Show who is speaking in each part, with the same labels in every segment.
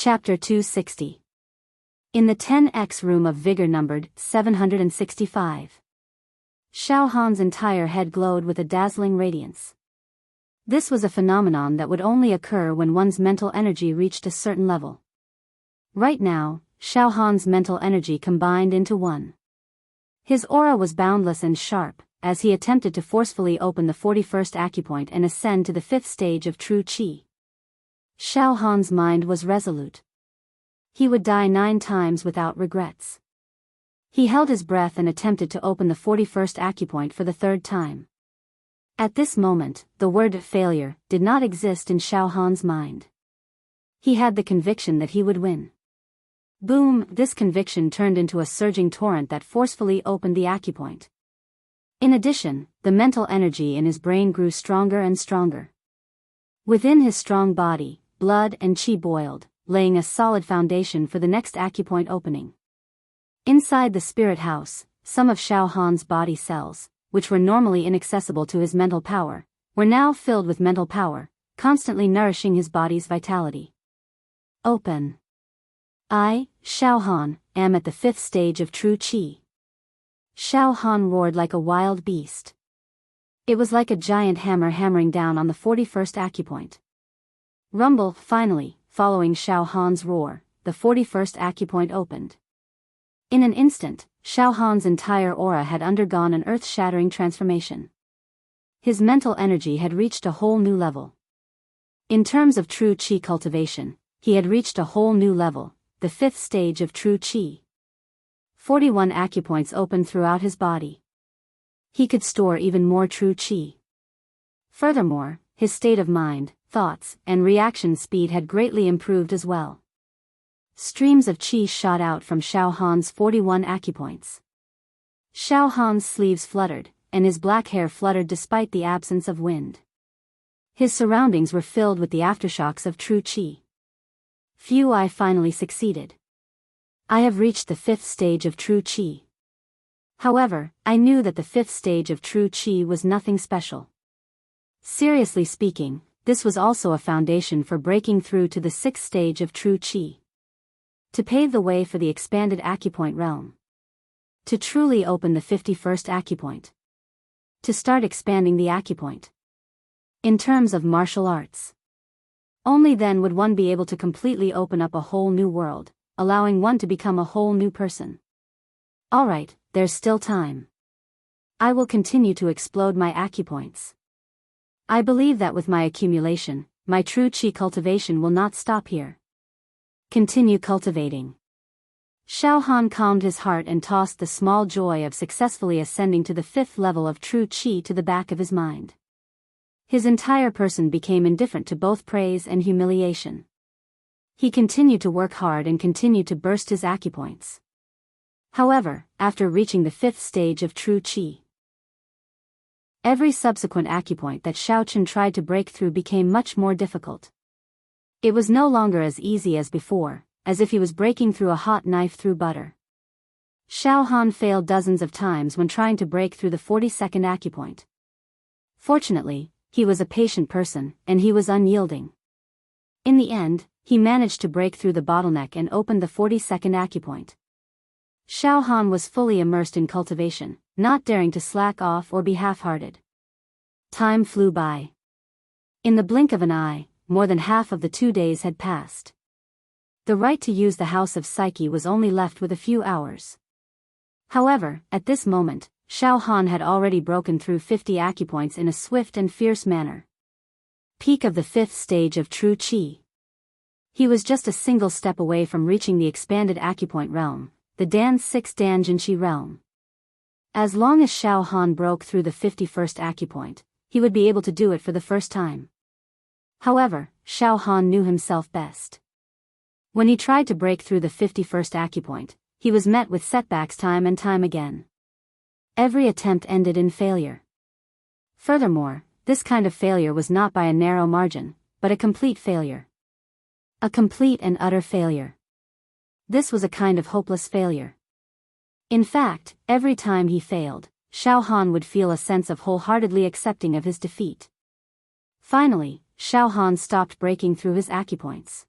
Speaker 1: Chapter 260. In the 10x room of vigor numbered 765. Xiao Han's entire head glowed with a dazzling radiance. This was a phenomenon that would only occur when one's mental energy reached a certain level. Right now, Xiao Han's mental energy combined into one. His aura was boundless and sharp, as he attempted to forcefully open the 41st acupoint and ascend to the 5th stage of true qi. Xiao Han's mind was resolute. He would die 9 times without regrets. He held his breath and attempted to open the 41st acupoint for the 3rd time. At this moment, the word failure did not exist in Xiao Han's mind. He had the conviction that he would win. Boom! This conviction turned into a surging torrent that forcefully opened the acupoint. In addition, the mental energy in his brain grew stronger and stronger. Within his strong body, blood and qi boiled, laying a solid foundation for the next acupoint opening. Inside the spirit house, some of Xiao Han's body cells, which were normally inaccessible to his mental power, were now filled with mental power, constantly nourishing his body's vitality. Open. I, Xiao Han, am at the 5th stage of true qi. Xiao Han roared like a wild beast. It was like a giant hammer hammering down on the 41st acupoint. Rumble, finally, following Xiao Han's roar, the 41st acupoint opened. In an instant, Xiao Han's entire aura had undergone an earth-shattering transformation. His mental energy had reached a whole new level. In terms of true qi cultivation, he had reached a whole new level, the 5th stage of true qi. 41 acupoints opened throughout his body. He could store even more true qi. Furthermore, his state of mind, thoughts, and reaction speed had greatly improved as well. Streams of qi shot out from Xiao Han's 41 acupoints. Xiao Han's sleeves fluttered, and his black hair fluttered despite the absence of wind. His surroundings were filled with the aftershocks of true qi. Phew, I finally succeeded. I have reached the 5th stage of true qi. However, I knew that the 5th stage of true qi was nothing special. Seriously speaking, this was also a foundation for breaking through to the 6th stage of true qi. To pave the way for the expanded acupoint realm. To truly open the 51st acupoint. To start expanding the acupoint. In terms of martial arts. Only then would one be able to completely open up a whole new world, allowing one to become a whole new person. Alright, there's still time. I will continue to explode my acupoints. I believe that with my accumulation, my true qi cultivation will not stop here. Continue cultivating. Xiao Han calmed his heart and tossed the small joy of successfully ascending to the 5th level of true qi to the back of his mind. His entire person became indifferent to both praise and humiliation. He continued to work hard and continued to burst his acupoints. However, after reaching the 5th stage of true qi, every subsequent acupoint that Xiao Chen tried to break through became much more difficult. It was no longer as easy as before, as if he was breaking through a hot knife through butter. Xiao Han failed dozens of times when trying to break through the 42nd acupoint. Fortunately, he was a patient person, and he was unyielding. In the end, he managed to break through the bottleneck and opened the 42nd acupoint. Xiao Han was fully immersed in cultivation, not daring to slack off or be half-hearted. Time flew by. In the blink of an eye, more than half of the 2 days had passed. The right to use the House of Psyche was only left with a few hours. However, at this moment, Xiao Han had already broken through 50 acupoints in a swift and fierce manner. Peak of the 5th stage of true qi. He was just a single step away from reaching the expanded acupoint realm, the Dan 6 Dan Jinqi realm. As long as Xiao Han broke through the 51st acupoint, he would be able to do it for the first time. However, Xiao Han knew himself best. When he tried to break through the 51st acupoint, he was met with setbacks time and time again. Every attempt ended in failure. Furthermore, this kind of failure was not by a narrow margin, but a complete failure. A complete and utter failure. This was a kind of hopeless failure. In fact, every time he failed, Xiao Han would feel a sense of wholeheartedly accepting of his defeat. Finally, Xiao Han stopped breaking through his acupoints.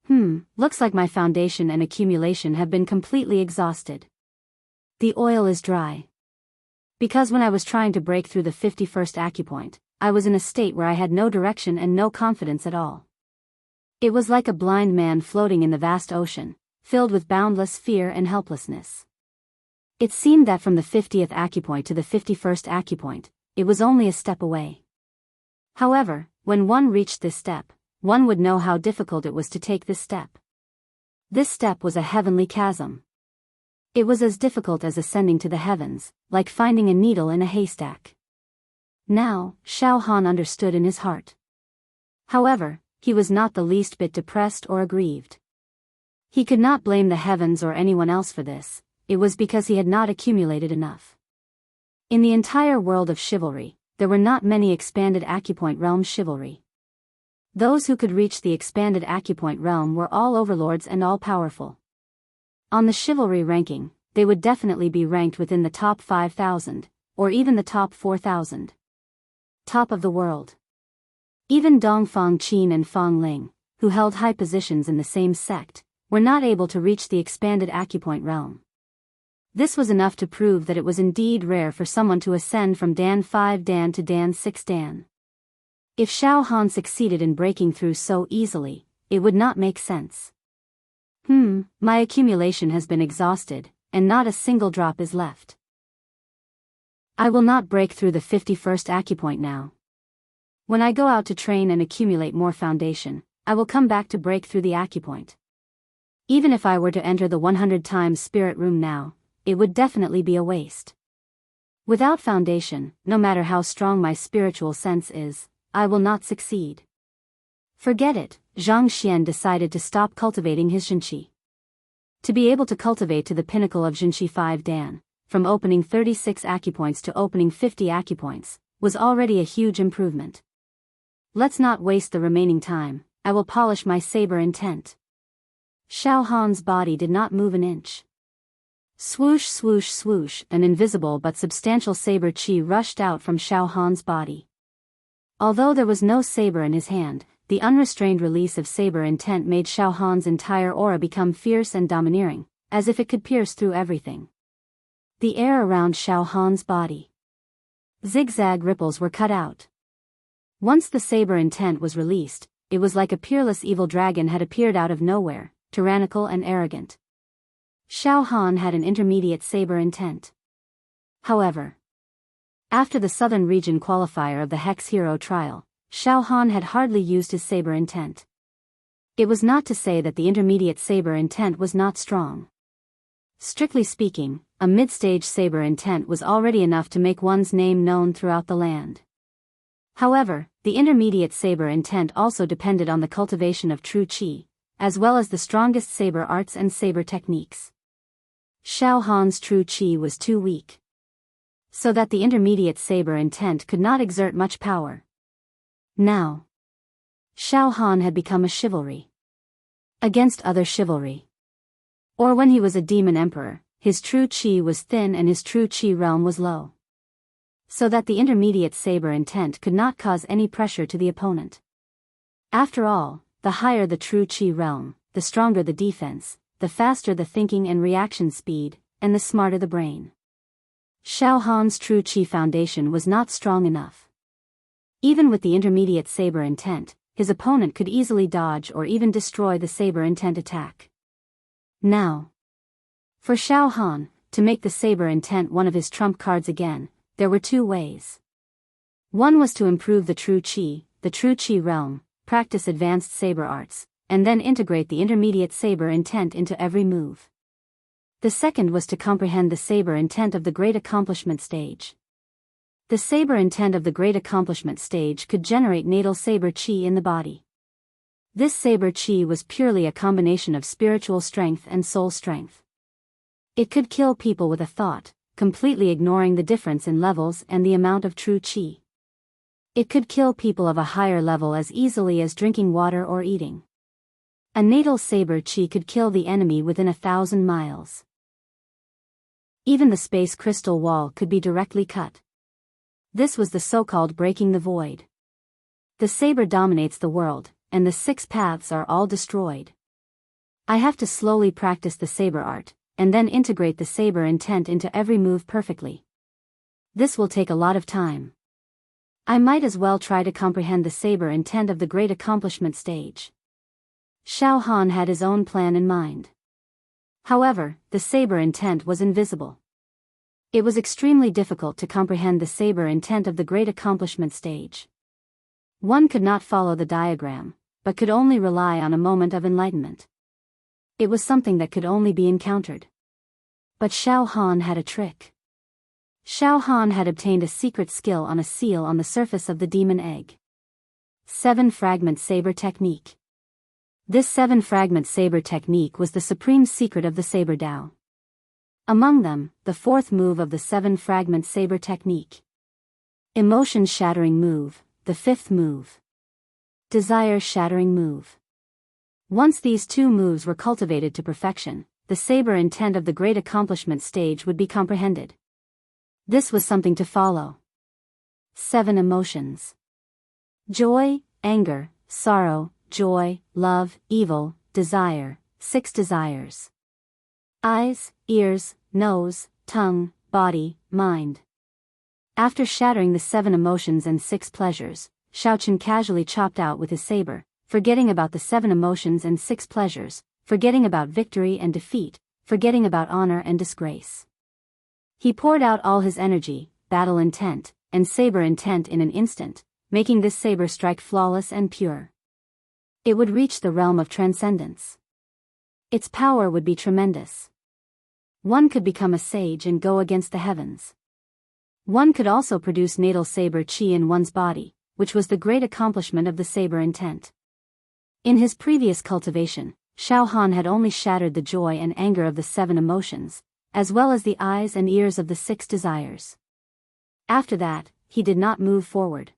Speaker 1: Looks like my foundation and accumulation have been completely exhausted. The oil is dry. Because when I was trying to break through the 51st acupoint, I was in a state where I had no direction and no confidence at all. It was like a blind man floating in the vast ocean, filled with boundless fear and helplessness. It seemed that from the 50th acupoint to the 51st acupoint, it was only a step away. However, when one reached this step, one would know how difficult it was to take this step. This step was a heavenly chasm. It was as difficult as ascending to the heavens, like finding a needle in a haystack. Now, Xiao Han understood in his heart. However, he was not the least bit depressed or aggrieved. He could not blame the heavens or anyone else for this, it was because he had not accumulated enough. In the entire world of chivalry, there were not many expanded acupoint realm chivalry. Those who could reach the expanded acupoint realm were all overlords and all-powerful. On the chivalry ranking, they would definitely be ranked within the top 5,000, or even the top 4,000. Top of the world. Even Dong Fang Qin and Fang Ling, who held high positions in the same sect, were not able to reach the expanded acupoint realm. This was enough to prove that it was indeed rare for someone to ascend from Dan 5 Dan to Dan 6 Dan. If Xiao Han succeeded in breaking through so easily, it would not make sense. My accumulation has been exhausted, and not a single drop is left. I will not break through the 51st acupoint now. When I go out to train and accumulate more foundation, I will come back to break through the acupoint. Even if I were to enter the 100 times spirit room now, it would definitely be a waste. Without foundation, no matter how strong my spiritual sense is, I will not succeed. Forget it, Zhang Xian decided to stop cultivating his Zhenqi. To be able to cultivate to the pinnacle of Zhenqi 5 Dan, from opening 36 acupoints to opening 50 acupoints, was already a huge improvement. Let's not waste the remaining time, I will polish my saber intent. Xiao Han's body did not move an inch. Swoosh swoosh swoosh, an invisible but substantial saber chi rushed out from Xiao Han's body. Although there was no saber in his hand, the unrestrained release of saber intent made Xiao Han's entire aura become fierce and domineering, as if it could pierce through everything. The air around Xiao Han's body. Zigzag ripples were cut out. Once the saber intent was released, it was like a peerless evil dragon had appeared out of nowhere, tyrannical and arrogant. Xiao Han had an intermediate saber intent. However, after the Southern Region qualifier of the Hex Hero trial, Xiao Han had hardly used his saber intent. It was not to say that the intermediate saber intent was not strong. Strictly speaking, a mid-stage saber intent was already enough to make one's name known throughout the land. However, the intermediate saber intent also depended on the cultivation of true qi, as well as the strongest saber arts and saber techniques. Xiao Han's true qi was too weak, so that the intermediate saber intent could not exert much power. Now, Xiao Han had become a chivalry against other chivalry. Or when he was a demon emperor, his true qi was thin and his true qi realm was low, so that the intermediate saber intent could not cause any pressure to the opponent. After all, the higher the true qi realm, the stronger the defense, the faster the thinking and reaction speed, and the smarter the brain. Xiao Han's true qi foundation was not strong enough. Even with the intermediate saber intent, his opponent could easily dodge or even destroy the saber intent attack. Now, for Xiao Han, to make the saber intent one of his trump cards again, there were two ways. One was to improve the true qi realm, practice advanced saber arts, and then integrate the intermediate saber intent into every move. The second was to comprehend the saber intent of the Great Accomplishment stage. The saber intent of the Great Accomplishment stage could generate natal saber chi in the body. This saber chi was purely a combination of spiritual strength and soul strength. It could kill people with a thought, completely ignoring the difference in levels and the amount of true chi. It could kill people of a higher level as easily as drinking water or eating. A natal saber chi could kill the enemy within 1,000 miles. Even the space crystal wall could be directly cut. This was the so-called breaking the void. The saber dominates the world, and the 6 paths are all destroyed. I have to slowly practice the saber art, and then integrate the saber intent into every move perfectly. This will take a lot of time. I might as well try to comprehend the saber intent of the great accomplishment stage. Xiao Han had his own plan in mind. However, the saber intent was invisible. It was extremely difficult to comprehend the saber intent of the great accomplishment stage. One could not follow the diagram, but could only rely on a moment of enlightenment. It was something that could only be encountered. But Xiao Han had a trick. Xiao Han had obtained a secret skill on a seal on the surface of the demon egg. 7-fragment saber technique. This 7-fragment saber technique was the supreme secret of the saber Dao. Among them, the fourth move of the 7-fragment saber technique. Emotion-shattering move, the fifth move. Desire-shattering move. Once these two moves were cultivated to perfection, the saber intent of the great accomplishment stage would be comprehended. This was something to follow. 7 emotions. Joy, anger, sorrow, joy, love, evil, desire, 6 desires. Eyes, ears, nose, tongue, body, mind. After shattering the 7 emotions and 6 pleasures, Xiaochen casually chopped out with his saber, forgetting about the 7 emotions and 6 pleasures, forgetting about victory and defeat, forgetting about honor and disgrace. He poured out all his energy, battle intent, and saber intent in an instant, making this saber strike flawless and pure. It would reach the realm of transcendence. Its power would be tremendous. One could become a sage and go against the heavens. One could also produce natal saber chi in one's body, which was the great accomplishment of the saber intent. In his previous cultivation, Xiao Han had only shattered the joy and anger of the 7 emotions, as well as the eyes and ears of the 6 desires. After that, he did not move forward.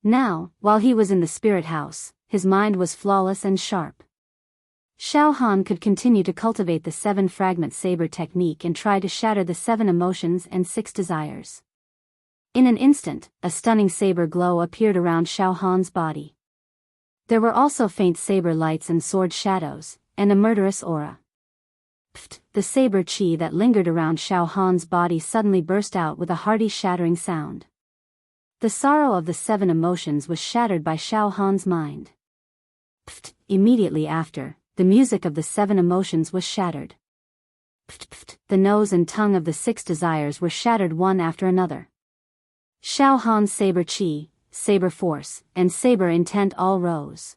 Speaker 1: Now, while he was in the spirit house, his mind was flawless and sharp. Xiao Han could continue to cultivate the 7-fragment saber technique and try to shatter the 7 emotions and 6 desires. In an instant, a stunning saber glow appeared around Xiao Han's body. There were also faint saber lights and sword shadows, and a murderous aura. Pft! The saber chi that lingered around Xiao Han's body suddenly burst out with a hearty shattering sound. The sorrow of the 7 emotions was shattered by Xiao Han's mind. Pft! Immediately after, the music of the 7 emotions was shattered. Pft! Pft! The nose and tongue of the 6 desires were shattered one after another. Xiao Han's saber chi, saber force, and saber intent all rose.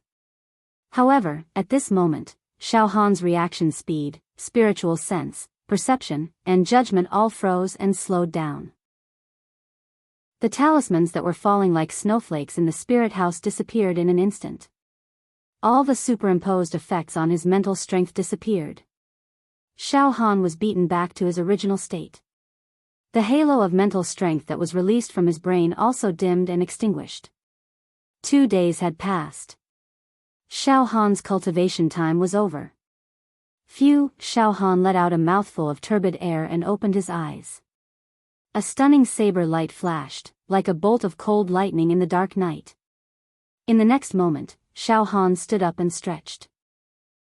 Speaker 1: However, at this moment, Xiao Han's reaction speed, spiritual sense, perception, and judgment all froze and slowed down. The talismans that were falling like snowflakes in the spirit house disappeared in an instant. All the superimposed effects on his mental strength disappeared. Xiao Han was beaten back to his original state. The halo of mental strength that was released from his brain also dimmed and extinguished. 2 days had passed. Xiao Han's cultivation time was over. Phew! Xiao Han let out a mouthful of turbid air and opened his eyes. A stunning saber light flashed, like a bolt of cold lightning in the dark night. In the next moment, Xiao Han stood up and stretched.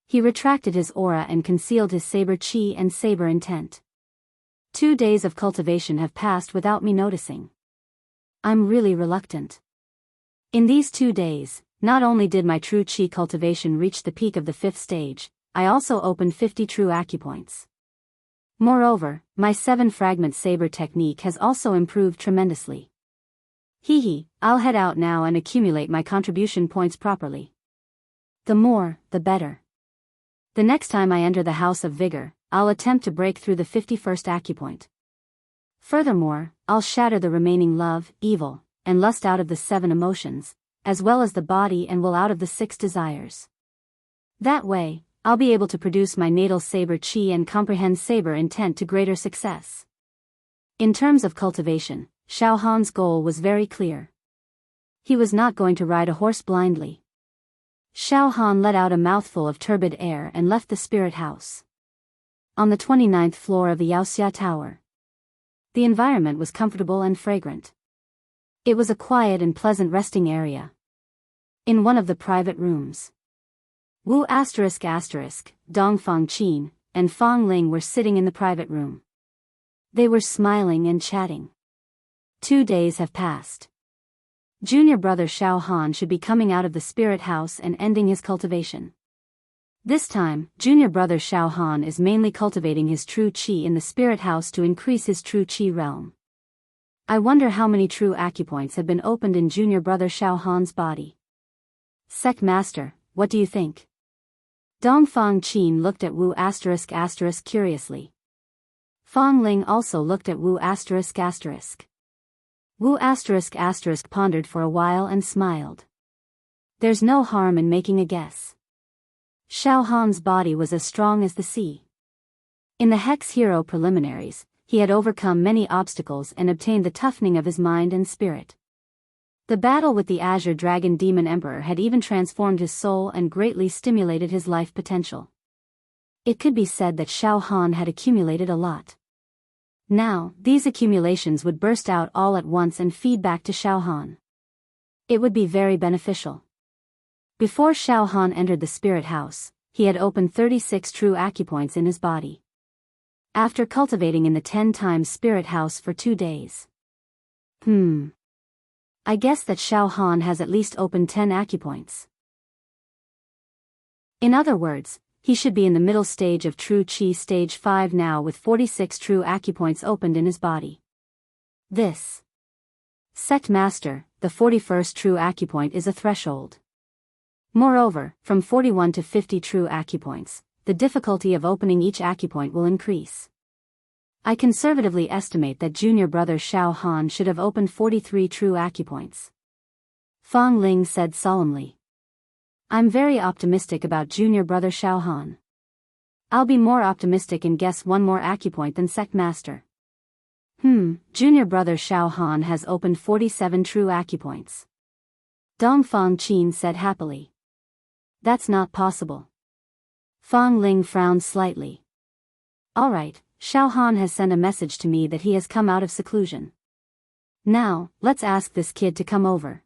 Speaker 1: He retracted his aura and concealed his saber chi and saber intent. 2 days of cultivation have passed without me noticing. I'm really reluctant. In these 2 days, not only did my true chi cultivation reach the peak of the 5th stage, I also opened 50 true acupoints. Moreover, my 7-fragment saber technique has also improved tremendously. I'll head out now and accumulate my contribution points properly. The more, the better. The next time I enter the House of Vigor, I'll attempt to break through the 51st acupoint. Furthermore, I'll shatter the remaining love, evil, and lust out of the 7 emotions, as well as the body and will out of the 6 desires. That way, I'll be able to produce my natal saber chi and comprehend saber intent to greater success. In terms of cultivation, Xiao Han's goal was very clear. He was not going to ride a horse blindly. Xiao Han let out a mouthful of turbid air and left the spirit house. On the 29th floor of the Yaoxia Tower. The environment was comfortable and fragrant. It was a quiet and pleasant resting area. In one of the private rooms. Wu asterisk asterisk, Dongfang Qin, and Fang Ling were sitting in the private room. They were smiling and chatting. 2 days have passed. Junior brother Xiao Han should be coming out of the spirit house and ending his cultivation. This time, junior brother Xiao Han is mainly cultivating his true qi in the spirit house to increase his true qi realm. I wonder how many true acupoints have been opened in junior brother Xiao Han's body. Sec Master, what do you think? Dongfang Qin looked at Wu asterisk asterisk curiously. Fang Ling also looked at Wu asterisk asterisk. Wu asterisk asterisk pondered for a while and smiled. There's no harm in making a guess. Xiao Han's body was as strong as the sea. In the Hex Hero preliminaries, he had overcome many obstacles and obtained the toughening of his mind and spirit. The battle with the Azure Dragon Demon Emperor had even transformed his soul and greatly stimulated his life potential. It could be said that Xiao Han had accumulated a lot. Now, these accumulations would burst out all at once and feed back to Xiao Han. It would be very beneficial. Before Xiao Han entered the spirit house, he had opened 36 true acupoints in his body. After cultivating in the 10 times spirit house for 2 days. I guess that Xiao Han has at least opened 10 acupoints. In other words, he should be in the middle stage of true qi stage 5 now with 46 true acupoints opened in his body. This Sect Master, the 41st true acupoint is a threshold. Moreover, from 41 to 50 true acupoints, the difficulty of opening each acupoint will increase. I conservatively estimate that junior brother Xiao Han should have opened 43 true acupoints. Fang Ling said solemnly. I'm very optimistic about junior brother Xiao Han. I'll be more optimistic and guess one more acupoint than Sect Master. Junior brother Xiao Han has opened 47 true acupoints. Dongfang Qin said happily. That's not possible. Fang Ling frowned slightly. All right, Xiao Han has sent a message to me that he has come out of seclusion. Now, let's ask this kid to come over.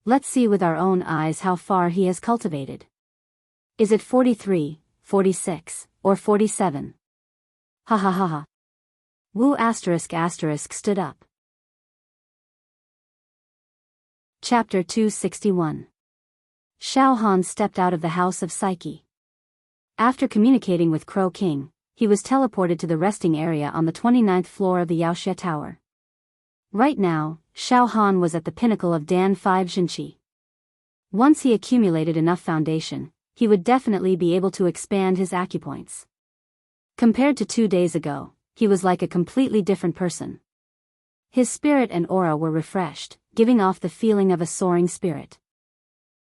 Speaker 1: Let's see with our own eyes how far he has cultivated. Is it 43, 46, or 47? Ha ha ha ha. Wu asterisk asterisk stood up. Chapter 261. Xiao Han stepped out of the House of Psyche. After communicating with Crow King, he was teleported to the resting area on the 29th floor of the Yaoxia Tower. Right now, Xiao Han was at the pinnacle of Dan 5 Jinqi. Once he accumulated enough foundation, he would definitely be able to expand his acupoints. Compared to 2 days ago, he was like a completely different person. His spirit and aura were refreshed, giving off the feeling of a soaring spirit.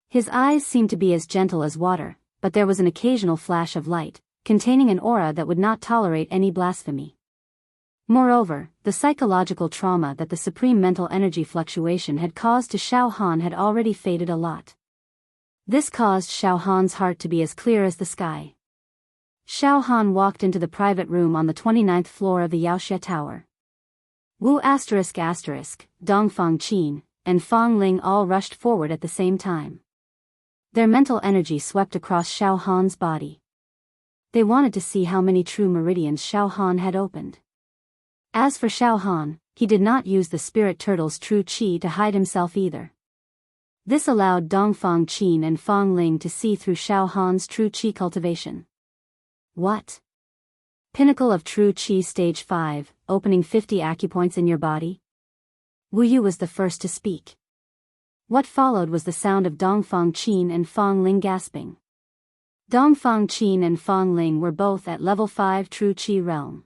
Speaker 1: His eyes seemed to be as gentle as water, but there was an occasional flash of light, containing an aura that would not tolerate any blasphemy. Moreover, the psychological trauma that the supreme mental energy fluctuation had caused to Xiao Han had already faded a lot. This caused Xiao Han's heart to be as clear as the sky. Xiao Han walked into the private room on the 29th floor of the Yaoxia Tower. Wu asterisk asterisk, Dongfang Qin, and Fang Ling all rushed forward at the same time. Their mental energy swept across Xiao Han's body. They wanted to see how many true meridians Xiao Han had opened. As for Xiao Han, he did not use the spirit turtle's true qi to hide himself either. This allowed Dongfang Qin and Fang Ling to see through Xiao Han's true qi cultivation. What? Pinnacle of true qi stage 5, opening 50 acupoints in your body? Wu Yu was the first to speak. What followed was the sound of Dongfang Qin and Fang Ling gasping. Dongfang Qin and Fang Ling were both at level 5 true qi realm.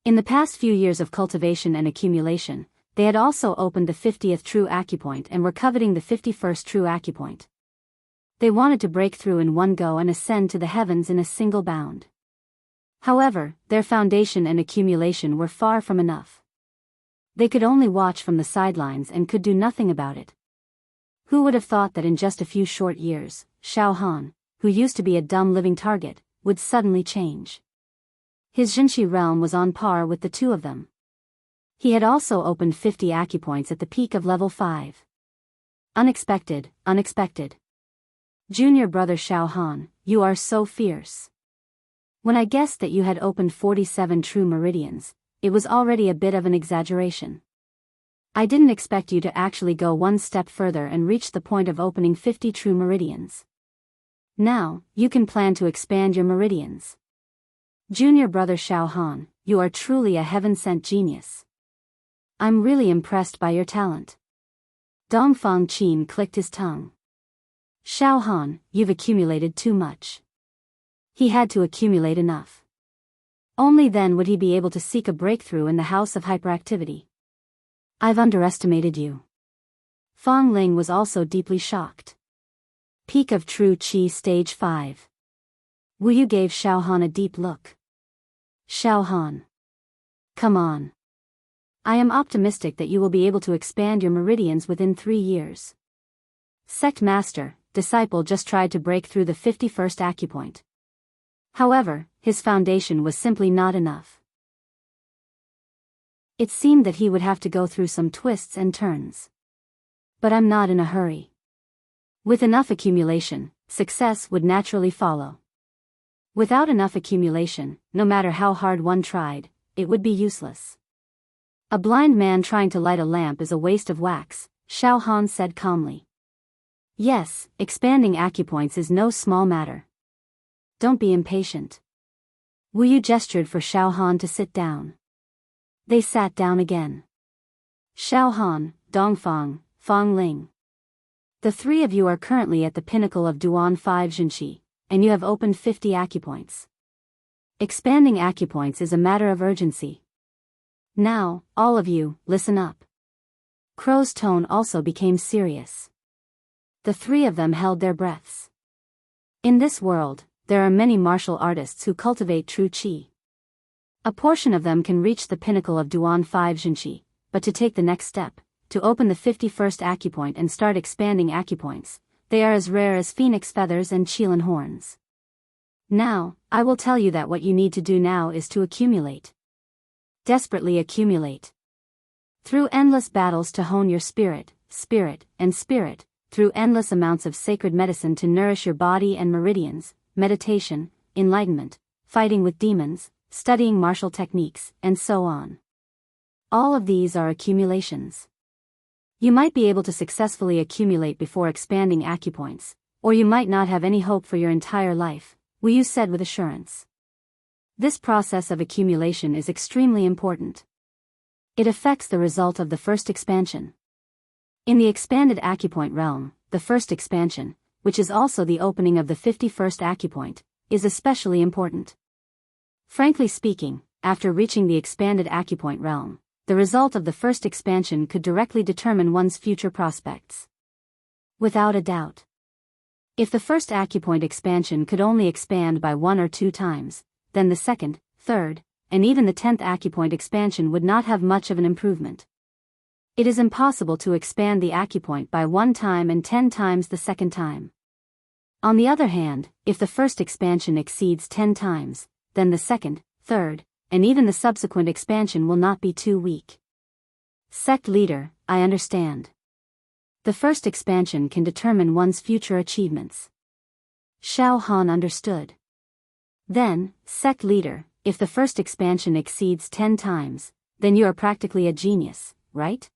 Speaker 1: In the past few years of cultivation and accumulation, they had also opened the 50th true acupoint and were coveting the 51st true acupoint. They wanted to break through in one go and ascend to the heavens in a single bound. However, their foundation and accumulation were far from enough. They could only watch from the sidelines and could do nothing about it. Who would have thought that in just a few short years, Xiao Han, who used to be a dumb living target, would suddenly change? His Jinqi realm was on par with the two of them. He had also opened 50 acupoints at the peak of level 5. Unexpected, unexpected. Junior brother Xiao Han, you are so fierce. When I guessed that you had opened 47 true meridians, it was already a bit of an exaggeration. I didn't expect you to actually go one step further and reach the point of opening 50 true meridians. Now, you can plan to expand your meridians. Junior brother Xiao Han, you are truly a heaven-sent genius. I'm really impressed by your talent. Dongfang Qin clicked his tongue. Xiao Han, you've accumulated too much. He had to accumulate enough. Only then would he be able to seek a breakthrough in the house of hyperactivity. I've underestimated you. Fang Ling was also deeply shocked. Peak of True Qi Stage 5. Wu Yu gave Xiao Han a deep look. Xiao Han. Come on. I am optimistic that you will be able to expand your meridians within 3 years. Sect Master, disciple just tried to break through the 51st acupoint. However, his foundation was simply not enough. It seemed that he would have to go through some twists and turns. But I'm not in a hurry. With enough accumulation, success would naturally follow. Without enough accumulation, no matter how hard one tried, it would be useless. A blind man trying to light a lamp is a waste of wax, Xiao Han said calmly. Yes, expanding acupoints is no small matter. Don't be impatient. Wu Yu gestured for Xiao Han to sit down. They sat down again. Xiao Han, Dongfang, Fang Ling. The three of you are currently at the pinnacle of Duan 5 Jinqi, and you have opened 50 acupoints. Expanding acupoints is a matter of urgency. Now, all of you, listen up. Crow's tone also became serious. The three of them held their breaths. In this world, there are many martial artists who cultivate true qi. A portion of them can reach the pinnacle of Duan 5 Jinqi, but to take the next step, to open the 51st acupoint and start expanding acupoints, they are as rare as phoenix feathers and qilin horns. Now, I will tell you that what you need to do now is to accumulate. Desperately accumulate. Through endless battles to hone your spirit, and spirit, through endless amounts of sacred medicine to nourish your body and meridians, meditation, enlightenment, fighting with demons, studying martial techniques, and so on. All of these are accumulations. You might be able to successfully accumulate before expanding acupoints, or you might not have any hope for your entire life, Wu Yu said with assurance. This process of accumulation is extremely important. It affects the result of the first expansion. In the expanded acupoint realm, the first expansion, which is also the opening of the 51st acupoint, is especially important. Frankly speaking, after reaching the expanded acupoint realm, the result of the first expansion could directly determine one's future prospects. Without a doubt. If the first acupoint expansion could only expand by 1 or 2 times, then the second, third, and even the 10th acupoint expansion would not have much of an improvement. It is impossible to expand the acupoint by 1 time and 10 times the second time. On the other hand, if the first expansion exceeds 10 times, then the second, third, and even the subsequent expansion will not be too weak. Sect leader, I understand. The first expansion can determine one's future achievements. Xiao Han understood. Then, sect leader, if the first expansion exceeds 10 times, then you are practically a genius, right?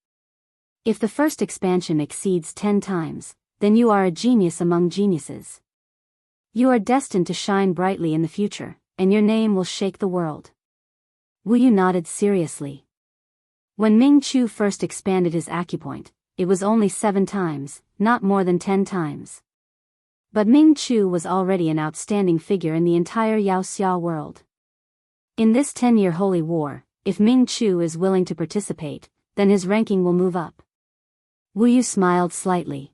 Speaker 1: If the first expansion exceeds 10 times, then you are a genius among geniuses. You are destined to shine brightly in the future, and your name will shake the world. Wu Yu nodded seriously. When Ming Chu first expanded his acupoint, it was only 7 times, not more than 10 times. But Ming Chu was already an outstanding figure in the entire Yao Xia world. In this 10-year holy war, if Ming Chu is willing to participate, then his ranking will move up. Wu Yu smiled slightly.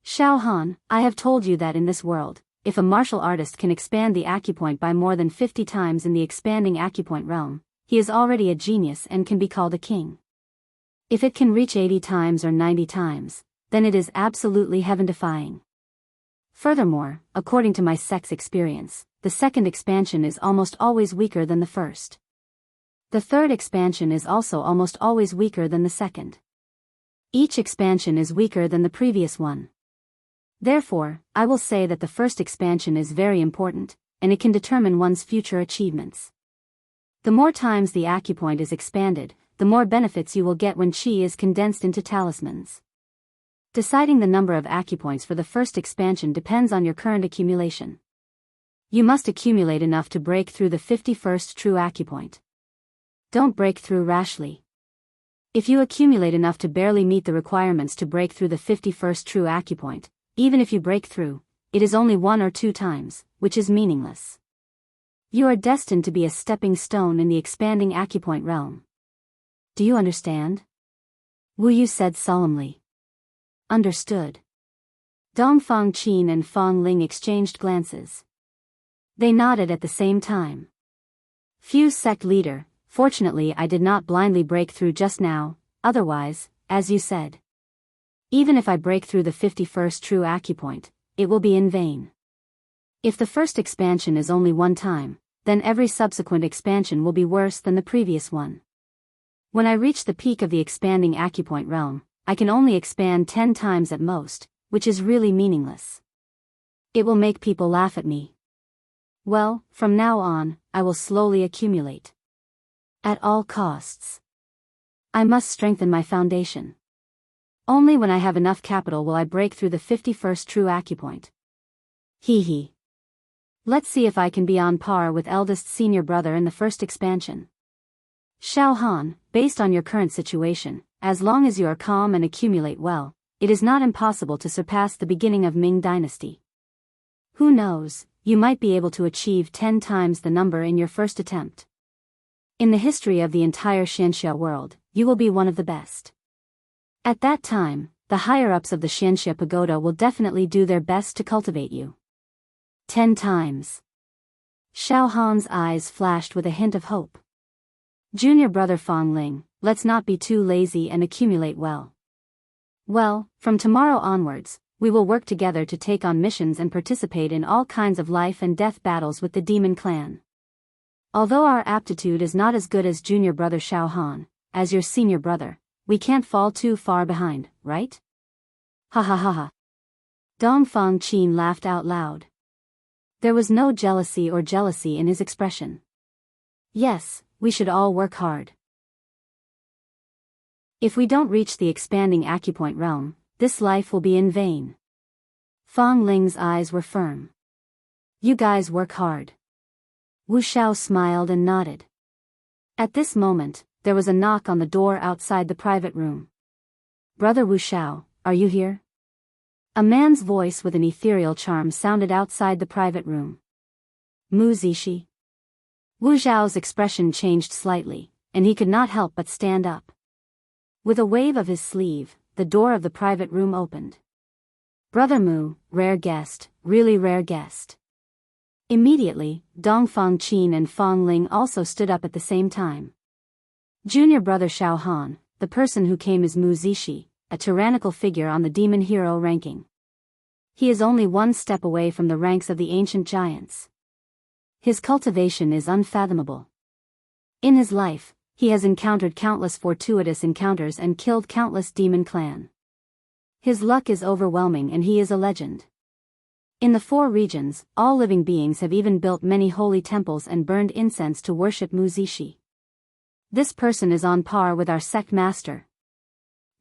Speaker 1: Xiao Han, I have told you that in this world, if a martial artist can expand the acupoint by more than 50 times in the expanding acupoint realm, he is already a genius and can be called a king. If it can reach 80 times or 90 times, then it is absolutely heaven-defying. Furthermore, according to my sect's experience, the second expansion is almost always weaker than the first. The third expansion is also almost always weaker than the second. Each expansion is weaker than the previous one. Therefore, I will say that the first expansion is very important, and it can determine one's future achievements. The more times the acupoint is expanded, the more benefits you will get when chi is condensed into talismans. Deciding the number of acupoints for the first expansion depends on your current accumulation. You must accumulate enough to break through the 51st true acupoint. Don't break through rashly. If you accumulate enough to barely meet the requirements to break through the 51st true acupoint, even if you break through, it is only 1 or 2 times, which is meaningless. You are destined to be a stepping stone in the expanding acupoint realm. Do you understand? Wu Yu said solemnly. Understood. Dongfang Qin and Fang Ling exchanged glances. They nodded at the same time. Fuse sect leader, fortunately I did not blindly break through just now, otherwise, as you said. Even if I break through the 51st true acupoint, it will be in vain. If the first expansion is only 1 time, then every subsequent expansion will be worse than the previous one. When I reach the peak of the expanding acupoint realm, I can only expand 10 times at most, which is really meaningless. It will make people laugh at me. Well, from now on, I will slowly accumulate. At all costs. I must strengthen my foundation. Only when I have enough capital will I break through the 51st true acupoint. Hee hee. Let's see if I can be on par with eldest senior brother in the first expansion. Xiao Han, based on your current situation, as long as you are calm and accumulate well, it is not impossible to surpass the beginning of Ming Dynasty. Who knows, you might be able to achieve 10 times the number in your first attempt. In the history of the entire Xianxia world, you will be one of the best. At that time, the higher-ups of the Xianxia Pagoda will definitely do their best to cultivate you. 10 times. Xiao Han's eyes flashed with a hint of hope. Junior brother Fang Ling, let's not be too lazy and accumulate well. Well, from tomorrow onwards, we will work together to take on missions and participate in all kinds of life and death battles with the demon clan. Although our aptitude is not as good as junior brother Xiao Han, as your senior brother, we can't fall too far behind, right? Ha ha ha ha. Dongfang Qin laughed out loud. There was no jealousy in his expression. Yes, we should all work hard. If we don't reach the expanding acupoint realm, this life will be in vain. Fang Ling's eyes were firm. You guys work hard. Wu Xiao smiled and nodded. At this moment, there was a knock on the door outside the private room. Brother Wu Xiao, are you here? A man's voice with an ethereal charm sounded outside the private room. Mu Zishi. Wu Xiao's expression changed slightly, and he could not help but stand up. With a wave of his sleeve, the door of the private room opened. Brother Mu, rare guest, really rare guest. Immediately, Dongfang Qin and Fang Ling also stood up at the same time. Junior brother Xiao Han, the person who came is Mu Zishi, a tyrannical figure on the demon hero ranking. He is only 1 step away from the ranks of the ancient giants. His cultivation is unfathomable. In his life, he has encountered countless fortuitous encounters and killed countless demon clan. His luck is overwhelming and he is a legend. In the 4 regions, all living beings have even built many holy temples and burned incense to worship Mu Zishi. This person is on par with our sect master.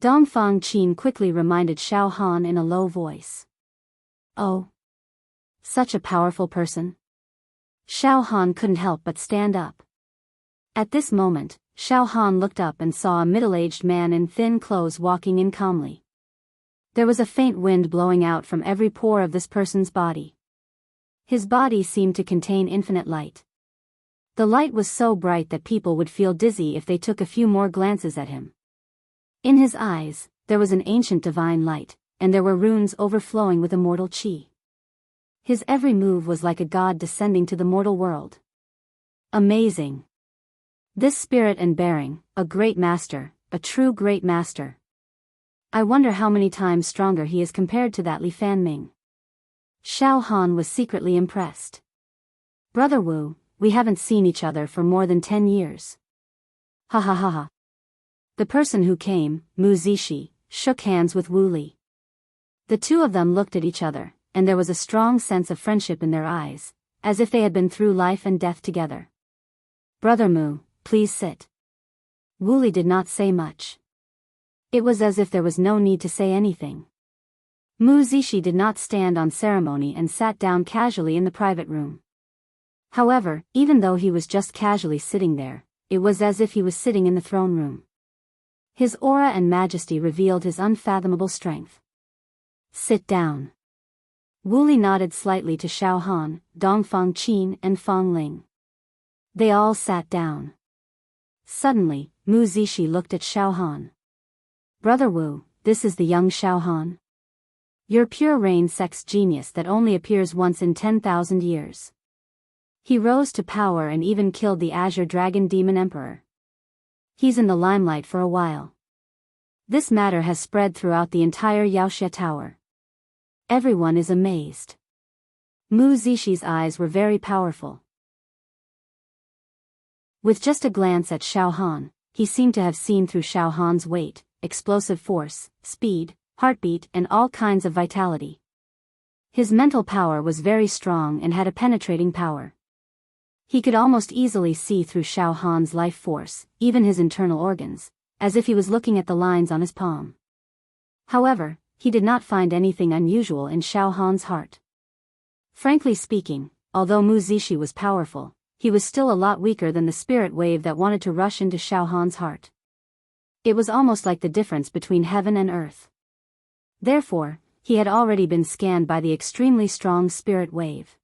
Speaker 1: Dongfang Qin quickly reminded Xiao Han in a low voice. Oh. Such a powerful person. Xiao Han couldn't help but stand up. At this moment, Xiao Han looked up and saw a middle-aged man in thin clothes walking in calmly. There was a faint wind blowing out from every pore of this person's body. His body seemed to contain infinite light. The light was so bright that people would feel dizzy if they took a few more glances at him. In his eyes, there was an ancient divine light, and there were runes overflowing with immortal chi. His every move was like a god descending to the mortal world. Amazing. This spirit and bearing, a great master, a true great master. I wonder how many times stronger he is compared to that Li Fanming. Xiao Han was secretly impressed. Brother Wu, we haven't seen each other for more than 10 years. Ha ha ha ha. The person who came, Mu Zishi, shook hands with Wu Li. The two of them looked at each other, and there was a strong sense of friendship in their eyes, as if they had been through life and death together. "Brother Mu, please sit." Wooly did not say much. It was as if there was no need to say anything. Mu Zishi did not stand on ceremony and sat down casually in the private room. However, even though he was just casually sitting there, it was as if he was sitting in the throne room. His aura and majesty revealed his unfathomable strength. "Sit down." Wooly nodded slightly to Xiao Han, Dongfang Qin and Fang Ling. They all sat down. Suddenly, Mu Zishi looked at Xiao Han. "Brother Wu, this is the young Xiao Han. Your pure rain sex genius that only appears once in 10,000 years. He rose to power and even killed the Azure Dragon Demon Emperor. He's in the limelight for a while. This matter has spread throughout the entire Yaoxia Tower. Everyone is amazed." Mu Zishi's eyes were very powerful. With just a glance at Xiao Han, he seemed to have seen through Xiao Han's weight, explosive force, speed, heartbeat and all kinds of vitality. His mental power was very strong and had a penetrating power. He could almost easily see through Xiao Han's life force, even his internal organs, as if he was looking at the lines on his palm. However, he did not find anything unusual in Xiao Han's heart. Frankly speaking, although Mu Zishi was powerful, he was still a lot weaker than the spirit wave that wanted to rush into Xiao Han's heart. It was almost like the difference between heaven and earth. Therefore, he had already been scanned by the extremely strong spirit wave.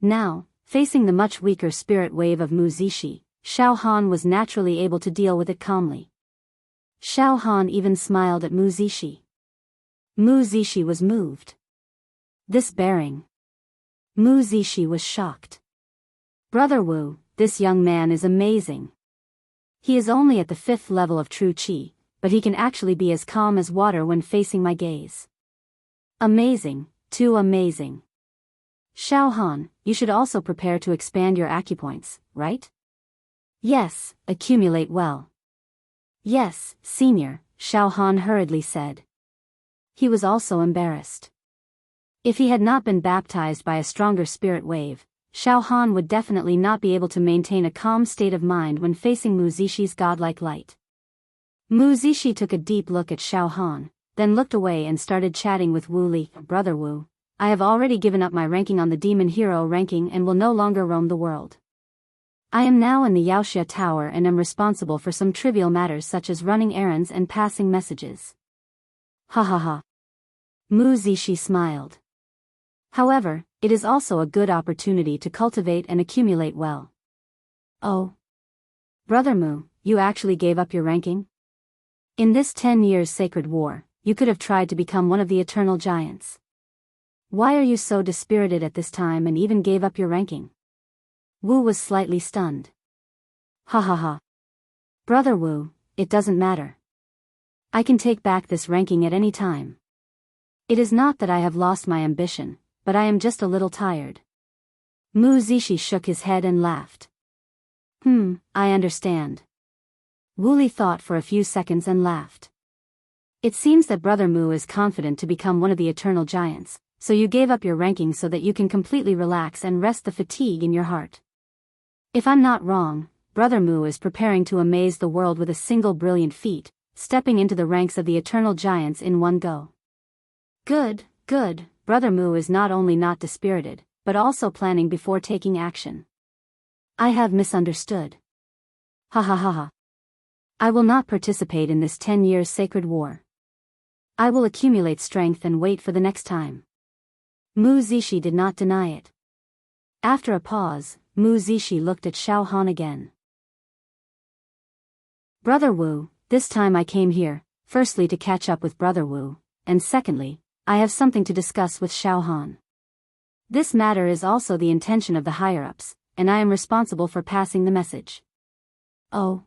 Speaker 1: Now, facing the much weaker spirit wave of Mu Zishi, Xiao Han was naturally able to deal with it calmly. Xiao Han even smiled at Mu Zishi. Mu Zishi was moved. This bearing. Mu Zishi was shocked. "Brother Wu, this young man is amazing. He is only at the 5th level of true qi, but he can actually be as calm as water when facing my gaze. Amazing, too amazing. Xiao Han, you should also prepare to expand your acupoints, right?" "Yes, accumulate well." "Yes, senior," Xiao Han hurriedly said. He was also embarrassed. If he had not been baptized by a stronger spirit wave, Xiao Han would definitely not be able to maintain a calm state of mind when facing Mu Zishi's godlike light. Mu Zishi took a deep look at Xiao Han, then looked away and started chatting with Wu Li. "Brother Wu, I have already given up my ranking on the Demon Hero ranking and will no longer roam the world. I am now in the Yaoxia Tower and am responsible for some trivial matters such as running errands and passing messages." Ha ha ha. Mu Zishi smiled. "However, it is also a good opportunity to cultivate and accumulate well." "Oh. Brother Mu, you actually gave up your ranking? In this 10 years sacred war, you could have tried to become one of the eternal giants. Why are you so dispirited at this time and even gave up your ranking?" Wu was slightly stunned. Ha ha ha. "Brother Wu, it doesn't matter. I can take back this ranking at any time. It is not that I have lost my ambition, but I am just a little tired." Mu Zishi shook his head and laughed. I understand." Wooly thought for a few seconds and laughed. "It seems that Brother Mu is confident to become one of the eternal giants, so you gave up your ranking so that you can completely relax and rest the fatigue in your heart. If I'm not wrong, Brother Mu is preparing to amaze the world with a single brilliant feat, stepping into the ranks of the eternal giants in one go." Good, good. Brother Mu is not only not dispirited, but also planning before taking action. I have misunderstood. Ha ha ha ha. I will not participate in this 10 years sacred war. I will accumulate strength and wait for the next time. Mu Zishi did not deny it. After a pause, Mu Zishi looked at Xiao Han again. "Brother Wu, this time I came here, firstly to catch up with Brother Wu, and secondly, I have something to discuss with Xiao Han. This matter is also the intention of the higher-ups, and I am responsible for passing the message." "Oh."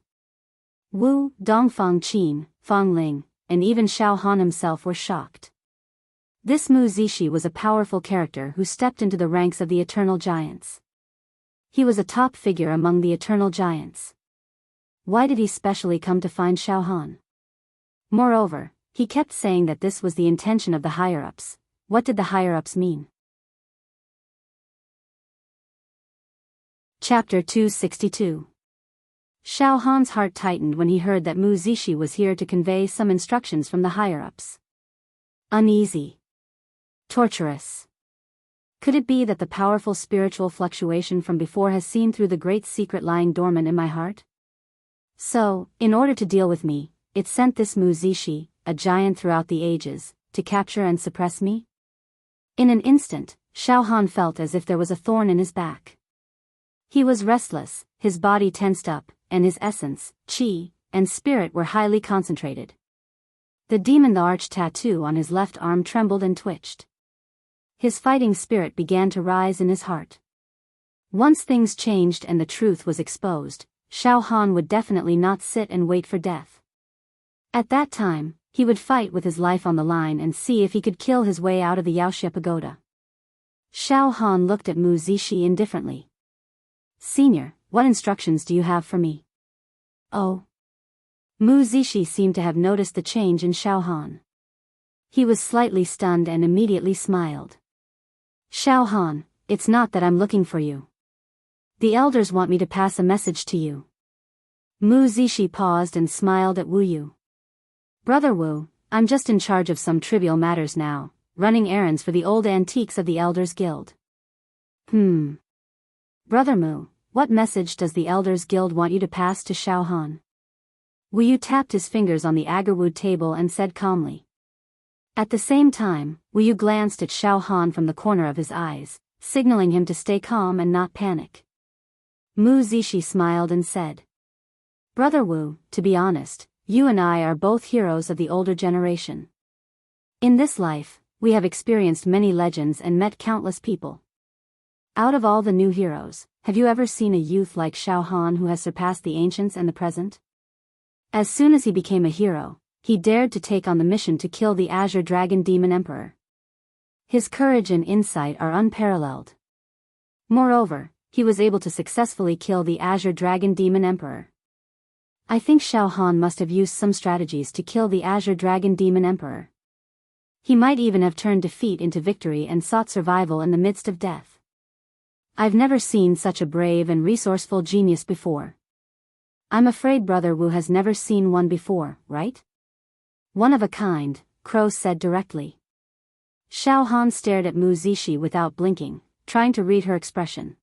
Speaker 1: Wu, Dongfang Qin, Fang Ling, and even Xiao Han himself were shocked. This Mu Zishi was a powerful character who stepped into the ranks of the eternal giants. He was a top figure among the eternal giants. Why did he specially come to find Xiao Han? Moreover, he kept saying that this was the intention of the higher-ups. What did the higher-ups mean? Chapter 262. Xiao Han's heart tightened when he heard that Mu Zishi was here to convey some instructions from the higher-ups. Uneasy. Torturous. Could it be that the powerful spiritual fluctuation from before has seen through the great secret lying dormant in my heart? So, in order to deal with me, it sent this Mu Zishi, a giant throughout the ages, to capture and suppress me? In an instant, Xiao Han felt as if there was a thorn in his back. He was restless, his body tensed up, and his essence, qi, and spirit were highly concentrated. The demon arch tattoo on his left arm trembled and twitched. His fighting spirit began to rise in his heart. Once things changed and the truth was exposed, Xiao Han would definitely not sit and wait for death. At that time, he would fight with his life on the line and see if he could kill his way out of the Yaoxia Pagoda. Xiao Han looked at Mu Zishi indifferently. Senior, what instructions do you have for me? Oh. Mu Zishi seemed to have noticed the change in Xiao Han. He was slightly stunned and immediately smiled. Xiao Han, it's not that I'm looking for you. The elders want me to pass a message to you. Mu Zishi paused and smiled at Wu Yu. Brother Wu, I'm just in charge of some trivial matters now, running errands for the old antiques of the Elders Guild. Brother Mu, what message does the Elders Guild want you to pass to Xiao Han? Wu Yu tapped his fingers on the agarwood table and said calmly. At the same time, Wu Yu glanced at Xiao Han from the corner of his eyes, signaling him to stay calm and not panic. Mu Zishi smiled and said. Brother Wu, to be honest, you and I are both heroes of the older generation. In this life, we have experienced many legends and met countless people. Out of all the new heroes, have you ever seen a youth like Xiao Han who has surpassed the ancients and the present? As soon as he became a hero, he dared to take on the mission to kill the Azure Dragon Demon Emperor. His courage and insight are unparalleled. Moreover, he was able to successfully kill the Azure Dragon Demon Emperor. I think Xiao Han must have used some strategies to kill the Azure Dragon Demon Emperor. He might even have turned defeat into victory and sought survival in the midst of death. I've never seen such a brave and resourceful genius before. I'm afraid Brother Wu has never seen one before, right? One of a kind, Crow said directly. Xiao Han stared at Mu Zishi without blinking, trying to read her expression.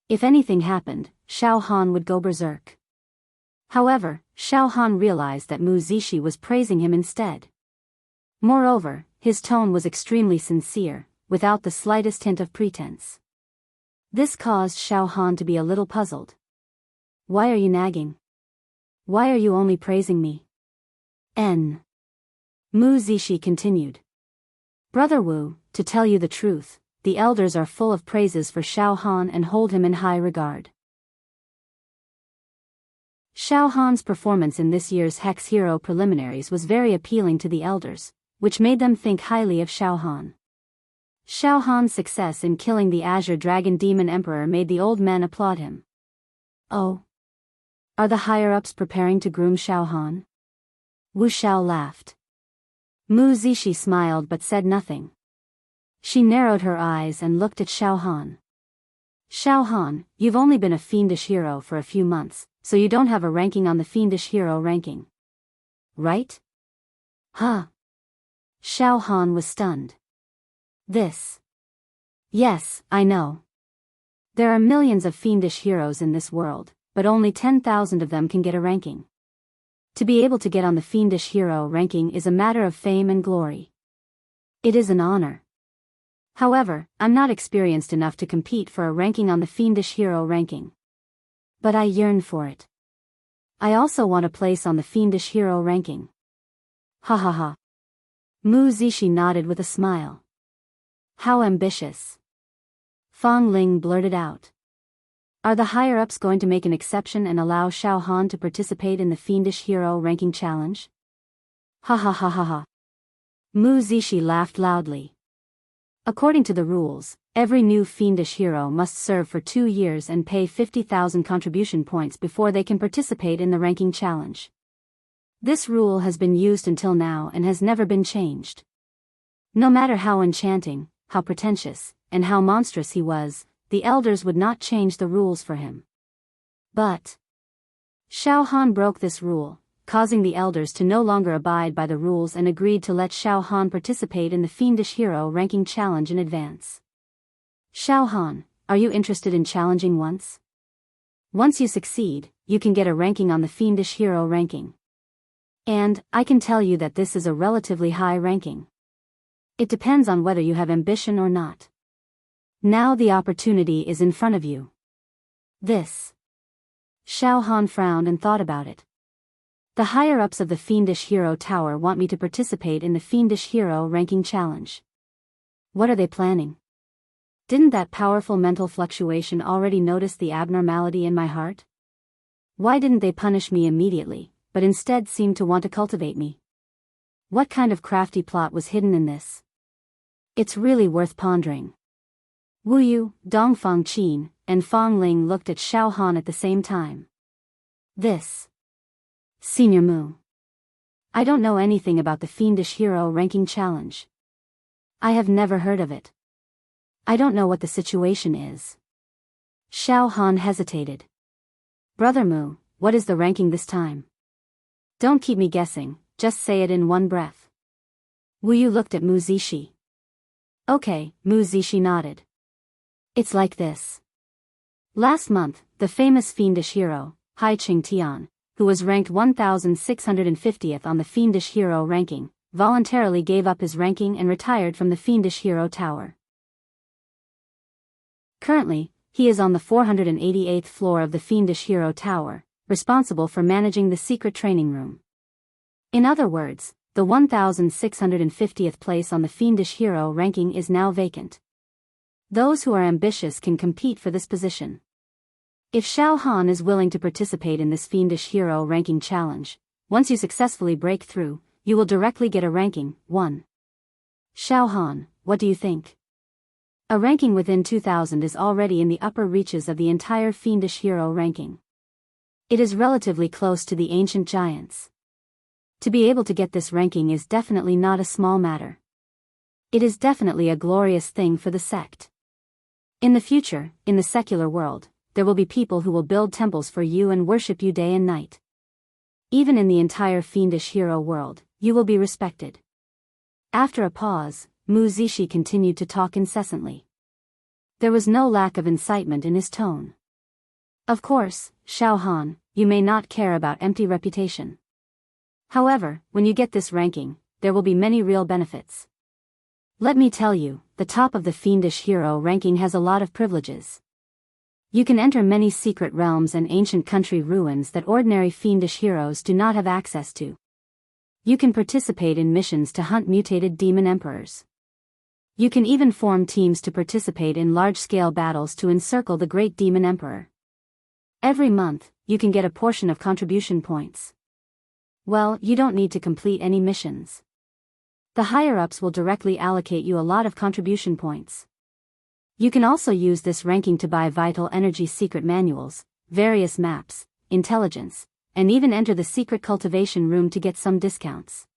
Speaker 1: If anything happened, Xiao Han would go berserk. However, Xiao Han realized that Mu Zishi was praising him instead. Moreover, his tone was extremely sincere, without the slightest hint of pretense. This caused Xiao Han to be a little puzzled. Why are you nagging? Why are you only praising me? Mu Zishi continued. Brother Wu, to tell you the truth, the elders are full of praises for Xiao Han and hold him in high regard. Xiao Han's performance in this year's Hex Hero preliminaries was very appealing to the elders, which made them think highly of Xiao Han. Xiao Han's success in killing the Azure Dragon Demon Emperor made the old men applaud him. Oh. Are the higher-ups preparing to groom Xiao Han? Wu Xiao laughed. Mu Zishi smiled but said nothing. She narrowed her eyes and looked at Xiao Han. Xiao Han, you've only been a fiendish hero for a few months, so you don't have a ranking on the fiendish hero ranking. Right? Huh? Xiao Han was stunned. This. Yes, I know. There are millions of fiendish heroes in this world, but only 10,000 of them can get a ranking. To be able to get on the fiendish hero ranking is a matter of fame and glory. It is an honor. However, I'm not experienced enough to compete for a ranking on the fiendish hero ranking. But I yearn for it. I also want a place on the fiendish hero ranking. Ha ha ha. Mu Zishi nodded with a smile. How ambitious. Fang Ling blurted out. Are the higher-ups going to make an exception and allow Xiao Han to participate in the fiendish hero ranking challenge? Ha ha ha ha ha. Mu Zishi laughed loudly. According to the rules, every new fiendish hero must serve for 2 years and pay 50,000 contribution points before they can participate in the ranking challenge. This rule has been used until now and has never been changed. No matter how enchanting, how pretentious, and how monstrous he was, the elders would not change the rules for him. But Xiao Han broke this rule, causing the elders to no longer abide by the rules and agreed to let Xiao Han participate in the Fiendish Hero ranking challenge in advance. Xiao Han, are you interested in challenging once? Once you succeed, you can get a ranking on the Fiendish Hero ranking. And I can tell you that this is a relatively high ranking. It depends on whether you have ambition or not. Now the opportunity is in front of you. This. Xiao Han frowned and thought about it. The higher-ups of the Fiendish Hero Tower want me to participate in the Fiendish Hero ranking challenge. What are they planning? Didn't that powerful mental fluctuation already notice the abnormality in my heart? Why didn't they punish me immediately, but instead seem to want to cultivate me? What kind of crafty plot was hidden in this? It's really worth pondering. Wu Yu, Dongfang Qin, and Fang Ling looked at Xiao Han at the same time. This. Senior Mu. I don't know anything about the Fiendish Hero ranking challenge. I have never heard of it. I don't know what the situation is. Xiao Han hesitated. Brother Mu, what is the ranking this time? Don't keep me guessing, just say it in one breath. Wu Yu looked at Mu Zishi. Okay, Mu Zishi nodded. It's like this. Last month, the famous Fiendish hero, Hai Ching Tian, who was ranked 1650th on the Fiendish Hero ranking, voluntarily gave up his ranking and retired from the Fiendish Hero Tower. Currently, he is on the 488th floor of the Fiendish Hero Tower, responsible for managing the secret training room. In other words, the 1650th place on the Fiendish Hero ranking is now vacant. Those who are ambitious can compete for this position. If Xiao Han is willing to participate in this Fiendish Hero ranking challenge, once you successfully break through, you will directly get a ranking 1. Xiao Han, what do you think? A ranking within 2000 is already in the upper reaches of the entire Fiendish Hero ranking. It is relatively close to the ancient giants. To be able to get this ranking is definitely not a small matter. It is definitely a glorious thing for the sect. In the future, in the secular world, there will be people who will build temples for you and worship you day and night. Even in the entire Fiendish Hero world, you will be respected. After a pause, Mu Zishi continued to talk incessantly. There was no lack of incitement in his tone. Of course, Xiao Han, you may not care about empty reputation. However, when you get this ranking, there will be many real benefits. Let me tell you, the top of the Fiendish Hero ranking has a lot of privileges. You can enter many secret realms and ancient country ruins that ordinary Fiendish heroes do not have access to. You can participate in missions to hunt mutated demon emperors. You can even form teams to participate in large-scale battles to encircle the great demon emperor. Every month, you can get a portion of contribution points. Well, you don't need to complete any missions. The higher-ups will directly allocate you a lot of contribution points. You can also use this ranking to buy vital energy secret manuals, various maps, intelligence, and even enter the secret cultivation room to get some discounts.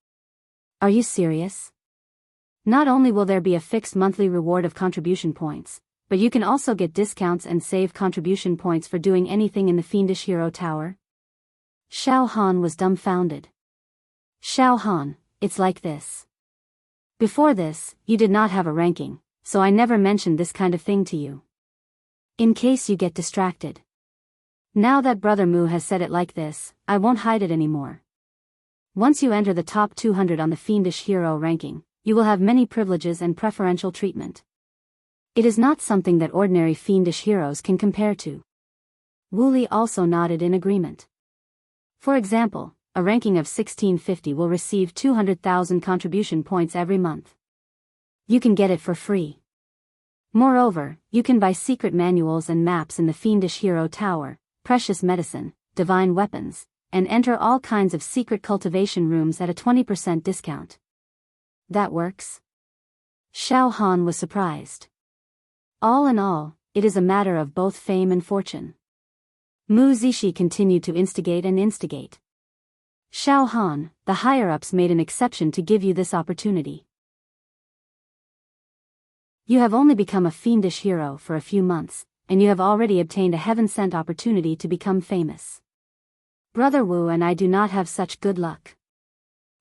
Speaker 1: Are you serious? Not only will there be a fixed monthly reward of contribution points, but you can also get discounts and save contribution points for doing anything in the Fiendish Hero Tower? Xiao Han was dumbfounded. Xiao Han, it's like this. Before this, you did not have a ranking, so I never mentioned this kind of thing to you. In case you get distracted. Now that Brother Mu has said it like this, I won't hide it anymore. Once you enter the top 200 on the Fiendish Hero ranking, you will have many privileges and preferential treatment. It is not something that ordinary Fiendish heroes can compare to. Wu Li also nodded in agreement. For example, a ranking of 1650 will receive 200,000 contribution points every month. You can get it for free. Moreover, you can buy secret manuals and maps in the Fiendish Hero Tower, precious medicine, divine weapons, and enter all kinds of secret cultivation rooms at a 20% discount. That works? Xiao Han was surprised. All in all, it is a matter of both fame and fortune. Mu Zishi continued to instigate and instigate. Xiao Han, the higher-ups made an exception to give you this opportunity. You have only become a fiendish hero for a few months, and you have already obtained a heaven-sent opportunity to become famous. Brother Wu and I do not have such good luck.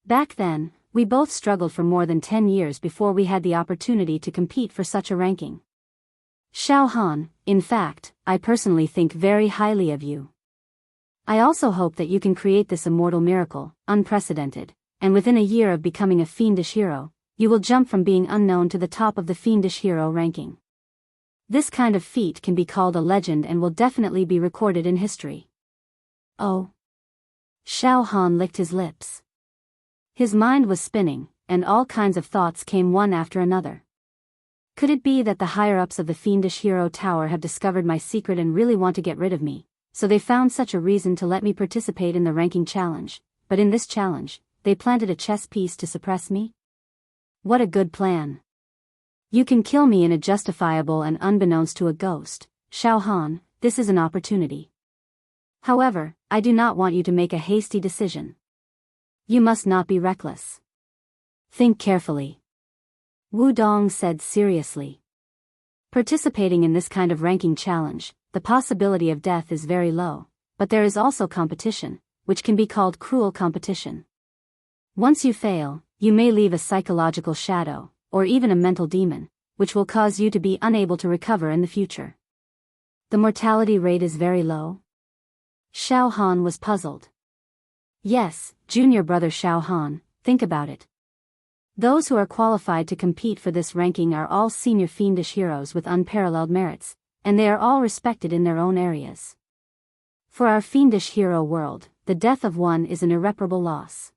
Speaker 1: Back then, we both struggled for more than 10 years before we had the opportunity to compete for such a ranking. Xiao Han, in fact, I personally think very highly of you. I also hope that you can create this immortal miracle, unprecedented, and within a year of becoming a fiendish hero, you will jump from being unknown to the top of the fiendish hero ranking. This kind of feat can be called a legend and will definitely be recorded in history. Oh. Xiao Han licked his lips. His mind was spinning, and all kinds of thoughts came one after another. Could it be that the higher-ups of the Fiendish Hero Tower have discovered my secret and really want to get rid of me, so they found such a reason to let me participate in the ranking challenge, but in this challenge, they planted a chess piece to suppress me? What a good plan. You can kill me in a justifiable and unbeknownst to a ghost, Xiao Han, this is an opportunity. However, I do not want you to make a hasty decision. You must not be reckless. Think carefully. Wu Dong said seriously. Participating in this kind of ranking challenge, the possibility of death is very low, but there is also competition, which can be called cruel competition. Once you fail, you may leave a psychological shadow, or even a mental demon, which will cause you to be unable to recover in the future. The mortality rate is very low? Xiao Han was puzzled. Yes, junior brother Xiao Han, think about it. Those who are qualified to compete for this ranking are all senior fiendish heroes with unparalleled merits, and they are all respected in their own areas. For our fiendish hero world, the death of one is an irreparable loss.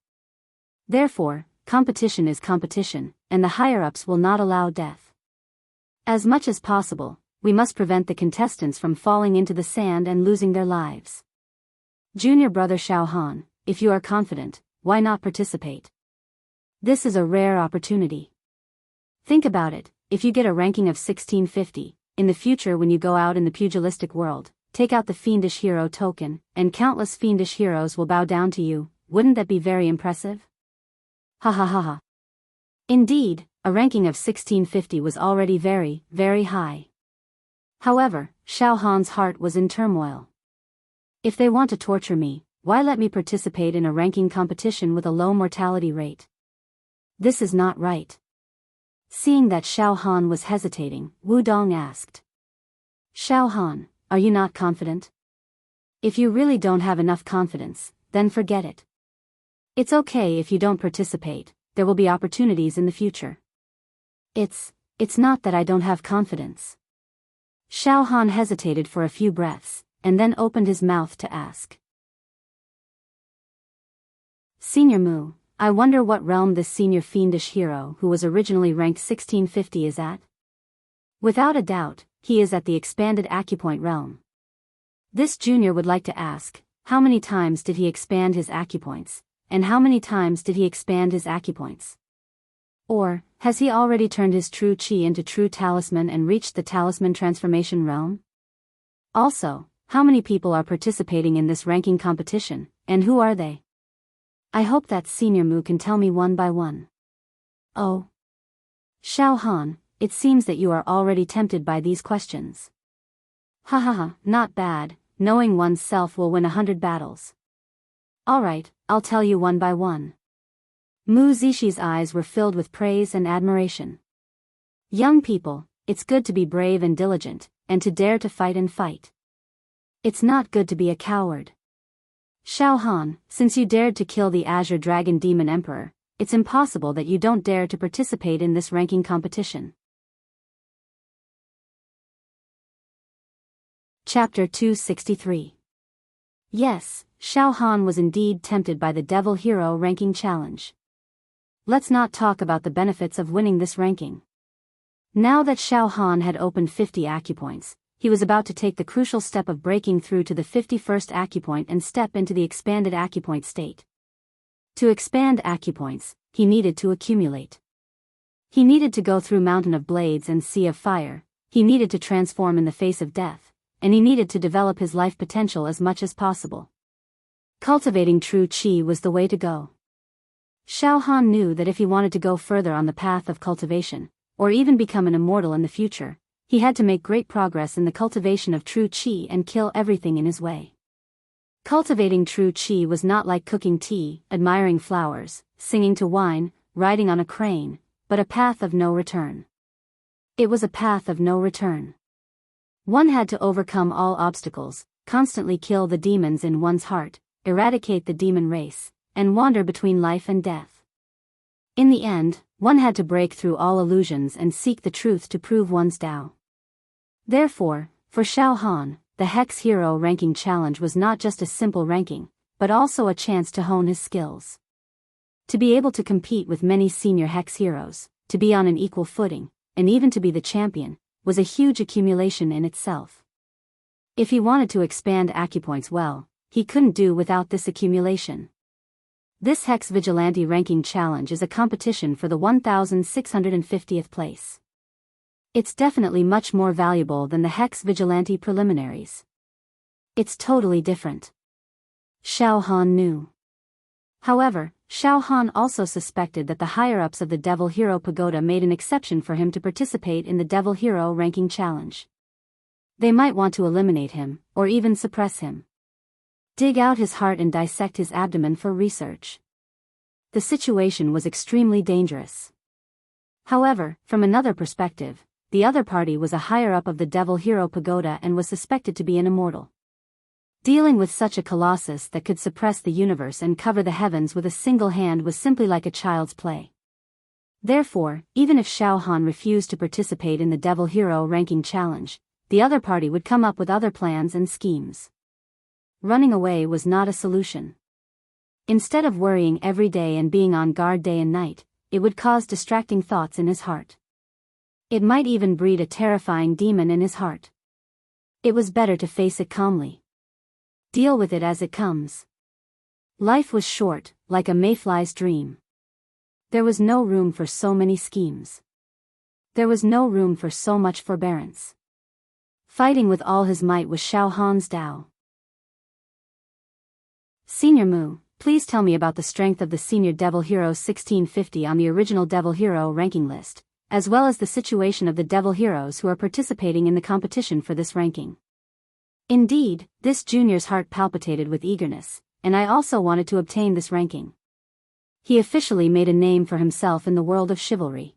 Speaker 1: Therefore, competition is competition, and the higher-ups will not allow death. As much as possible, we must prevent the contestants from falling into the sand and losing their lives. Junior brother Xiao Han, if you are confident, why not participate? This is a rare opportunity. Think about it, if you get a ranking of 1650, in the future when you go out in the pugilistic world, take out the fiendish hero token, and countless fiendish heroes will bow down to you, wouldn't that be very impressive? Ha ha ha ha. Indeed, a ranking of 1650 was already very, very high. However, Xiao Han's heart was in turmoil. If they want to torture me, why let me participate in a ranking competition with a low mortality rate? This is not right. Seeing that Xiao Han was hesitating, Wu Dong asked. Xiao Han, are you not confident? If you really don't have enough confidence, then forget it. It's okay if you don't participate, there will be opportunities in the future. It's not that I don't have confidence. Xiao Han hesitated for a few breaths, and then opened his mouth to ask. Senior Mu, I wonder what realm this senior fiendish hero who was originally ranked 1650 is at? Without a doubt, he is at the expanded acupoint realm. This junior would like to ask, how many times did he expand his acupoints, and how many times did he expand his acupoints? Or, has he already turned his true qi into true talisman and reached the talisman transformation realm? Also, how many people are participating in this ranking competition, and who are they? I hope that Senior Mu can tell me one by one. Oh. Xiao Han, it seems that you are already tempted by these questions. Ha ha ha, not bad, knowing one's self will win 100 battles. Alright, I'll tell you one by one. Mu Zixi eyes were filled with praise and admiration. Young people, it's good to be brave and diligent, and to dare to fight and fight. It's not good to be a coward. Xiao Han, since you dared to kill the Azure Dragon Demon Emperor, it's impossible that you don't dare to participate in this ranking competition. Chapter 263. Yes, Xiao Han was indeed tempted by the Devil Hero ranking challenge. Let's not talk about the benefits of winning this ranking. Now that Xiao Han had opened 50 acupoints, he was about to take the crucial step of breaking through to the 51st acupoint and step into the expanded acupoint state. To expand acupoints, he needed to accumulate. He needed to go through Mountain of Blades and Sea of Fire, he needed to transform in the face of death, and he needed to develop his life potential as much as possible. Cultivating true qi was the way to go. Xiao Han knew that if he wanted to go further on the path of cultivation, or even become an immortal in the future, he had to make great progress in the cultivation of true qi and kill everything in his way. Cultivating true qi was not like cooking tea, admiring flowers, singing to wine, riding on a crane, but a path of no return. It was a path of no return. One had to overcome all obstacles, constantly kill the demons in one's heart, eradicate the demon race, and wander between life and death. In the end, one had to break through all illusions and seek the truth to prove one's Tao. Therefore, for Xiao Han, the Hex Hero ranking challenge was not just a simple ranking, but also a chance to hone his skills. To be able to compete with many senior Hex Heroes, to be on an equal footing, and even to be the champion, was a huge accumulation in itself. If he wanted to expand acupoints well, he couldn't do without this accumulation. This Hex Vigilante ranking challenge is a competition for the 1650th place. It's definitely much more valuable than the Hex Vigilante preliminaries. It's totally different. Xiao Han knew. However, Xiao Han also suspected that the higher-ups of the Devil Hero Pagoda made an exception for him to participate in the Devil Hero ranking challenge. They might want to eliminate him, or even suppress him. Dig out his heart and dissect his abdomen for research. The situation was extremely dangerous. However, from another perspective, the other party was a higher-up of the Devil Hero Pagoda and was suspected to be an immortal. Dealing with such a colossus that could suppress the universe and cover the heavens with a single hand was simply like a child's play. Therefore, even if Xiao Han refused to participate in the Devil Hero ranking challenge, the other party would come up with other plans and schemes. Running away was not a solution. Instead of worrying every day and being on guard day and night, it would cause distracting thoughts in his heart. It might even breed a terrifying demon in his heart. It was better to face it calmly. Deal with it as it comes. Life was short, like a mayfly's dream. There was no room for so many schemes. There was no room for so much forbearance. Fighting with all his might was Xiao Han's Tao. Senior Mu, please tell me about the strength of the Senior Devil Heroes 1650 on the original Devil Hero ranking list, as well as the situation of the Devil Heroes who are participating in the competition for this ranking. Indeed, this junior's heart palpitated with eagerness, and I also wanted to obtain this ranking. He officially made a name for himself in the world of chivalry.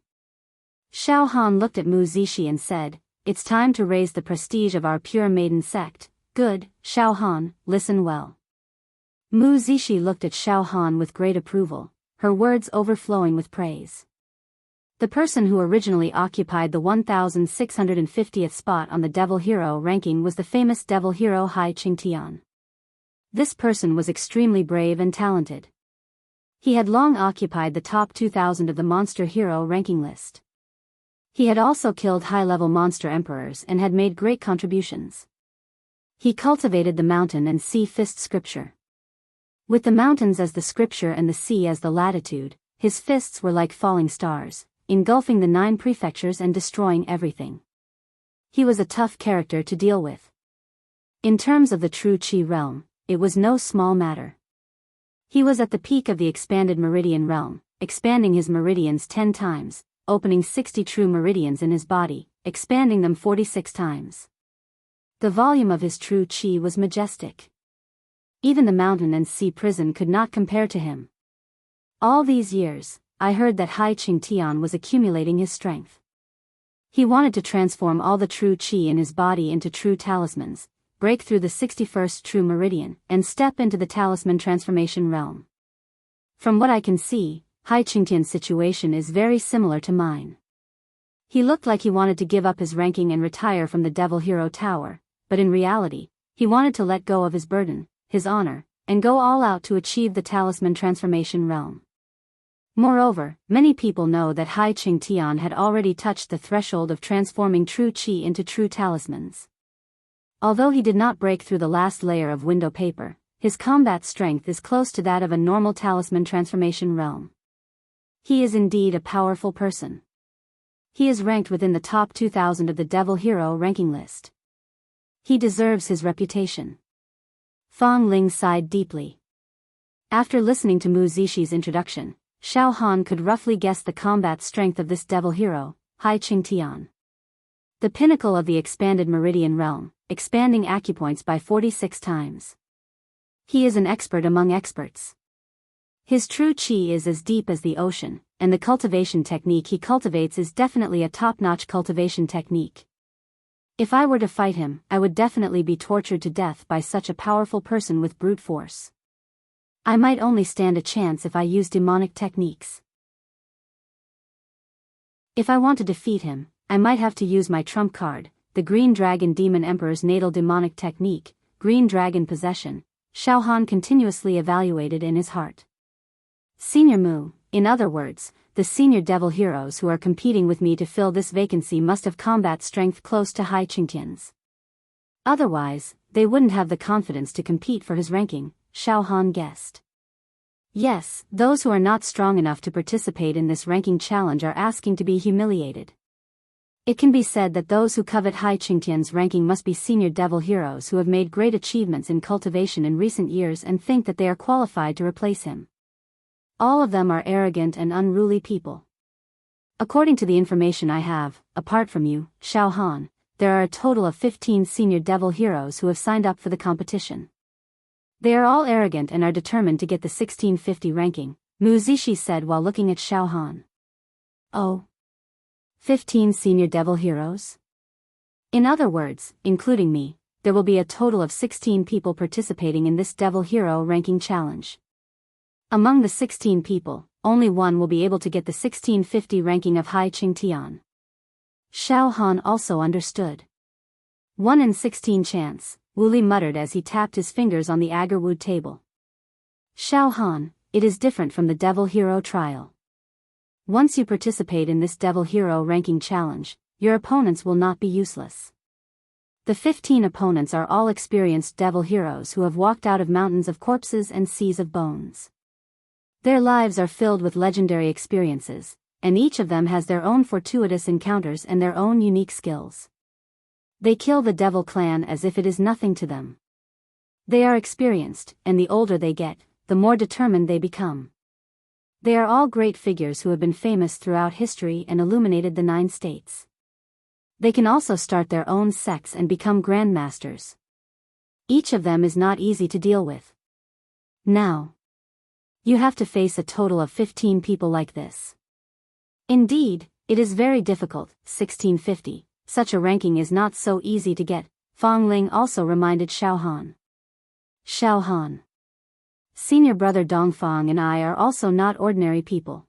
Speaker 1: Xiao Han looked at Mu Zishi and said, "It's time to raise the prestige of our pure maiden sect." Good, Xiao Han, listen well. Mu Zishi looked at Xiao Han with great approval, her words overflowing with praise. The person who originally occupied the 1650th spot on the Devil Hero ranking was the famous Devil Hero Hai Qingtian. This person was extremely brave and talented. He had long occupied the top 2000 of the Monster Hero ranking list. He had also killed high-level monster emperors and had made great contributions. He cultivated the mountain and sea fist scripture. With the mountains as the scripture and the sea as the latitude, his fists were like falling stars, engulfing the 9 prefectures and destroying everything. He was a tough character to deal with. In terms of the true Qi realm, it was no small matter. He was at the peak of the expanded meridian realm, expanding his meridians 10 times, opening 60 true meridians in his body, expanding them 46 times. The volume of his true Qi was majestic. Even the mountain and sea prison could not compare to him. All these years, I heard that Hai Qingtian was accumulating his strength. He wanted to transform all the true Qi in his body into true talismans, break through the 61st true meridian, and step into the talisman transformation realm. From what I can see, Hai Qingtian's situation is very similar to mine. He looked like he wanted to give up his ranking and retire from the Devil Hero Tower, but in reality, he wanted to let go of his burden, his honor, and go all out to achieve the talisman transformation realm. Moreover, many people know that Hai Qingtian had already touched the threshold of transforming true Qi into true talismans. Although he did not break through the last layer of window paper, his combat strength is close to that of a normal talisman transformation realm. He is indeed a powerful person. He is ranked within the top 2000 of the Devil Hero ranking list. He deserves his reputation. Fang Ling sighed deeply. After listening to Mu Zixi introduction, Xiao Han could roughly guess the combat strength of this devil hero, Hai Qingtian. The pinnacle of the expanded meridian realm, expanding acupoints by 46 times. He is an expert among experts. His true qi is as deep as the ocean, and the cultivation technique he cultivates is definitely a top-notch cultivation technique. If I were to fight him, I would definitely be tortured to death by such a powerful person with brute force. I might only stand a chance if I use demonic techniques. If I want to defeat him, I might have to use my trump card, the Green Dragon Demon Emperor's natal demonic technique, Green Dragon Possession. Xiao Han continuously evaluated in his heart. Senior Mu, in other words, the senior devil heroes who are competing with me to fill this vacancy must have combat strength close to Hai Qingtian's. Otherwise, they wouldn't have the confidence to compete for his ranking, Xiao Han guessed. Yes, those who are not strong enough to participate in this ranking challenge are asking to be humiliated. It can be said that those who covet Hai Qingtian's ranking must be senior devil heroes who have made great achievements in cultivation in recent years and think that they are qualified to replace him. All of them are arrogant and unruly people. According to the information I have, apart from you, Xiao Han, there are a total of 15 senior devil heroes who have signed up for the competition. They are all arrogant and are determined to get the 1650 ranking, Mu Zixi said while looking at Xiao Han. Oh. 15 senior devil heroes? In other words, including me, there will be a total of 16 people participating in this devil hero ranking challenge. Among the 16 people, only one will be able to get the 1650 ranking of Hai Qingtian. Xiao Han also understood. 1 in 16 chance, Wu Li muttered as he tapped his fingers on the agarwood table. Xiao Han, it is different from the devil hero trial. Once you participate in this devil hero ranking challenge, your opponents will not be useless. The 15 opponents are all experienced devil heroes who have walked out of mountains of corpses and seas of bones. Their lives are filled with legendary experiences, and each of them has their own fortuitous encounters and their own unique skills. They kill the devil clan as if it is nothing to them. They are experienced, and the older they get, the more determined they become. They are all great figures who have been famous throughout history and illuminated the 9 states. They can also start their own sects and become grandmasters. Each of them is not easy to deal with. Now, you have to face a total of 15 people like this. Indeed, it is very difficult, 1650, such a ranking is not so easy to get, Fang Ling also reminded Xiao Han. Xiao Han. Senior brother Dongfang and I are also not ordinary people.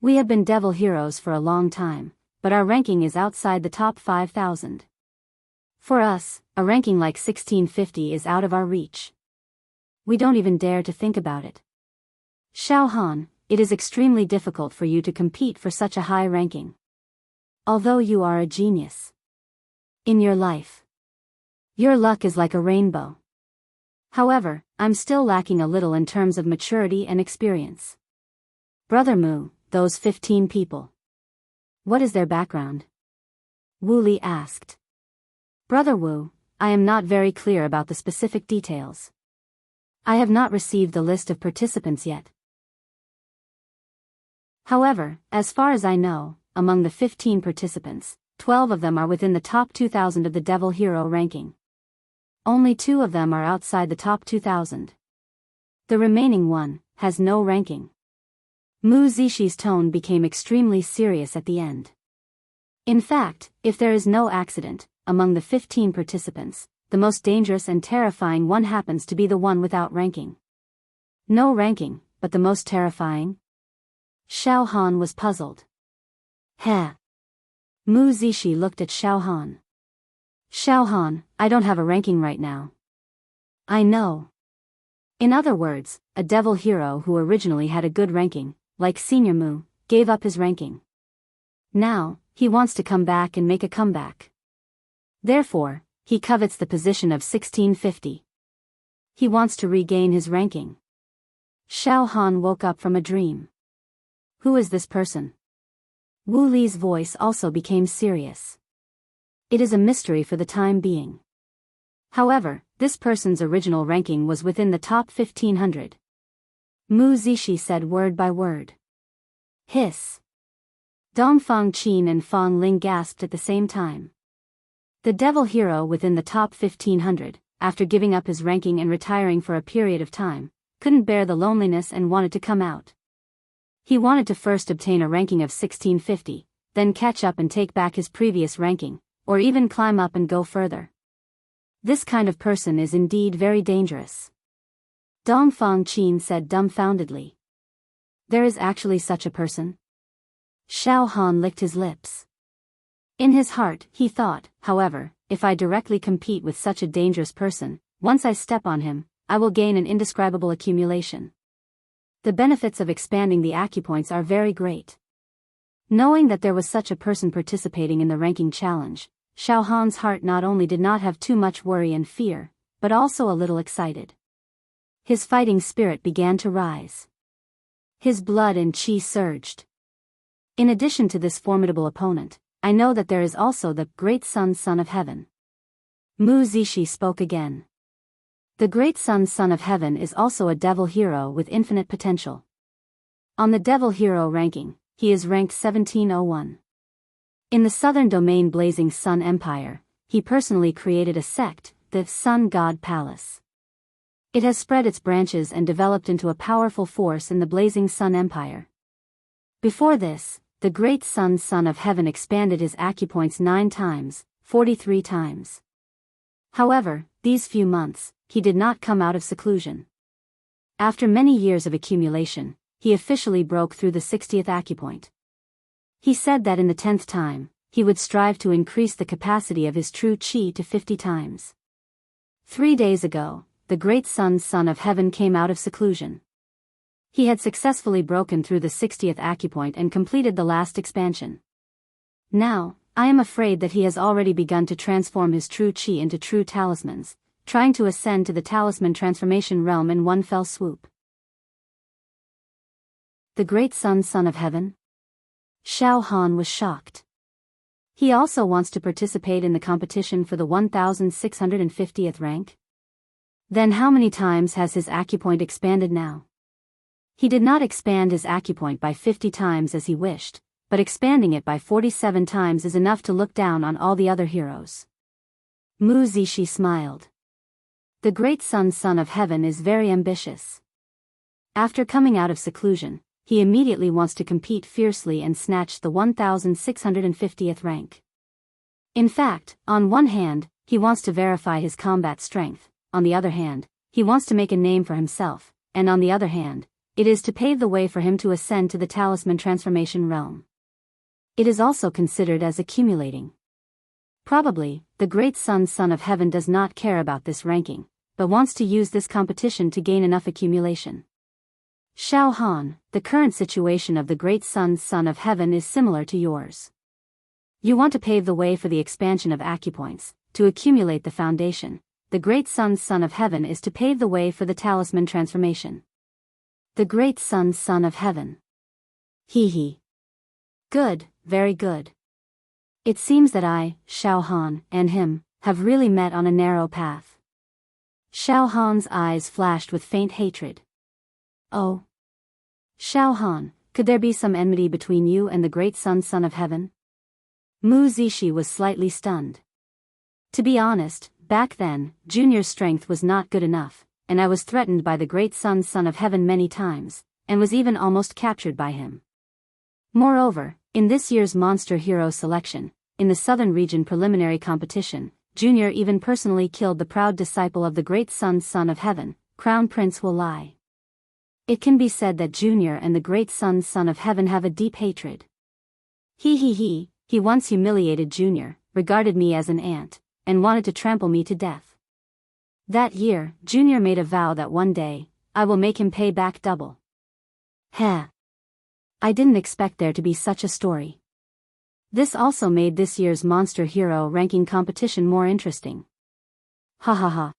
Speaker 1: We have been devil heroes for a long time, but our ranking is outside the top 5,000. For us, a ranking like 1650 is out of our reach. We don't even dare to think about it. Xiao Han, it is extremely difficult for you to compete for such a high ranking. Although you are a genius in your life, your luck is like a rainbow. However, I'm still lacking a little in terms of maturity and experience. Brother Mu, those 15 people. What is their background? Wu Li asked. Brother Wu, I am not very clear about the specific details. I have not received the list of participants yet. However, as far as I know, among the 15 participants, 12 of them are within the top 2,000 of the devil hero ranking. Only 2 of them are outside the top 2,000. The remaining one has no ranking. Mu Zixi's tone became extremely serious at the end. In fact, if there is no accident, among the 15 participants, the most dangerous and terrifying one happens to be the one without ranking. No ranking, but the most terrifying? Xiao Han was puzzled. Heh. Mu Zixi looked at Xiao Han. Xiao Han, I don't have a ranking right now. I know. In other words, a devil hero who originally had a good ranking, like Senior Mu, gave up his ranking. Now, he wants to come back and make a comeback. Therefore, he covets the position of 1650. He wants to regain his ranking. Xiao Han woke up from a dream. Who is this person? Wu Li's voice also became serious. It is a mystery for the time being. However, this person's original ranking was within the top 1500. Mu Zishi said word by word. Hiss. Dong Fang Qin and Fang Ling gasped at the same time. The devil hero within the top 1500, after giving up his ranking and retiring for a period of time, couldn't bear the loneliness and wanted to come out. He wanted to first obtain a ranking of 1650, then catch up and take back his previous ranking, or even climb up and go further. This kind of person is indeed very dangerous. Dong Fang Qin said dumbfoundedly. There is actually such a person? Xiao Han licked his lips. In his heart, he thought, however, if I directly compete with such a dangerous person, once I step on him, I will gain an indescribable accumulation. The benefits of expanding the acupoints are very great. Knowing that there was such a person participating in the ranking challenge, Xiao Han's heart not only did not have too much worry and fear, but also a little excited. His fighting spirit began to rise. His blood and qi surged. In addition to this formidable opponent, I know that there is also the Great Sun Son of Heaven. Mu Zishi spoke again. The Great Sun Son of Heaven is also a devil hero with infinite potential. On the devil hero ranking, he is ranked 1701. In the southern domain Blazing Sun Empire, he personally created a sect, the Sun God Palace. It has spread its branches and developed into a powerful force in the Blazing Sun Empire. Before this, the Great Sun Son of Heaven expanded his acupoints 9 times, 43 times. However, these few months, he did not come out of seclusion. After many years of accumulation, he officially broke through the 60th acupoint. He said that in the 10th time, he would strive to increase the capacity of his true qi to 50 times. 3 days ago, the Great Sun Son of Heaven came out of seclusion. He had successfully broken through the 60th acupoint and completed the last expansion. Now, I am afraid that he has already begun to transform his true qi into true talismans, trying to ascend to the talisman transformation realm in one fell swoop. The Great Sun Son of Heaven? Xiao Han was shocked. He also wants to participate in the competition for the 1650th rank? Then how many times has his acupoint expanded now? He did not expand his acupoint by 50 times as he wished, but expanding it by 47 times is enough to look down on all the other heroes. Mu Zishi smiled. The Great Sun Son of Heaven is very ambitious. After coming out of seclusion, he immediately wants to compete fiercely and snatch the 1650th rank. In fact, on one hand, he wants to verify his combat strength, on the other hand, he wants to make a name for himself, and on the other hand, it is to pave the way for him to ascend to the talisman transformation realm. It is also considered as accumulating. Probably, the Great Sun Son of Heaven does not care about this ranking, but wants to use this competition to gain enough accumulation. Xiao Han, the current situation of the Great Sun Son of Heaven is similar to yours. You want to pave the way for the expansion of acupoints, to accumulate the foundation. The Great Sun Son of Heaven is to pave the way for the talisman transformation. The Great Sun Son of Heaven. He. Good, very good. It seems that I, Xiao Han, and him, have really met on a narrow path. Xiao Han's eyes flashed with faint hatred. Oh. Xiao Han, could there be some enmity between you and the Great Sun Son of Heaven? Mu Zishi was slightly stunned. To be honest, back then, Junior's strength was not good enough, and I was threatened by the Great Sun Son of Heaven many times, and was even almost captured by him. Moreover, in this year's Monster Hero selection, in the Southern Region preliminary competition, Junior even personally killed the proud disciple of the Great Sun Son of Heaven, Crown Prince Will Lie. It can be said that Junior and the Great Sun Son of Heaven have a deep hatred. He once humiliated Junior, regarded me as an ant, and wanted to trample me to death. That year, Junior made a vow that one day, I will make him pay back double. Heh. I didn't expect there to be such a story. This also made this year's Monster Hero ranking competition more interesting. Ha ha ha.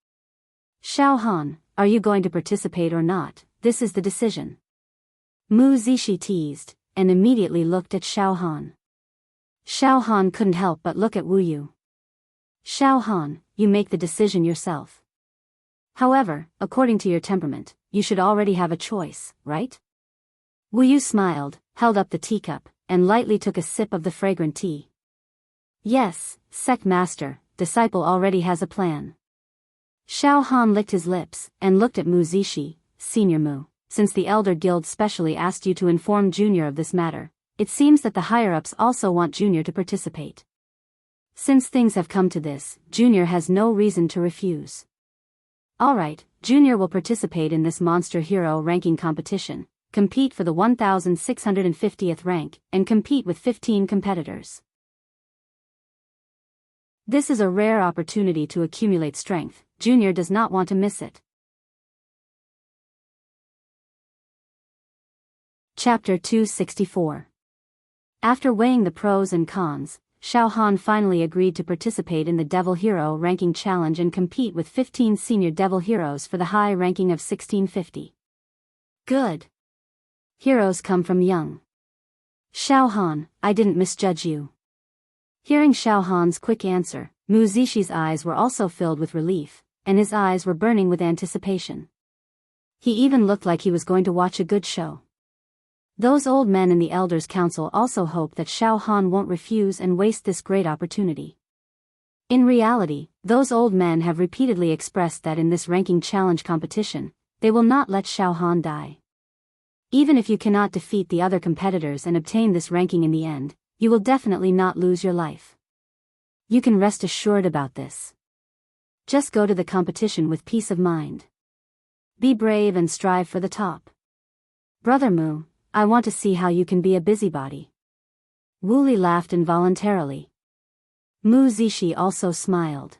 Speaker 1: Xiao Han, are you going to participate or not? This is the decision. Mu Zishi teased, and immediately looked at Xiao Han. Xiao Han couldn't help but look at Wu Yu. Xiao Han, you make the decision yourself. However, according to your temperament, you should already have a choice, right? Wu Yu smiled, held up the teacup, and lightly took a sip of the fragrant tea. Yes, sect master, disciple already has a plan. Xiao Han licked his lips, and looked at Mu Zishi, Senior Mu. Since the Elder Guild specially asked you to inform Junior of this matter, it seems that the higher-ups also want Junior to participate. Since things have come to this, Junior has no reason to refuse. Alright, Junior will participate in this monster hero ranking competition, compete for the 1650th rank, and compete with 15 competitors. This is a rare opportunity to accumulate strength. Junior does not want to miss it. Chapter 264. After weighing the pros and cons, Xiao Han finally agreed to participate in the Devil Hero ranking challenge and compete with 15 senior Devil Heroes for the high ranking of 1650. Good. Heroes come from young. Xiao Han, I didn't misjudge you. Hearing Xiao Han's quick answer, Mu Zishi's eyes were also filled with relief, and his eyes were burning with anticipation. He even looked like he was going to watch a good show. Those old men in the Elders' Council also hope that Xiao Han won't refuse and waste this great opportunity. In reality, those old men have repeatedly expressed that in this ranking challenge competition, they will not let Xiao Han die. Even if you cannot defeat the other competitors and obtain this ranking in the end, you will definitely not lose your life. You can rest assured about this. Just go to the competition with peace of mind. Be brave and strive for the top. Brother Mu, I want to see how you can be a busybody. Wu Li laughed involuntarily. Mu Zishi also smiled.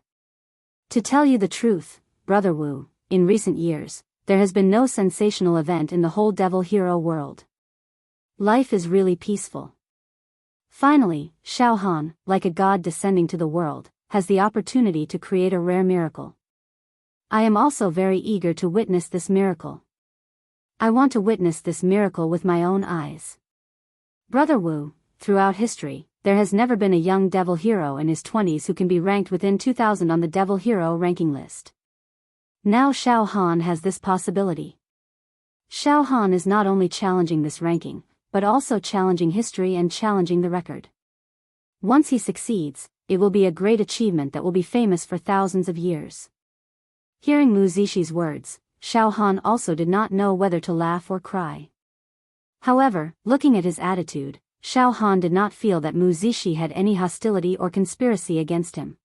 Speaker 1: To tell you the truth, Brother Wu, in recent years, there has been no sensational event in the whole Devil Hero world. Life is really peaceful. Finally, Xiao Han, like a god descending to the world, has the opportunity to create a rare miracle. I am also very eager to witness this miracle. I want to witness this miracle with my own eyes. Brother Wu, throughout history, there has never been a young devil hero in his 20s who can be ranked within 2000 on the devil hero ranking list. Now Xiao Han has this possibility. Xiao Han is not only challenging this ranking, but also challenging history and challenging the record. Once he succeeds, it will be a great achievement that will be famous for thousands of years. Hearing Mu Zishi's words, Xiao Han also did not know whether to laugh or cry. However, looking at his attitude, Xiao Han did not feel that Mu Zishi had any hostility or conspiracy against him.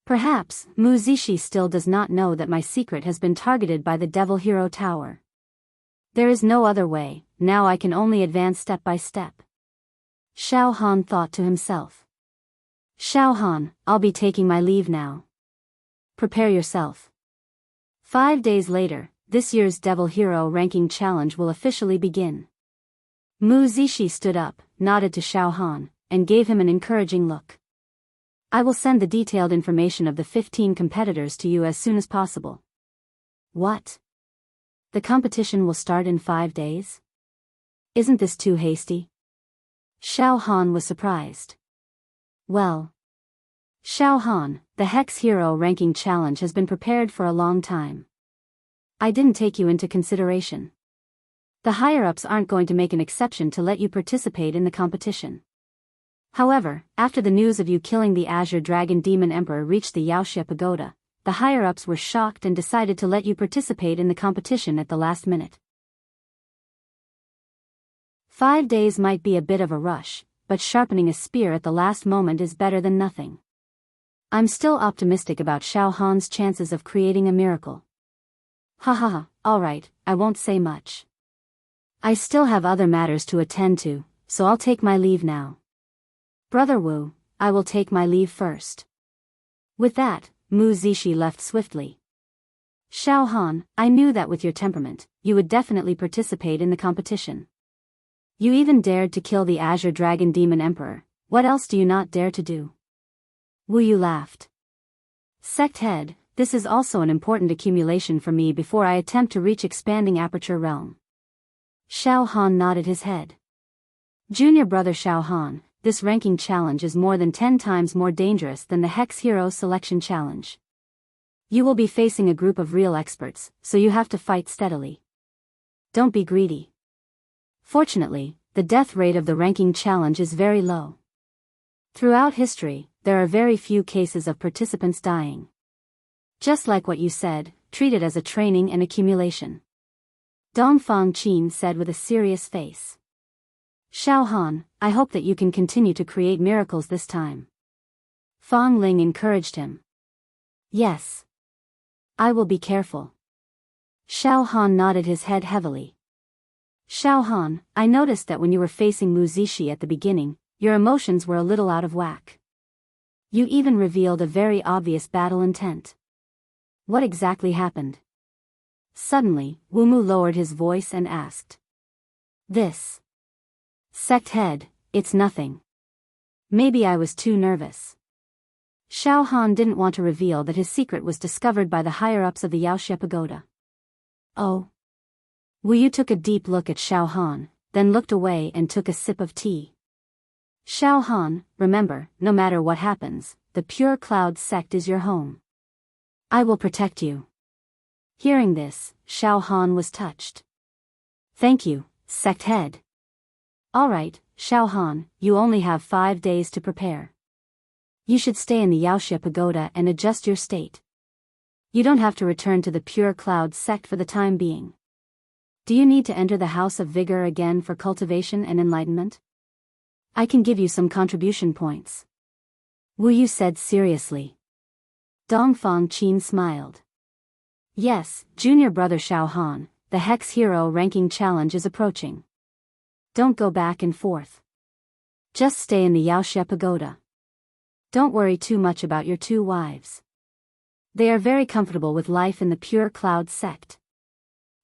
Speaker 1: Perhaps, Mu Zishi still does not know that my secret has been targeted by the Devil Hero Tower. There is no other way, now I can only advance step by step. Xiao Han thought to himself. Xiao Han, I'll be taking my leave now. Prepare yourself. 5 days later, this year's Devil Hero ranking challenge will officially begin. Mu Zishi stood up, nodded to Xiao Han, and gave him an encouraging look. I will send the detailed information of the 15 competitors to you as soon as possible. What? The competition will start in 5 days? Isn't this too hasty? Xiao Han was surprised. Well, Xiao Han, the Hex Hero ranking challenge has been prepared for a long time. I didn't take you into consideration. The higher-ups aren't going to make an exception to let you participate in the competition. However, after the news of you killing the Azure Dragon Demon Emperor reached the Yaoxia Pagoda, the higher-ups were shocked and decided to let you participate in the competition at the last minute. 5 days might be a bit of a rush, but sharpening a spear at the last moment is better than nothing. I'm still optimistic about Xiao Han's chances of creating a miracle. Haha, alright, I won't say much. I still have other matters to attend to, so I'll take my leave now. Brother Wu, I will take my leave first. With that, Mu Zishi left swiftly. Xiao Han, I knew that with your temperament, you would definitely participate in the competition. You even dared to kill the Azure Dragon Demon Emperor, what else do you not dare to do? Wu Yu laughed. Sect head, this is also an important accumulation for me before I attempt to reach expanding aperture realm. Xiao Han nodded his head. Junior brother Xiao Han, this ranking challenge is more than 10 times more dangerous than the Hex Hero Selection Challenge. You will be facing a group of real experts, so you have to fight steadily. Don't be greedy. Fortunately, the death rate of the ranking challenge is very low. Throughout history, there are very few cases of participants dying. Just like what you said, treat it as a training and accumulation. Dongfang Qin said with a serious face. Xiao Han, I hope that you can continue to create miracles this time. Fang Ling encouraged him. Yes. I will be careful. Xiao Han nodded his head heavily. Xiao Han, I noticed that when you were facing Mu Zixi at the beginning, your emotions were a little out of whack. You even revealed a very obvious battle intent. What exactly happened? Suddenly, Wu Mu lowered his voice and asked. This. Sect head, it's nothing. Maybe I was too nervous. Xiao Han didn't want to reveal that his secret was discovered by the higher-ups of the Yaoxie Pagoda. Oh. Wu Yu took a deep look at Xiao Han, then looked away and took a sip of tea. Xiao Han, remember, no matter what happens, the Pure Cloud sect is your home. I will protect you. Hearing this, Xiao Han was touched. Thank you, sect head. Alright, Xiao Han, you only have 5 days to prepare. You should stay in the Yaoxie Pagoda and adjust your state. You don't have to return to the Pure Cloud sect for the time being. Do you need to enter the House of Vigor again for cultivation and enlightenment? I can give you some contribution points. Wu Yu said seriously. Dongfang Qin smiled. Yes, junior brother Xiao Han, the Hex Hero ranking challenge is approaching. Don't go back and forth. Just stay in the Yaoxie Pagoda. Don't worry too much about your 2 wives. They are very comfortable with life in the Pure Cloud sect.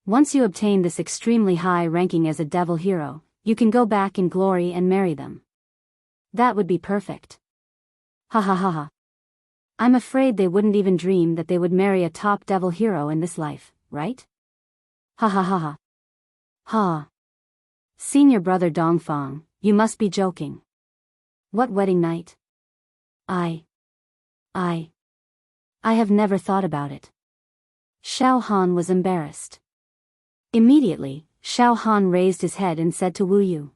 Speaker 1: Once you obtain this extremely high ranking as a devil hero, you can go back in glory and marry them. That would be perfect. Ha ha ha ha. I'm afraid they wouldn't even dream that they would marry a top devil hero in this life, right? Ha ha ha ha. Ha. Senior brother Dongfang, you must be joking. What wedding night? I have never thought about it. Xiao Han was embarrassed. Immediately, Xiao Han raised his head and said to Wu Yu.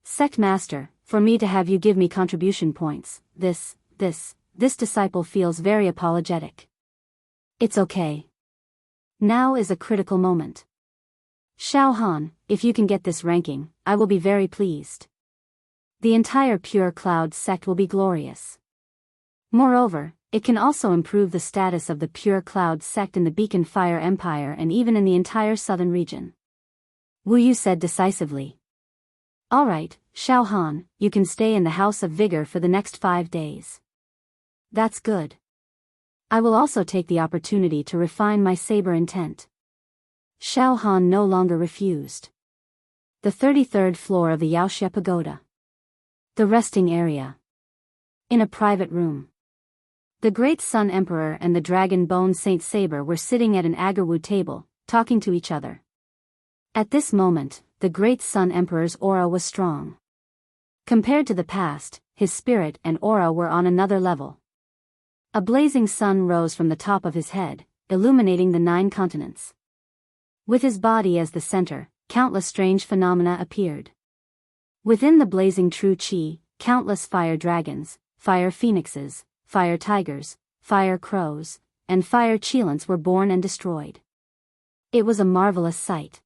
Speaker 1: Sect Master, for me to have you give me contribution points, this disciple feels very apologetic. It's okay. Now is a critical moment. Xiao Han, if you can get this ranking, I will be very pleased. The entire Pure Cloud sect will be glorious. Moreover, it can also improve the status of the Pure Cloud sect in the Beacon Fire Empire and even in the entire southern region. Wu Yu said decisively. Alright, Xiao Han, you can stay in the House of Vigor for the next 5 days. That's good. I will also take the opportunity to refine my saber intent. Xiao Han no longer refused. The 33rd floor of the Yaoxie Pagoda. The resting area. In a private room. The Great Sun Emperor and the Dragon Bone Saint Saber were sitting at an agarwood table, talking to each other. At this moment, the Great Sun Emperor's aura was strong. Compared to the past, his spirit and aura were on another level. A blazing sun rose from the top of his head, illuminating the 9 continents. With his body as the center, countless strange phenomena appeared. Within the blazing true chi, countless fire dragons, fire phoenixes, fire tigers, fire crows, and fire cheilants were born and destroyed. It was a marvelous sight.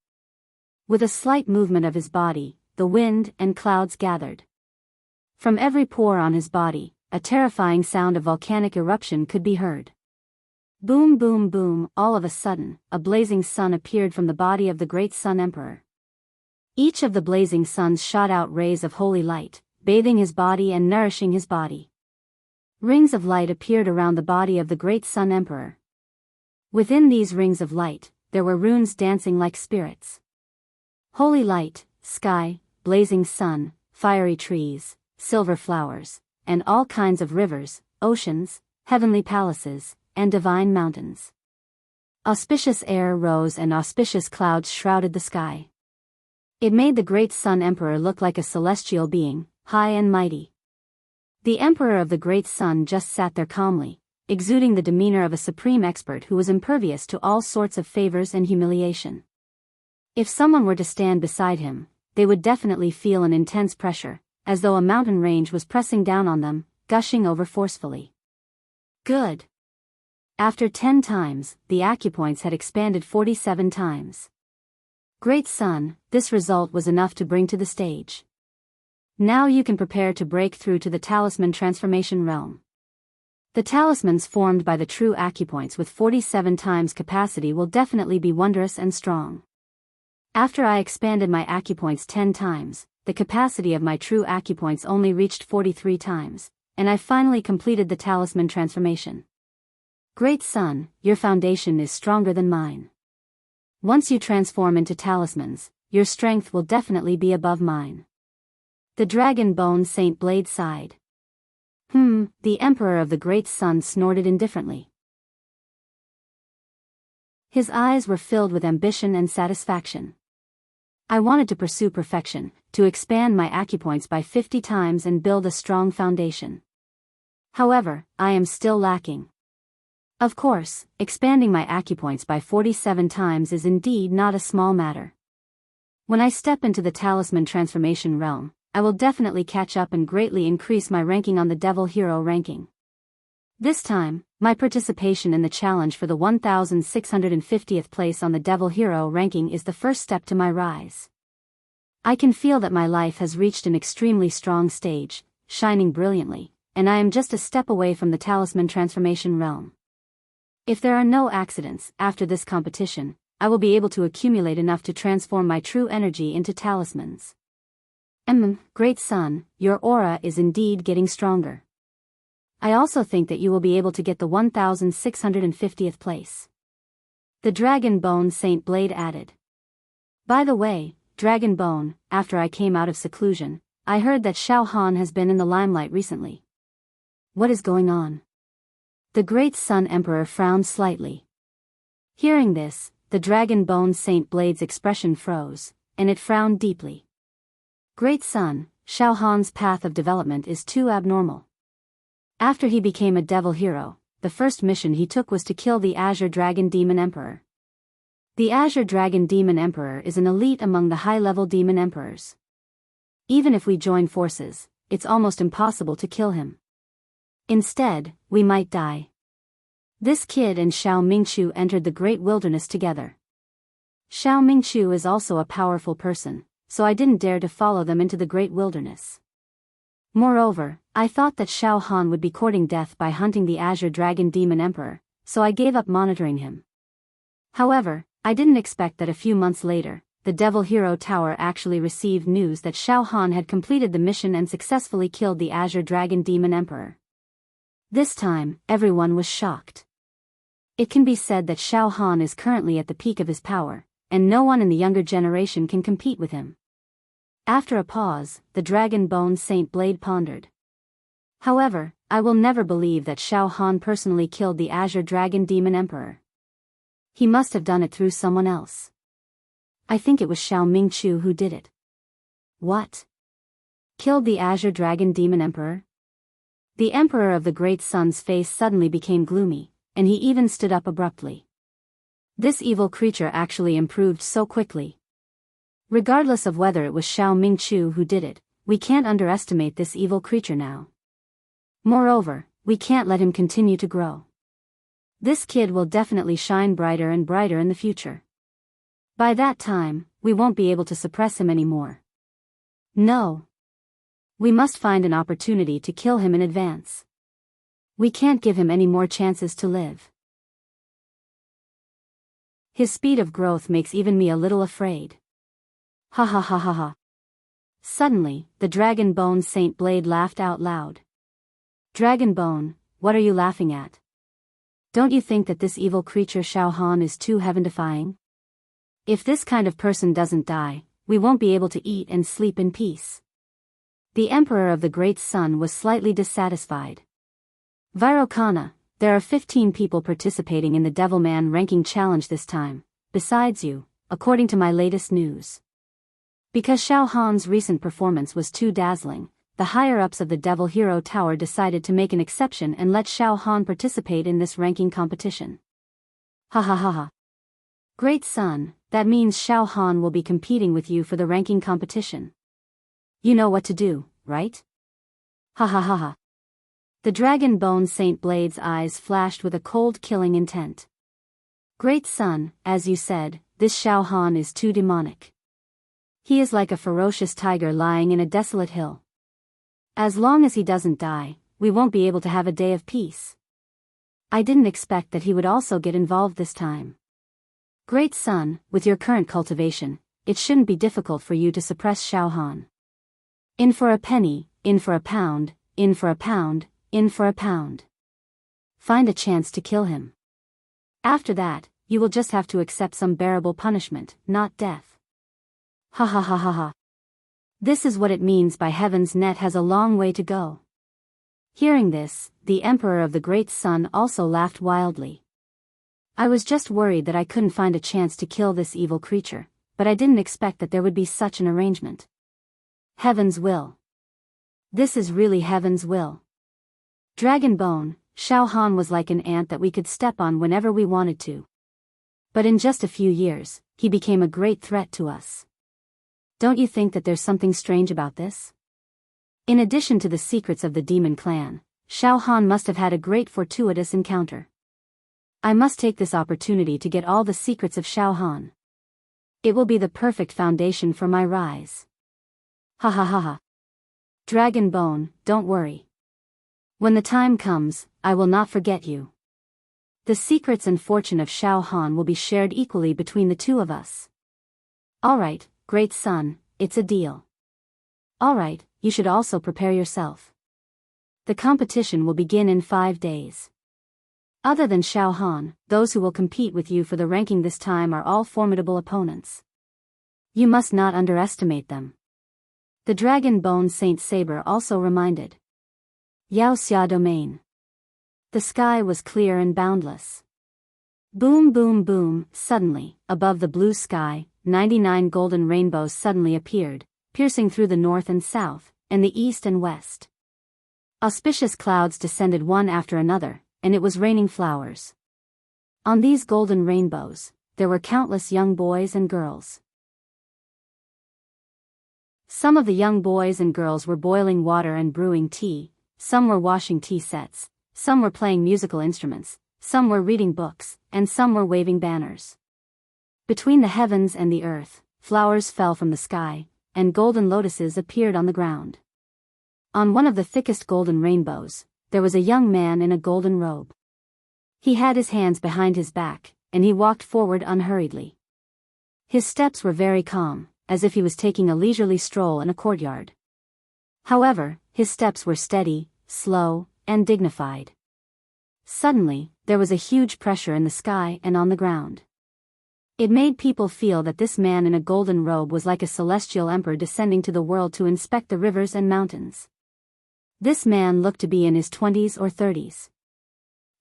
Speaker 1: With a slight movement of his body, the wind and clouds gathered. From every pore on his body, a terrifying sound of volcanic eruption could be heard. Boom boom boom, all of a sudden, a blazing sun appeared from the body of the Great Sun Emperor. Each of the blazing suns shot out rays of holy light, bathing his body and nourishing his body. Rings of light appeared around the body of the Great Sun Emperor. Within these rings of light, there were runes dancing like spirits. Holy light, sky, blazing sun, fiery trees, silver flowers, and all kinds of rivers, oceans, heavenly palaces, and divine mountains. Auspicious air rose and auspicious clouds shrouded the sky. It made the Great Sun Emperor look like a celestial being, high and mighty. The Emperor of the Great Sun just sat there calmly, exuding the demeanor of a supreme expert who was impervious to all sorts of favors and humiliation. If someone were to stand beside him, they would definitely feel an intense pressure, as though a mountain range was pressing down on them, gushing over forcefully. Good. After 10 times, the acupoints had expanded 47 times. Great son, this result was enough to bring to the stage. Now you can prepare to break through to the talisman transformation realm. The talismans formed by the true acupoints with 47 times capacity will definitely be wondrous and strong. After I expanded my acupoints 10 times, the capacity of my true acupoints only reached 43 times, and I finally completed the talisman transformation. Great son, your foundation is stronger than mine. Once you transform into talismans, your strength will definitely be above mine. The dragon bone Saint Blade sighed. The Emperor of the Great Sun snorted indifferently. His eyes were filled with ambition and satisfaction. I wanted to pursue perfection, to expand my acupoints by 50 times and build a strong foundation. However, I am still lacking. Of course, expanding my acupoints by 47 times is indeed not a small matter. When I step into the talisman transformation realm, I will definitely catch up and greatly increase my ranking on the Devil Hero ranking. This time, my participation in the challenge for the 1650th place on the Devil Hero ranking is the first step to my rise. I can feel that my life has reached an extremely strong stage, shining brilliantly, and I am just a step away from the talisman transformation realm. If there are no accidents after this competition, I will be able to accumulate enough to transform my true energy into talismans. Great son, your aura is indeed getting stronger. I also think that you will be able to get the 1650th place. The Dragon Bone Saint Blade added. By the way, Dragon Bone, after I came out of seclusion, I heard that Xiao Han has been in the limelight recently. What is going on? The Great Sun Emperor frowned slightly. Hearing this, the Dragon Bone Saint Blade's expression froze, and it frowned deeply. Great Sun, Xiao Han's path of development is too abnormal. After he became a devil hero, the first mission he took was to kill the Azure Dragon Demon Emperor. The Azure Dragon Demon Emperor is an elite among the high-level demon emperors. Even if we join forces, it's almost impossible to kill him. Instead, we might die. This kid and Xiao Mingqiu entered the Great Wilderness together. Xiao Mingqiu is also a powerful person, so I didn't dare to follow them into the Great Wilderness. Moreover, I thought that Xiao Han would be courting death by hunting the Azure Dragon Demon Emperor, so I gave up monitoring him. However, I didn't expect that a few months later, the Devil Hero Tower actually received news that Xiao Han had completed the mission and successfully killed the Azure Dragon Demon Emperor. This time, everyone was shocked. It can be said that Xiao Han is currently at the peak of his power, and no one in the younger generation can compete with him. After a pause, the Dragon Bone Saint Blade pondered. However, I will never believe that Xiao Han personally killed the Azure Dragon Demon Emperor. He must have done it through someone else. I think it was Xiao Mingqiu who did it. What? Killed the Azure Dragon Demon Emperor? The Emperor of the Great Sun's face suddenly became gloomy, and he even stood up abruptly. This evil creature actually improved so quickly. Regardless of whether it was Xiao Mingqiu who did it, we can't underestimate this evil creature now. Moreover, we can't let him continue to grow. This kid will definitely shine brighter and brighter in the future. By that time, we won't be able to suppress him anymore. No. We must find an opportunity to kill him in advance. We can't give him any more chances to live. His speed of growth makes even me a little afraid. Ha ha ha ha ha. Suddenly, the Dragon Bone Saint Blade laughed out loud. Dragon Bone, what are you laughing at? Don't you think that this evil creature Xiao Han is too heaven-defying? If this kind of person doesn't die, we won't be able to eat and sleep in peace. The Emperor of the Great Sun was slightly dissatisfied. Virokana, there are 15 people participating in the Devilman ranking challenge this time, besides you, according to my latest news. Because Xiao Han's recent performance was too dazzling, the higher-ups of the Devil Hero Tower decided to make an exception and let Xiao Han participate in this ranking competition. Ha ha ha ha. Great son, that means Xiao Han will be competing with you for the ranking competition. You know what to do, right? Ha ha ha ha. The Dragon Bone Saint Blade's eyes flashed with a cold killing intent. Great son, as you said, this Xiao Han is too demonic. He is like a ferocious tiger lying in a desolate hill. As long as he doesn't die, we won't be able to have a day of peace. I didn't expect that he would also get involved this time. Great son, with your current cultivation, it shouldn't be difficult for you to suppress Xiao Han. In for a penny, in for a pound, in for a pound, in for a pound. Find a chance to kill him. After that, you will just have to accept some bearable punishment, not death. Ha ha ha ha ha. This is what it means by heaven's net has a long way to go. Hearing this, the Emperor of the Great Sun also laughed wildly. I was just worried that I couldn't find a chance to kill this evil creature, but I didn't expect that there would be such an arrangement. Heaven's will. This is really heaven's will. Dragon Bone, Xiao Han was like an ant that we could step on whenever we wanted to. But in just a few years, he became a great threat to us. Don't you think that there's something strange about this? In addition to the secrets of the demon clan, Xiao Han must have had a great fortuitous encounter. I must take this opportunity to get all the secrets of Xiao Han. It will be the perfect foundation for my rise. Ha ha ha ha. Dragon Bone, don't worry. When the time comes, I will not forget you. The secrets and fortune of Xiao Han will be shared equally between the two of us. Alright, great son, it's a deal. Alright, you should also prepare yourself. The competition will begin in 5 days. Other than Xiao Han, those who will compete with you for the ranking this time are all formidable opponents. You must not underestimate them. The Dragon Bone Saint Saber also reminded. Yao Xia Domain. The sky was clear and boundless. Boom boom boom, suddenly, above the blue sky, 99 golden rainbows suddenly appeared, piercing through the north and south, and the east and west. Auspicious clouds descended one after another, and it was raining flowers. On these golden rainbows, there were countless young boys and girls. Some of the young boys and girls were boiling water and brewing tea, some were washing tea sets, some were playing musical instruments, some were reading books, and some were waving banners. Between the heavens and the earth, flowers fell from the sky, and golden lotuses appeared on the ground. On one of the thickest golden rainbows, there was a young man in a golden robe. He had his hands behind his back, and he walked forward unhurriedly. His steps were very calm, as if he was taking a leisurely stroll in a courtyard. However, his steps were steady, slow, and dignified. Suddenly, there was a huge pressure in the sky and on the ground. It made people feel that this man in a golden robe was like a celestial emperor descending to the world to inspect the rivers and mountains. This man looked to be in his 20s or 30s.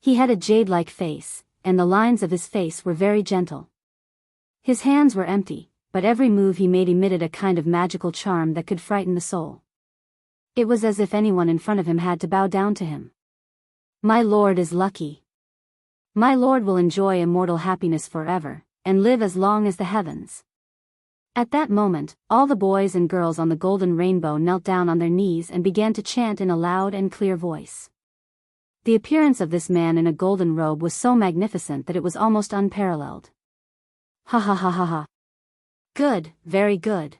Speaker 1: He had a jade-like face, and the lines of his face were very gentle. His hands were empty, but every move he made emitted a kind of magical charm that could frighten the soul. It was as if anyone in front of him had to bow down to him. My lord is lucky. My lord will enjoy immortal happiness forever, and live as long as the heavens. At that moment, all the boys and girls on the golden rainbow knelt down on their knees and began to chant in a loud and clear voice. The appearance of this man in a golden robe was so magnificent that it was almost unparalleled. Ha ha ha ha ha. Good, very good.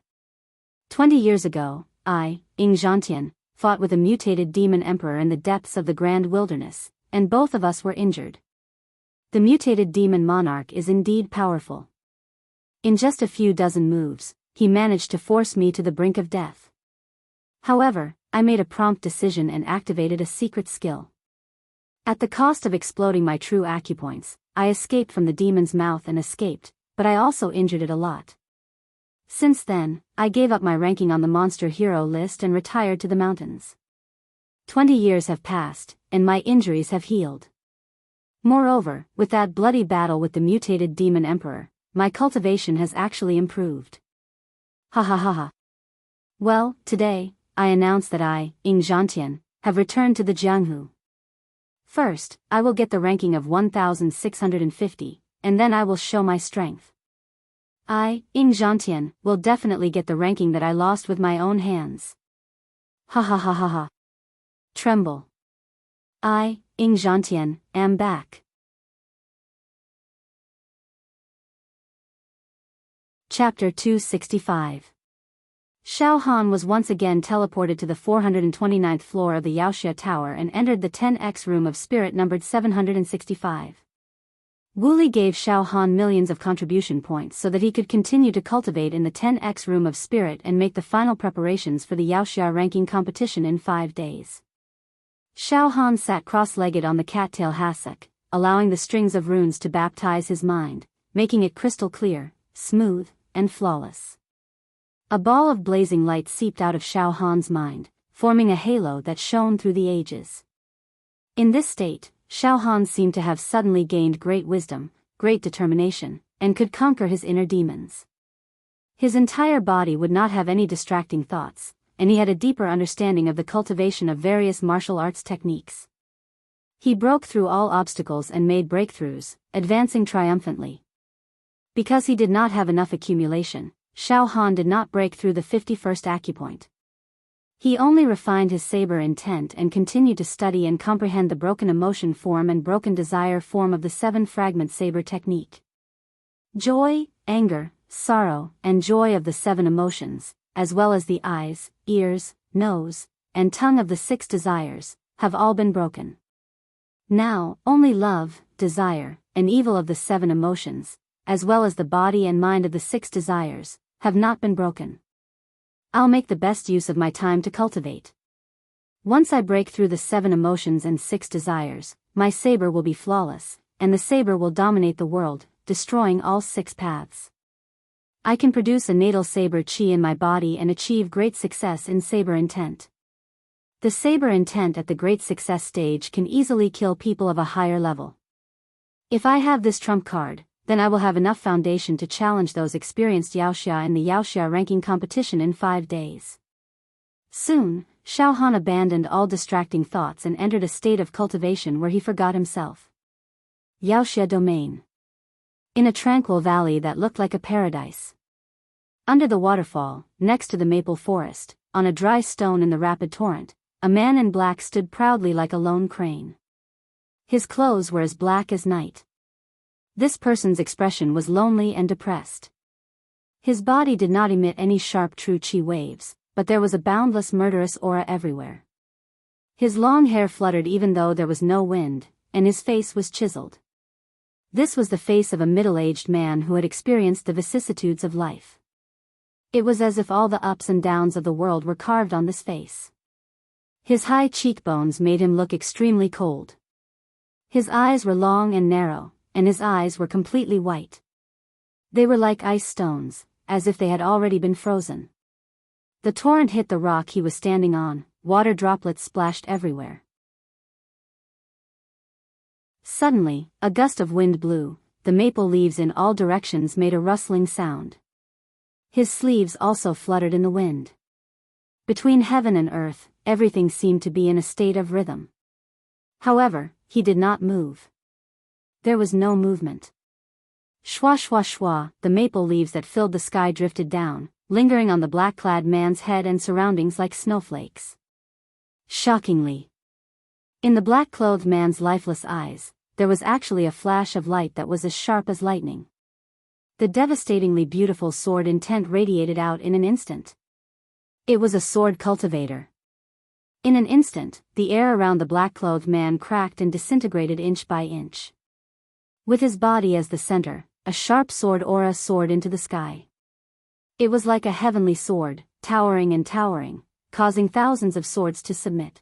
Speaker 1: 20 years ago, I, Ying Zhantian, fought with a mutated demon emperor in the depths of the grand wilderness, and both of us were injured. The mutated demon monarch is indeed powerful. In just a few dozen moves, he managed to force me to the brink of death. However, I made a prompt decision and activated a secret skill. At the cost of exploding my true acupoints, I escaped from the demon's mouth and escaped, but I also injured it a lot. Since then, I gave up my ranking on the monster hero list and retired to the mountains. 20 years have passed, and my injuries have healed. Moreover, with that bloody battle with the mutated demon emperor, my cultivation has actually improved. Ha ha ha ha. Well, today, I announce that I, Ying Zhantian, have returned to the Jianghu. First, I will get the ranking of 1650, and then I will show my strength. I, Ying Zhantian, will definitely get the ranking that I lost with my own hands. Ha ha ha ha ha. Tremble. I, Ying Zhantian, am back. Chapter 265. Xiao Han was once again teleported to the 429th floor of the Yaoxia Tower and entered the 10X room of spirit numbered 765. Wu Li gave Xiao Han millions of contribution points so that he could continue to cultivate in the 10X room of spirit and make the final preparations for the Yaoxia ranking competition in 5 days. Xiao Han sat cross-legged on the cattail hassock, allowing the strings of runes to baptize his mind, making it crystal clear, smooth, and flawless. A ball of blazing light seeped out of Xiao Han's mind, forming a halo that shone through the ages. In this state, Xiao Han seemed to have suddenly gained great wisdom, great determination, and could conquer his inner demons. His entire body would not have any distracting thoughts, and he had a deeper understanding of the cultivation of various martial arts techniques. He broke through all obstacles and made breakthroughs, advancing triumphantly. Because he did not have enough accumulation, Xiao Han did not break through the 51st acupoint. He only refined his saber intent and continued to study and comprehend the broken emotion form and broken desire form of the 7-fragment saber technique. Joy, anger, sorrow, and joy of the 7 emotions, as well as the eyes, ears, nose, and tongue of the 6 desires, have all been broken. Now, only love, desire, and evil of the 7 emotions, as well as the body and mind of the 6 desires, have not been broken. I'll make the best use of my time to cultivate. Once I break through the 7 emotions and 6 desires, my saber will be flawless, and the saber will dominate the world, destroying all 6 paths. I can produce a natal saber chi in my body and achieve great success in saber intent. The saber intent at the great success stage can easily kill people of a higher level. If I have this trump card, then I will have enough foundation to challenge those experienced Yaoxia in the Yaoxia ranking competition in 5 days. Soon, Xiao Han abandoned all distracting thoughts and entered a state of cultivation where he forgot himself. Yaoxia domain. In a tranquil valley that looked like a paradise. Under the waterfall, next to the maple forest, on a dry stone in the rapid torrent, a man in black stood proudly like a lone crane. His clothes were as black as night. This person's expression was lonely and depressed. His body did not emit any sharp true chi waves, but there was a boundless murderous aura everywhere. His long hair fluttered even though there was no wind, and his face was chiseled. This was the face of a middle-aged man who had experienced the vicissitudes of life. It was as if all the ups and downs of the world were carved on this face. His high cheekbones made him look extremely cold. His eyes were long and narrow, and his eyes were completely white. They were like ice stones, as if they had already been frozen. The torrent hit the rock he was standing on, water droplets splashed everywhere. Suddenly, a gust of wind blew, the maple leaves in all directions made a rustling sound. His sleeves also fluttered in the wind. Between heaven and earth, everything seemed to be in a state of rhythm. However, he did not move. There was no movement. Shwa shwa shwa, the maple leaves that filled the sky drifted down, lingering on the black-clad man's head and surroundings like snowflakes. Shockingly, in the black-clothed man's lifeless eyes, there was actually a flash of light that was as sharp as lightning. The devastatingly beautiful sword intent radiated out in an instant. It was a sword cultivator. In an instant, the air around the black-clothed man cracked and disintegrated inch by inch. With his body as the center, a sharp sword aura soared into the sky. It was like a heavenly sword, towering and towering, causing thousands of swords to submit.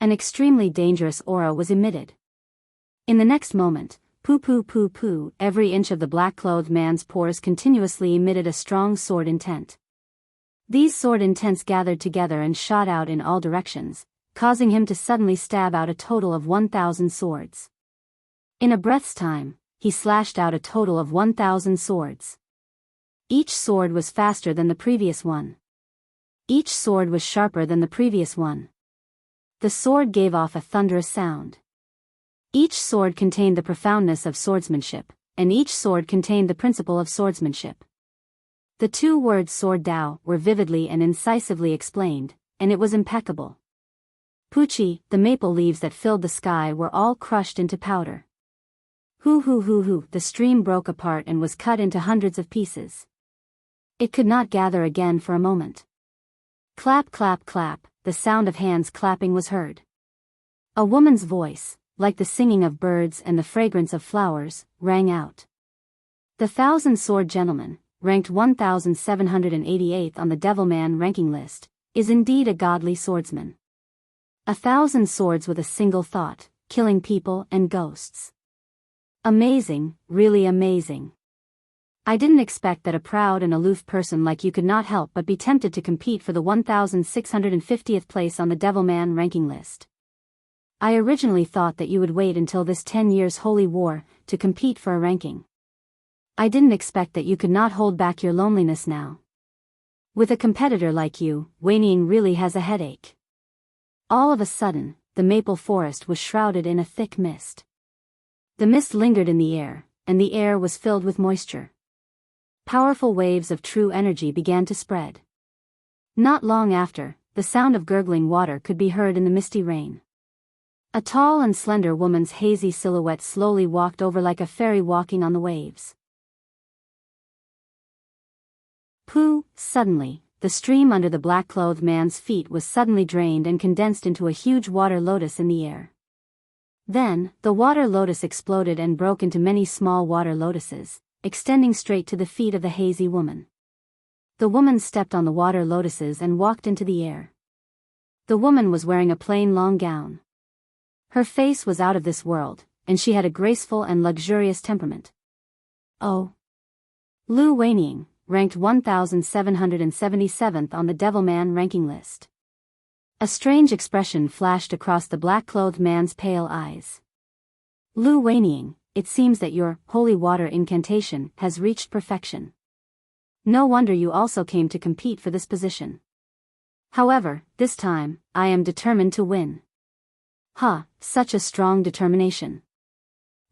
Speaker 1: An extremely dangerous aura was emitted. In the next moment, poo poo poo poo, every inch of the black-clothed man's pores continuously emitted a strong sword intent. These sword intents gathered together and shot out in all directions, causing him to suddenly stab out a total of 1,000 swords. In a breath's time, he slashed out a total of 1,000 swords. Each sword was faster than the previous one. Each sword was sharper than the previous one. The sword gave off a thunderous sound. Each sword contained the profoundness of swordsmanship, and each sword contained the principle of swordsmanship. The two words sword Dao were vividly and incisively explained, and it was impeccable. Pucci, the maple leaves that filled the sky were all crushed into powder. Hoo, the stream broke apart and was cut into hundreds of pieces. It could not gather again for a moment. Clap, clap, clap, the sound of hands clapping was heard. A woman's voice, like the singing of birds and the fragrance of flowers, rang out. The 1,000-sword gentleman, ranked 1788th on the Devilman ranking list, is indeed a godly swordsman. 1,000 swords with a single thought, killing people and ghosts. Amazing, really amazing. I didn't expect that a proud and aloof person like you could not help but be tempted to compete for the 1650th place on the Devilman ranking list. I originally thought that you would wait until this 10 years holy war to compete for a ranking. I didn't expect that you could not hold back your loneliness now. With a competitor like you, whinnying really has a headache. All of a sudden, the maple forest was shrouded in a thick mist. The mist lingered in the air, and the air was filled with moisture. Powerful waves of true energy began to spread. Not long after, the sound of gurgling water could be heard in the misty rain. A tall and slender woman's hazy silhouette slowly walked over like a fairy walking on the waves. Pooh! Suddenly, the stream under the black-clothed man's feet was suddenly drained and condensed into a huge water lotus in the air. Then, the water lotus exploded and broke into many small water lotuses, extending straight to the feet of the hazy woman. The woman stepped on the water lotuses and walked into the air. The woman was wearing a plain long gown. Her face was out of this world, and she had a graceful and luxurious temperament. Oh! Lu Weiniying, ranked 1777th on the Devilman ranking list. A strange expression flashed across the black-clothed man's pale eyes. Lu Weiniying, it seems that your holy water incantation has reached perfection. No wonder you also came to compete for this position. However, this time, I am determined to win. Ha, such a strong determination.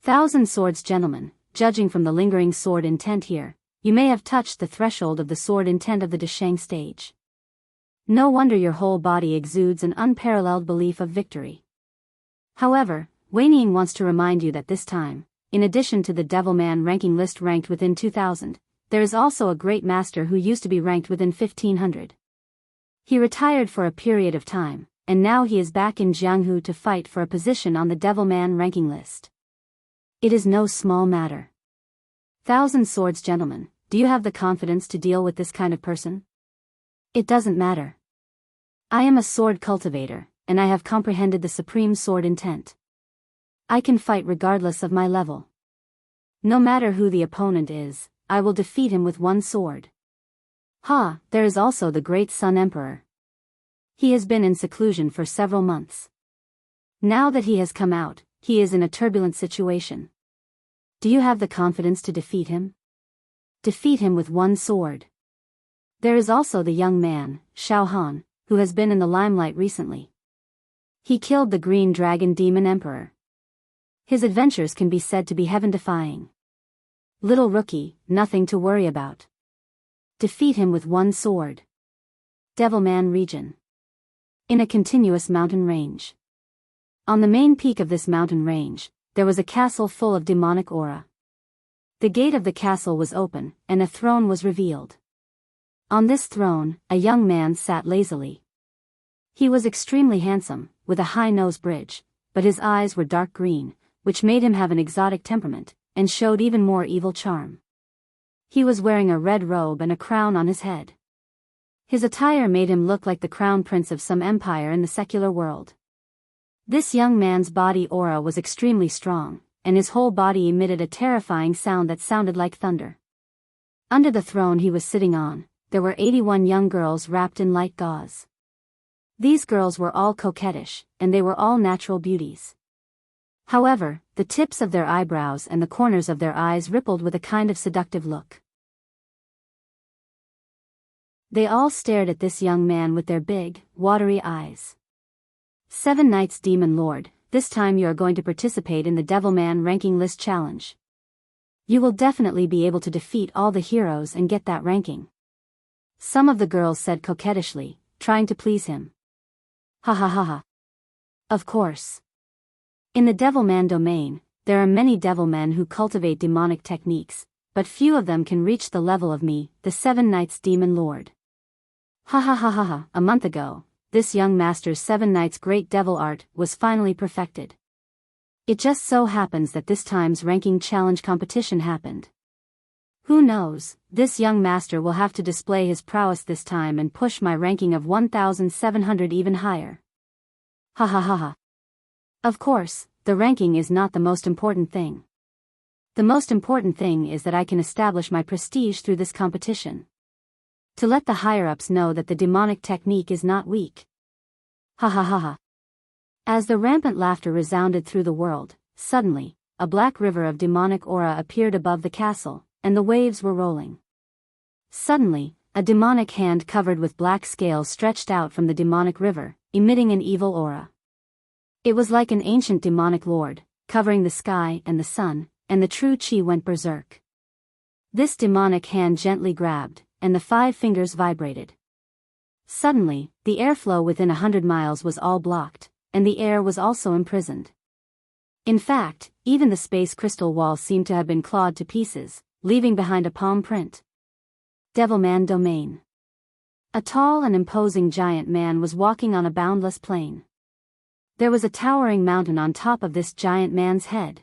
Speaker 1: 1,000 swords gentlemen, judging from the lingering sword intent here, you may have touched the threshold of the sword intent of the Desheng stage. No wonder your whole body exudes an unparalleled belief of victory. However, Weiniying wants to remind you that this time, in addition to the Devilman ranking list ranked within 2000, there is also a great master who used to be ranked within 1500. He retired for a period of time, and now he is back in Jianghu to fight for a position on the Devilman ranking list. It is no small matter. 1,000 swords gentlemen, do you have the confidence to deal with this kind of person? It doesn't matter. I am a sword cultivator, and I have comprehended the supreme sword intent. I can fight regardless of my level. No matter who the opponent is, I will defeat him with one sword. Ha, there is also the great Sun Emperor. He has been in seclusion for several months. Now that he has come out, he is in a turbulent situation. Do you have the confidence to defeat him? Defeat him with one sword. There is also the young man, Xiao Han, who has been in the limelight recently. He killed the Green Dragon Demon Emperor. His adventures can be said to be heaven-defying. Little rookie, nothing to worry about. Defeat him with one sword. Devilman region. In a continuous mountain range. On the main peak of this mountain range, there was a castle full of demonic aura. The gate of the castle was open, and a throne was revealed. On this throne, a young man sat lazily. He was extremely handsome, with a high nose bridge, but his eyes were dark green, which made him have an exotic temperament, and showed even more evil charm. He was wearing a red robe and a crown on his head. His attire made him look like the crown prince of some empire in the secular world. This young man's body aura was extremely strong, and his whole body emitted a terrifying sound that sounded like thunder. Under the throne he was sitting on, there were 81 young girls wrapped in light gauze. These girls were all coquettish, and they were all natural beauties. However, the tips of their eyebrows and the corners of their eyes rippled with a kind of seductive look. They all stared at this young man with their big, watery eyes. 7 Knights Demon Lord, this time you are going to participate in the Devilman Ranking List Challenge. You will definitely be able to defeat all the heroes and get that ranking. Some of the girls said coquettishly, trying to please him. Ha ha ha ha. Of course. In the Devilman domain, there are many Devilmen who cultivate demonic techniques, but few of them can reach the level of me, the 7 Knights Demon Lord. Ha ha ha ha ha. A month ago, this young master's 7 Knights great devil art was finally perfected. It just so happens that this time's ranking challenge competition happened. Who knows, this young master will have to display his prowess this time and push my ranking of 1,700 even higher. Ha ha ha ha. Of course, the ranking is not the most important thing. The most important thing is that I can establish my prestige through this competition. To let the higher-ups know that the demonic technique is not weak. Ha ha ha ha. As the rampant laughter resounded through the world, suddenly, a black river of demonic aura appeared above the castle, and the waves were rolling. Suddenly, a demonic hand covered with black scales stretched out from the demonic river, emitting an evil aura. It was like an ancient demonic lord, covering the sky and the sun, and the true chi went berserk. This demonic hand gently grabbed, and the 5 fingers vibrated. Suddenly, the airflow within 100 miles was all blocked, and the air was also imprisoned. In fact, even the space crystal wall seemed to have been clawed to pieces, leaving behind a palm print. Devilman Domain. A tall and imposing giant man was walking on a boundless plain. There was a towering mountain on top of this giant man's head.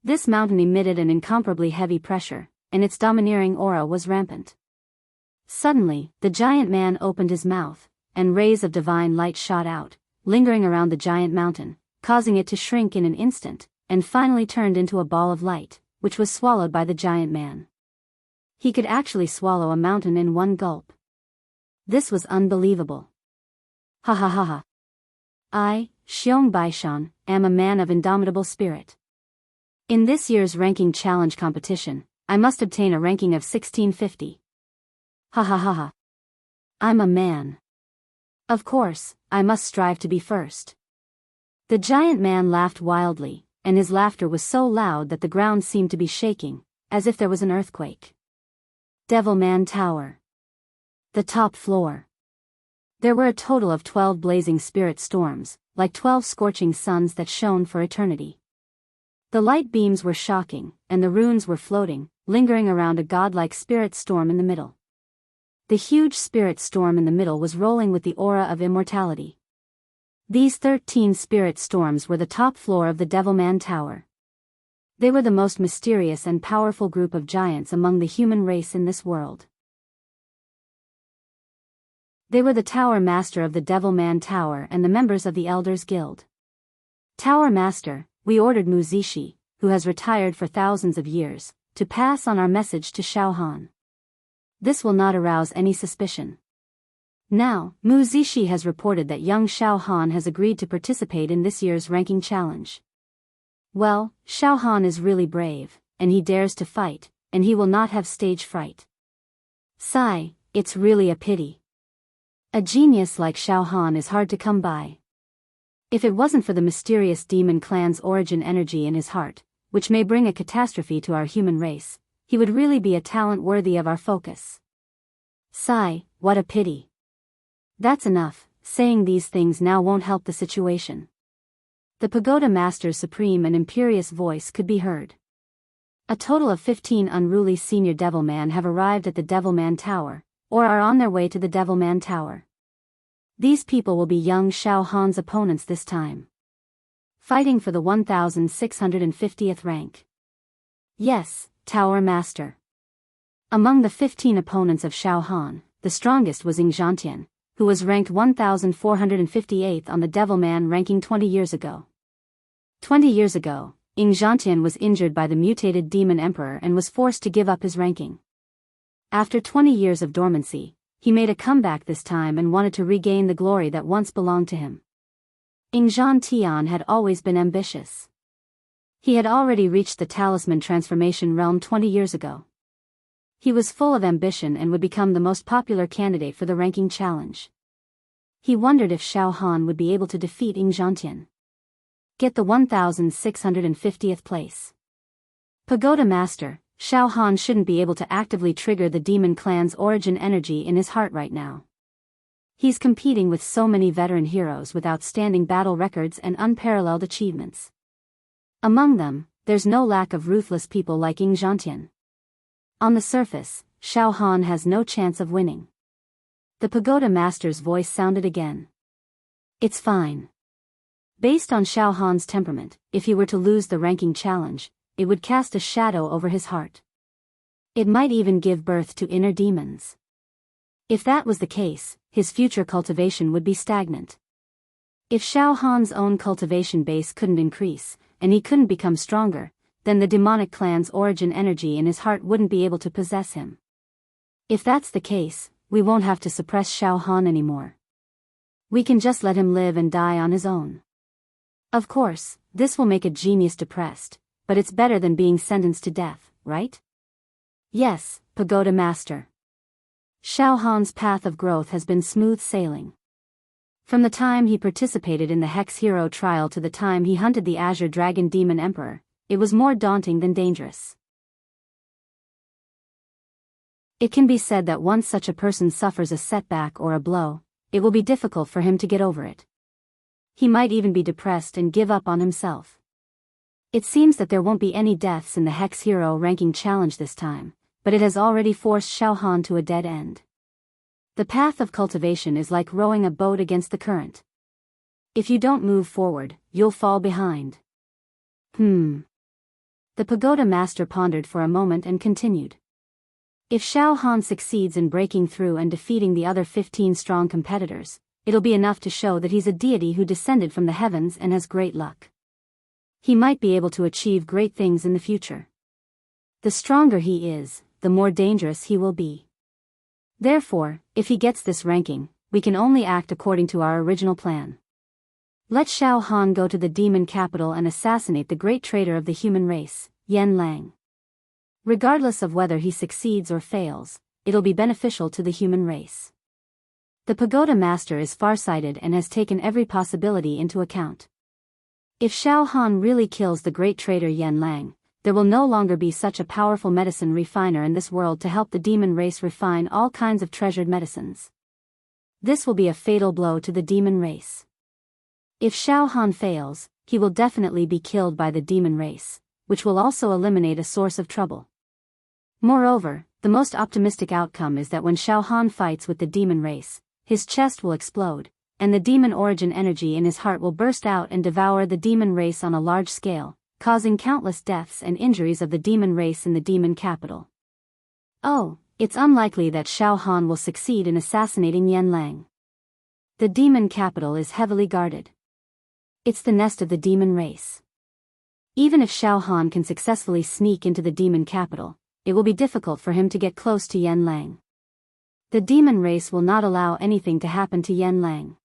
Speaker 1: This mountain emitted an incomparably heavy pressure, and its domineering aura was rampant. Suddenly, the giant man opened his mouth, and rays of divine light shot out, lingering around the giant mountain, causing it to shrink in an instant, and finally turned into a ball of light, which was swallowed by the giant man. He could actually swallow a mountain in one gulp. This was unbelievable. Ha ha ha ha. I, Xiong Baishan, am a man of indomitable spirit. In this year's ranking challenge competition, I must obtain a ranking of 1650. Ha ha ha ha. I'm a man. Of course, I must strive to be first. The giant man laughed wildly, and his laughter was so loud that the ground seemed to be shaking, as if there was an earthquake. Devilman Tower. The top floor. There were a total of 12 blazing spirit storms, like 12 scorching suns that shone for eternity. The light beams were shocking, and the runes were floating, lingering around a godlike spirit storm in the middle. The huge spirit storm in the middle was rolling with the aura of immortality. These 13 spirit storms were the top floor of the Devilman Tower. They were the most mysterious and powerful group of giants among the human race in this world. They were the Tower Master of the Devilman Tower and the members of the Elders Guild. Tower Master, we ordered Muzishi, who has retired for thousands of years, to pass on our message to Xiao Han. This will not arouse any suspicion. Now, Muzishi has reported that young Xiao Han has agreed to participate in this year's ranking challenge. Well, Xiao Han is really brave, and he dares to fight, and he will not have stage fright. Sigh, it's really a pity. A genius like Xiao Han is hard to come by. If it wasn't for the mysterious demon clan's origin energy in his heart, which may bring a catastrophe to our human race, he would really be a talent worthy of our focus. Sigh, what a pity. That's enough, saying these things now won't help the situation. The Pagoda Master's supreme and imperious voice could be heard. A total of 15 unruly senior Devilman have arrived at the Devilman Tower, or are on their way to the Devilman Tower. These people will be young Xiao Han's opponents this time. Fighting for the 1,650th rank. Yes, Tower Master. Among the 15 opponents of Xiao Han, the strongest was Ying Zhantian, who was ranked 1,458th on the Devilman ranking 20 years ago. 20 years ago, Ying Zhantian was injured by the mutated Demon Emperor and was forced to give up his ranking. After 20 years of dormancy, he made a comeback this time and wanted to regain the glory that once belonged to him. Ying Zhantian had always been ambitious. He had already reached the talisman transformation realm 20 years ago. He was full of ambition and would become the most popular candidate for the ranking challenge. He wondered if Xiao Han would be able to defeat Ying Zhantian. Get the 1650th place. Pagoda Master, Xiao Han shouldn't be able to actively trigger the demon clan's origin energy in his heart right now. He's competing with so many veteran heroes with outstanding battle records and unparalleled achievements. Among them, there's no lack of ruthless people like Ying Zhantian. On the surface, Xiao Han has no chance of winning. The Pagoda Master's voice sounded again. It's fine. Based on Xiao Han's temperament, if he were to lose the ranking challenge, it would cast a shadow over his heart. It might even give birth to inner demons. If that was the case, his future cultivation would be stagnant. If Xiao Han's own cultivation base couldn't increase, and he couldn't become stronger, then the demonic clan's origin energy in his heart wouldn't be able to possess him. If that's the case, we won't have to suppress Xiao Han anymore. We can just let him live and die on his own. Of course, this will make a genius depressed, but it's better than being sentenced to death, right? Yes, Pagoda Master. Xiao Han's path of growth has been smooth sailing. From the time he participated in the Hex Hero trial to the time he hunted the Azure Dragon Demon Emperor, it was more daunting than dangerous. It can be said that once such a person suffers a setback or a blow, it will be difficult for him to get over it. He might even be depressed and give up on himself. It seems that there won't be any deaths in the Hex Hero ranking challenge this time, but it has already forced Xiao Han to a dead end. The path of cultivation is like rowing a boat against the current. If you don't move forward, you'll fall behind. The Pagoda Master pondered for a moment and continued. If Xiao Han succeeds in breaking through and defeating the other 15 strong competitors, it'll be enough to show that he's a deity who descended from the heavens and has great luck. He might be able to achieve great things in the future. The stronger he is, the more dangerous he will be. Therefore, if he gets this ranking, we can only act according to our original plan. Let Xiao Han go to the demon capital and assassinate the great traitor of the human race, Yan Lang. Regardless of whether he succeeds or fails, it'll be beneficial to the human race. The Pagoda Master is farsighted and has taken every possibility into account. If Xiao Han really kills the great traitor Yan Lang, there will no longer be such a powerful medicine refiner in this world to help the demon race refine all kinds of treasured medicines. This will be a fatal blow to the demon race. If Xiao Han fails, he will definitely be killed by the demon race, which will also eliminate a source of trouble. Moreover, the most optimistic outcome is that when Xiao Han fights with the demon race, his chest will explode, and the demon origin energy in his heart will burst out and devour the demon race on a large scale, causing countless deaths and injuries of the demon race in the demon capital. Oh, it's unlikely that Xiao Han will succeed in assassinating Yan Lang. The demon capital is heavily guarded. It's the nest of the demon race. Even if Xiao Han can successfully sneak into the demon capital, it will be difficult for him to get close to Yan Lang. The demon race will not allow anything to happen to Yan Lang.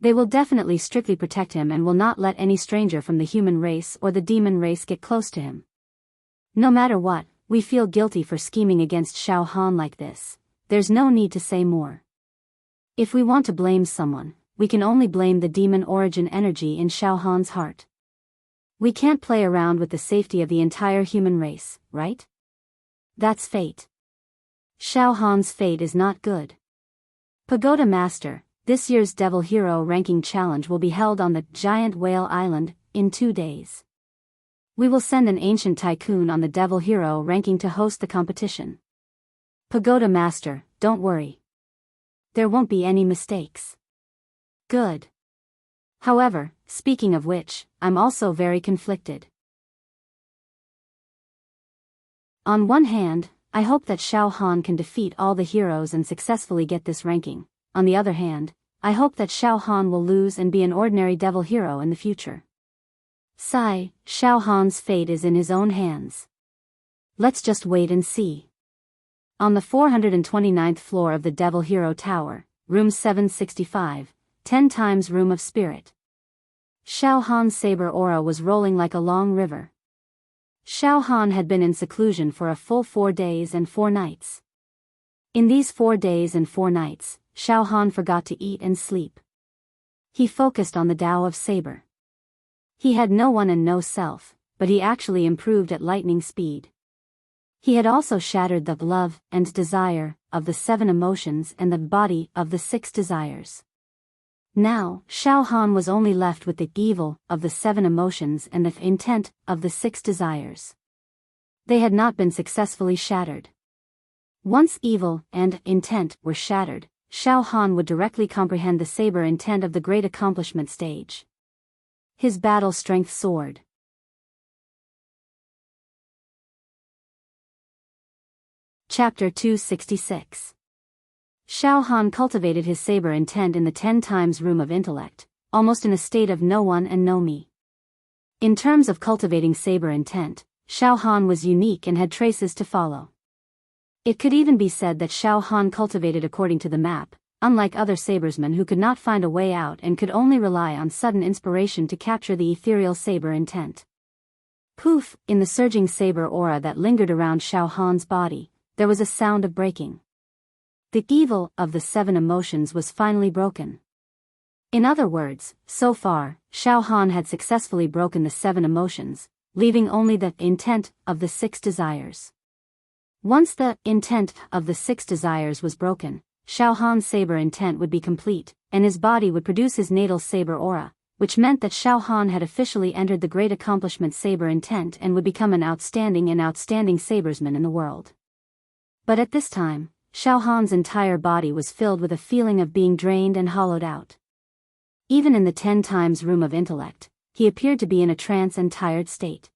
Speaker 1: They will definitely strictly protect him and will not let any stranger from the human race or the demon race get close to him. No matter what, we feel guilty for scheming against Xiao Han like this. There's no need to say more. If we want to blame someone, we can only blame the demon origin energy in Xiao Han's heart. We can't play around with the safety of the entire human race, right? That's fate. Xiao Han's fate is not good. Pagoda Master, this year's Devil Hero ranking challenge will be held on the Giant Whale Island in 2 days. We will send an ancient tycoon on the Devil Hero ranking to host the competition. Pagoda Master, don't worry. There won't be any mistakes. Good. However, speaking of which, I'm also very conflicted. On one hand, I hope that Xiao Han can defeat all the heroes and successfully get this ranking. On the other hand, I hope that Xiao Han will lose and be an ordinary devil hero in the future. Sigh, Xiao Han's fate is in his own hands. Let's just wait and see. On the 429th floor of the Devil Hero Tower, room 765, 10 times Room of Spirit. Xiao Han's saber aura was rolling like a long river. Xiao Han had been in seclusion for a full 4 days and 4 nights. In these 4 days and 4 nights, Xiao Han forgot to eat and sleep. He focused on the Tao of Saber. He had no one and no self, but he actually improved at lightning speed. He had also shattered the love and desire of the 7 emotions and the body of the 6 desires. Now, Xiao Han was only left with the evil of the 7 emotions and the intent of the 6 desires. They had not been successfully shattered. Once evil and intent were shattered, Xiao Han would directly comprehend the saber intent of the great accomplishment stage. His battle strength soared. Chapter 266. Xiao Han cultivated his saber intent in the 10 times room of intellect, almost in a state of no one and no me. In terms of cultivating saber intent, Xiao Han was unique and had traces to follow. It could even be said that Xiao Han cultivated according to the map, unlike other sabersmen who could not find a way out and could only rely on sudden inspiration to capture the ethereal saber intent. Poof! In the surging saber aura that lingered around Xiao Han's body, there was a sound of breaking. The evil of the 7 emotions was finally broken. In other words, so far, Xiao Han had successfully broken the 7 emotions, leaving only the intent of the 6 desires. Once the intent of the 6 desires was broken, Xiao Han's saber intent would be complete, and his body would produce his natal saber aura, which meant that Xiao Han had officially entered the great accomplishment saber intent and would become an outstanding sabersman in the world. But at this time, Xiao Han's entire body was filled with a feeling of being drained and hollowed out. Even in the 10 times room of intellect, he appeared to be in a trance and tired state.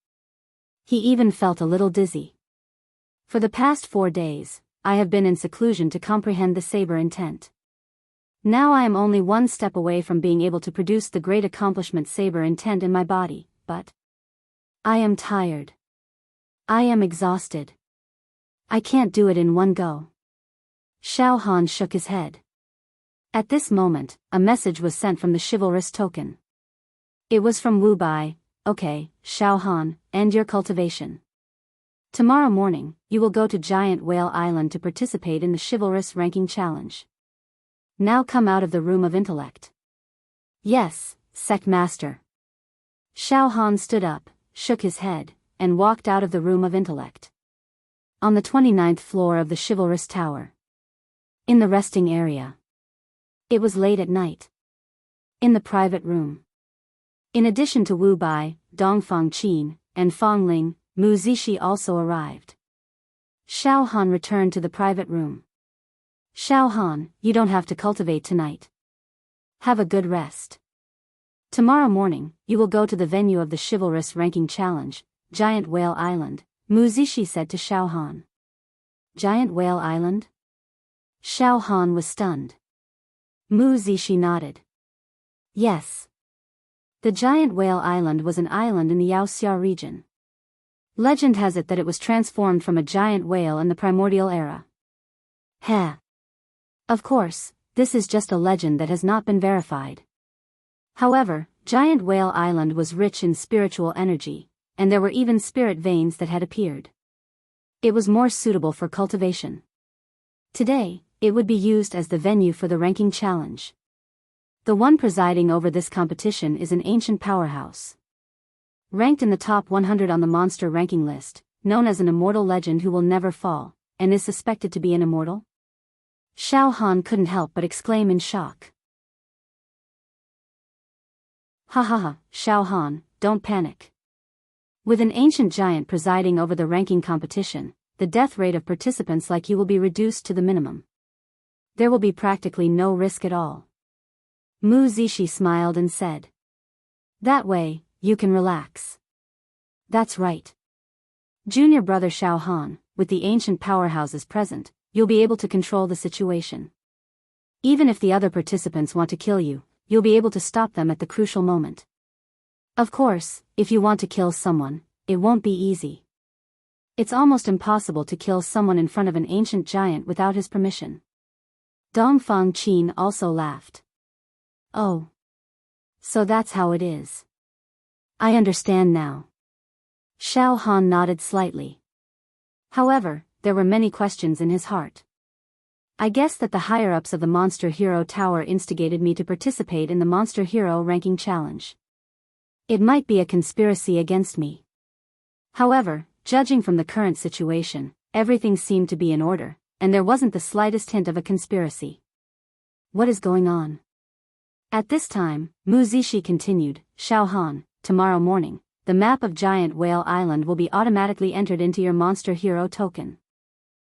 Speaker 1: He even felt a little dizzy. For the past 4 days, I have been in seclusion to comprehend the saber intent. Now I am only 1 step away from being able to produce the great accomplishment saber intent in my body, but I am tired. I am exhausted. I can't do it in one go. Xiao Han shook his head. At this moment, a message was sent from the chivalrous token. It was from Wu Bai. Okay, Xiao Han, end your cultivation. Tomorrow morning, you will go to Giant Whale Island to participate in the chivalrous ranking challenge. Now come out of the room of intellect. Yes, Sect Master. Xiao Han stood up, shook his head, and walked out of the room of intellect. On the 29th floor of the chivalrous tower. In the resting area. It was late at night. In the private room. In addition to Wu Bai, Dongfang Qin, and Fang Ling, Mu Zishi also arrived. Xiao Han returned to the private room. Xiao Han, you don't have to cultivate tonight. Have a good rest. Tomorrow morning, you will go to the venue of the chivalrous ranking challenge, Giant Whale Island, Mu Zishi said to Xiao Han. Giant Whale Island? Xiao Han was stunned. Mu Zishi nodded. Yes. The Giant Whale Island was an island in the Yaoxia region. Legend has it that it was transformed from a giant whale in the primordial era. Heh. Of course, this is just a legend that has not been verified. However, Giant Whale Island was rich in spiritual energy, and there were even spirit veins that had appeared. It was more suitable for cultivation. Today, it would be used as the venue for the ranking challenge. The one presiding over this competition is an ancient powerhouse. Ranked in the top 100 on the monster ranking list, known as an immortal legend who will never fall, and is suspected to be an immortal? Xiao Han couldn't help but exclaim in shock. Ha ha ha, Xiao Han, don't panic. With an ancient giant presiding over the ranking competition, the death rate of participants like you will be reduced to the minimum. There will be practically no risk at all. Mu Zishi smiled and said. That way, you can relax. That's right. Junior brother Xiao Han, with the ancient powerhouses present, you'll be able to control the situation. Even if the other participants want to kill you, you'll be able to stop them at the crucial moment. Of course, if you want to kill someone, it won't be easy. It's almost impossible to kill someone in front of an ancient giant without his permission. Dongfang Qin also laughed. Oh. So that's how it is. I understand now. Xiao Han nodded slightly. However, there were many questions in his heart. I guess that the higher-ups of the Monster Hero Tower instigated me to participate in the Monster Hero Ranking Challenge. It might be a conspiracy against me. However, judging from the current situation, everything seemed to be in order, and there wasn't the slightest hint of a conspiracy. What is going on? At this time, Mu Zishi continued, Xiao Han, tomorrow morning, the map of Giant Whale Island will be automatically entered into your Monster Hero token.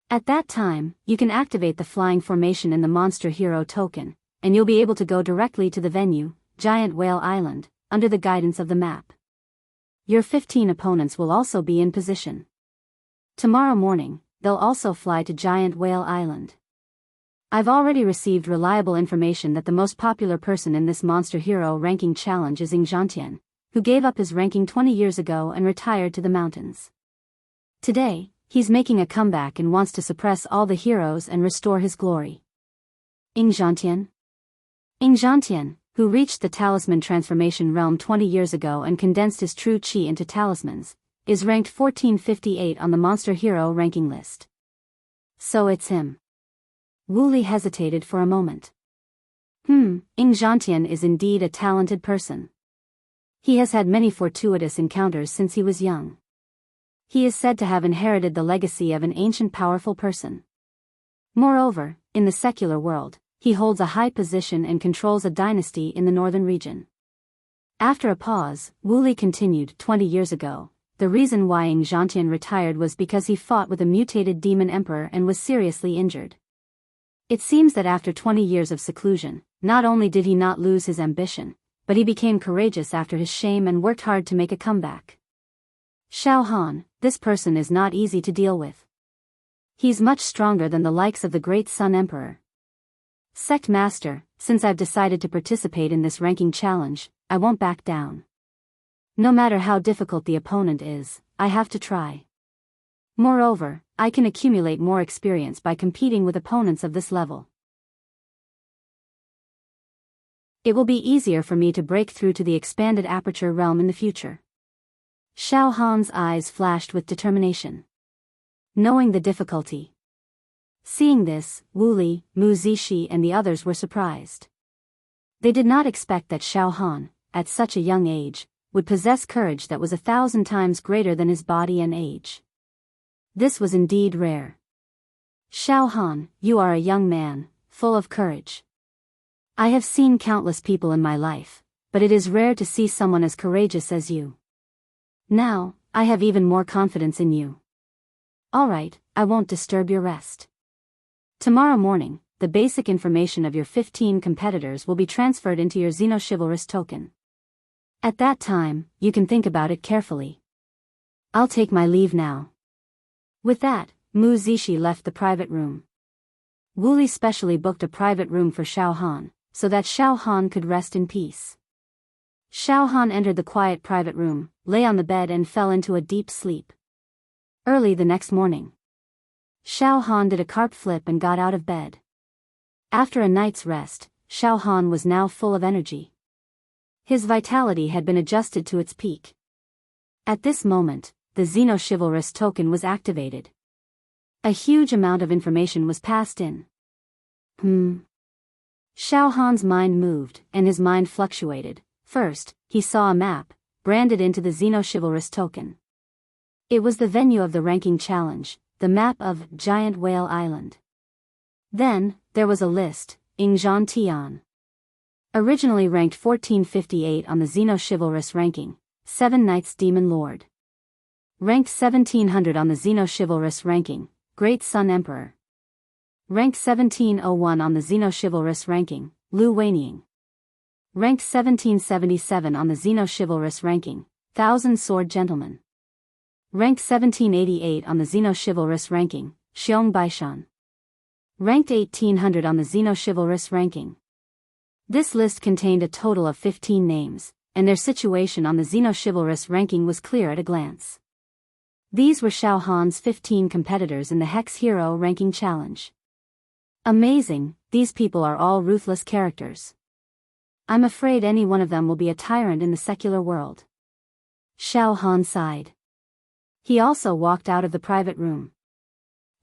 Speaker 1: At that time, you can activate the flying formation in the Monster Hero token, and you'll be able to go directly to the venue, Giant Whale Island, under the guidance of the map. Your 15 opponents will also be in position. Tomorrow morning, they'll also fly to Giant Whale Island. I've already received reliable information that the most popular person in this Monster Hero Ranking Challenge is Ing Zhantian, who gave up his ranking 20 years ago and retired to the mountains. Today, he's making a comeback and wants to suppress all the heroes and restore his glory. Ing Zhantian? Ing Zhantian, who reached the talisman transformation realm 20 years ago and condensed his true chi into talismans, is ranked 1458 on the Monster Hero ranking list. So it's him. Wu Li hesitated for a moment. Ing Zhantian is indeed a talented person. He has had many fortuitous encounters since he was young. He is said to have inherited the legacy of an ancient powerful person. Moreover, in the secular world, he holds a high position and controls a dynasty in the northern region. After a pause, Wu Li continued, 20 years ago, the reason why Ing Zhantian retired was because he fought with a mutated demon emperor and was seriously injured. It seems that after 20 years of seclusion, not only did he not lose his ambition, but he became courageous after his shame and worked hard to make a comeback. Xiao Han, this person is not easy to deal with. He's much stronger than the likes of the great Sun Emperor. Sect Master, since I've decided to participate in this ranking challenge, I won't back down. No matter how difficult the opponent is, I have to try. Moreover, I can accumulate more experience by competing with opponents of this level. It will be easier for me to break through to the expanded aperture realm in the future. Xiao Han's eyes flashed with determination. Knowing the difficulty. Seeing this, Wu Li, Mu Zishi and the others were surprised. They did not expect that Xiao Han, at such a young age, would possess courage that was 1,000 times greater than his body and age. This was indeed rare. Xiao Han, you are a young man, full of courage. I have seen countless people in my life, but it is rare to see someone as courageous as you. Now, I have even more confidence in you. Alright, I won't disturb your rest. Tomorrow morning, the basic information of your 15 competitors will be transferred into your Xenochivalrous token. At that time, you can think about it carefully. I'll take my leave now. With that, Mu Zishi left the private room. Wu Li specially booked a private room for Xiao Han, so that Xiao Han could rest in peace. Xiao Han entered the quiet private room, lay on the bed and fell into a deep sleep. Early the next morning, Xiao Han did a carp flip and got out of bed. After a night's rest, Xiao Han was now full of energy. His vitality had been adjusted to its peak. At this moment, the Xenochivalrous token was activated. A huge amount of information was passed in. Xiao Han's mind moved, and his mind fluctuated. First, he saw a map, branded into the Xenochivalrous token. It was the venue of the ranking challenge, the map of Giant Whale Island. Then, there was a list, Ing Zhantian. Originally ranked 1458 on the Xenochivalrous ranking, 7 Knights Demon Lord. Ranked 1700 on the Xenochivalrous ranking, Great Sun Emperor. Ranked 1701 on the Xenochivalrous ranking, Lu Weining. Ranked 1777 on the Xenochivalrous ranking, Thousand Sword Gentleman. Ranked 1788 on the Xenochivalrous ranking, Xiong Baishan. Ranked 1800 on the Xenochivalrous ranking. This list contained a total of 15 names, and their situation on the Xenochivalrous ranking was clear at a glance. These were Xiao Han's 15 competitors in the Hex Hero Ranking Challenge. Amazing, these people are all ruthless characters. I'm afraid any one of them will be a tyrant in the secular world. Xiao Han sighed. He also walked out of the private room.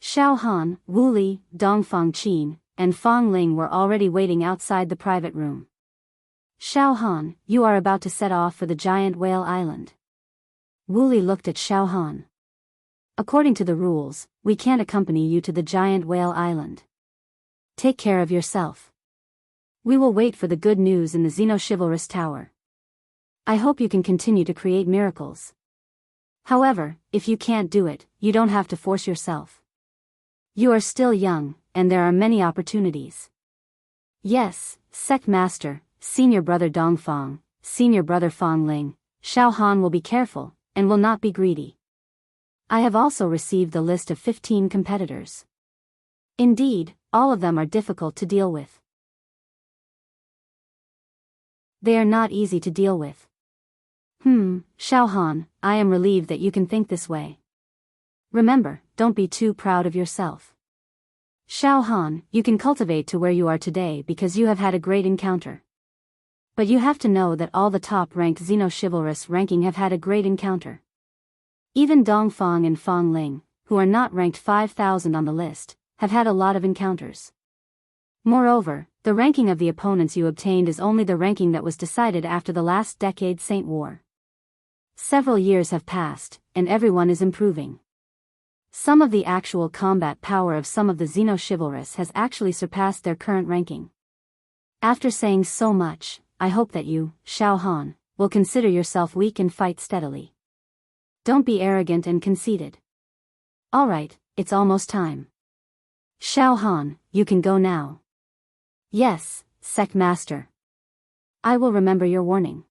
Speaker 1: Xiao Han, Wu Li, Dongfang Qin, and Fang Ling were already waiting outside the private room. Xiao Han, you are about to set off for the giant whale island. Wu Li looked at Xiao Han. According to the rules, we can't accompany you to the giant whale island. Take care of yourself. We will wait for the good news in the Xenochivalrous Tower. I hope you can continue to create miracles. However, if you can't do it, you don't have to force yourself. You are still young, and there are many opportunities. Yes, Sect Master, Senior Brother Dongfang, Senior Brother Fang Ling, Xiao Han will be careful, and will not be greedy. I have also received the list of 15 competitors. Indeed, all of them are difficult to deal with. They are not easy to deal with. Xiao Han, I am relieved that you can think this way. Remember, don't be too proud of yourself. Xiao Han, you can cultivate to where you are today because you have had a great encounter. But you have to know that all the top-ranked Xenochivalrous ranking have had a great encounter. Even Dongfang and Fang Ling, who are not ranked 5,000 on the list, have had a lot of encounters. Moreover, the ranking of the opponents you obtained is only the ranking that was decided after the last decade Saint War. Several years have passed, and everyone is improving. Some of the actual combat power of some of the Xenochivalrous has actually surpassed their current ranking. After saying so much, I hope that you, Xiao Han, will consider yourself weak and fight steadily. Don't be arrogant and conceited. Alright, it's almost time. Xiao Han, you can go now. Yes, Sect Master. I will remember your warning.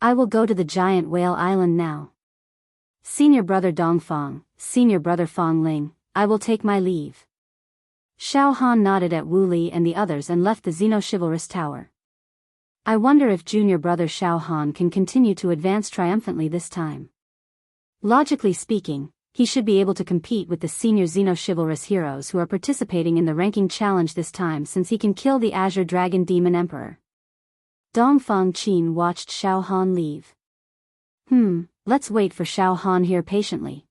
Speaker 1: I will go to the giant whale island now. Senior Brother Dongfang, Senior Brother Fang Ling, I will take my leave. Xiao Han nodded at Wu Li and the others and left the Xenochivalrous Tower. I wonder if Junior Brother Xiao Han can continue to advance triumphantly this time. Logically speaking, he should be able to compete with the senior Xenochivalrous heroes who are participating in the ranking challenge this time since he can kill the Azure Dragon Demon Emperor. Dongfang Qin watched Xiao Han leave. Let's wait for Xiao Han here patiently.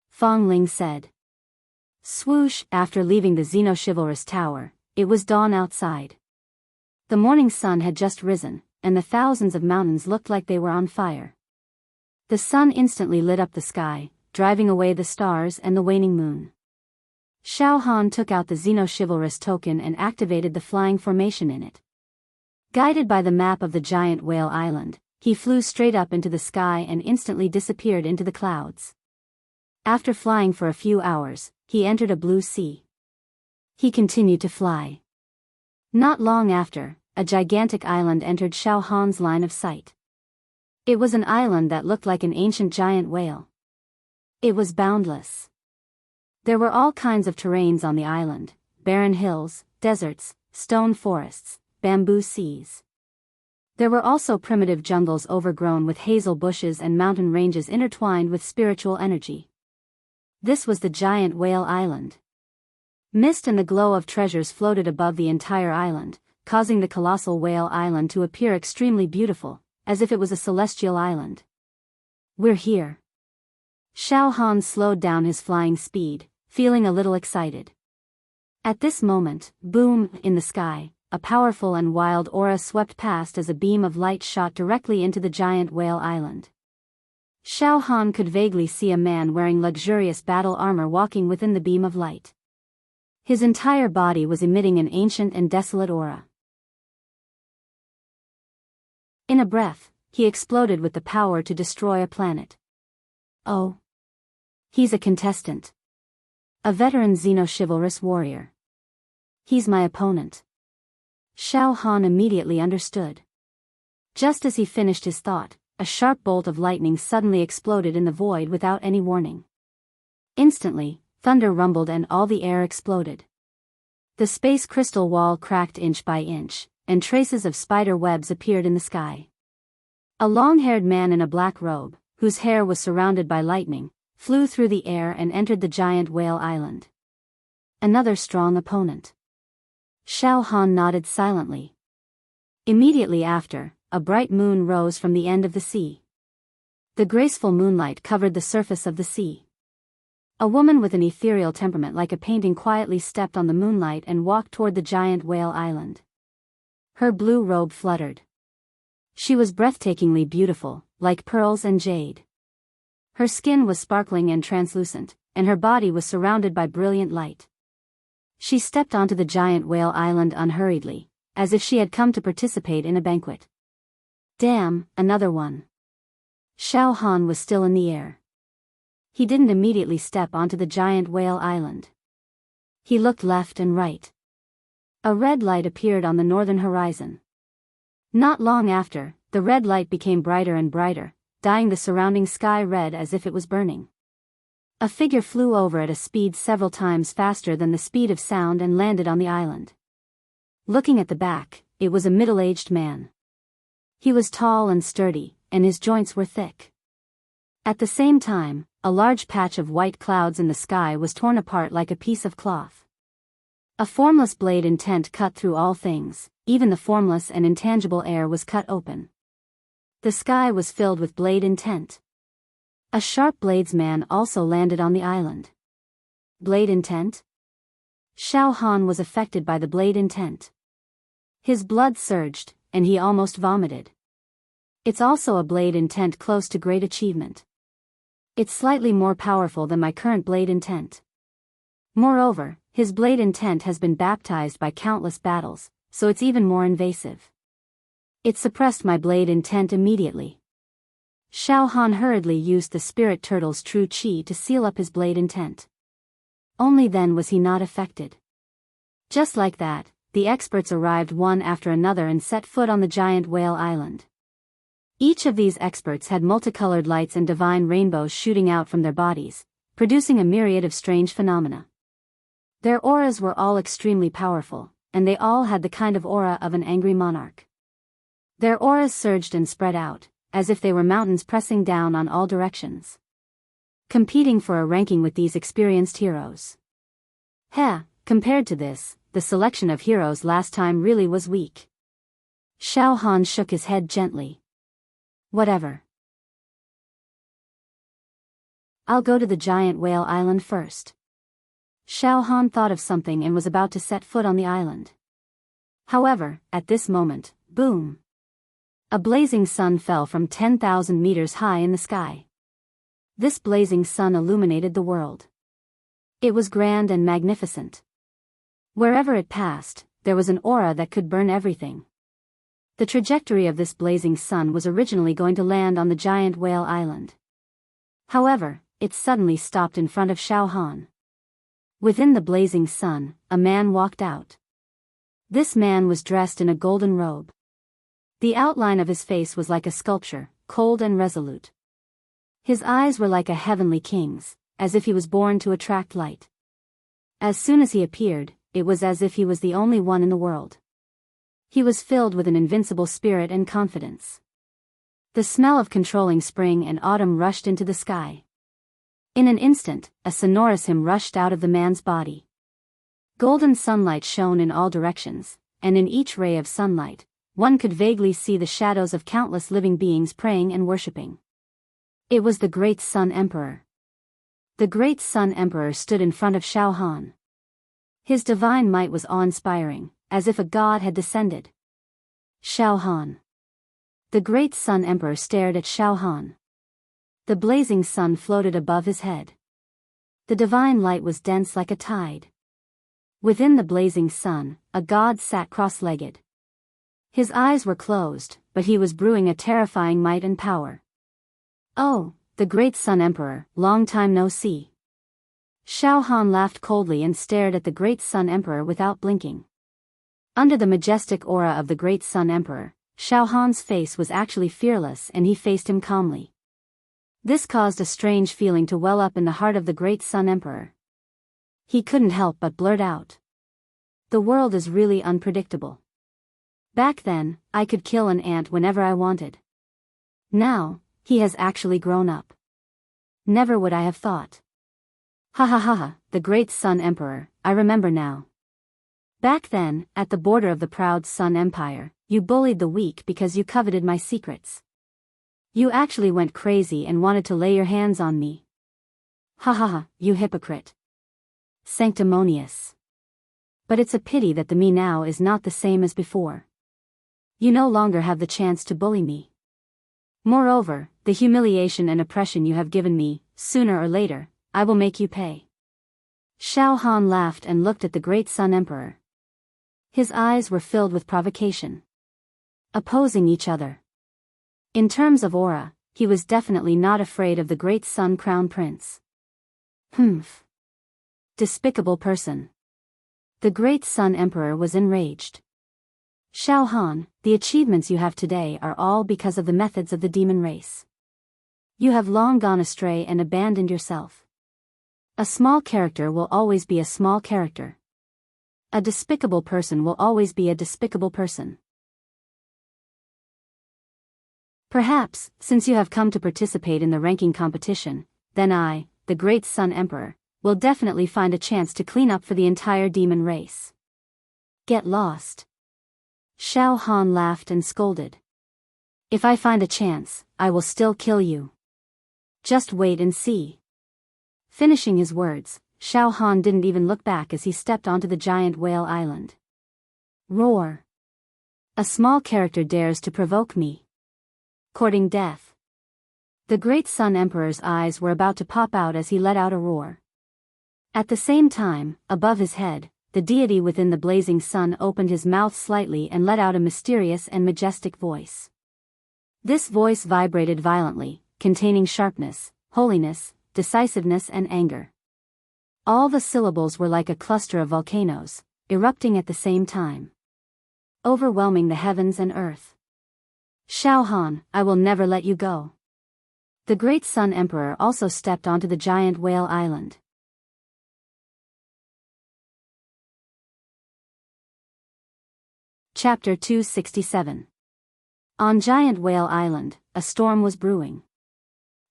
Speaker 1: Fang Ling said. Swoosh, after leaving the Xenochivalrous Tower, it was dawn outside. The morning sun had just risen, and the thousands of mountains looked like they were on fire. The sun instantly lit up the sky, driving away the stars and the waning moon. Xiao Han took out the Xenochivalrous token and activated the flying formation in it. Guided by the map of the giant whale island, he flew straight up into the sky and instantly disappeared into the clouds. After flying for a few hours, he entered a blue sea. He continued to fly. Not long after, a gigantic island entered Xiao Han's line of sight. It was an island that looked like an ancient giant whale. It was boundless. There were all kinds of terrains on the island: barren hills, deserts, stone forests, bamboo seas. There were also primitive jungles overgrown with hazel bushes and mountain ranges intertwined with spiritual energy. This was the giant whale island. Mist and the glow of treasures floated above the entire island, causing the colossal whale island to appear extremely beautiful, as if it was a celestial island. We're here. Xiao Han slowed down his flying speed, feeling a little excited. At this moment, boom, in the sky, a powerful and wild aura swept past as a beam of light shot directly into the giant whale island. Xiao Han could vaguely see a man wearing luxurious battle armor walking within the beam of light. His entire body was emitting an ancient and desolate aura. In a breath, he exploded with the power to destroy a planet. Oh. He's a contestant. A veteran Xenochivalrous warrior. He's my opponent. Xiao Han immediately understood. Just as he finished his thought, a sharp bolt of lightning suddenly exploded in the void without any warning. Instantly, thunder rumbled and all the air exploded. The space crystal wall cracked inch by inch, and traces of spider webs appeared in the sky. A long-haired man in a black robe, whose hair was surrounded by lightning, flew through the air and entered the giant whale island. Another strong opponent. Xiao Han nodded silently. Immediately after, a bright moon rose from the end of the sea. The graceful moonlight covered the surface of the sea. A woman with an ethereal temperament like a painting quietly stepped on the moonlight and walked toward the giant whale island. Her blue robe fluttered. She was breathtakingly beautiful, like pearls and jade. Her skin was sparkling and translucent, and her body was surrounded by brilliant light. She stepped onto the giant whale island unhurriedly, as if she had come to participate in a banquet. Damn, another one. Xiao Han was still in the air. He didn't immediately step onto the giant whale island. He looked left and right. A red light appeared on the northern horizon. Not long after, the red light became brighter and brighter, dyeing the surrounding sky red as if it was burning. A figure flew over at a speed several times faster than the speed of sound and landed on the island. Looking at the back, it was a middle-aged man. He was tall and sturdy, and his joints were thick. At the same time, a large patch of white clouds in the sky was torn apart like a piece of cloth. A formless blade intent cut through all things, even the formless and intangible air was cut open. The sky was filled with blade intent. A sharp bladesman also landed on the island. Blade intent? Xiao Han was affected by the blade intent. His blood surged, and he almost vomited. It's also a blade intent close to great achievement. It's slightly more powerful than my current blade intent. Moreover, his blade intent has been baptized by countless battles, so it's even more invasive. It suppressed my blade intent immediately. Xiao Han hurriedly used the spirit turtle's true chi to seal up his blade intent. Only then was he not affected. Just like that, the experts arrived one after another and set foot on the giant whale island. Each of these experts had multicolored lights and divine rainbows shooting out from their bodies, producing a myriad of strange phenomena. Their auras were all extremely powerful, and they all had the kind of aura of an angry monarch. Their auras surged and spread out, as if they were mountains pressing down on all directions. Competing for a ranking with these experienced heroes. Compared to this, the selection of heroes last time really was weak. Xiao Han shook his head gently. Whatever. I'll go to the giant whale island first. Xiao Han thought of something and was about to set foot on the island. However, at this moment, boom! A blazing sun fell from 10,000 meters high in the sky. This blazing sun illuminated the world. It was grand and magnificent. Wherever it passed, there was an aura that could burn everything. The trajectory of this blazing sun was originally going to land on the giant whale island. However, it suddenly stopped in front of Xiao Han. Within the blazing sun, a man walked out. This man was dressed in a golden robe. The outline of his face was like a sculpture, cold and resolute. His eyes were like a heavenly king's, as if he was born to attract light. As soon as he appeared, it was as if he was the only one in the world. He was filled with an invincible spirit and confidence. The smell of controlling spring and autumn rushed into the sky. In an instant, a sonorous hymn rushed out of the man's body. Golden sunlight shone in all directions, and in each ray of sunlight, one could vaguely see the shadows of countless living beings praying and worshipping. It was the Great Sun Emperor. The Great Sun Emperor stood in front of Xiao Han. His divine might was awe-inspiring, as if a god had descended. Xiao Han. The Great Sun Emperor stared at Xiao Han. The blazing sun floated above his head. The divine light was dense like a tide. Within the blazing sun, a god sat cross-legged. His eyes were closed, but he was brewing a terrifying might and power. Oh, the Great Sun Emperor, long time no see. Xiao Han laughed coldly and stared at the Great Sun Emperor without blinking. Under the majestic aura of the Great Sun Emperor, Xiao Han's face was actually fearless and he faced him calmly. This caused a strange feeling to well up in the heart of the Great Sun Emperor. He couldn't help but blurt out. The world is really unpredictable. Back then, I could kill an ant whenever I wanted. Now, he has actually grown up. Never would I have thought. Ha ha ha ha, the Great Sun Emperor, I remember now. Back then, at the border of the proud Sun Empire, you bullied the weak because you coveted my secrets. You actually went crazy and wanted to lay your hands on me. Ha ha ha, you hypocrite. Sanctimonious. But it's a pity that the me now is not the same as before. You no longer have the chance to bully me. Moreover, the humiliation and oppression you have given me, sooner or later, I will make you pay. Xiao Han laughed and looked at the great Sun Emperor. His eyes were filled with provocation. Opposing each other. In terms of aura, he was definitely not afraid of the great Sun Crown Prince. Humph. Despicable person. The great Sun Emperor was enraged. Xiao Han, the achievements you have today are all because of the methods of the demon race. You have long gone astray and abandoned yourself. A small character will always be a small character. A despicable person will always be a despicable person. Perhaps, since you have come to participate in the ranking competition, then I, the great Sun Emperor, will definitely find a chance to clean up for the entire demon race. Get lost. Xiao Han laughed and scolded. If I find a chance, I will still kill you. Just wait and see. Finishing his words, Xiao Han didn't even look back as he stepped onto the giant whale island. Roar. A small character dares to provoke me. Courting death. The great Sun Emperor's eyes were about to pop out as he let out a roar. At the same time, above his head, the deity within the blazing sun opened his mouth slightly and let out a mysterious and majestic voice. This voice vibrated violently, containing sharpness, holiness, decisiveness and anger. All the syllables were like a cluster of volcanoes, erupting at the same time. Overwhelming the heavens and earth. Xiao Han, I will never let you go. The great Sun Emperor also stepped onto the giant whale island. Chapter 267. On Giant Whale Island, a storm was brewing.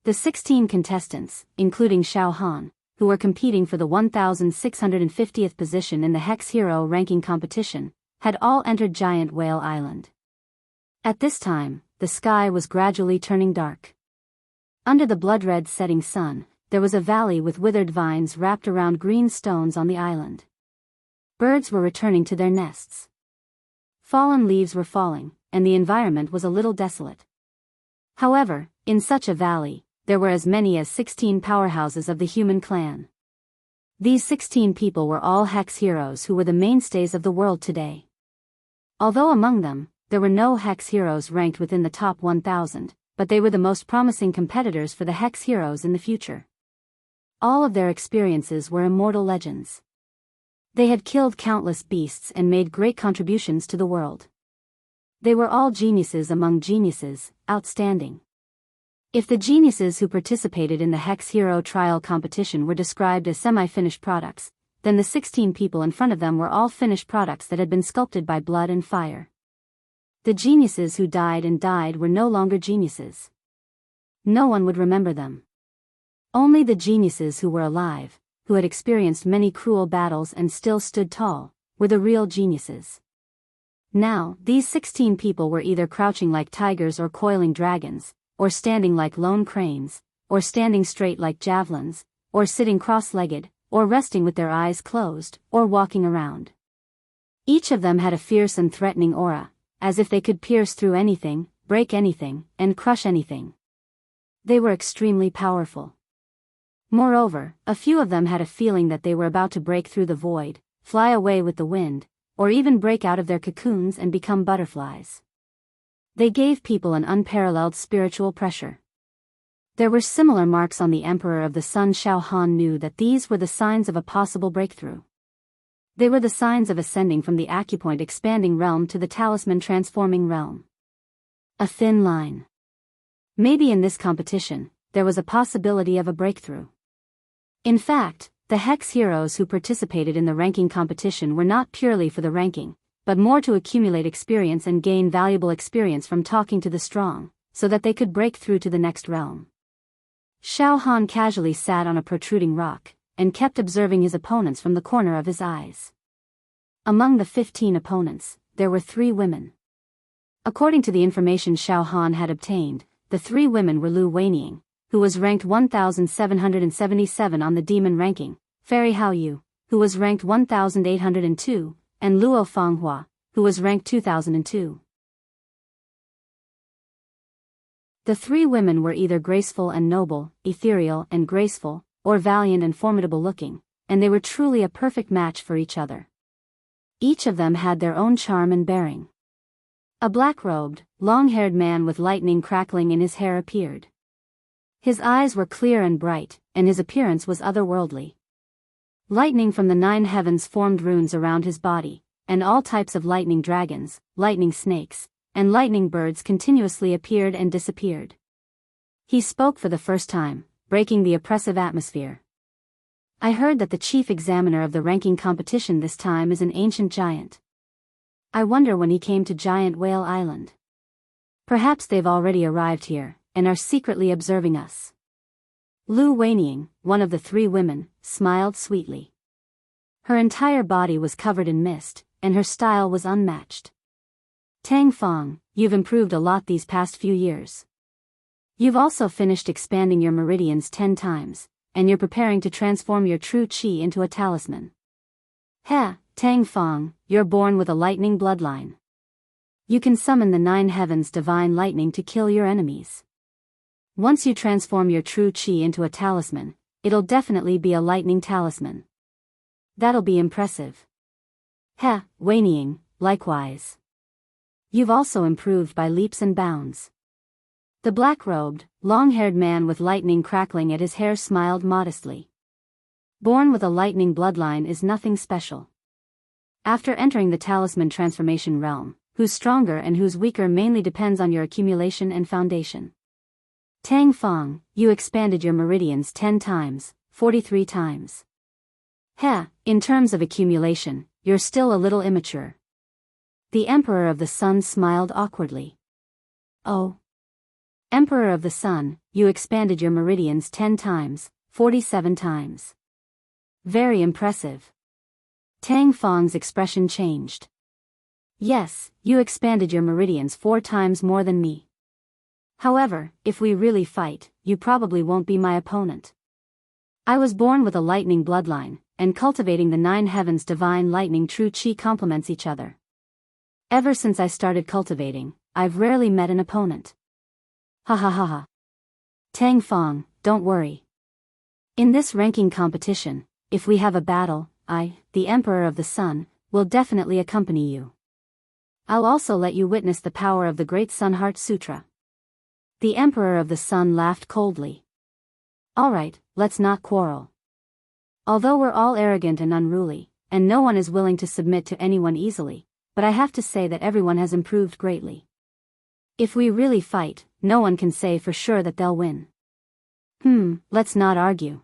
Speaker 1: The 16 contestants, including Xiao Han, who were competing for the 1650th position in the Hex Hero ranking competition, had all entered Giant Whale Island. At this time, the sky was gradually turning dark. Under the blood-red setting sun, there was a valley with withered vines wrapped around green stones on the island. Birds were returning to their nests. Fallen leaves were falling, and the environment was a little desolate. However, in such a valley, there were as many as 16 powerhouses of the human clan. These 16 people were all Hex heroes who were the mainstays of the world today. Although among them, there were no Hex heroes ranked within the top 1,000, but they were the most promising competitors for the Hex heroes in the future. All of their experiences were immortal legends. They had killed countless beasts and made great contributions to the world. They were all geniuses among geniuses, outstanding. If the geniuses who participated in the Hex Hero trial competition were described as semi-finished products, then the 16 people in front of them were all finished products that had been sculpted by blood and fire. The geniuses who died and died were no longer geniuses. No one would remember them. Only the geniuses who were alive, who had experienced many cruel battles and still stood tall, were the real geniuses. Now, these 16 people were either crouching like tigers or coiling dragons, or standing like lone cranes, or standing straight like javelins, or sitting cross-legged, or resting with their eyes closed, or walking around. Each of them had a fierce and threatening aura, as if they could pierce through anything, break anything, and crush anything. They were extremely powerful. Moreover, a few of them had a feeling that they were about to break through the void, fly away with the wind, or even break out of their cocoons and become butterflies. They gave people an unparalleled spiritual pressure. There were similar marks on the Emperor of the Sun. Xiao Han knew that these were the signs of a possible breakthrough. They were the signs of ascending from the acupoint expanding realm to the talisman transforming realm. A thin line. Maybe in this competition, there was a possibility of a breakthrough. In fact, the Hex heroes who participated in the ranking competition were not purely for the ranking, but more to accumulate experience and gain valuable experience from talking to the strong, so that they could break through to the next realm. Xiao Han casually sat on a protruding rock, and kept observing his opponents from the corner of his eyes. Among the 15 opponents, there were 3 women. According to the information Xiao Han had obtained, the three women were Lu Weiniang, who was ranked 1777 on the demon ranking, Fairy Hao Yu, who was ranked 1802, and Luo Fanghua, who was ranked 2002. The three women were either graceful and noble, ethereal and graceful, or valiant and formidable looking, and they were truly a perfect match for each other. Each of them had their own charm and bearing. A black-robed, long-haired man with lightning crackling in his hair appeared. His eyes were clear and bright, and his appearance was otherworldly. Lightning from the 9 heavens formed runes around his body, and all types of lightning dragons, lightning snakes, and lightning birds continuously appeared and disappeared. He spoke for the first time, breaking the oppressive atmosphere. I heard that the chief examiner of the ranking competition this time is an ancient giant. I wonder when he came to Giant Whale Island. Perhaps they've already arrived here, and are secretly observing us. Lu Weiniang, one of the three women, smiled sweetly. Her entire body was covered in mist, and her style was unmatched. Tang Fong, you've improved a lot these past few years. You've also finished expanding your meridians 10 times, and you're preparing to transform your true qi into a talisman. Tang Fong, you're born with a lightning bloodline. You can summon the 9 heavens divine lightning to kill your enemies. Once you transform your true qi into a talisman, it'll definitely be a lightning talisman. That'll be impressive. Weiniang, likewise. You've also improved by leaps and bounds. The black-robed, long-haired man with lightning crackling at his hair smiled modestly. Born with a lightning bloodline is nothing special. After entering the talisman transformation realm, who's stronger and who's weaker mainly depends on your accumulation and foundation. Tang Fong, you expanded your meridians 10 times, 43 times. In terms of accumulation, you're still a little immature. The Emperor of the Sun smiled awkwardly. Oh. Emperor of the Sun, you expanded your meridians 10 times, 47 times. Very impressive. Tang Fong's expression changed. Yes, you expanded your meridians 4 times more than me. However, if we really fight, you probably won't be my opponent. I was born with a lightning bloodline, and cultivating the 9 heavens divine lightning true qi complements each other. Ever since I started cultivating, I've rarely met an opponent. Ha ha ha ha. Tang Fong, don't worry. In this ranking competition, if we have a battle, I, the Emperor of the Sun, will definitely accompany you. I'll also let you witness the power of the Great Sun Heart Sutra. The Emperor of the Sun laughed coldly. Alright, let's not quarrel. Although we're all arrogant and unruly, and no one is willing to submit to anyone easily, but I have to say that everyone has improved greatly. If we really fight, no one can say for sure that they'll win. Let's not argue.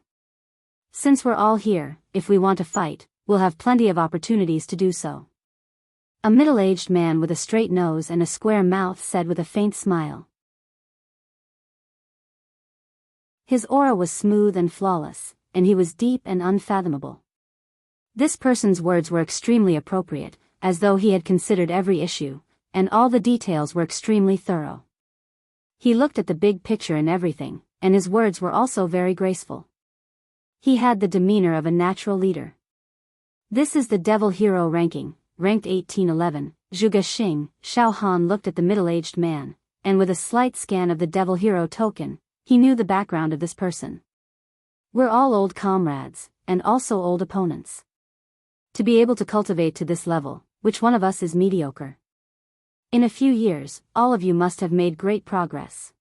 Speaker 1: Since we're all here, if we want to fight, we'll have plenty of opportunities to do so. A middle-aged man with a straight nose and a square mouth said with a faint smile. His aura was smooth and flawless, and he was deep and unfathomable. This person's words were extremely appropriate, as though he had considered every issue, and all the details were extremely thorough. He looked at the big picture in everything, and his words were also very graceful. He had the demeanor of a natural leader. This is the Devil Hero ranking, ranked 1811, Zhuge Xing. Xiao Han looked at the middle-aged man, and with a slight scan of the Devil Hero token, he knew the background of this person. We're all old comrades, and also old opponents. To be able to cultivate to this level, which one of us is mediocre? In a few years, all of you must have made great progress.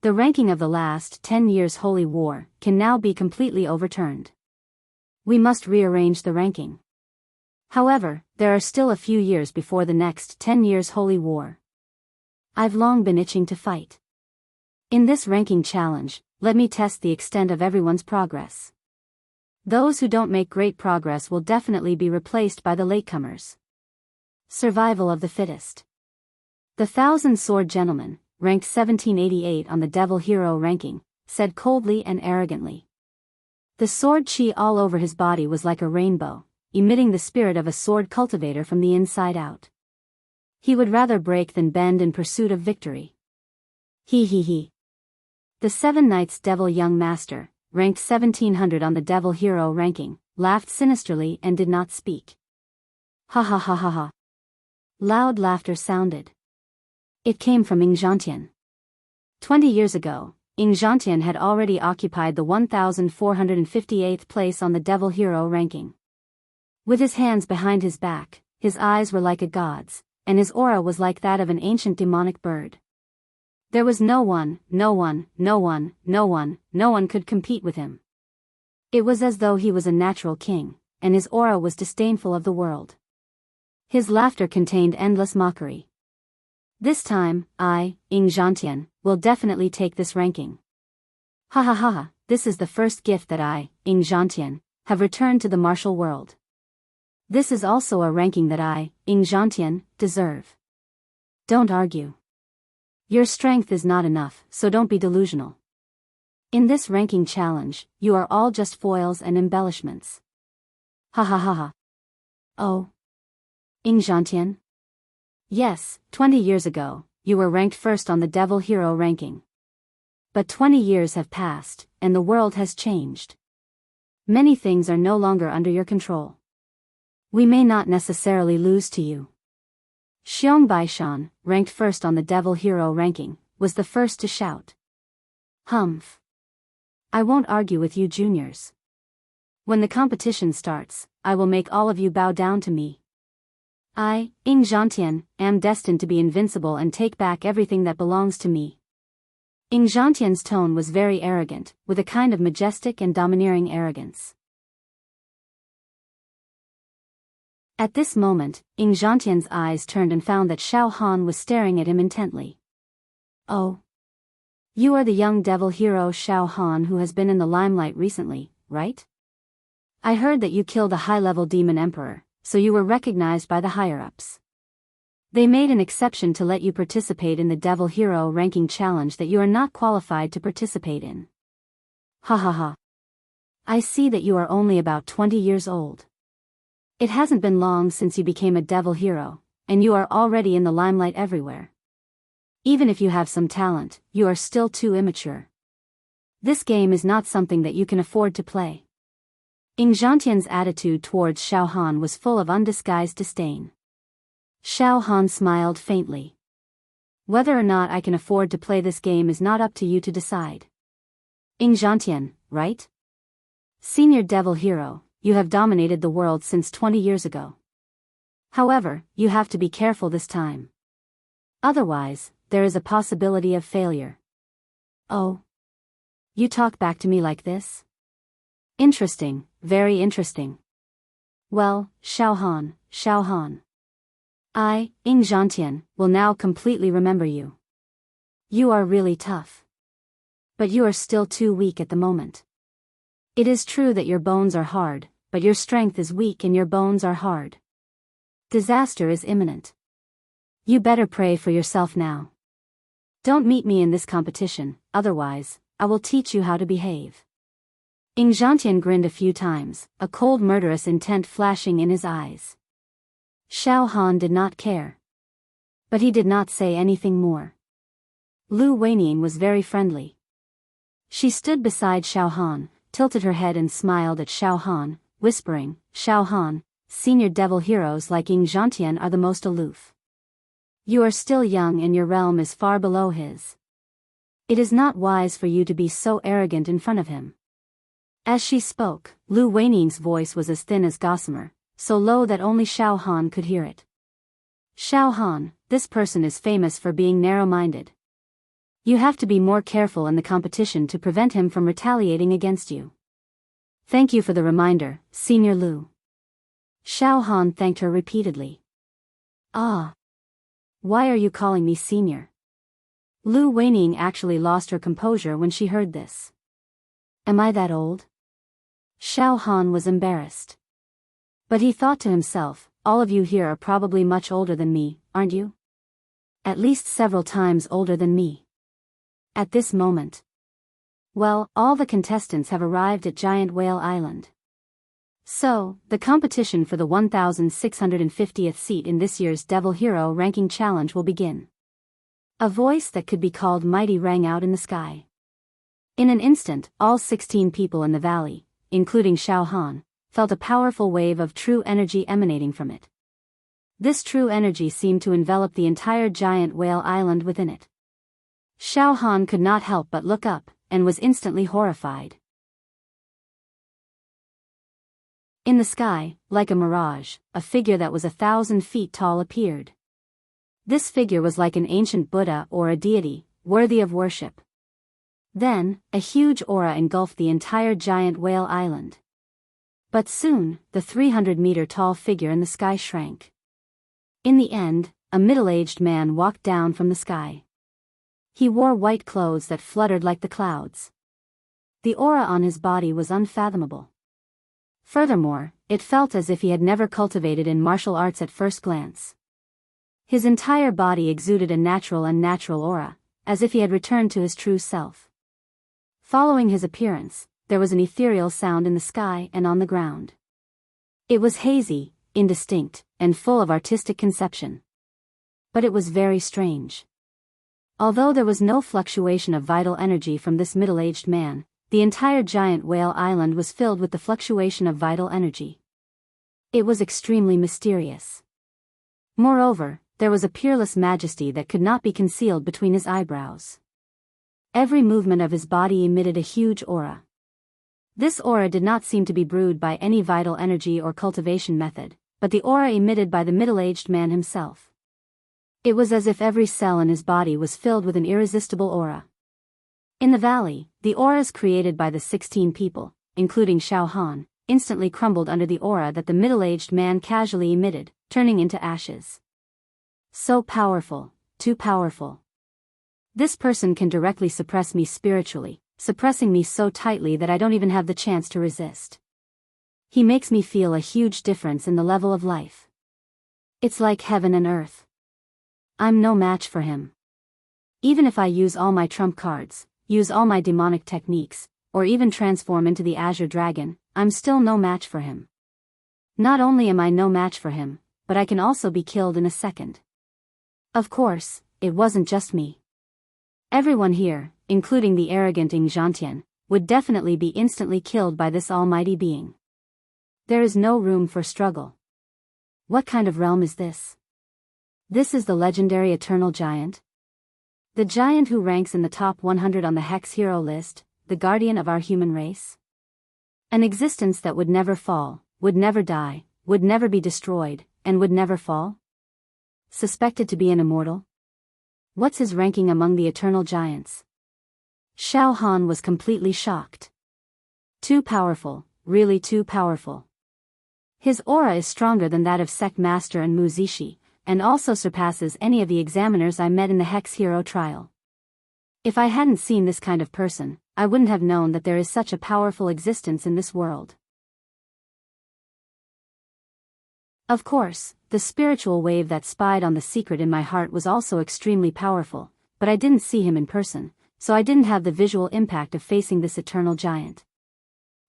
Speaker 1: The ranking of the last 10 years' holy war can now be completely overturned. We must rearrange the ranking. However, there are still a few years before the next 10 years' holy war. I've long been itching to fight. In this ranking challenge, let me test the extent of everyone's progress. Those who don't make great progress will definitely be replaced by the latecomers. Survival of the fittest. The Thousand Sword Gentleman, ranked 1788 on the Devil Hero ranking, said coldly and arrogantly. The sword chi all over his body was like a rainbow, emitting the spirit of a sword cultivator from the inside out. He would rather break than bend in pursuit of victory. He he he. The 7 Knights Devil Young Master, ranked 1700 on the Devil Hero ranking, laughed sinisterly and did not speak. Ha ha ha ha ha. Loud laughter sounded. It came from Ing Zhantian. 20 years ago, Ing Zhantian had already occupied the 1458th place on the Devil Hero ranking. With his hands behind his back, his eyes were like a god's, and his aura was like that of an ancient demonic bird. There was no one could compete with him. It was as though he was a natural king, and his aura was disdainful of the world. His laughter contained endless mockery. This time, I, Ing Zhantian, will definitely take this ranking. Ha ha ha ha, this is the first gift that I, Ing Zhantian, have returned to the martial world. This is also a ranking that I, Ing Zhantian, deserve. Don't argue. Your strength is not enough, so don't be delusional. In this ranking challenge, you are all just foils and embellishments. Ha ha ha ha. Oh. Ing Zhantian? Yes, 20 years ago, you were ranked first on the Devil Hero ranking. But 20 years have passed, and the world has changed. Many things are no longer under your control. We may not necessarily lose to you. Xiong Baishan, ranked first on the Devil Hero ranking, was the first to shout. Humph. I won't argue with you juniors. When the competition starts, I will make all of you bow down to me. I, Ing Zhantian, am destined to be invincible and take back everything that belongs to me. Ing Zhantian's tone was very arrogant, with a kind of majestic and domineering arrogance. At this moment, Ing Zhantian's eyes turned and found that Xiao Han was staring at him intently. Oh. You are the young devil hero Xiao Han who has been in the limelight recently, right? I heard that you killed a high-level demon emperor, so you were recognized by the higher-ups. They made an exception to let you participate in the Devil Hero ranking challenge that you are not qualified to participate in. Ha ha ha. I see that you are only about 20 years old. It hasn't been long since you became a Devil Hero, and you are already in the limelight everywhere. Even if you have some talent, you are still too immature. This game is not something that you can afford to play. Ing Zhantian's attitude towards Xiao Han was full of undisguised disdain. Xiao Han smiled faintly. Whether or not I can afford to play this game is not up to you to decide. Ing Zhantian, right? Senior Devil Hero, you have dominated the world since 20 years ago. However, you have to be careful this time. Otherwise, there is a possibility of failure. Oh. You talk back to me like this? Interesting, very interesting. Well, Xiao Han. I, Ing Zhantian, will now completely remember you. You are really tough. But you are still too weak at the moment. It is true that your bones are hard, but your strength is weak and your bones are hard. Disaster is imminent. You better pray for yourself now. Don't meet me in this competition, otherwise, I will teach you how to behave. Ing Zhantian grinned a few times, a cold murderous intent flashing in his eyes. Xiao Han did not care. But he did not say anything more. Lu Weining was very friendly. She stood beside Xiao Han, tilted her head and smiled at Xiao Han, whispering, Xiao Han, senior devil heroes like Ing Zhantian are the most aloof. You are still young and your realm is far below his. It is not wise for you to be so arrogant in front of him. As she spoke, Lu Weining's voice was as thin as gossamer, so low that only Xiao Han could hear it. Xiao Han, this person is famous for being narrow-minded. You have to be more careful in the competition to prevent him from retaliating against you. Thank you for the reminder, Senior Lu. Xiao Han thanked her repeatedly. Ah. Why are you calling me senior? Lu Weining actually lost her composure when she heard this. Am I that old? Xiao Han was embarrassed. But he thought to himself, all of you here are probably much older than me, aren't you? At least several times older than me. At this moment. Well, all the contestants have arrived at Giant Whale Island. So, the competition for the 1650th seat in this year's Devil Hero Ranking Challenge will begin. A voice that could be called mighty rang out in the sky. In an instant, all 16 people in the valley, including Xiao Han, felt a powerful wave of true energy emanating from it. This true energy seemed to envelop the entire giant whale island within it. Xiao Han could not help but look up, and was instantly horrified. In the sky, like a mirage, a figure that was 1,000 feet tall appeared. This figure was like an ancient Buddha or a deity, worthy of worship. Then, a huge aura engulfed the entire giant whale island. But soon, the 300-meter-tall figure in the sky shrank. In the end, a middle-aged man walked down from the sky. He wore white clothes that fluttered like the clouds. The aura on his body was unfathomable. Furthermore, it felt as if he had never cultivated in martial arts at first glance. His entire body exuded a unnatural aura, as if he had returned to his true self. Following his appearance, there was an ethereal sound in the sky and on the ground. It was hazy, indistinct, and full of artistic conception. But it was very strange. Although there was no fluctuation of vital energy from this middle-aged man, the entire giant whale island was filled with the fluctuation of vital energy. It was extremely mysterious. Moreover, there was a peerless majesty that could not be concealed between his eyebrows. Every movement of his body emitted a huge aura. This aura did not seem to be brewed by any vital energy or cultivation method, but the aura emitted by the middle-aged man himself. It was as if every cell in his body was filled with an irresistible aura. In the valley, the auras created by the 16 people, including Xiao Han, instantly crumbled under the aura that the middle-aged man casually emitted, turning into ashes. So powerful, too powerful. This person can directly suppress me spiritually, suppressing me so tightly that I don't even have the chance to resist. He makes me feel a huge difference in the level of life. It's like heaven and earth. I'm no match for him. Even if I use all my trump cards, use all my demonic techniques, or even transform into the Azure Dragon, I'm still no match for him. Not only am I no match for him, but I can also be killed in a second. Of course, it wasn't just me. Everyone here, including the arrogant Ing Zhantian, would definitely be instantly killed by this almighty being. There is no room for struggle. What kind of realm is this? This is the legendary Eternal Giant? The giant who ranks in the top 100 on the Hex Hero list, the guardian of our human race? An existence that would never fall, would never die, would never be destroyed, and would never fall? Suspected to be an immortal? What's his ranking among the Eternal Giants? Xiao Han was completely shocked. Too powerful, really too powerful. His aura is stronger than that of Sect Master and Mu Zishi, and also surpasses any of the examiners I met in the Hex Hero trial. If I hadn't seen this kind of person, I wouldn't have known that there is such a powerful existence in this world. Of course, the spiritual wave that spied on the secret in my heart was also extremely powerful, but I didn't see him in person, so I didn't have the visual impact of facing this Eternal Giant.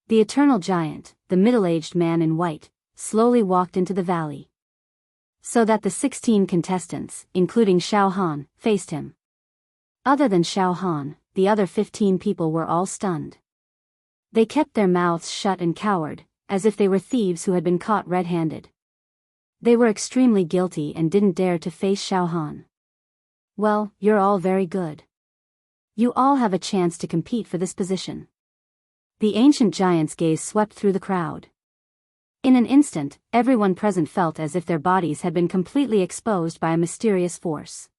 Speaker 1: The Eternal Giant, the middle-aged man in white, slowly walked into the valley. So that the 16 contestants, including Xiao Han, faced him. Other than Xiao Han, the other 15 people were all stunned. They kept their mouths shut and cowered, as if they were thieves who had been caught red-handed. They were extremely guilty and didn't dare to face Xiao Han. Well, you're all very good. You all have a chance to compete for this position. The ancient giant's gaze swept through the crowd. In an instant, everyone present felt as if their bodies had been completely exposed by a mysterious force.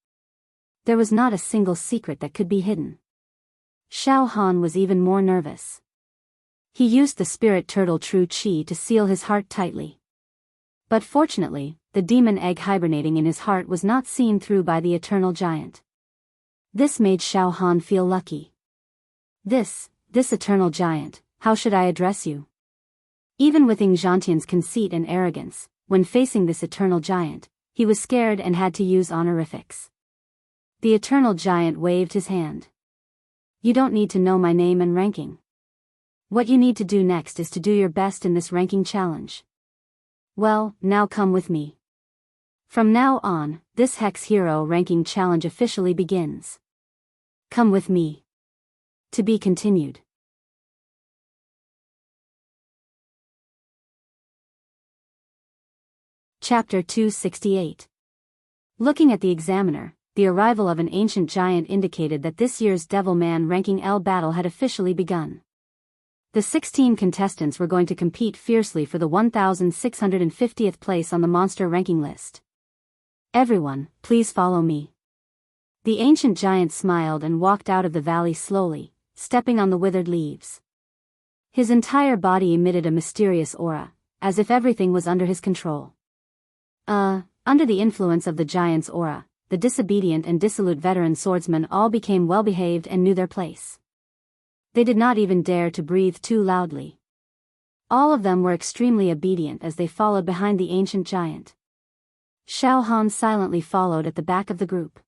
Speaker 1: There was not a single secret that could be hidden. Xiao Han was even more nervous. He used the spirit turtle True Qi to seal his heart tightly. But fortunately, the demon egg hibernating in his heart was not seen through by the Eternal Giant. This made Xiao Han feel lucky. This Eternal Giant, how should I address you? Even with Ing Zhantian's conceit and arrogance, when facing this Eternal Giant, he was scared and had to use honorifics. The Eternal Giant waved his hand. You don't need to know my name and ranking. What you need to do next is to do your best in this ranking challenge. Well, now come with me. From now on, this Hex Hero ranking challenge officially begins. Come with me. To be continued. Chapter 268. Looking at the examiner, the arrival of an ancient giant indicated that this year's Devilman ranking L battle had officially begun. The 16 contestants were going to compete fiercely for the 1650th place on the monster ranking list. Everyone, please follow me. The ancient giant smiled and walked out of the valley slowly, stepping on the withered leaves. His entire body emitted a mysterious aura, as if everything was under his control. Under the influence of the giant's aura, the disobedient and dissolute veteran swordsmen all became well-behaved and knew their place. They did not even dare to breathe too loudly. All of them were extremely obedient as they followed behind the ancient giant. Xiao Han silently followed at the back of the group.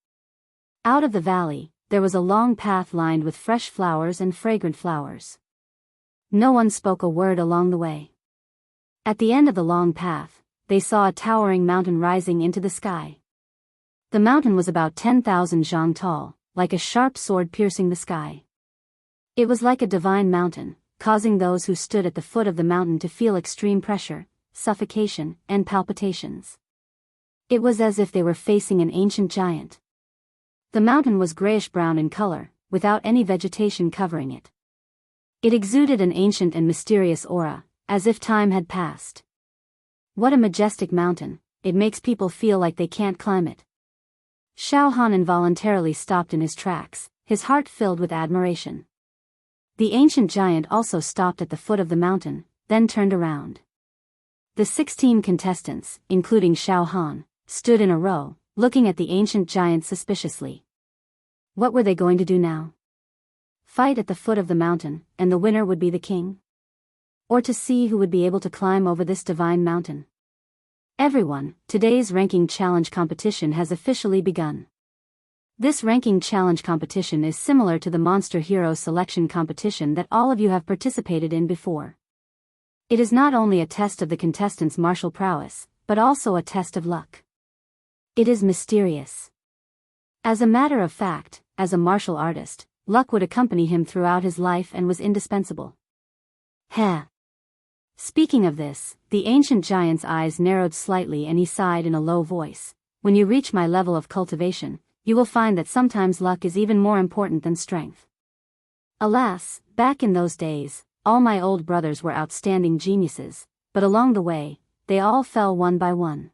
Speaker 1: Out of the valley, there was a long path lined with fresh flowers and fragrant flowers. No one spoke a word along the way. At the end of the long path, they saw a towering mountain rising into the sky. The mountain was about 10,000 zhang tall, like a sharp sword piercing the sky. It was like a divine mountain, causing those who stood at the foot of the mountain to feel extreme pressure, suffocation, and palpitations. It was as if they were facing an ancient giant. The mountain was grayish-brown in color, without any vegetation covering it. It exuded an ancient and mysterious aura, as if time had passed. What a majestic mountain, it makes people feel like they can't climb it. Xiao Han involuntarily stopped in his tracks, his heart filled with admiration. The ancient giant also stopped at the foot of the mountain, then turned around. The 16 contestants, including Xiao Han, stood in a row, looking at the ancient giant suspiciously. What were they going to do now? Fight at the foot of the mountain, and the winner would be the king? Or to see who would be able to climb over this divine mountain? Everyone, today's ranking challenge competition has officially begun. This ranking challenge competition is similar to the Monster Hero selection competition that all of you have participated in before. It is not only a test of the contestants' martial prowess, but also a test of luck. It is mysterious. As a matter of fact, as a martial artist, luck would accompany him throughout his life and was indispensable. Heh. Speaking of this, the ancient giant's eyes narrowed slightly and he sighed in a low voice. When you reach my level of cultivation, you will find that sometimes luck is even more important than strength. Alas, back in those days, all my old brothers were outstanding geniuses, but along the way, they all fell one by one.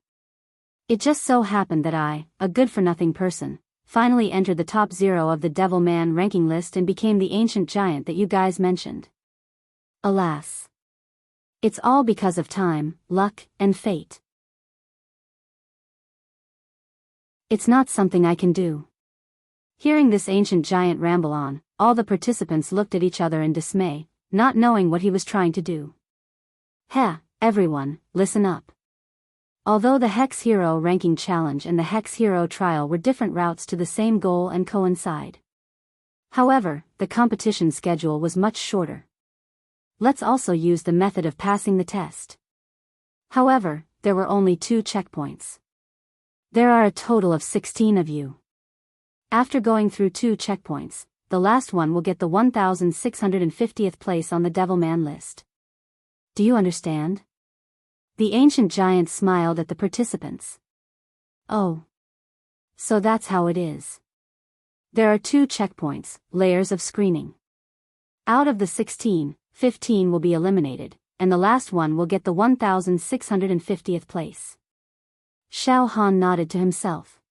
Speaker 1: It just so happened that I, a good-for-nothing person, finally entered the top 0 of the Devilman ranking list and became the ancient giant that you guys mentioned. Alas. It's all because of time, luck, and fate. It's not something I can do. Hearing this ancient giant ramble on, all the participants looked at each other in dismay, not knowing what he was trying to do. Heh, everyone, listen up. Although the Hex Hero ranking challenge and the Hex Hero trial were different routes to the same goal and coincide. However, the competition schedule was much shorter. Let's also use the method of passing the test. However, there were only 2 checkpoints. There are a total of 16 of you. After going through 2 checkpoints, the last one will get the 1650th place on the Devilman list. Do you understand? The ancient giant smiled at the participants. Oh. So that's how it is. There are 2 checkpoints, layers of screening. Out of the 16, 15 will be eliminated, and the last one will get the 1650th place. Xiao Han nodded to himself.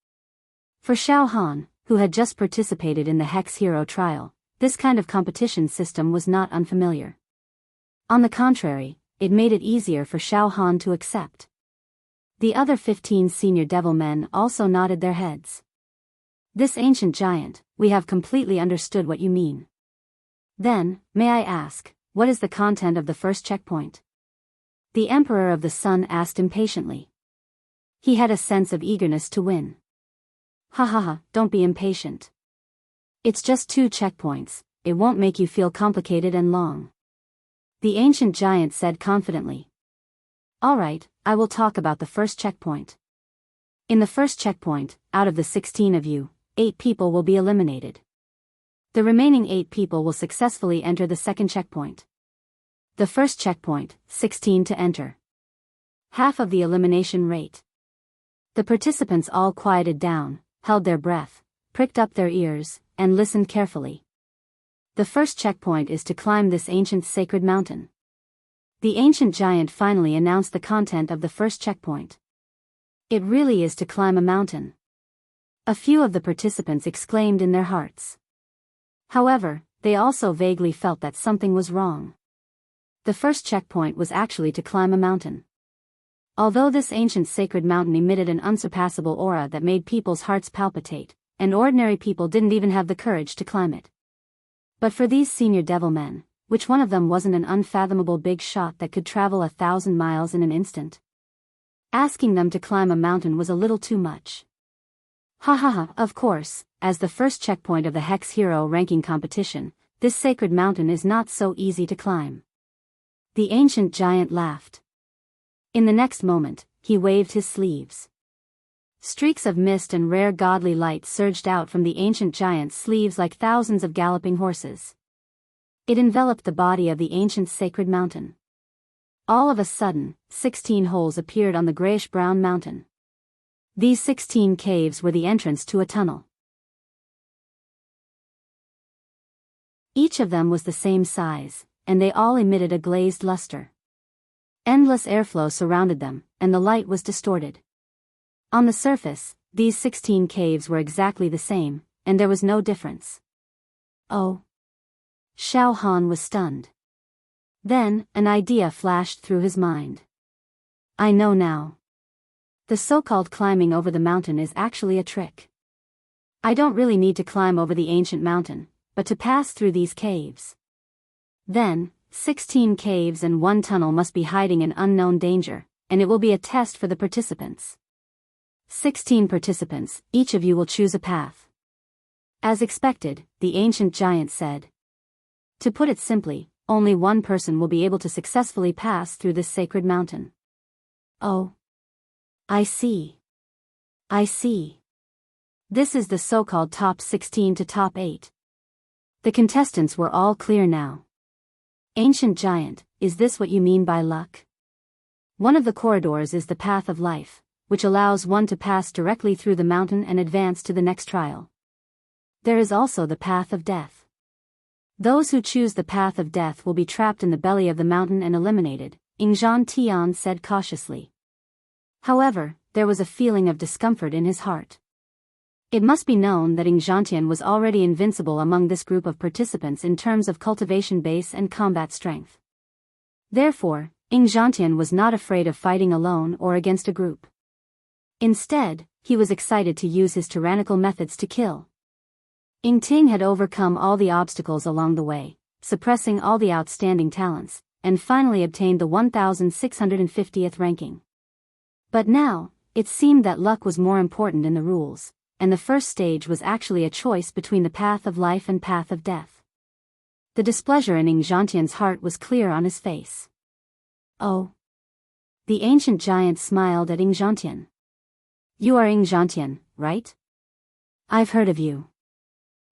Speaker 1: For Xiao Han, who had just participated in the Hex Hero trial, this kind of competition system was not unfamiliar. On the contrary, it made it easier for Xiao Han to accept. The other 15 senior Devilmen also nodded their heads. This ancient giant, we have completely understood what you mean. Then, may I ask, what is the content of the first checkpoint? The Emperor of the Sun asked impatiently. He had a sense of eagerness to win. Ha ha ha, don't be impatient. It's just 2 checkpoints, it won't make you feel complicated and long. The ancient giant said confidently. Alright, I will talk about the first checkpoint. In the first checkpoint, out of the 16 of you, 8 people will be eliminated. The remaining 8 people will successfully enter the second checkpoint. The first checkpoint, 16 to enter. Half of the elimination rate. The participants all quieted down, held their breath, pricked up their ears, and listened carefully. The first checkpoint is to climb this ancient sacred mountain. The ancient giant finally announced the content of the first checkpoint. It really is to climb a mountain. A few of the participants exclaimed in their hearts. However, they also vaguely felt that something was wrong. The first checkpoint was actually to climb a mountain. Although this ancient sacred mountain emitted an unsurpassable aura that made people's hearts palpitate, and ordinary people didn't even have the courage to climb it. But for these senior devil men, which one of them wasn't an unfathomable big shot that could travel 1,000 miles in an instant? Asking them to climb a mountain was a little too much. Ha ha ha, of course, as the first checkpoint of the Hex Hero ranking competition, this sacred mountain is not so easy to climb. The ancient giant laughed. In the next moment, he waved his sleeves. Streaks of mist and rare godly light surged out from the ancient giant's sleeves like thousands of galloping horses. It enveloped the body of the ancient sacred mountain. All of a sudden, 16 holes appeared on the grayish-brown mountain. These 16 caves were the entrance to a tunnel. Each of them was the same size, and they all emitted a glazed luster. Endless airflow surrounded them, and the light was distorted. On the surface, these 16 caves were exactly the same, and there was no difference. Oh! Xiao Han was stunned. Then, an idea flashed through his mind. I know now. The so-called climbing over the mountain is actually a trick. I don't really need to climb over the ancient mountain, but to pass through these caves. Then, 16 caves and 1 tunnel must be hiding an unknown danger, and it will be a test for the participants. 16 participants, each of you will choose a path. As expected, the ancient giant said. To put it simply, only one person will be able to successfully pass through this sacred mountain. Oh. I see. I see. This is the so-called top 16 to top 8. The contestants were all clear now. Ancient giant, is this what you mean by luck? One of the corridors is the path of life, which allows one to pass directly through the mountain and advance to the next trial. There is also the path of death. Those who choose the path of death will be trapped in the belly of the mountain and eliminated, Ingzhan Tian said cautiously. However, there was a feeling of discomfort in his heart. It must be known that Ingzhan was already invincible among this group of participants in terms of cultivation base and combat strength. Therefore, Ingzhan was not afraid of fighting alone or against a group. Instead, he was excited to use his tyrannical methods to kill. Ingting had overcome all the obstacles along the way, suppressing all the outstanding talents, and finally obtained the 1650th ranking. But now, it seemed that luck was more important in the rules, and the first stage was actually a choice between the path of life and path of death. The displeasure in Ingzhan's heart was clear on his face. Oh. The ancient giant smiled at Ingzhan. You are Ingzhan, right? I've heard of you.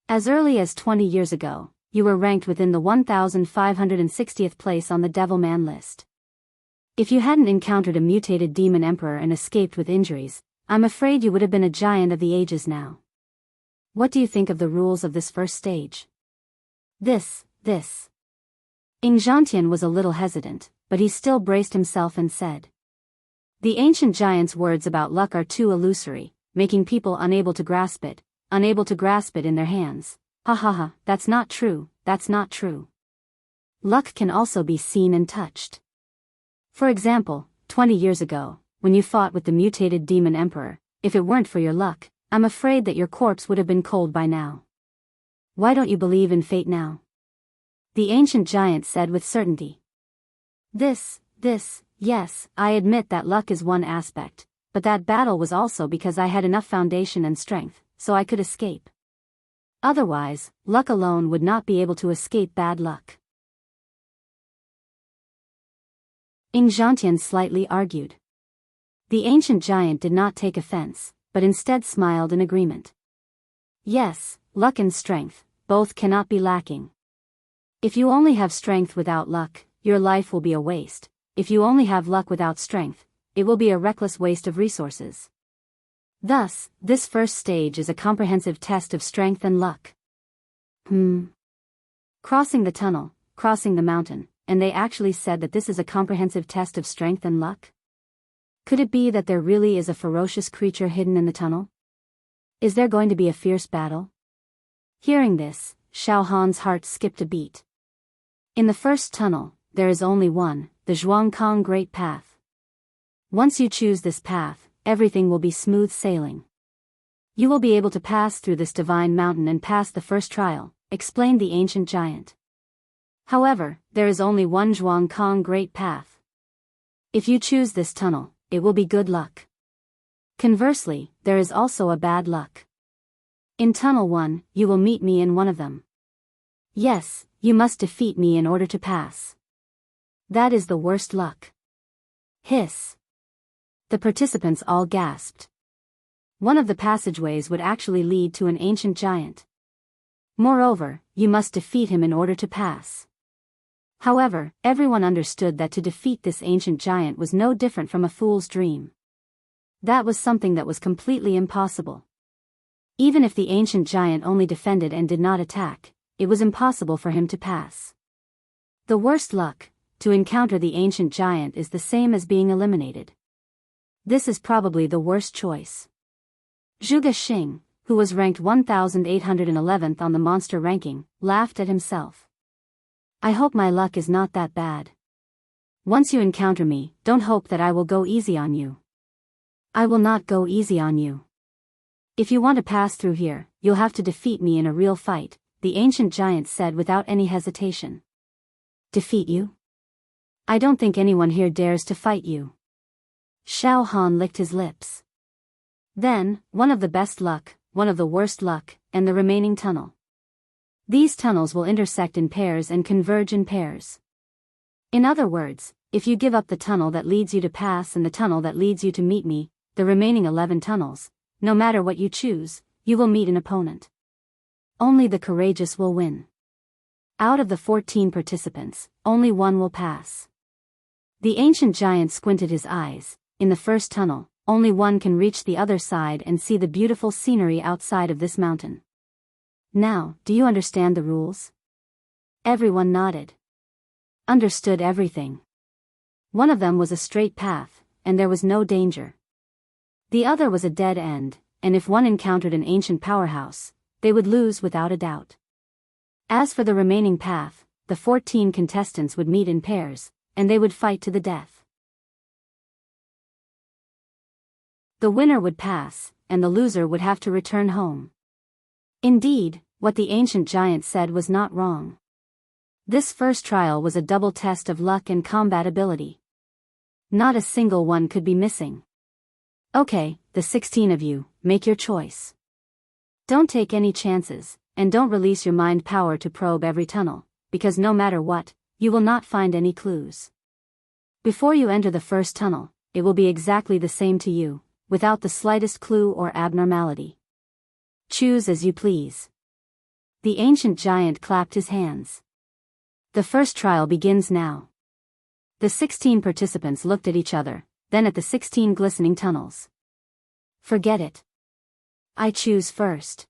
Speaker 1: As early as 20 years ago, you were ranked within the 1560th place on the Devilman list. If you hadn't encountered a mutated demon emperor and escaped with injuries, I'm afraid you would have been a giant of the ages now. What do you think of the rules of this first stage? This. Ingzhan was a little hesitant, but he still braced himself and said. The ancient giant's words about luck are too illusory, making people unable to grasp it in their hands. Ha ha ha, that's not true. Luck can also be seen and touched. For example, 20 years ago, when you fought with the mutated demon emperor, if it weren't for your luck, I'm afraid that your corpse would have been cold by now. Why don't you believe in fate now? The ancient giant said with certainty. Yes, I admit that luck is one aspect, but that battle was also because I had enough foundation and strength, so I could escape. Otherwise, luck alone would not be able to escape bad luck. Ingzhan slightly argued. The ancient giant did not take offense, but instead smiled in agreement. Yes, luck and strength, both cannot be lacking. If you only have strength without luck, your life will be a waste. If you only have luck without strength, it will be a reckless waste of resources. Thus, this first stage is a comprehensive test of strength and luck. Crossing the tunnel, crossing the mountain, and they actually said that this is a comprehensive test of strength and luck? Could it be that there really is a ferocious creature hidden in the tunnel? Is there going to be a fierce battle? Hearing this, Xiao Han's heart skipped a beat. In the first tunnel, there is only one, the Zhuangkang Great Path. Once you choose this path, everything will be smooth sailing. You will be able to pass through this divine mountain and pass the first trial, explained the ancient giant. However, there is only one Zhuangkang Great Path. If you choose this tunnel, it will be good luck. Conversely, there is also a bad luck. In Tunnel 1, you will meet me in one of them. Yes, you must defeat me in order to pass. That is the worst luck. Hiss. The participants all gasped. One of the passageways would actually lead to an ancient giant. Moreover, you must defeat him in order to pass. However, everyone understood that to defeat this ancient giant was no different from a fool's dream. That was something that was completely impossible. Even if the ancient giant only defended and did not attack, it was impossible for him to pass. The worst luck, to encounter the ancient giant, is the same as being eliminated. This is probably the worst choice. Zhuge Xing, who was ranked 1811th on the monster ranking, laughed at himself. I hope my luck is not that bad. Once you encounter me, don't hope that I will go easy on you. I will not go easy on you. If you want to pass through here, you'll have to defeat me in a real fight, the ancient giant said without any hesitation. Defeat you? I don't think anyone here dares to fight you. Xiao Han licked his lips. Then, one of the best luck, one of the worst luck, and the remaining tunnel. These tunnels will intersect in pairs and converge in pairs. In other words, if you give up the tunnel that leads you to pass and the tunnel that leads you to meet me, the remaining 11 tunnels, no matter what you choose, you will meet an opponent. Only the courageous will win. Out of the 14 participants, only one will pass. The ancient giant squinted his eyes. In the first tunnel, only one can reach the other side and see the beautiful scenery outside of this mountain. Now, do you understand the rules? Everyone nodded. Understood everything. One of them was a straight path, and there was no danger. The other was a dead end, and if one encountered an ancient powerhouse, they would lose without a doubt. As for the remaining path, the 14 contestants would meet in pairs, and they would fight to the death. The winner would pass, and the loser would have to return home. Indeed, what the ancient giant said was not wrong. This first trial was a double test of luck and combat ability. Not a single one could be missing. Okay, the 16 of you, make your choice. Don't take any chances, and don't release your mind power to probe every tunnel, because no matter what, you will not find any clues. Before you enter the first tunnel, it will be exactly the same to you, without the slightest clue or abnormality. Choose as you please. The ancient giant clapped his hands. The first trial begins now. The 16 participants looked at each other, then at the 16 glistening tunnels. Forget it. I choose first.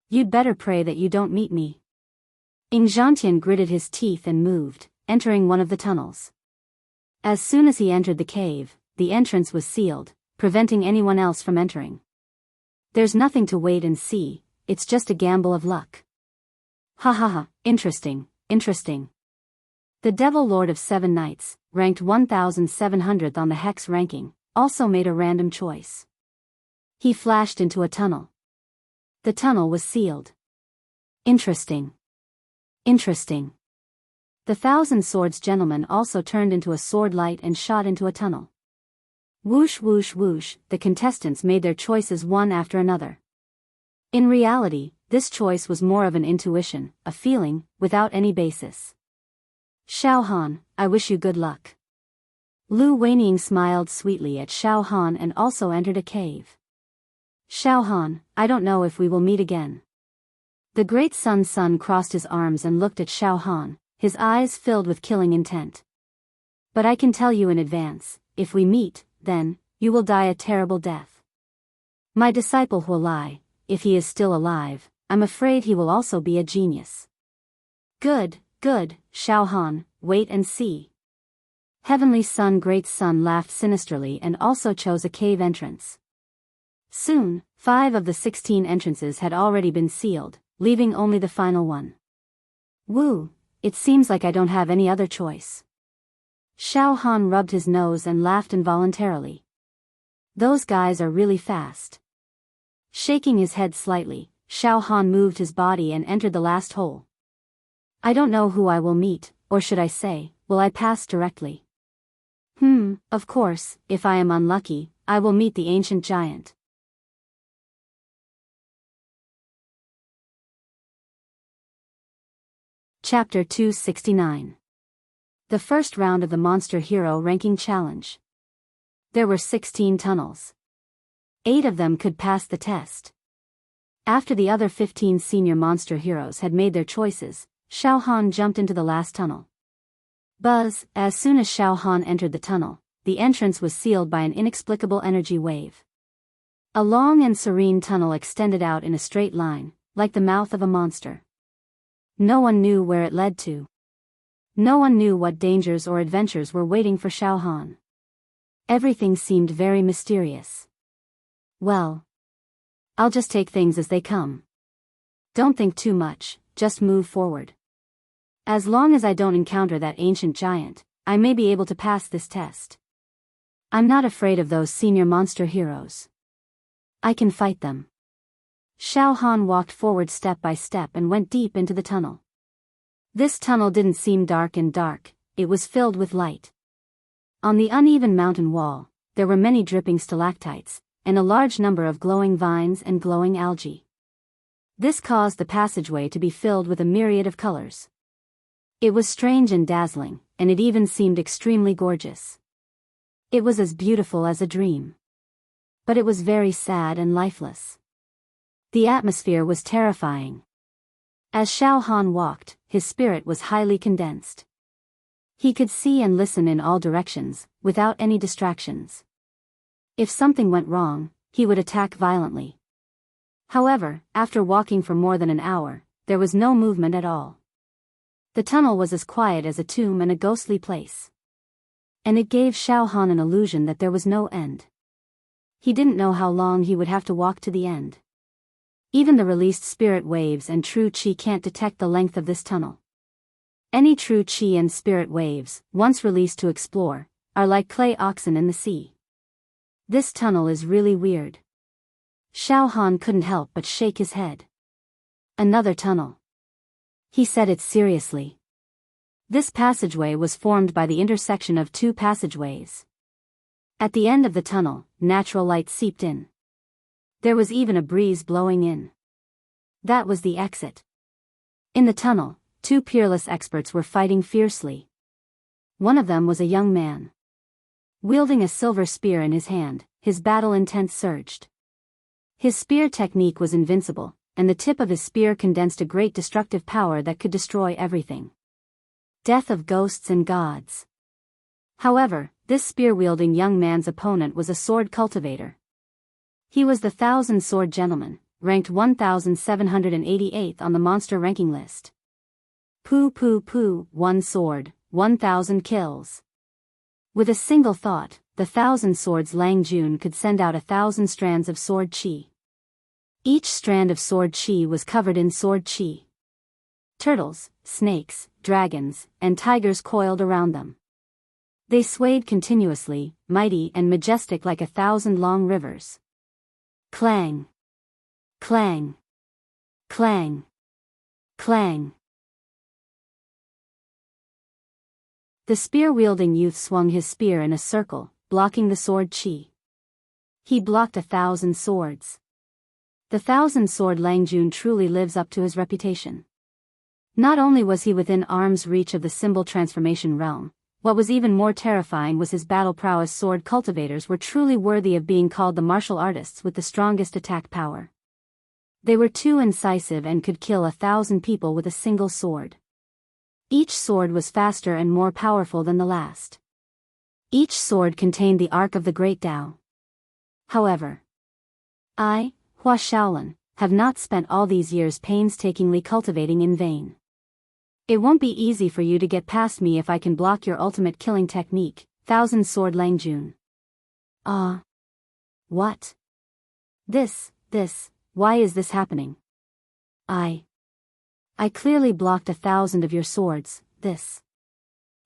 Speaker 1: You'd better pray that you don't meet me. Ing Zhantian gritted his teeth and moved, entering one of the tunnels. As soon as he entered the cave, the entrance was sealed, preventing anyone else from entering. There's nothing to wait and see, it's just a gamble of luck. Ha ha ha, interesting, interesting. The Devil Lord of 7 Knights, ranked 1700th on the Hex ranking, also made a random choice. He flashed into a tunnel. The tunnel was sealed. Interesting. Interesting. The Thousand Swords gentleman also turned into a sword light and shot into a tunnel. Whoosh whoosh whoosh, the contestants made their choices one after another. In reality, this choice was more of an intuition, a feeling, without any basis. Xiao Han, I wish you good luck. Lu Weiniang smiled sweetly at Xiao Han and also entered a cave. Xiao Han, I don't know if we will meet again. The great Sun crossed his arms and looked at Xiao Han, his eyes filled with killing intent. But I can tell you in advance, if we meet, then, you will die a terrible death. My disciple Huolai, if he is still alive, I'm afraid he will also be a genius. Good, Xiao Han, wait and see. Heavenly Sun Great Sun laughed sinisterly and also chose a cave entrance. Soon, 5 of the 16 entrances had already been sealed, leaving only the final one. Woo, it seems like I don't have any other choice. Xiao Han rubbed his nose and laughed involuntarily. Those guys are really fast. Shaking his head slightly, Xiao Han moved his body and entered the last hole. I don't know who I will meet, or should I say, will I pass directly? Of course, if I am unlucky, I will meet the ancient giant. Chapter 269. The first round of the Monster Hero Ranking Challenge. There were 16 tunnels. 8 of them could pass the test. After the other 15 senior monster heroes had made their choices, Xiao Han jumped into the last tunnel. Buzz, as soon as Xiao Han entered the tunnel, the entrance was sealed by an inexplicable energy wave. A long and serene tunnel extended out in a straight line, like the mouth of a monster. No one knew where it led to. No one knew what dangers or adventures were waiting for Xiao Han. Everything seemed very mysterious. Well, I'll just take things as they come. Don't think too much, just move forward. As long as I don't encounter that ancient giant, I may be able to pass this test. I'm not afraid of those senior monster heroes. I can fight them. Xiao Han walked forward step by step and went deep into the tunnel. This tunnel didn't seem dark, it was filled with light. On the uneven mountain wall, there were many dripping stalactites, and a large number of glowing vines and glowing algae. This caused the passageway to be filled with a myriad of colors. It was strange and dazzling, and it even seemed extremely gorgeous. It was as beautiful as a dream. But it was very sad and lifeless. The atmosphere was terrifying. As Xiao Han walked, his spirit was highly condensed. He could see and listen in all directions, without any distractions. If something went wrong, he would attack violently. However, after walking for more than an hour, there was no movement at all. The tunnel was as quiet as a tomb and a ghostly place. And it gave Xiao Han an illusion that there was no end. He didn't know how long he would have to walk to the end. Even the released spirit waves and true qi can't detect the length of this tunnel. Any true qi and spirit waves, once released to explore, are like clay oxen in the sea. This tunnel is really weird. Xiao Han couldn't help but shake his head. Another tunnel. He said it seriously. This passageway was formed by the intersection of 2 passageways. At the end of the tunnel, natural light seeped in. There was even a breeze blowing in. That was the exit. In the tunnel, 2 peerless experts were fighting fiercely. One of them was a young man. Wielding a silver spear in his hand, his battle intent surged. His spear technique was invincible, and the tip of his spear condensed a great destructive power that could destroy everything. Death of ghosts and gods. However, this spear-wielding young man's opponent was a sword cultivator. He was the 1,000 Sword Gentleman, ranked 1,788th on the monster ranking list. 1 sword, 1,000 kills. With a single thought, the 1,000 Swords Lang Jun could send out 1,000 strands of sword qi. Each strand of sword qi was covered in sword qi. Turtles, snakes, dragons, and tigers coiled around them. They swayed continuously, mighty and majestic like 1,000 long rivers. Clang! Clang! Clang! Clang! The spear-wielding youth swung his spear in a circle, blocking the sword qi. He blocked 1,000 swords. The 1,000 Sword Lang Jun truly lives up to his reputation. Not only was he within arm's reach of the symbol transformation realm, What was even more terrifying was his battle prowess. Sword cultivators were truly worthy of being called the martial artists with the strongest attack power. They were too incisive and could kill 1,000 people with a single sword. Each sword was faster and more powerful than the last. Each sword contained the arc of the Great Tao. However, I, Hua Shaolin, have not spent all these years painstakingly cultivating in vain. It won't be easy for you to get past me if I can block your ultimate killing technique, Thousand Sword Lang Jun. What? Why is this happening? I clearly blocked 1,000 of your swords, this.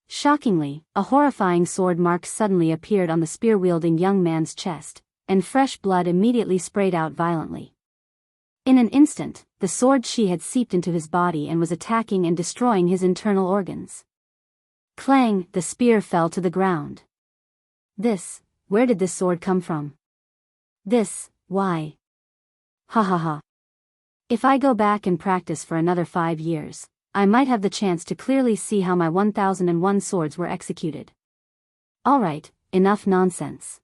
Speaker 1: Shockingly, a horrifying sword mark suddenly appeared on the spear-wielding young man's chest, and fresh blood immediately sprayed out violently. In an instant, the sword she had seeped into his body and was attacking and destroying his internal organs. Clang, the spear fell to the ground. Where did this sword come from? Why? Ha ha ha. If I go back and practice for another 5 years, I might have the chance to clearly see how my 1001 swords were executed. Alright, enough nonsense.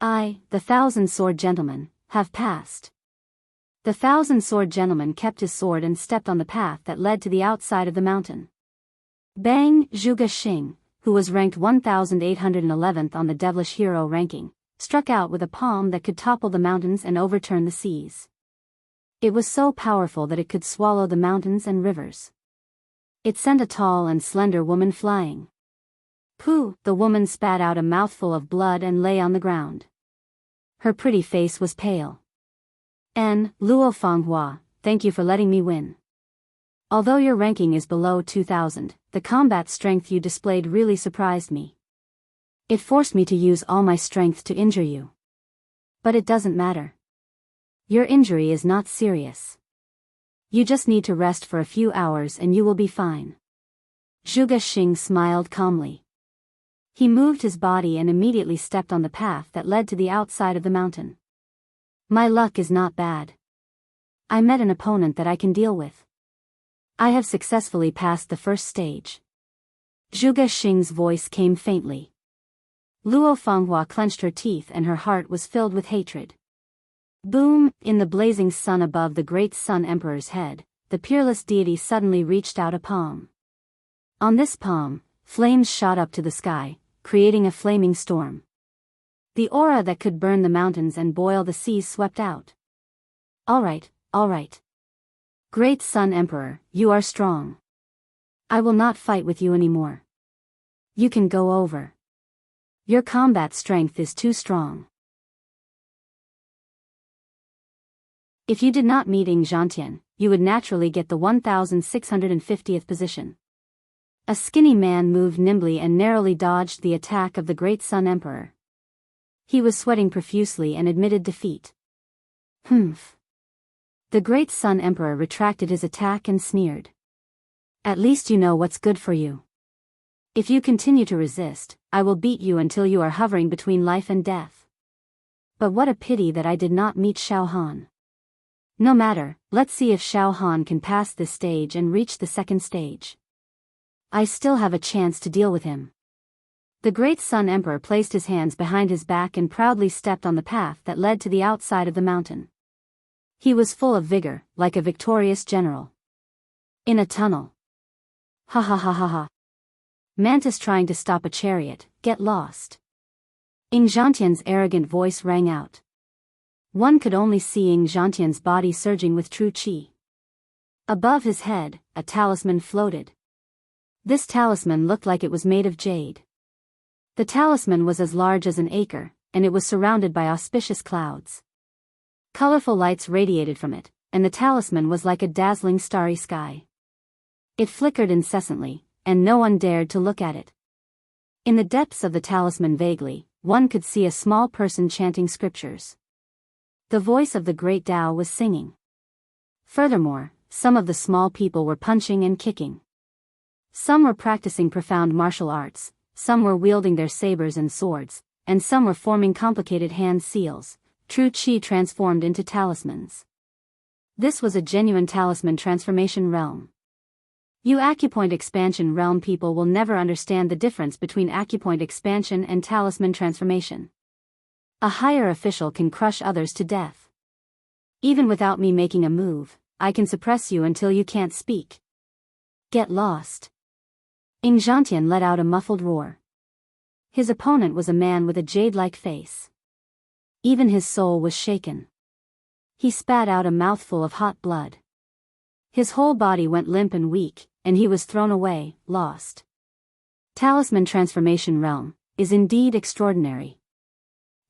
Speaker 1: The 1,000-sword gentleman, have passed. The 1,000-sword gentleman kept his sword and stepped on the path that led to the outside of the mountain. Bang! Zhuge Xing, who was ranked 1,811th on the devilish hero ranking, struck out with a palm that could topple the mountains and overturn the seas. It was so powerful that it could swallow the mountains and rivers. It sent a tall and slender woman flying. Pooh! The woman spat out a mouthful of blood and lay on the ground. Her pretty face was pale. Luo Fanghua, thank you for letting me win. Although your ranking is below 2,000, the combat strength you displayed really surprised me. It forced me to use all my strength to injure you. But it doesn't matter. Your injury is not serious. You just need to rest for a few hours and you will be fine. Zhuge Xing smiled calmly. He moved his body and immediately stepped on the path that led to the outside of the mountain. My luck is not bad. I met an opponent that I can deal with. I have successfully passed the first stage. Zhuge Xing's voice came faintly. Luo Fanghua clenched her teeth and her heart was filled with hatred. Boom! In the blazing sun above the great Sun Emperor's head, the peerless deity suddenly reached out a palm. On this palm, flames shot up to the sky, creating a flaming storm. The aura that could burn the mountains and boil the seas swept out. All right. Great Sun Emperor, you are strong. I will not fight with you anymore. You can go over. Your combat strength is too strong. If you did not meet Ying Zhantian, you would naturally get the 1,650th position. A skinny man moved nimbly and narrowly dodged the attack of the Great Sun Emperor. He was sweating profusely and admitted defeat. Humph. The Great Sun Emperor retracted his attack and sneered. At least you know what's good for you. If you continue to resist, I will beat you until you are hovering between life and death. But what a pity that I did not meet Xiao Han. No matter, let's see if Xiao Han can pass this stage and reach the second stage. I still have a chance to deal with him. The Great Sun Emperor placed his hands behind his back and proudly stepped on the path that led to the outside of the mountain. He was full of vigor, like a victorious general. In a tunnel. Ha ha ha ha ha. Mantis trying to stop a chariot, get lost. Ying Zhantian's arrogant voice rang out. One could only see Ying Zhantian's body surging with true qi. Above his head, a talisman floated. This talisman looked like it was made of jade. The talisman was as large as an acre, and it was surrounded by auspicious clouds. Colorful lights radiated from it, and the talisman was like a dazzling starry sky. It flickered incessantly, and no one dared to look at it. In the depths of the talisman vaguely, one could see a small person chanting scriptures. The voice of the great Tao was singing. Furthermore, some of the small people were punching and kicking. Some were practicing profound martial arts, some were wielding their sabers and swords, and some were forming complicated hand seals, true qi transformed into talismans. This was a genuine talisman transformation realm. You acupoint expansion realm people will never understand the difference between acupoint expansion and talisman transformation. A higher official can crush others to death. Even without me making a move, I can suppress you until you can't speak. Get lost. Ing Zhantian let out a muffled roar. His opponent was a man with a jade-like face. Even his soul was shaken. He spat out a mouthful of hot blood. His whole body went limp and weak, and he was thrown away, lost. Talisman transformation realm is indeed extraordinary.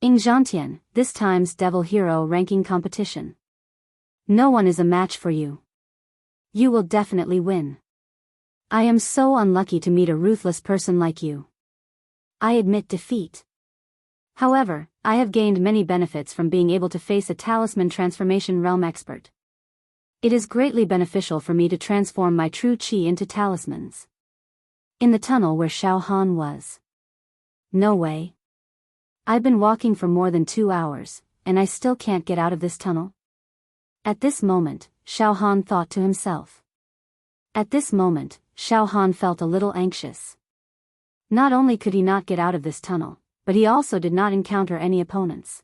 Speaker 1: Ing Zhantian, this time's devil hero ranking competition. No one is a match for you. You will definitely win. I am so unlucky to meet a ruthless person like you. I admit defeat. However, I have gained many benefits from being able to face a talisman transformation realm expert. It is greatly beneficial for me to transform my true chi into talismans. In the tunnel where Xiao Han was. No way. I've been walking for more than 2 hours, and I still can't get out of this tunnel. At this moment, Xiao Han thought to himself. At this moment, Xiao Han felt a little anxious. Not only could he not get out of this tunnel, but he also did not encounter any opponents.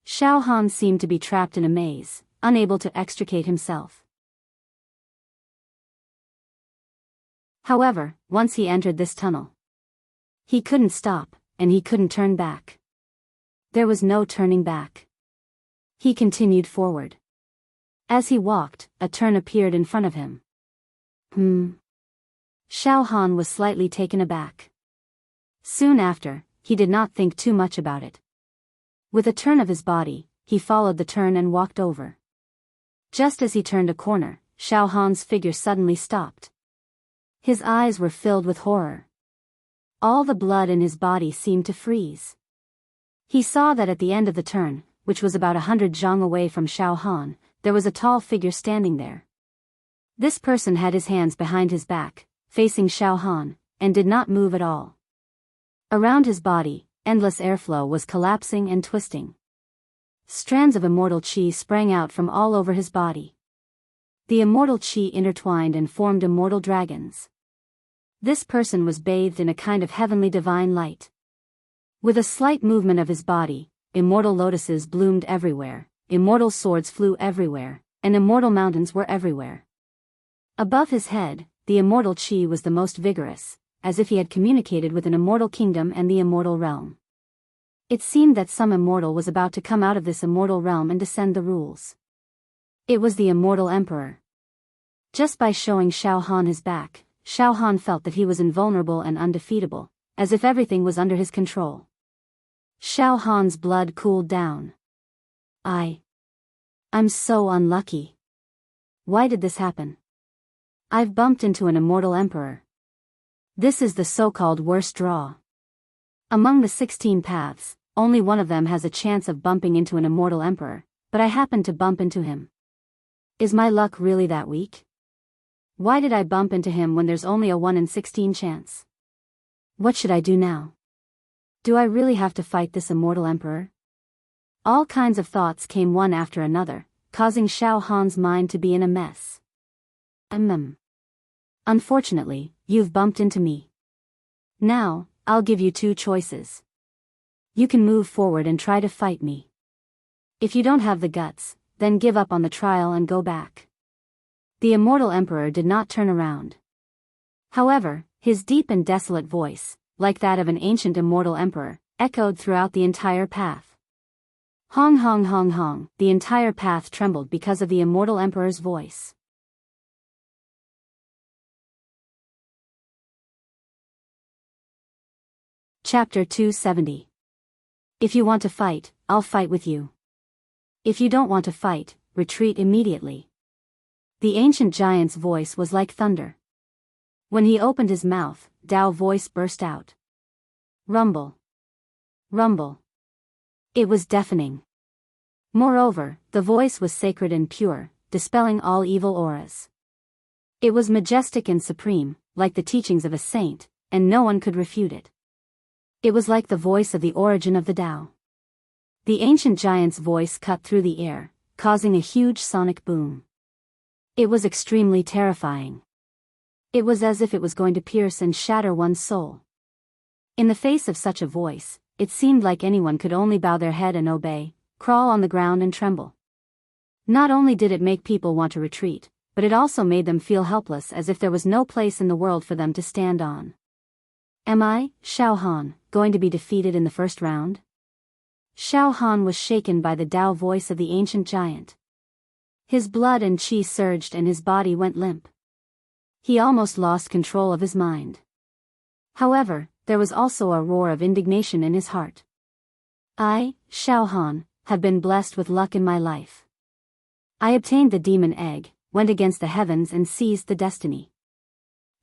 Speaker 1: Xiao Han seemed to be trapped in a maze, unable to extricate himself. However, once he entered this tunnel, he couldn't stop, and he couldn't turn back. There was no turning back. He continued forward. As he walked, a turn appeared in front of him. Xiao Han was slightly taken aback. Soon after, he did not think too much about it. With a turn of his body, he followed the turn and walked over. Just as he turned a corner, Xiao Han's figure suddenly stopped. His eyes were filled with horror. All the blood in his body seemed to freeze. He saw that at the end of the turn, which was about 100 zhang away from Xiao Han, there was a tall figure standing there. This person had his hands behind his back, facing Xiao Han, and did not move at all. Around his body, endless airflow was collapsing and twisting. Strands of immortal chi sprang out from all over his body. The immortal chi intertwined and formed immortal dragons. This person was bathed in a kind of heavenly divine light. With a slight movement of his body, immortal lotuses bloomed everywhere, immortal swords flew everywhere, and immortal mountains were everywhere. Above his head, the immortal chi was the most vigorous, as if he had communicated with an immortal kingdom and the immortal realm. It seemed that some immortal was about to come out of this immortal realm and descend the rules. It was the immortal emperor. Just by showing Xiao Han his back, Xiao Han felt that he was invulnerable and undefeatable, as if everything was under his control. Xiao Han's blood cooled down. I'm so unlucky. Why did this happen? I've bumped into an immortal emperor. This is the so-called worst draw. Among the 16 paths, only one of them has a chance of bumping into an immortal emperor, but I happened to bump into him. Is my luck really that weak? Why did I bump into him when there's only a 1 in 16 chance? What should I do now? Do I really have to fight this immortal emperor? All kinds of thoughts came one after another, causing Xiao Han's mind to be in a mess. Unfortunately, you've bumped into me. Now, I'll give you 2 choices. You can move forward and try to fight me. If you don't have the guts, then give up on the trial and go back. The immortal emperor did not turn around. However, his deep and desolate voice, like that of an ancient immortal emperor, echoed throughout the entire path. Hong hong hong hong, the entire path trembled because of the immortal emperor's voice. Chapter 270. If you want to fight, I'll fight with you. If you don't want to fight, retreat immediately. The ancient giant's voice was like thunder. When he opened his mouth, Dao voice burst out. Rumble. Rumble. It was deafening. Moreover, the voice was sacred and pure, dispelling all evil auras. It was majestic and supreme, like the teachings of a saint, and no one could refute it. It was like the voice of the origin of the Tao. The ancient giant's voice cut through the air, causing a huge sonic boom. It was extremely terrifying. It was as if it was going to pierce and shatter one's soul. In the face of such a voice, it seemed like anyone could only bow their head and obey, crawl on the ground and tremble. Not only did it make people want to retreat, but it also made them feel helpless, as if there was no place in the world for them to stand on. Am I, Xiao Han, going to be defeated in the first round? Xiao Han was shaken by the Tao voice of the ancient giant. His blood and qi surged and his body went limp. He almost lost control of his mind. However, there was also a roar of indignation in his heart. I, Xiao Han, have been blessed with luck in my life. I obtained the demon egg, went against the heavens and seized the destiny.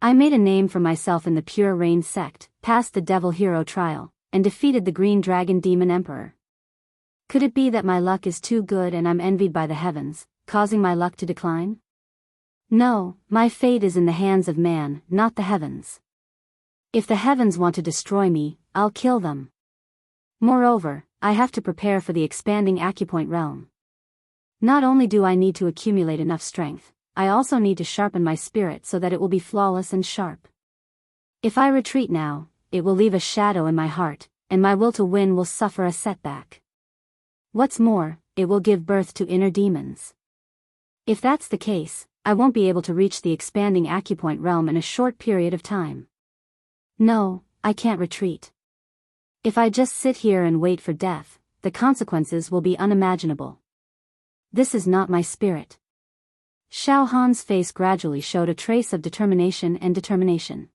Speaker 1: I made a name for myself in the Pure Rain sect, passed the devil hero trial, and defeated the green dragon demon emperor. Could it be that my luck is too good and I'm envied by the heavens, causing my luck to decline? No, my fate is in the hands of man, not the heavens. If the heavens want to destroy me, I'll kill them. Moreover, I have to prepare for the expanding acupoint realm. Not only do I need to accumulate enough strength, I also need to sharpen my spirit so that it will be flawless and sharp. If I retreat now, it will leave a shadow in my heart, and my will to win will suffer a setback. What's more, it will give birth to inner demons. If that's the case, I won't be able to reach the expanding acupoint realm in a short period of time. No, I can't retreat. If I just sit here and wait for death, the consequences will be unimaginable. This is not my spirit. Xiao Han's face gradually showed a trace of determination.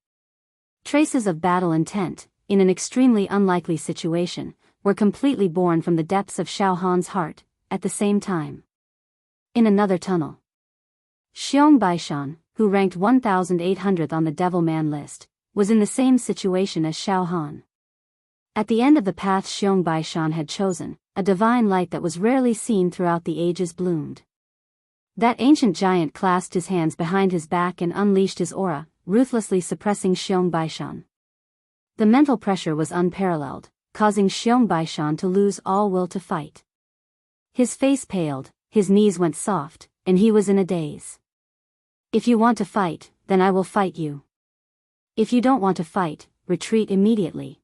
Speaker 1: Traces of battle intent, in an extremely unlikely situation, were completely born from the depths of Xiao Han's heart, at the same time. In another tunnel, Xiong Baishan, who ranked 1800th on the Devil Man list, was in the same situation as Xiao Han. At the end of the path Xiong Baishan had chosen, a divine light that was rarely seen throughout the ages bloomed. That ancient giant clasped his hands behind his back and unleashed his aura, ruthlessly suppressing Xiong Baishan. The mental pressure was unparalleled, causing Xiong Baishan to lose all will to fight. His face paled, his knees went soft, and he was in a daze. If you want to fight, then I will fight you. If you don't want to fight, retreat immediately.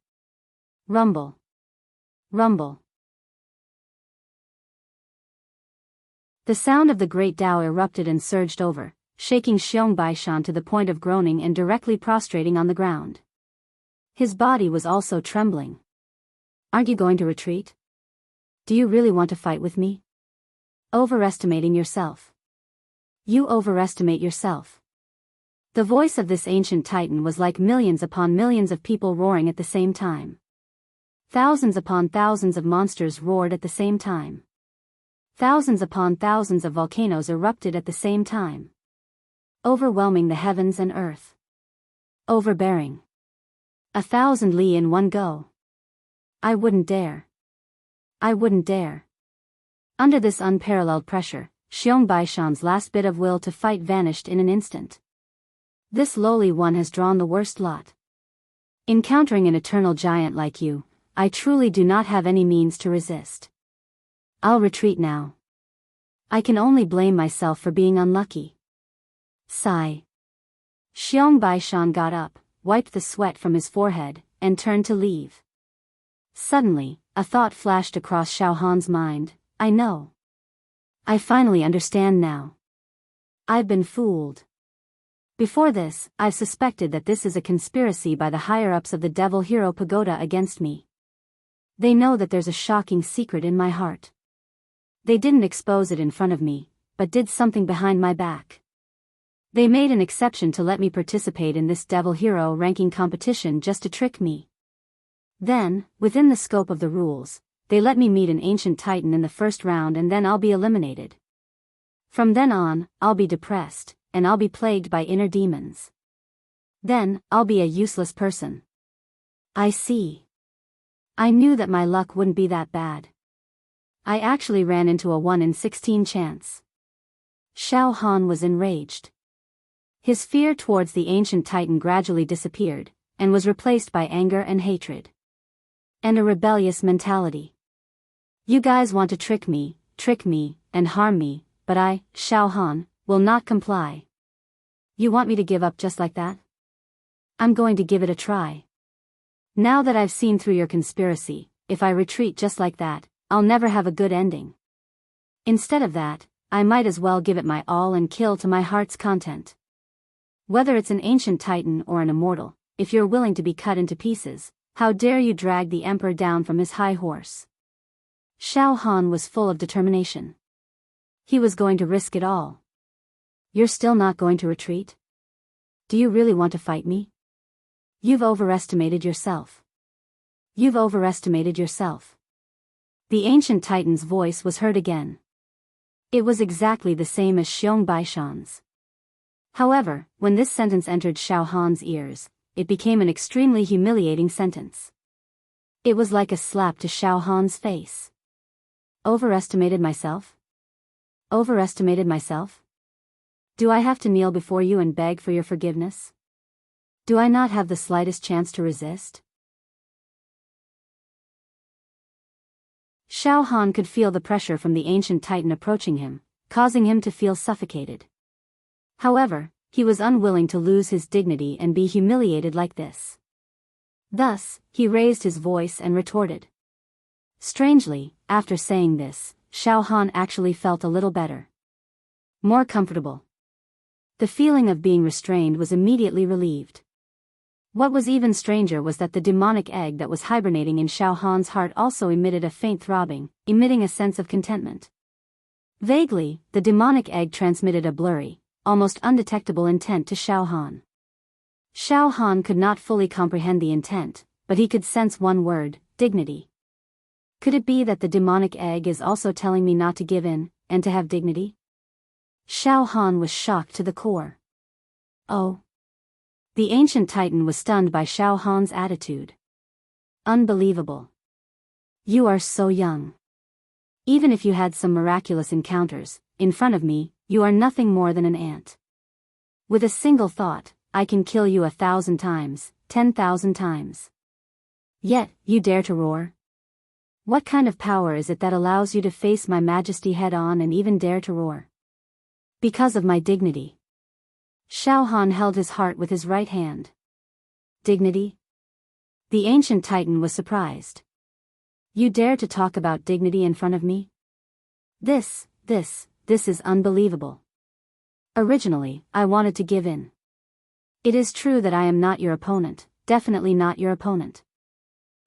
Speaker 1: Rumble. Rumble. The sound of the great Tao erupted and surged over, shaking Xiong Baishan to the point of groaning and directly prostrating on the ground. His body was also trembling. Aren't you going to retreat? Do you really want to fight with me? Overestimating yourself. You overestimate yourself. The voice of this ancient titan was like millions upon millions of people roaring at the same time. Thousands upon thousands of monsters roared at the same time. Thousands upon thousands of volcanoes erupted at the same time. Overwhelming the heavens and earth. Overbearing. 1,000 li in one go. I wouldn't dare. I wouldn't dare. Under this unparalleled pressure, Xiong Baishan's last bit of will to fight vanished in an instant. This lowly one has drawn the worst lot. Encountering an eternal giant like you, I truly do not have any means to resist. I'll retreat now. I can only blame myself for being unlucky. Sigh. Xiong Baishan got up, wiped the sweat from his forehead, and turned to leave. Suddenly, a thought flashed across Xiao Han's mind. I know. I finally understand now. I've been fooled. Before this, I've suspected that this is a conspiracy by the higher-ups of the Devil Hero Pagoda against me. They know that there's a shocking secret in my heart. They didn't expose it in front of me, but did something behind my back. They made an exception to let me participate in this Devil Hero ranking competition just to trick me. Then, within the scope of the rules, they let me meet an ancient titan in the first round and then I'll be eliminated. From then on, I'll be depressed, and I'll be plagued by inner demons. Then, I'll be a useless person. I see. I knew that my luck wouldn't be that bad. I actually ran into a 1 in 16 chance. Xiao Han was enraged. His fear towards the ancient titan gradually disappeared, and was replaced by anger and hatred. And a rebellious mentality. You guys want to trick me, and harm me, but I, Xiao Han, will not comply. You want me to give up just like that? I'm going to give it a try. Now that I've seen through your conspiracy, if I retreat just like that, I'll never have a good ending. Instead of that, I might as well give it my all and kill to my heart's content. Whether it's an ancient titan or an immortal, if you're willing to be cut into pieces, how dare you drag the emperor down from his high horse? Xiao Han was full of determination. He was going to risk it all. You're still not going to retreat? Do you really want to fight me? You've overestimated yourself. You've overestimated yourself. The ancient titan's voice was heard again. It was exactly the same as Xiong Baishan's. However, when this sentence entered Xiao Han's ears, it became an extremely humiliating sentence. It was like a slap to Xiao Han's face. Overestimated myself? Overestimated myself? Do I have to kneel before you and beg for your forgiveness? Do I not have the slightest chance to resist? Xiao Han could feel the pressure from the ancient titan approaching him, causing him to feel suffocated. However, he was unwilling to lose his dignity and be humiliated like this. Thus, he raised his voice and retorted. Strangely, after saying this, Xiao Han actually felt a little better. More comfortable. The feeling of being restrained was immediately relieved. What was even stranger was that the demonic egg that was hibernating in Xiao Han's heart also emitted a faint throbbing, emitting a sense of contentment. Vaguely, the demonic egg transmitted a blurry, almost undetectable intent to Xiao Han. Xiao Han could not fully comprehend the intent, but he could sense one word: dignity. Could it be that the demonic egg is also telling me not to give in, and to have dignity? Xiao Han was shocked to the core. Oh. The ancient titan was stunned by Xiao Han's attitude. Unbelievable. You are so young. Even if you had some miraculous encounters, in front of me, you are nothing more than an ant. With a single thought, I can kill you 1,000 times, 10,000 times. Yet, you dare to roar? What kind of power is it that allows you to face my majesty head-on and even dare to roar? Because of my dignity. Xiao Han held his heart with his right hand. Dignity? The ancient titan was surprised. You dare to talk about dignity in front of me? This is unbelievable. Originally, I wanted to give in. It is true that I am not your opponent, definitely not your opponent.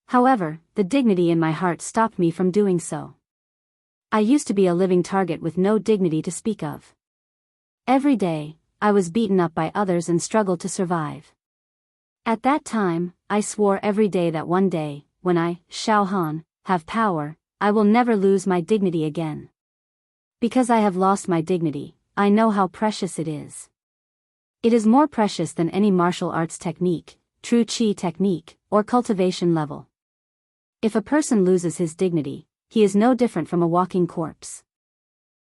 Speaker 1: However, the dignity in my heart stopped me from doing so. I used to be a living target with no dignity to speak of. Every day, I was beaten up by others and struggled to survive. At that time, I swore every day that one day, when I, Xiao Han, have power, I will never lose my dignity again. Because I have lost my dignity, I know how precious it is. It is more precious than any martial arts technique, true chi technique, or cultivation level. If a person loses his dignity, he is no different from a walking corpse.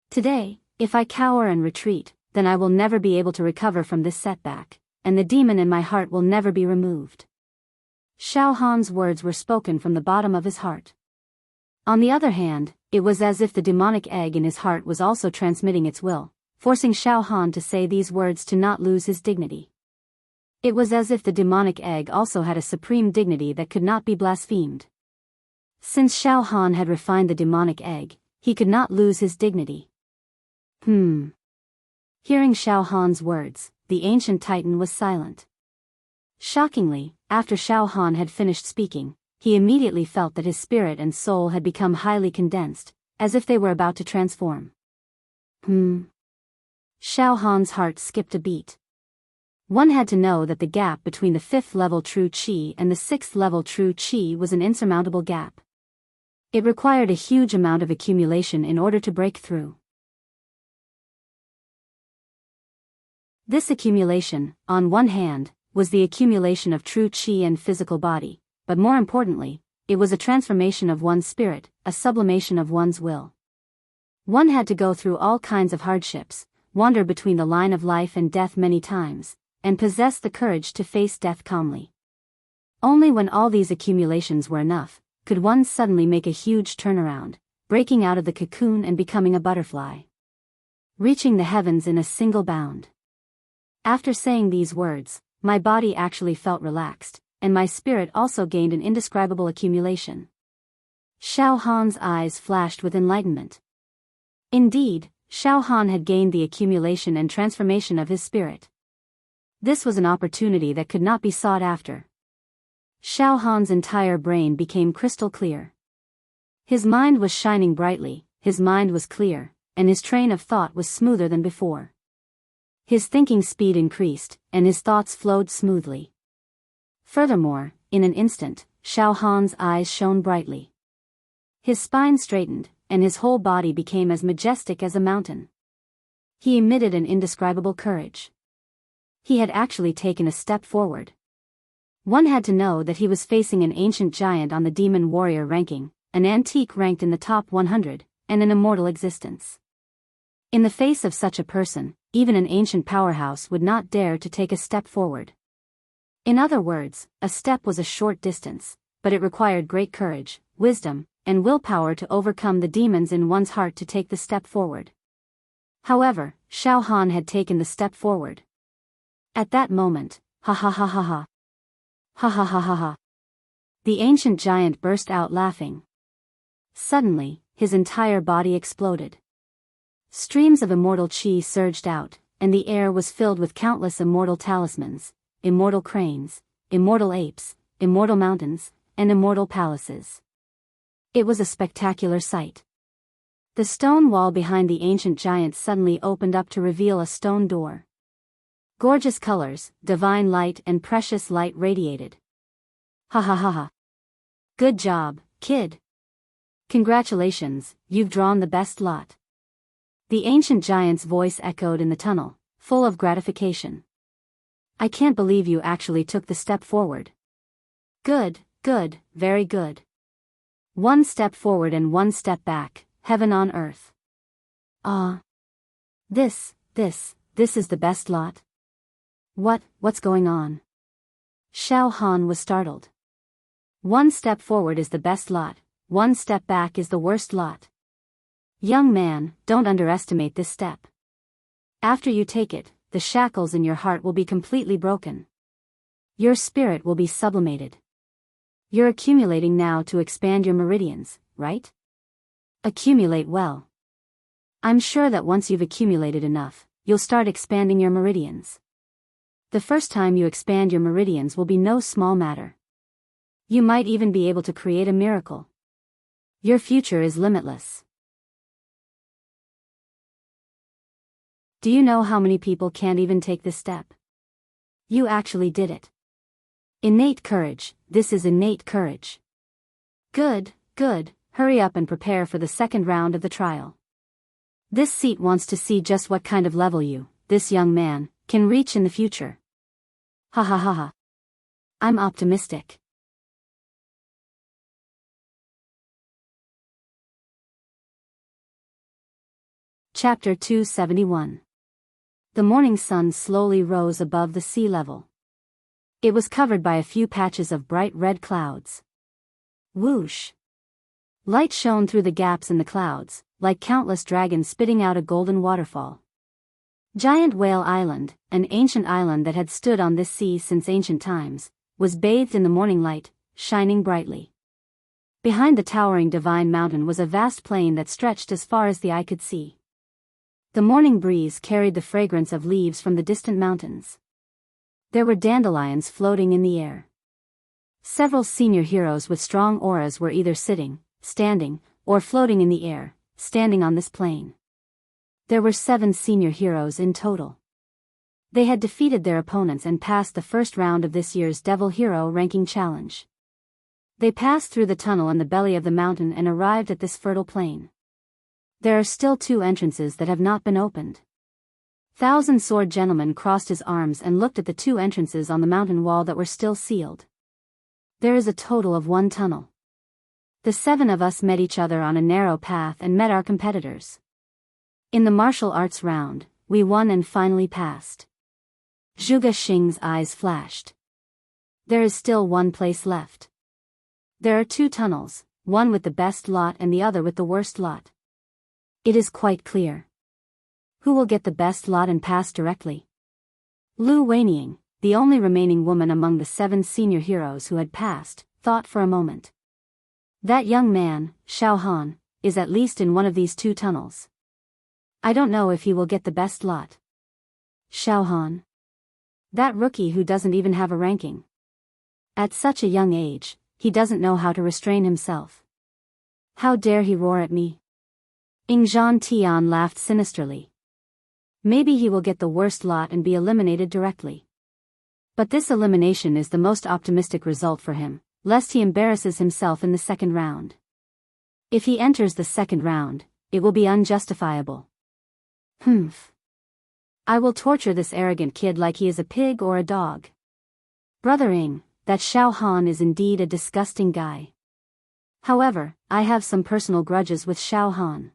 Speaker 1: Today, if I cower and retreat, then I will never be able to recover from this setback, and the demon in my heart will never be removed. Xiao Han's words were spoken from the bottom of his heart. On the other hand, it was as if the demonic egg in his heart was also transmitting its will, forcing Xiao Han to say these words to not lose his dignity. It was as if the demonic egg also had a supreme dignity that could not be blasphemed. Since Xiao Han had refined the demonic egg, he could not lose his dignity. Hearing Xiao Han's words, the ancient titan was silent. Shockingly, after Xiao Han had finished speaking, he immediately felt that his spirit and soul had become highly condensed, as if they were about to transform. Xiao Han's heart skipped a beat. One had to know that the gap between the 5th level true chi and the 6th level true chi was an insurmountable gap. It required a huge amount of accumulation in order to break through. This accumulation, on one hand, was the accumulation of true chi and physical body, but more importantly, it was a transformation of one's spirit, a sublimation of one's will. One had to go through all kinds of hardships, wander between the line of life and death many times, and possess the courage to face death calmly. Only when all these accumulations were enough, could one suddenly make a huge turnaround, breaking out of the cocoon and becoming a butterfly. Reaching the heavens in a single bound. After saying these words, my body actually felt relaxed, and my spirit also gained an indescribable accumulation. Xiao Han's eyes flashed with enlightenment. Indeed, Xiao Han had gained the accumulation and transformation of his spirit. This was an opportunity that could not be sought after. Xiao Han's entire brain became crystal clear. His mind was shining brightly, his mind was clear, and his train of thought was smoother than before. His thinking speed increased, and his thoughts flowed smoothly. Furthermore, in an instant, Xiao Han's eyes shone brightly. His spine straightened, and his whole body became as majestic as a mountain. He emitted an indescribable courage. He had actually taken a step forward. One had to know that he was facing an ancient giant on the demon warrior ranking, an antique ranked in the top 100, and an immortal existence. In the face of such a person, even an ancient powerhouse would not dare to take a step forward. In other words, a step was a short distance, but it required great courage, wisdom, and willpower to overcome the demons in one's heart to take the step forward. However, Xiao Han had taken the step forward. At that moment, ha ha ha ha ha. Ha ha ha ha ha. The ancient giant burst out laughing. Suddenly, his entire body exploded. Streams of immortal chi surged out, and the air was filled with countless immortal talismans, immortal cranes, immortal apes, immortal mountains, and immortal palaces. It was a spectacular sight. The stone wall behind the ancient giant suddenly opened up to reveal a stone door. Gorgeous colors, divine light and precious light radiated. Ha ha ha ha. Good job, kid. Congratulations, you've drawn the best lot. The ancient giant's voice echoed in the tunnel, full of gratification. I can't believe you actually took the step forward. Good, good, very good. One step forward and one step back, heaven on earth. Ah. This is the best lot? What's going on? Xiao Han was startled. One step forward is the best lot, one step back is the worst lot. Young man, don't underestimate this step. After you take it, the shackles in your heart will be completely broken. Your spirit will be sublimated. You're accumulating now to expand your meridians, right? Accumulate well. I'm sure that once you've accumulated enough, you'll start expanding your meridians. The first time you expand your meridians will be no small matter. You might even be able to create a miracle. Your future is limitless. Do you know how many people can't even take this step? You actually did it. Innate courage, this is innate courage. Good, good, hurry up and prepare for the second round of the trial. This seat wants to see just what kind of level you, this young man, can reach in the future. Ha ha ha ha. I'm optimistic. Chapter 271. The morning sun slowly rose above the sea level. It was covered by a few patches of bright red clouds. Whoosh! Light shone through the gaps in the clouds, like countless dragons spitting out a golden waterfall. Giant Whale Island, an ancient island that had stood on this sea since ancient times, was bathed in the morning light, shining brightly. Behind the towering divine mountain was a vast plain that stretched as far as the eye could see. The morning breeze carried the fragrance of leaves from the distant mountains. There were dandelions floating in the air. Several senior heroes with strong auras were either sitting, standing, or floating in the air, standing on this plain. There were 7 senior heroes in total. They had defeated their opponents and passed the first round of this year's Devil Hero Ranking Challenge. They passed through the tunnel in the belly of the mountain and arrived at this fertile plain. There are still 2 entrances that have not been opened. Thousand Sword Gentleman crossed his arms and looked at the 2 entrances on the mountain wall that were still sealed. There is a total of 1 tunnel. The 7 of us met each other on a narrow path and met our competitors. In the martial arts round, we won and finally passed. Zhuge Xing's eyes flashed. There is still 1 place left. There are 2 tunnels, one with the best lot and the other with the worst lot. It is quite clear. Who will get the best lot and pass directly? Lu Weiniang, the only remaining woman among the 7 senior heroes who had passed, thought for a moment. That young man, Xiao Han, is at least in one of these 2 tunnels. I don't know if he will get the best lot. Xiao Han? That rookie who doesn't even have a ranking. At such a young age, he doesn't know how to restrain himself. How dare he roar at me? Ingzhan Tian laughed sinisterly. Maybe he will get the worst lot and be eliminated directly. But this elimination is the most optimistic result for him, lest he embarrasses himself in the second round. If he enters the second round, it will be unjustifiable. Humph. I will torture this arrogant kid like he is a pig or a dog. Brother Ing, that Xiao Han is indeed a disgusting guy. However, I have some personal grudges with Xiao Han.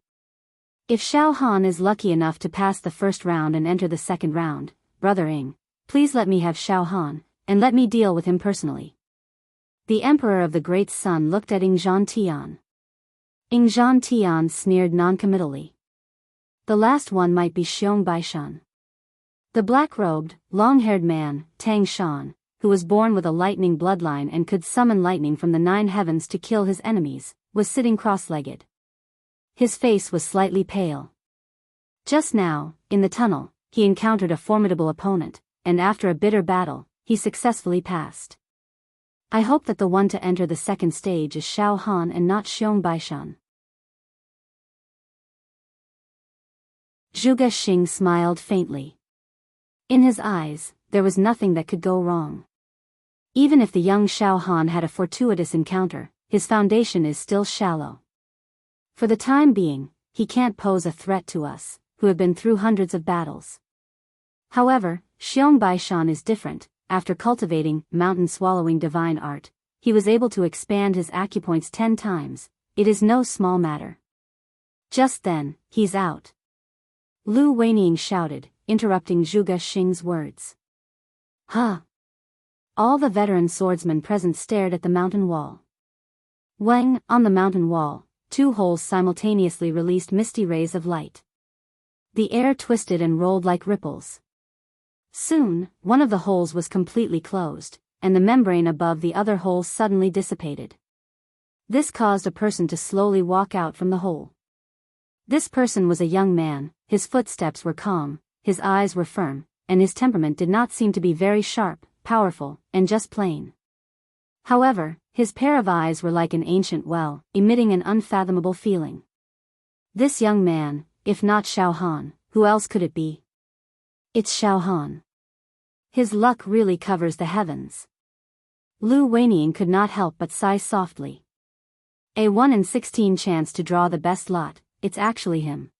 Speaker 1: If Xiao Han is lucky enough to pass the first round and enter the second round, Brother Ing, please let me have Xiao Han, and let me deal with him personally. The Emperor of the Great Sun looked at Ingzhan Tian. Ingzhan Tian sneered noncommittally. The last one might be Xiong Baishan. The black-robed, long-haired man, Tang Shan, who was born with a lightning bloodline and could summon lightning from the 9 heavens to kill his enemies, was sitting cross-legged. His face was slightly pale. Just now, in the tunnel, he encountered a formidable opponent, and after a bitter battle, he successfully passed. I hope that the one to enter the second stage is Xiao Han and not Xiong Baishan. Zhuge Xing smiled faintly. In his eyes, there was nothing that could go wrong. Even if the young Xiao Han had a fortuitous encounter, his foundation is still shallow. For the time being, he can't pose a threat to us, who have been through hundreds of battles. However, Xiong Baishan is different. After cultivating mountain-swallowing divine art, he was able to expand his acupoints 10 times. It is no small matter. Just then, he's out. Lu Weiniang shouted, interrupting Zhuge Xing's words. Huh! All the veteran swordsmen present stared at the mountain wall. When, on the mountain wall, 2 holes simultaneously released misty rays of light. The air twisted and rolled like ripples. Soon, one of the holes was completely closed, and the membrane above the other hole suddenly dissipated. This caused a person to slowly walk out from the hole. This person was a young man. His footsteps were calm, his eyes were firm, and his temperament did not seem to be very sharp, powerful, and just plain. However, his pair of eyes were like an ancient well, emitting an unfathomable feeling. This young man, if not Xiao Han, who else could it be? It's Xiao Han. His luck really covers the heavens. Lu Weiniang could not help but sigh softly. A 1 in 16 chance to draw the best lot, it's actually him.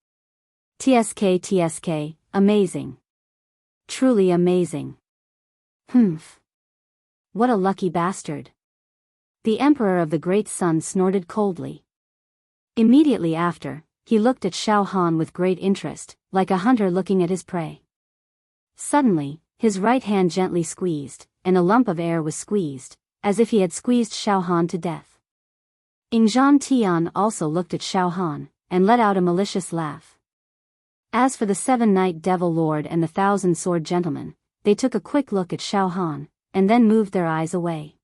Speaker 1: TSK, amazing. Truly amazing. Humph. What a lucky bastard. The Emperor of the Great Sun snorted coldly. Immediately after, he looked at Xiao Han with great interest, like a hunter looking at his prey. Suddenly, his right hand gently squeezed, and a lump of air was squeezed, as if he had squeezed Xiao Han to death. Ingzhan Tian also looked at Xiao Han, and let out a malicious laugh. As for the 7-Night Devil Lord and the 1,000-Sword Gentleman, they took a quick look at Xiao Han, and then moved their eyes away.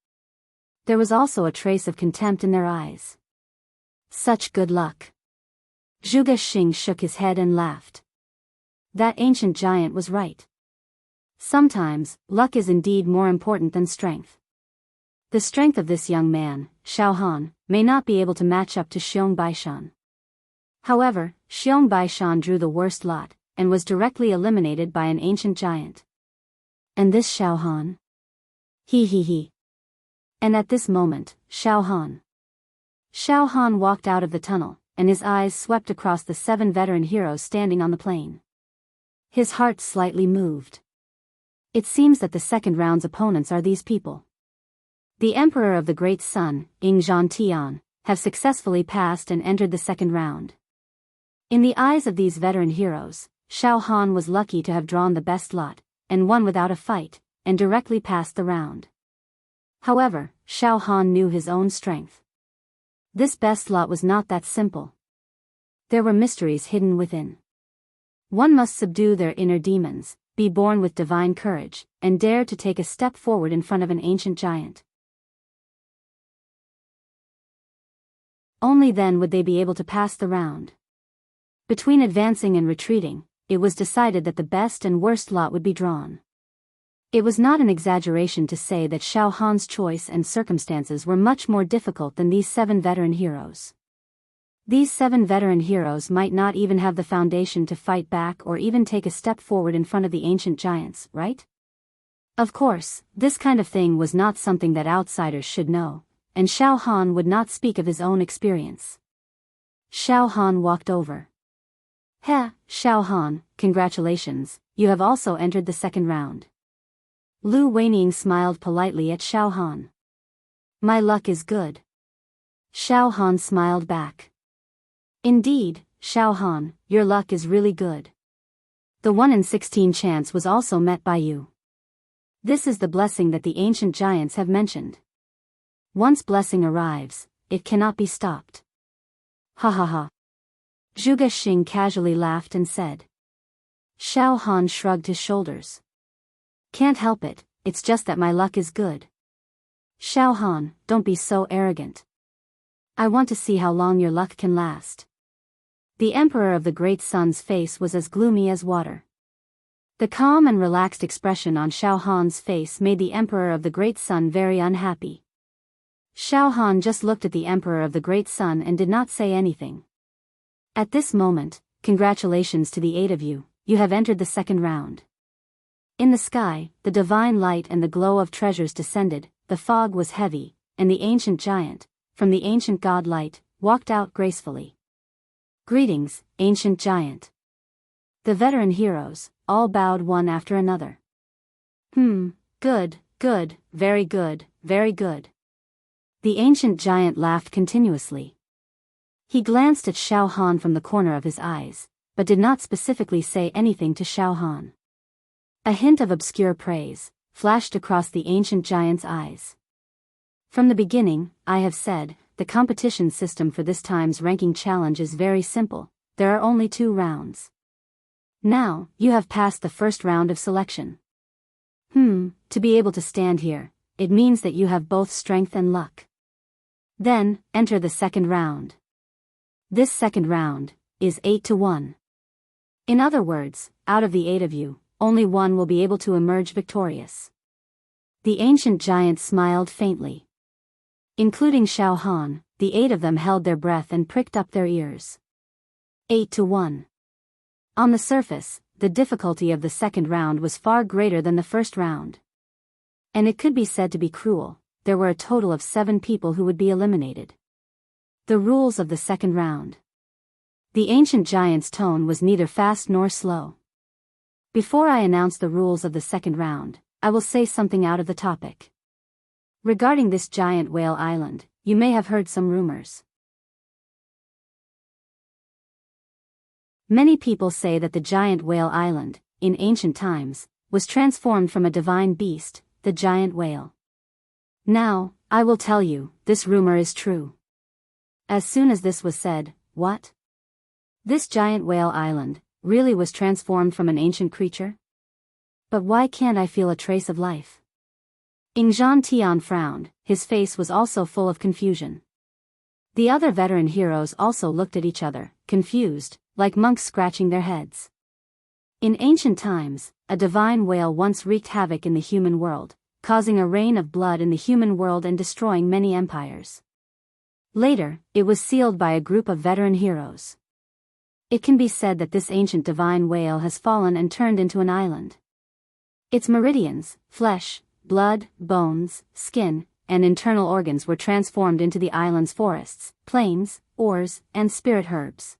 Speaker 1: There was also a trace of contempt in their eyes. Such good luck. Zhuge Xing shook his head and laughed. That ancient giant was right. Sometimes, luck is indeed more important than strength. The strength of this young man, Xiao Han, may not be able to match up to Xiong Baishan. However, Xiong Baishan drew the worst lot, and was directly eliminated by an ancient giant. And this Xiao Han? He. And at this moment, Xiao Han walked out of the tunnel, and his eyes swept across the 7 veteran heroes standing on the plain. His heart slightly moved. It seems that the second round's opponents are these people. The Emperor of the Great Sun, Ingzhan Tian, have successfully passed and entered the second round. In the eyes of these veteran heroes, Xiao Han was lucky to have drawn the best lot, and won without a fight, and directly passed the round. However, Xiao Han knew his own strength. This best lot was not that simple. There were mysteries hidden within. One must subdue their inner demons, be born with divine courage, and dare to take a step forward in front of an ancient giant. Only then would they be able to pass the round. Between advancing and retreating, it was decided that the best and worst lot would be drawn. It was not an exaggeration to say that Xiao Han's choice and circumstances were much more difficult than these 7 veteran heroes. These 7 veteran heroes might not even have the foundation to fight back or even take a step forward in front of the ancient giants, right? Of course, this kind of thing was not something that outsiders should know, and Xiao Han would not speak of his own experience. Xiao Han walked over. "Heh, Xiao Han, congratulations, you have also entered the second round." Lu Weining smiled politely at Xiao Han. "My luck is good." Xiao Han smiled back. "Indeed, Xiao Han, your luck is really good. The 1 in 16 chance was also met by you. This is the blessing that the ancient giants have mentioned. Once blessing arrives, it cannot be stopped." "Ha ha ha." Zhuge Xing casually laughed and said. Xiao Han shrugged his shoulders. "Can't help it, it's just that my luck is good." "Xiao Han, don't be so arrogant. I want to see how long your luck can last." The Emperor of the Great Sun's face was as gloomy as water. The calm and relaxed expression on Xiao Han's face made the Emperor of the Great Sun very unhappy. Xiao Han just looked at the Emperor of the Great Sun and did not say anything. "At this moment, congratulations to the 8 of you, you have entered the second round." In the sky, the divine light and the glow of treasures descended, the fog was heavy, and the ancient giant, from the ancient god light, walked out gracefully. "Greetings, ancient giant." The veteran heroes, all bowed one after another. Good, good, very good, very good." The ancient giant laughed continuously. He glanced at Xiao Han from the corner of his eyes, but did not specifically say anything to Xiao Han. A hint of obscure praise flashed across the ancient giant's eyes. "From the beginning, I have said, the competition system for this time's ranking challenge is very simple. There are only 2 rounds. Now, you have passed the first round of selection. To be able to stand here, it means that you have both strength and luck. Then, enter the second round. This second round is 8 to 1. In other words, out of the 8 of you, only 1 will be able to emerge victorious." The ancient giant smiled faintly. Including Xiao Han, the 8 of them held their breath and pricked up their ears. 8 to 1. On the surface, the difficulty of the second round was far greater than the first round. And it could be said to be cruel. There were a total of 7 people who would be eliminated. The rules of the second round. The ancient giant's tone was neither fast nor slow. "Before I announce the rules of the second round, I will say something out of the topic. Regarding this giant whale island, you may have heard some rumors. Many people say that the giant whale island, in ancient times, was transformed from a divine beast, the giant whale. Now, I will tell you, this rumor is true." As soon as this was said, "What? This giant whale island really was transformed from an ancient creature? But why can't I feel a trace of life?" Ingzhan Tian frowned, his face was also full of confusion. The other veteran heroes also looked at each other, confused, like monks scratching their heads. In ancient times, a divine whale once wreaked havoc in the human world, causing a rain of blood in the human world and destroying many empires. Later, it was sealed by a group of veteran heroes. It can be said that this ancient divine whale has fallen and turned into an island. Its meridians, flesh, blood, bones, skin, and internal organs were transformed into the island's forests, plains, ores, and spirit herbs.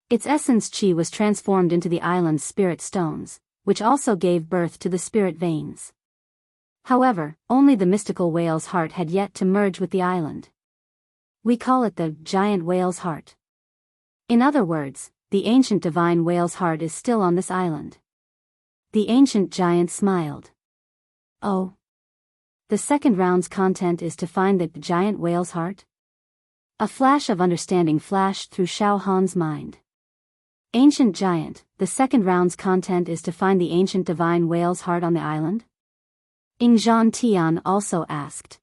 Speaker 1: Its essence chi was transformed into the island's spirit stones, which also gave birth to the spirit veins. However, only the mystical whale's heart had yet to merge with the island. We call it the giant whale's heart. In other words, the ancient divine whale's heart is still on this island. The ancient giant smiled. "Oh. The second round's content is to find the giant whale's heart?" A flash of understanding flashed through Xiao Han's mind. Ancient Giant, the second round's content is to find the ancient divine whale's heart on the island? Ingzhan Tian also asked.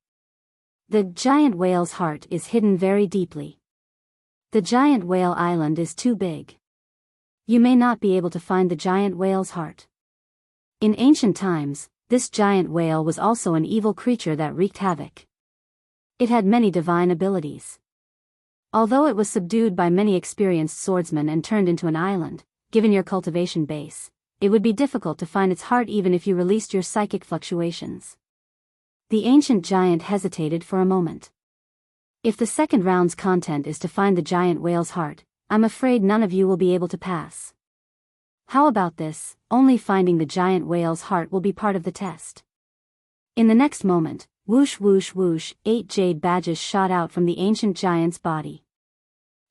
Speaker 1: The giant whale's heart is hidden very deeply. The giant whale island is too big. You may not be able to find the giant whale's heart. In ancient times, this giant whale was also an evil creature that wreaked havoc. It had many divine abilities. Although it was subdued by many experienced swordsmen and turned into an island, given your cultivation base, it would be difficult to find its heart even if you released your psychic fluctuations. The ancient giant hesitated for a moment. If the second round's content is to find the giant whale's heart, I'm afraid none of you will be able to pass. How about this? Only finding the giant whale's heart will be part of the test. In the next moment, whoosh whoosh whoosh, 8 jade badges shot out from the ancient giant's body.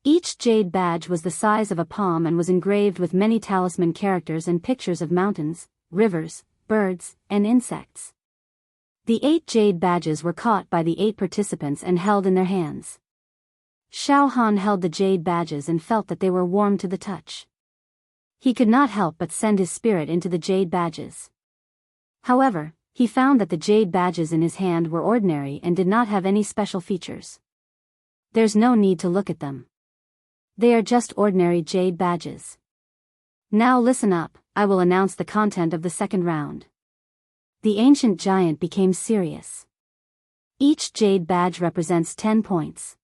Speaker 1: Each jade badge was the size of a palm and was engraved with many talisman characters and pictures of mountains, rivers, birds, and insects. The 8 jade badges were caught by the 8 participants and held in their hands. Xiao Han held the jade badges and felt that they were warm to the touch. He could not help but send his spirit into the jade badges. However, he found that the jade badges in his hand were ordinary and did not have any special features. There's no need to look at them. They are just ordinary jade badges. Now listen up, I will announce the content of the second round. The ancient giant became serious. Each jade badge represents 10 points.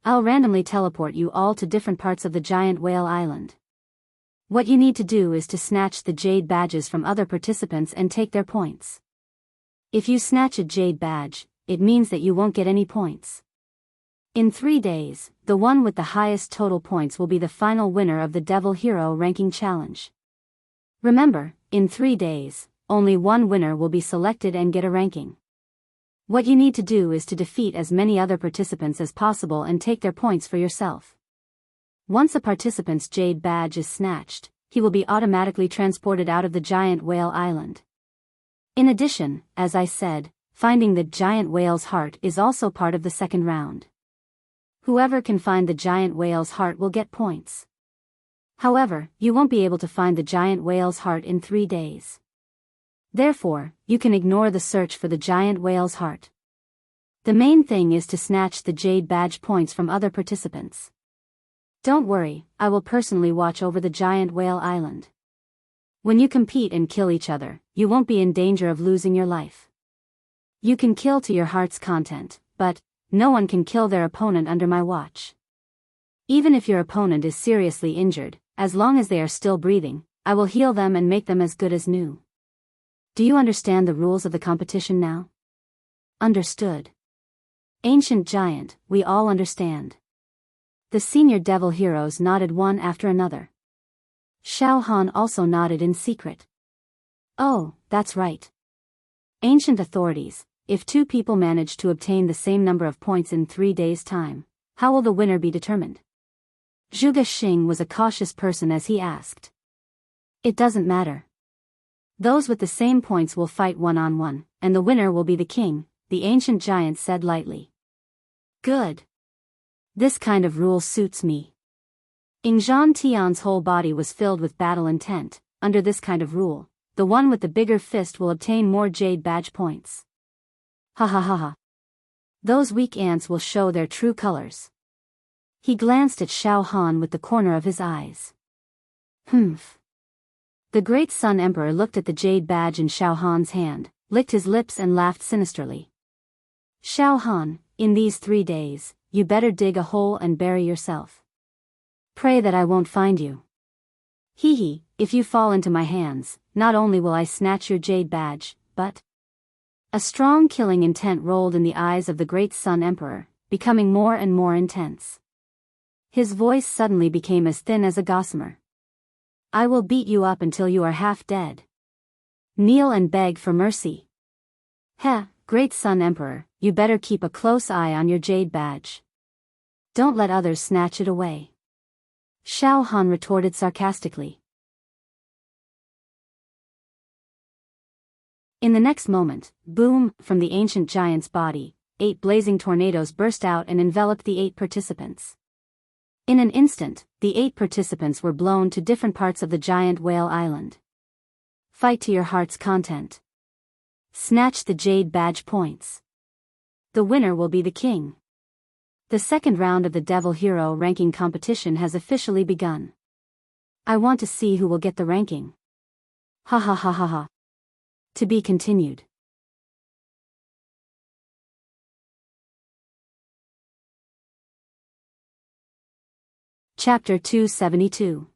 Speaker 1: I'll randomly teleport you all to different parts of the giant whale island. What you need to do is to snatch the jade badges from other participants and take their points. If you snatch a jade badge, it means that you won't get any points. In 3 days, the one with the highest total points will be the final winner of the Devil Hero Ranking Challenge. Remember, in 3 days, only one winner will be selected and get a ranking. What you need to do is to defeat as many other participants as possible and take their points for yourself. Once a participant's jade badge is snatched, he will be automatically transported out of the giant whale island. In addition, as I said, finding the giant whale's heart is also part of the second round. Whoever can find the giant whale's heart will get points. However, you won't be able to find the giant whale's heart in 3 days. Therefore, you can ignore the search for the giant whale's heart. The main thing is to snatch the jade badge points from other participants. Don't worry, I will personally watch over the giant whale island. When you compete and kill each other, you won't be in danger of losing your life. You can kill to your heart's content, but no one can kill their opponent under my watch. Even if your opponent is seriously injured, as long as they are still breathing, I will heal them and make them as good as new. Do you understand the rules of the competition now? Understood. Ancient Giant, we all understand. The senior devil heroes nodded one after another. Xiao Han also nodded in secret. Oh, that's right. Ancient authorities, if 2 people manage to obtain the same number of points in 3 days' time, how will the winner be determined? Zhuge Xing was a cautious person as he asked. It doesn't matter. Those with the same points will fight one-on-one, and the winner will be the king, the ancient giant said lightly. Good. This kind of rule suits me. Ingzhan Tian's whole body was filled with battle intent. Under this kind of rule, the one with the bigger fist will obtain more jade badge points. Ha ha ha ha. Those weak ants will show their true colors. He glanced at Xiao Han with the corner of his eyes. Humph. The great Sun Emperor looked at the jade badge in Xiao Han's hand, licked his lips and laughed sinisterly. Xiao Han, in these 3 days, you better dig a hole and bury yourself. Pray that I won't find you. Hee hee, if you fall into my hands, not only will I snatch your jade badge, but... A strong killing intent rolled in the eyes of the great Sun Emperor, becoming more and more intense. His voice suddenly became as thin as a gossamer. I will beat you up until you are half dead. Kneel and beg for mercy. Heh, great Sun Emperor, you better keep a close eye on your jade badge. Don't let others snatch it away. Xiao Han retorted sarcastically. In the next moment, boom, from the ancient giant's body, 8 blazing tornadoes burst out and enveloped the 8 participants. In an instant, the 8 participants were blown to different parts of the giant whale island. Fight to your heart's content. Snatch the jade badge points. The winner will be the king. The second round of the Devil Hero ranking competition has officially begun. I want to see who will get the ranking. Ha ha ha ha ha. To be continued. Chapter 272.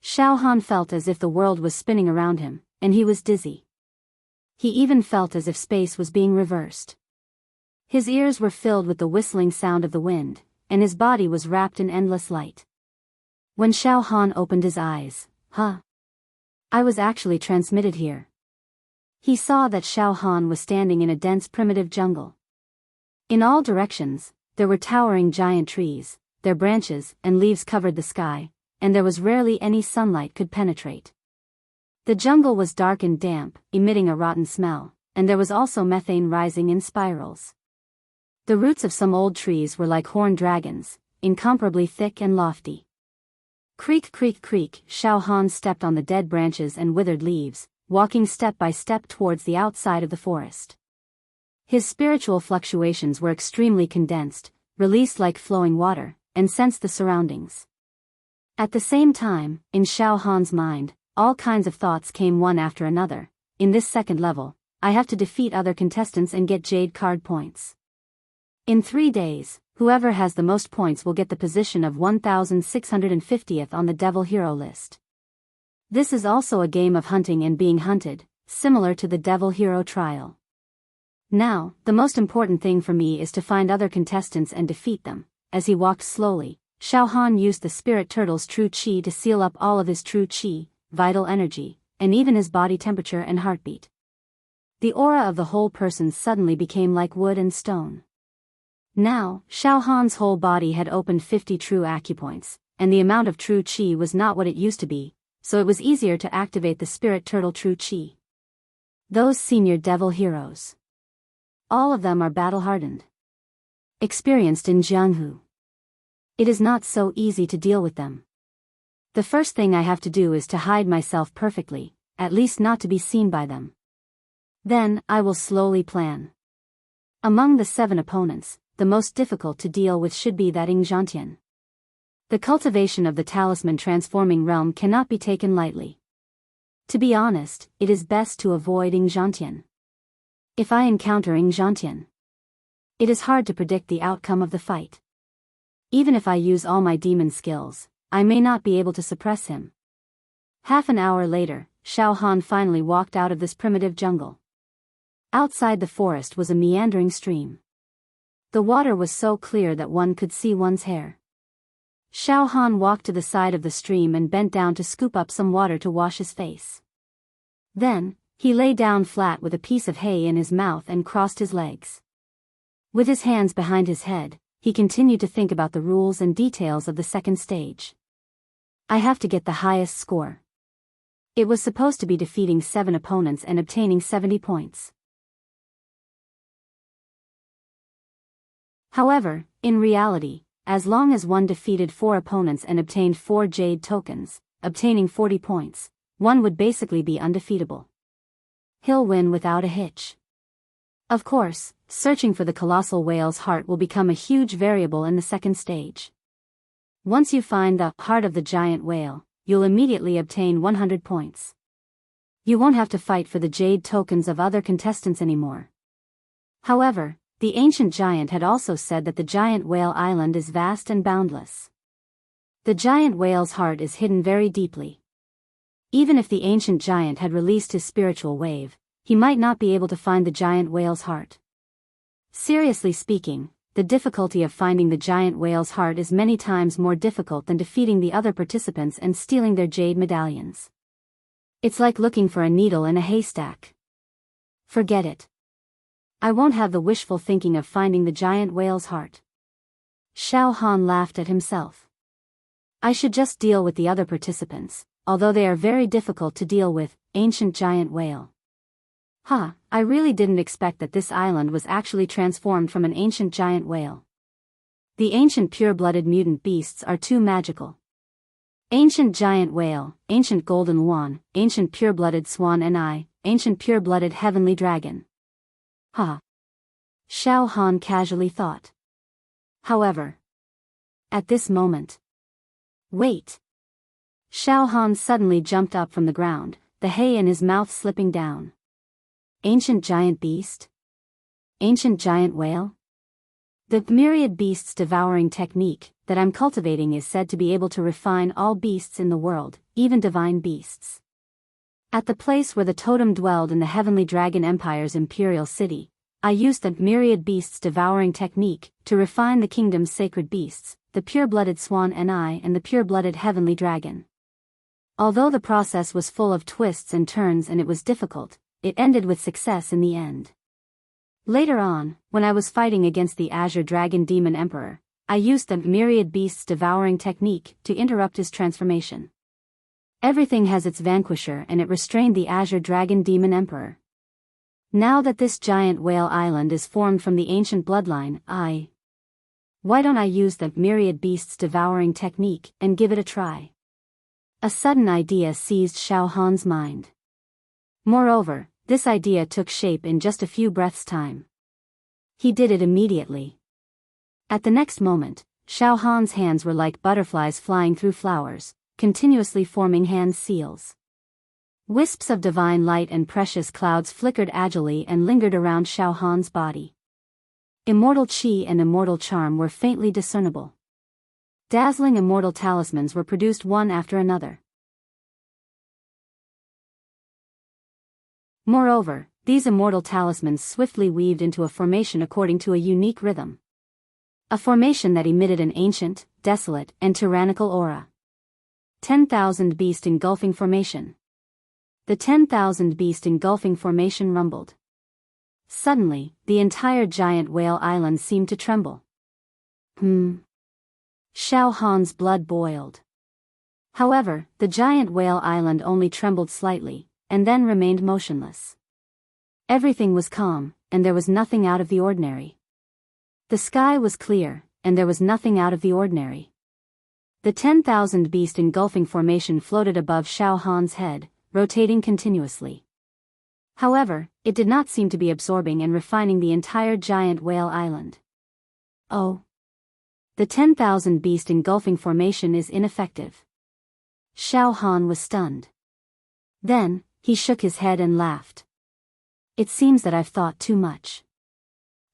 Speaker 1: Xiao Han felt as if the world was spinning around him, and he was dizzy. He even felt as if space was being reversed. His ears were filled with the whistling sound of the wind, and his body was wrapped in endless light. When Xiao Han opened his eyes, I was actually transmitted here. He saw that Xiao Han was standing in a dense primitive jungle. In all directions, there were towering giant trees, their branches and leaves covered the sky, and there was rarely any sunlight could penetrate. The jungle was dark and damp, emitting a rotten smell, and there was also methane rising in spirals. The roots of some old trees were like horned dragons, incomparably thick and lofty. Creak creak creak, Xiao Han stepped on the dead branches and withered leaves, walking step by step towards the outside of the forest. His spiritual fluctuations were extremely condensed, released like flowing water, and sensed the surroundings. At the same time, in Xiao Han's mind, all kinds of thoughts came one after another. In this second level, I have to defeat other contestants and get jade card points. In 3 days, whoever has the most points will get the position of 1650th on the Devil Hero list. This is also a game of hunting and being hunted, similar to the Devil Hero trial. Now, the most important thing for me is to find other contestants and defeat them. As he walked slowly, Xiao Han used the spirit turtle's true qi to seal up all of his true qi, vital energy, and even his body temperature and heartbeat. The aura of the whole person suddenly became like wood and stone. Now, Xiao Han's whole body had opened 50 true acupoints, and the amount of true qi was not what it used to be, so it was easier to activate the spirit turtle true qi. Those senior devil heroes. All of them are battle-hardened. Experienced in Jianghu. It is not so easy to deal with them. The first thing I have to do is to hide myself perfectly, at least not to be seen by them. Then, I will slowly plan. Among the 7 opponents, the most difficult to deal with should be that Ingzhantian. The cultivation of the talisman transforming realm cannot be taken lightly. To be honest, it is best to avoid Ingzhantian. If I encounter Ingzhantian, it is hard to predict the outcome of the fight. Even if I use all my demon skills, I may not be able to suppress him. Half an hour later, Xiao Han finally walked out of this primitive jungle. Outside the forest was a meandering stream. The water was so clear that one could see one's hair. Xiao Han walked to the side of the stream and bent down to scoop up some water to wash his face. Then, he lay down flat with a piece of hay in his mouth and crossed his legs. With his hands behind his head, he continued to think about the rules and details of the second stage. I have to get the highest score. It was supposed to be defeating 7 opponents and obtaining 70 points. However, in reality, as long as one defeated 4 opponents and obtained 4 jade tokens, obtaining 40 points, one would basically be undefeatable. He'll win without a hitch. Of course, searching for the colossal whale's heart will become a huge variable in the second stage. Once you find the heart of the giant whale, you'll immediately obtain 100 points. You won't have to fight for the jade tokens of other contestants anymore. However, the ancient giant had also said that the giant whale island is vast and boundless. The giant whale's heart is hidden very deeply. Even if the ancient giant had released his spiritual wave, he might not be able to find the giant whale's heart. Seriously speaking, the difficulty of finding the giant whale's heart is many times more difficult than defeating the other participants and stealing their jade medallions. It's like looking for a needle in a haystack. Forget it. I won't have the wishful thinking of finding the giant whale's heart. Xiao Han laughed at himself. I should just deal with the other participants, although they are very difficult to deal with, ancient giant whale. I really didn't expect that this island was actually transformed from an ancient giant whale. The ancient pure-blooded mutant beasts are too magical. Ancient giant whale, ancient golden swan, ancient pure-blooded swan and ancient pure-blooded heavenly dragon. Xiao Han casually thought. However, at this moment. Wait! Xiao Han suddenly jumped up from the ground, the hay in his mouth slipping down. Ancient giant beast? Ancient giant whale? The myriad beasts devouring technique that I'm cultivating is said to be able to refine all beasts in the world, even divine beasts. At the place where the totem dwelled in the heavenly dragon empire's imperial city, I used the myriad beasts devouring technique to refine the kingdom's sacred beasts, the pure-blooded swan and the pure-blooded heavenly dragon. Although the process was full of twists and turns and it was difficult, it ended with success in the end. Later on, when I was fighting against the Azure Dragon Demon Emperor, I used the myriad beasts devouring technique to interrupt his transformation. Everything has its vanquisher and it restrained the Azure Dragon Demon Emperor. Now that this giant whale island is formed from the ancient bloodline, why don't I use the myriad beasts devouring technique and give it a try? A sudden idea seized Xiao Han's mind. Moreover, this idea took shape in just a few breaths' time. He did it immediately. At the next moment, Xiao Han's hands were like butterflies flying through flowers, continuously forming hand seals. Wisps of divine light and precious clouds flickered agilely and lingered around Xiao Han's body. Immortal qi and immortal charm were faintly discernible. Dazzling immortal talismans were produced one after another. Moreover, these immortal talismans swiftly weaved into a formation according to a unique rhythm. A formation that emitted an ancient, desolate, and tyrannical aura. 10,000 Beast Engulfing Formation. The 10,000 Beast Engulfing Formation rumbled. Suddenly, the entire giant whale island seemed to tremble. Xiao Han's blood boiled. However, the giant whale island only trembled slightly, and then remained motionless. Everything was calm, and there was nothing out of the ordinary. The sky was clear, and there was nothing out of the ordinary. The 10,000 Beast Engulfing Formation floated above Xiao Han's head, rotating continuously. However, it did not seem to be absorbing and refining the entire giant whale island. Oh. The 10,000 Beast Engulfing Formation is ineffective. Xiao Han was stunned. Then, he shook his head and laughed. It seems that I've thought too much.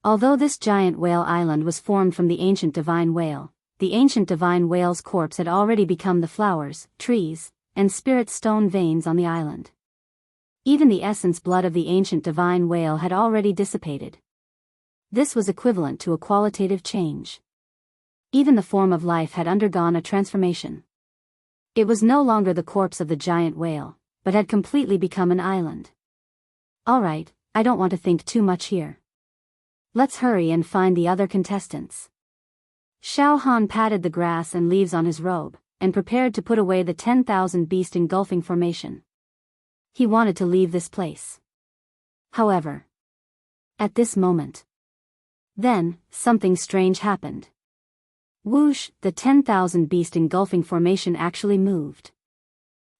Speaker 1: Although this giant whale island was formed from the ancient divine whale, the ancient divine whale's corpse had already become the flowers, trees, and spirit stone veins on the island. Even the essence blood of the ancient divine whale had already dissipated. This was equivalent to a qualitative change. Even the form of life had undergone a transformation. It was no longer the corpse of the giant whale, but had completely become an island. Alright, I don't want to think too much here. Let's hurry and find the other contestants. Xiao Han patted the grass and leaves on his robe, and prepared to put away the 10,000 Beast Engulfing Formation. He wanted to leave this place. However, at this moment, then, something strange happened. Whoosh, the 10,000 Beast Engulfing Formation actually moved.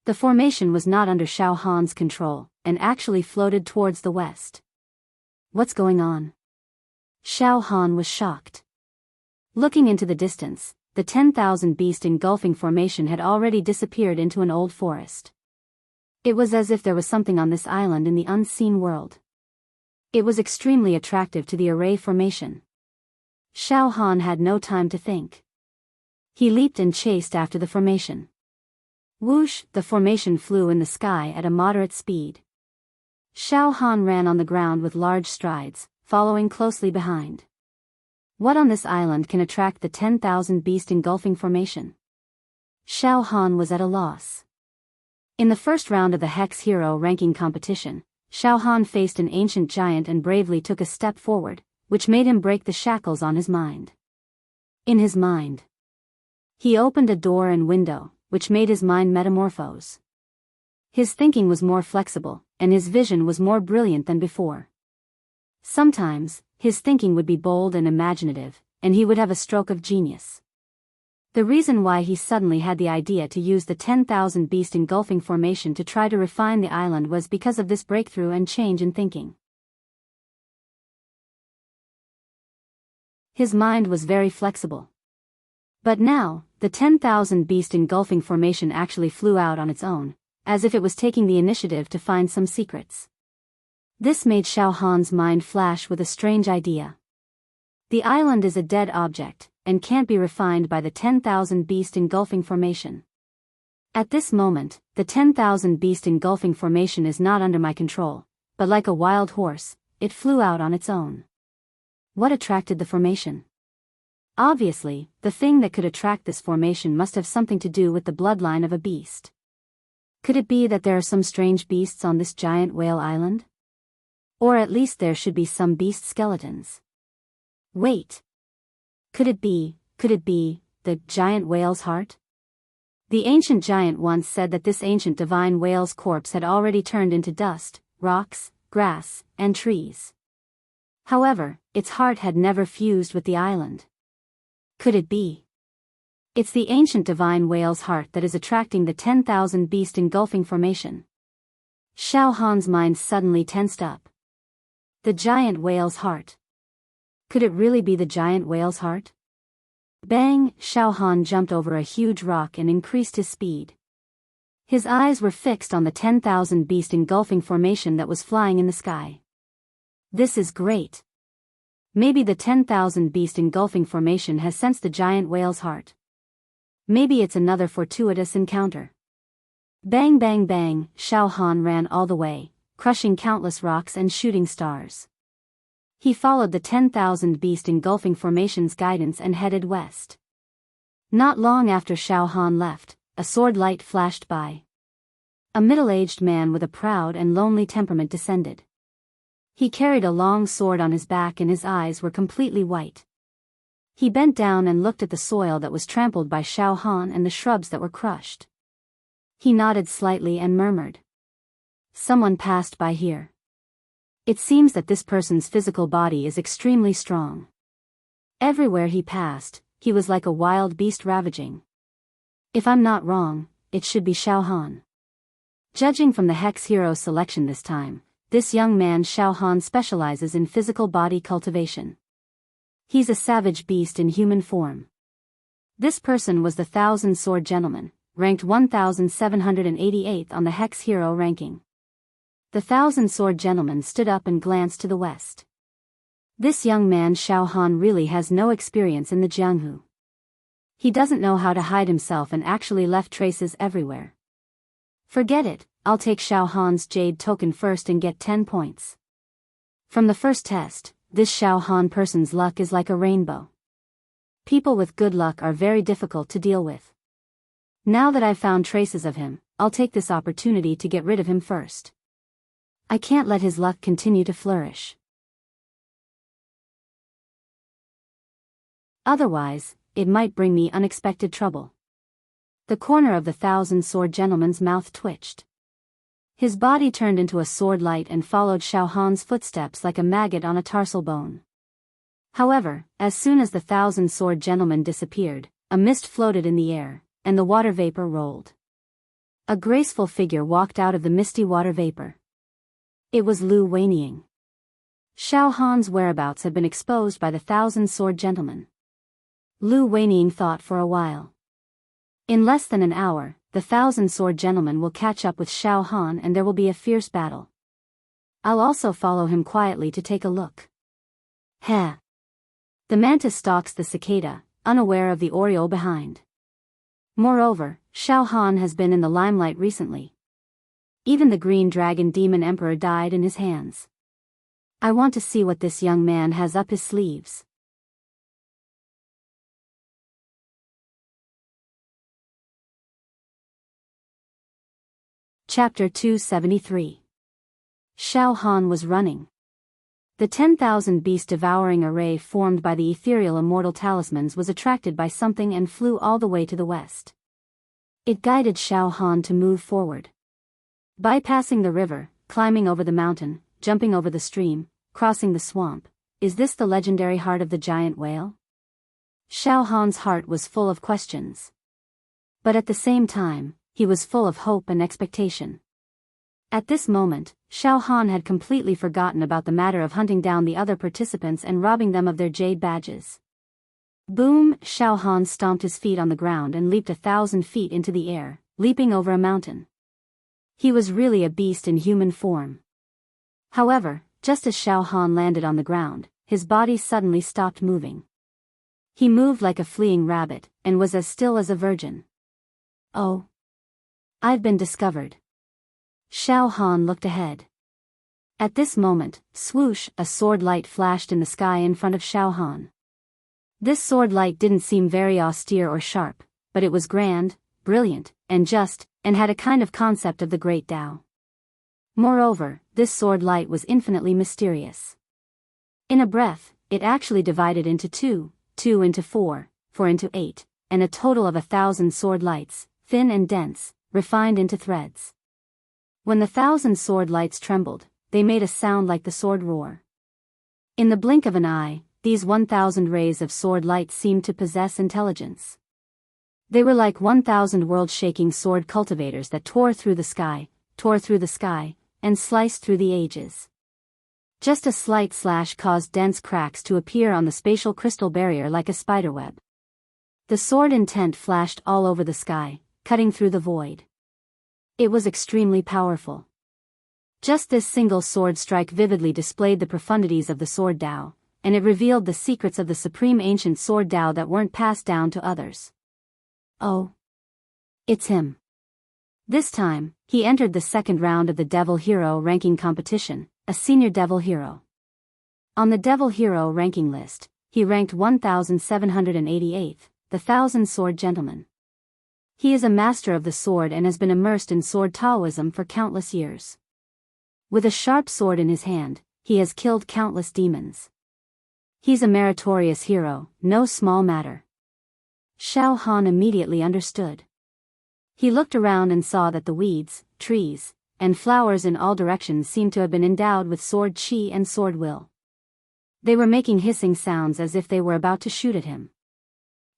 Speaker 1: The formation was not under Xiao Han's control, and actually floated towards the west. What's going on? Xiao Han was shocked. Looking into the distance, the 10,000 Beast Engulfing Formation had already disappeared into an old forest. It was as if there was something on this island in the unseen world. It was extremely attractive to the array formation. Xiao Han had no time to think. He leaped and chased after the formation. Whoosh, the formation flew in the sky at a moderate speed. Xiao Han ran on the ground with large strides, following closely behind. What on this island can attract the 10,000 Beast Engulfing Formation? Xiao Han was at a loss. In the first round of the Hex Hero ranking competition, Xiao Han faced an ancient giant and bravely took a step forward, which made him break the shackles on his mind. In his mind, he opened a door and window, which made his mind metamorphose. His thinking was more flexible, and his vision was more brilliant than before. Sometimes, his thinking would be bold and imaginative, and he would have a stroke of genius. The reason why he suddenly had the idea to use the 10,000 beast engulfing formation to try to refine the island was because of this breakthrough and change in thinking. His mind was very flexible. But now, the 10,000 beast engulfing formation actually flew out on its own, as if it was taking the initiative to find some secrets. This made Xiao Han's mind flash with a strange idea. The island is a dead object, and can't be refined by the 10,000 beast engulfing formation. At this moment, the 10,000 beast engulfing formation is not under my control, but like a wild horse, it flew out on its own. What attracted the formation? Obviously, the thing that could attract this formation must have something to do with the bloodline of a beast. Could it be that there are some strange beasts on this giant whale island? Or at least there should be some beast skeletons. Wait. Could it be, the giant whale's heart? The ancient giant once said that this ancient divine whale's corpse had already turned into dust, rocks, grass, and trees. However, its heart had never fused with the island. Could it be? It's the ancient divine whale's heart that is attracting the 10,000 beast engulfing formation. Xiao Han's mind suddenly tensed up. The giant whale's heart. Could it really be the giant whale's heart? Bang! Xiao Han jumped over a huge rock and increased his speed. His eyes were fixed on the 10,000 beast engulfing formation that was flying in the sky. This is great. Maybe the 10,000 beast engulfing formation has sensed the giant whale's heart. Maybe it's another fortuitous encounter. Bang bang bang, Xiao Han ran all the way, crushing countless rocks and shooting stars. He followed the 10,000 beast engulfing formation's guidance and headed west. Not long after Xiao Han left, a sword light flashed by. A middle-aged man with a proud and lonely temperament descended. He carried a long sword on his back and his eyes were completely white. He bent down and looked at the soil that was trampled by Xiao Han and the shrubs that were crushed. He nodded slightly and murmured. Someone passed by here. It seems that this person's physical body is extremely strong. Everywhere he passed, he was like a wild beast ravaging. If I'm not wrong, it should be Xiao Han. Judging from the Hex Hero selection this time, this young man Xiao Han specializes in physical body cultivation. He's a savage beast in human form. This person was the 1,000 Sword Gentleman, ranked 1,788th on the Hex Hero ranking. The 1,000 Sword Gentleman stood up and glanced to the west. This young man Xiao Han really has no experience in the Jianghu. He doesn't know how to hide himself and actually left traces everywhere. Forget it, I'll take Xiao Han's Jade token first and get 10 points. From the first test, this Xiao Han person's luck is like a rainbow. People with good luck are very difficult to deal with. Now that I've found traces of him, I'll take this opportunity to get rid of him first. I can't let his luck continue to flourish. Otherwise, it might bring me unexpected trouble. The corner of the 1,000 Sword Gentleman's mouth twitched. His body turned into a sword light and followed Xiao Han's footsteps like a maggot on a tarsal bone. However, as soon as the 1,000 Sword Gentleman disappeared, a mist floated in the air, and the water vapor rolled. A graceful figure walked out of the misty water vapor. It was Lu Weiniang. Xiao Han's whereabouts had been exposed by the 1,000 Sword Gentleman. Lu Weiniang thought for a while. In less than an hour, the 1,000 Sword Gentleman will catch up with Xiao Han and there will be a fierce battle. I'll also follow him quietly to take a look. Heh. The mantis stalks the cicada, unaware of the oriole behind. Moreover, Xiao Han has been in the limelight recently. Even the green dragon demon emperor died in his hands. I want to see what this young man has up his sleeves. Chapter 273. Xiao Han was running. The 10,000 beast devouring array formed by the ethereal immortal talismans was attracted by something and flew all the way to the west. It guided Xiao Han to move forward. Bypassing the river, climbing over the mountain, jumping over the stream, crossing the swamp. Is this the legendary heart of the giant whale? Xiao Han's heart was full of questions. But at the same time, he was full of hope and expectation. At this moment, Xiao Han had completely forgotten about the matter of hunting down the other participants and robbing them of their jade badges. Boom! Xiao Han stomped his feet on the ground and leaped 1,000 feet into the air, leaping over a mountain. He was really a beast in human form. However, just as Xiao Han landed on the ground, his body suddenly stopped moving. He moved like a fleeing rabbit, and was as still as a virgin. Oh! I've been discovered. Xiao Han looked ahead. At this moment, swoosh, a sword light flashed in the sky in front of Xiao Han. This sword light didn't seem very austere or sharp, but it was grand, brilliant, and just, and had a kind of concept of the great Tao. Moreover, this sword light was infinitely mysterious. In a breath, it actually divided into two into four into 8, and a total of 1,000 sword lights, thin and dense, refined into threads. When the 1,000 sword lights trembled, they made a sound like the sword roar. In the blink of an eye, these 1,000 rays of sword light seemed to possess intelligence. They were like 1,000 world-shaking sword cultivators that tore through the sky, and sliced through the ages. Just a slight slash caused dense cracks to appear on the spatial crystal barrier like a spiderweb. The sword intent flashed all over the sky, cutting through the void. It was extremely powerful. Just this single sword strike vividly displayed the profundities of the sword Tao, and it revealed the secrets of the supreme ancient sword Tao that weren't passed down to others. Oh! It's him. This time, he entered the second round of the Devil Hero ranking competition, a senior Devil Hero. On the Devil Hero ranking list, he ranked 1788th, the 1,000 Sword Gentleman. He is a master of the sword and has been immersed in sword Taoism for countless years. With a sharp sword in his hand, he has killed countless demons. He's a meritorious hero, no small matter. Xiao Han immediately understood. He looked around and saw that the weeds, trees, and flowers in all directions seemed to have been endowed with sword chi and sword will. They were making hissing sounds as if they were about to shoot at him.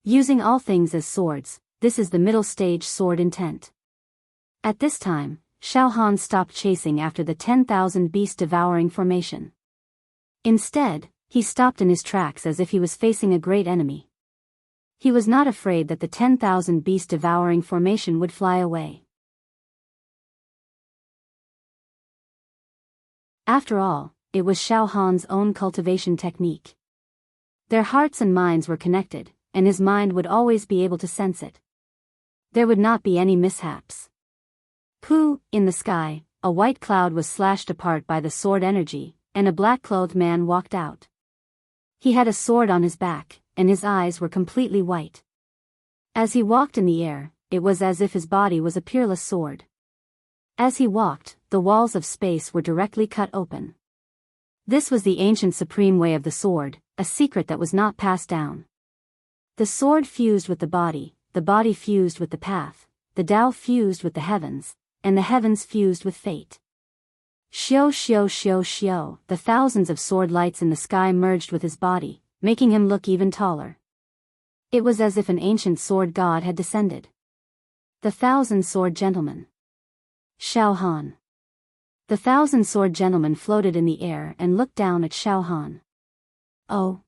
Speaker 1: Using all things as swords, this is the middle stage sword intent. At this time, Xiao Han stopped chasing after the 10,000 beast-devouring formation. Instead, he stopped in his tracks as if he was facing a great enemy. He was not afraid that the 10,000 beast-devouring formation would fly away. After all, it was Xiao Han's own cultivation technique. Their hearts and minds were connected, and his mind would always be able to sense it. There would not be any mishaps. Pooh! In the sky, a white cloud was slashed apart by the sword energy, and a black-clothed man walked out. He had a sword on his back, and his eyes were completely white. As he walked in the air, it was as if his body was a peerless sword. As he walked, the walls of space were directly cut open. This was the ancient supreme way of the sword, a secret that was not passed down. The sword fused with the body fused with the path, the Tao fused with the heavens, and the heavens fused with fate. Xiao xiao xiao xiao, the thousands of sword lights in the sky merged with his body, making him look even taller. It was as if an ancient sword god had descended. The 1,000 Sword Gentleman. Xiao Han. The 1,000 Sword Gentleman floated in the air and looked down at Xiao Han. Oh!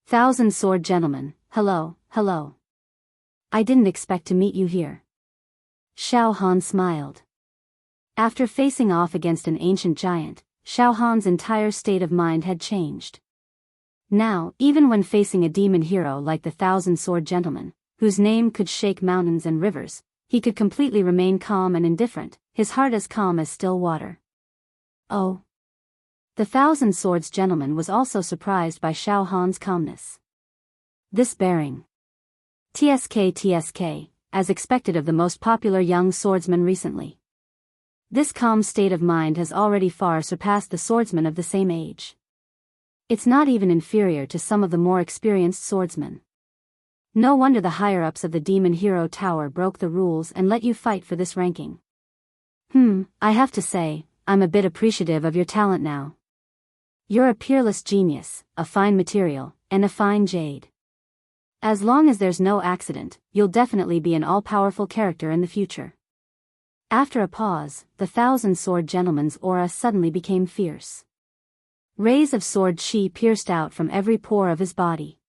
Speaker 1: 1,000 Sword Gentleman, hello, hello. I didn't expect to meet you here. Xiao Han smiled. After facing off against an ancient giant, Xiao Han's entire state of mind had changed. Now, even when facing a demon hero like the 1,000 Sword Gentleman, whose name could shake mountains and rivers, he could completely remain calm and indifferent, his heart as calm as still water. Oh! The 1,000 Swords Gentleman was also surprised by Xiao Han's calmness. This bearing. TSK, as expected of the most popular young swordsman recently. This calm state of mind has already far surpassed the swordsmen of the same age. It's not even inferior to some of the more experienced swordsmen. No wonder the higher-ups of the Demon Hero Tower broke the rules and let you fight for this ranking. I have to say, I'm a bit appreciative of your talent now. You're a peerless genius, a fine material, and a fine jade. As long as there's no accident, you'll definitely be an all-powerful character in the future. After a pause, the thousand-sword gentleman's aura suddenly became fierce. Rays of sword chi pierced out from every pore of his body.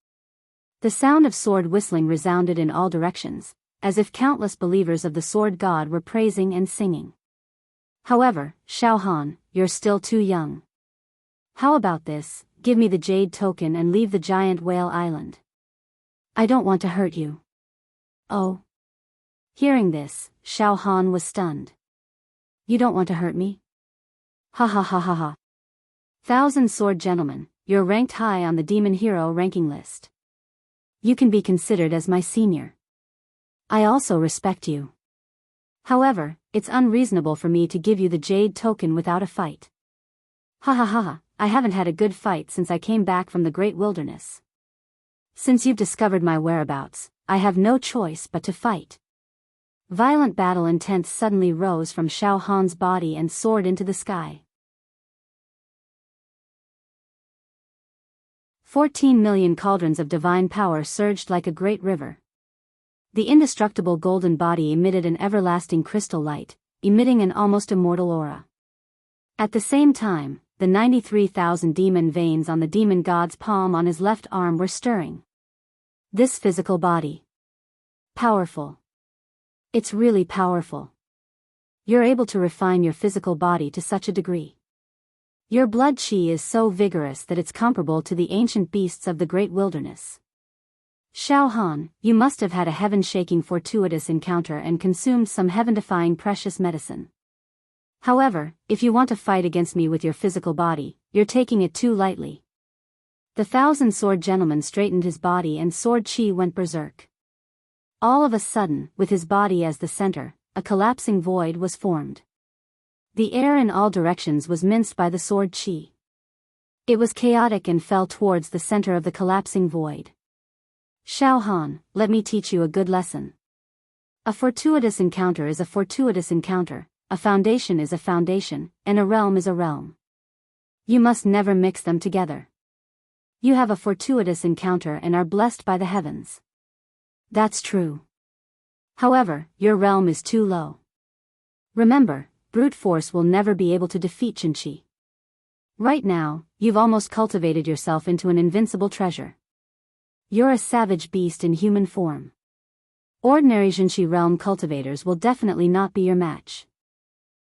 Speaker 1: The sound of sword whistling resounded in all directions, as if countless believers of the sword god were praising and singing. However, Xiao Han, you're still too young. How about this, give me the jade token and leave the giant whale island. I don't want to hurt you. Oh. Hearing this, Xiao Han was stunned. You don't want to hurt me? Ha ha ha ha ha. Thousand Sword Gentleman, you're ranked high on the Demon Hero ranking list. You can be considered as my senior. I also respect you. However, it's unreasonable for me to give you the Jade token without a fight. Ha ha ha ha, I haven't had a good fight since I came back from the Great Wilderness. Since you've discovered my whereabouts, I have no choice but to fight. Violent battle intent suddenly rose from Xiao Han's body and soared into the sky. 14 million cauldrons of divine power surged like a great river. The indestructible golden body emitted an everlasting crystal light, emitting an almost immortal aura. At the same time, the 93,000 demon veins on the demon god's palm on his left arm were stirring. This physical body. Powerful. It's really powerful. You're able to refine your physical body to such a degree. Your blood chi is so vigorous that it's comparable to the ancient beasts of the great wilderness. Xiao Han, you must have had a heaven-shaking fortuitous encounter and consumed some heaven-defying precious medicine. However, if you want to fight against me with your physical body, you're taking it too lightly. The Thousand Sword Gentleman straightened his body and sword chi went berserk. All of a sudden, with his body as the center, a collapsing void was formed. The air in all directions was minced by the sword chi. It was chaotic and fell towards the center of the collapsing void. Xiao Han, let me teach you a good lesson. A fortuitous encounter is a fortuitous encounter, a foundation is a foundation, and a realm is a realm. You must never mix them together. You have a fortuitous encounter and are blessed by the heavens. That's true. However, your realm is too low. Remember, brute force will never be able to defeat Qinqi. Right now, you've almost cultivated yourself into an invincible treasure. You're a savage beast in human form. Ordinary Qinqi realm cultivators will definitely not be your match.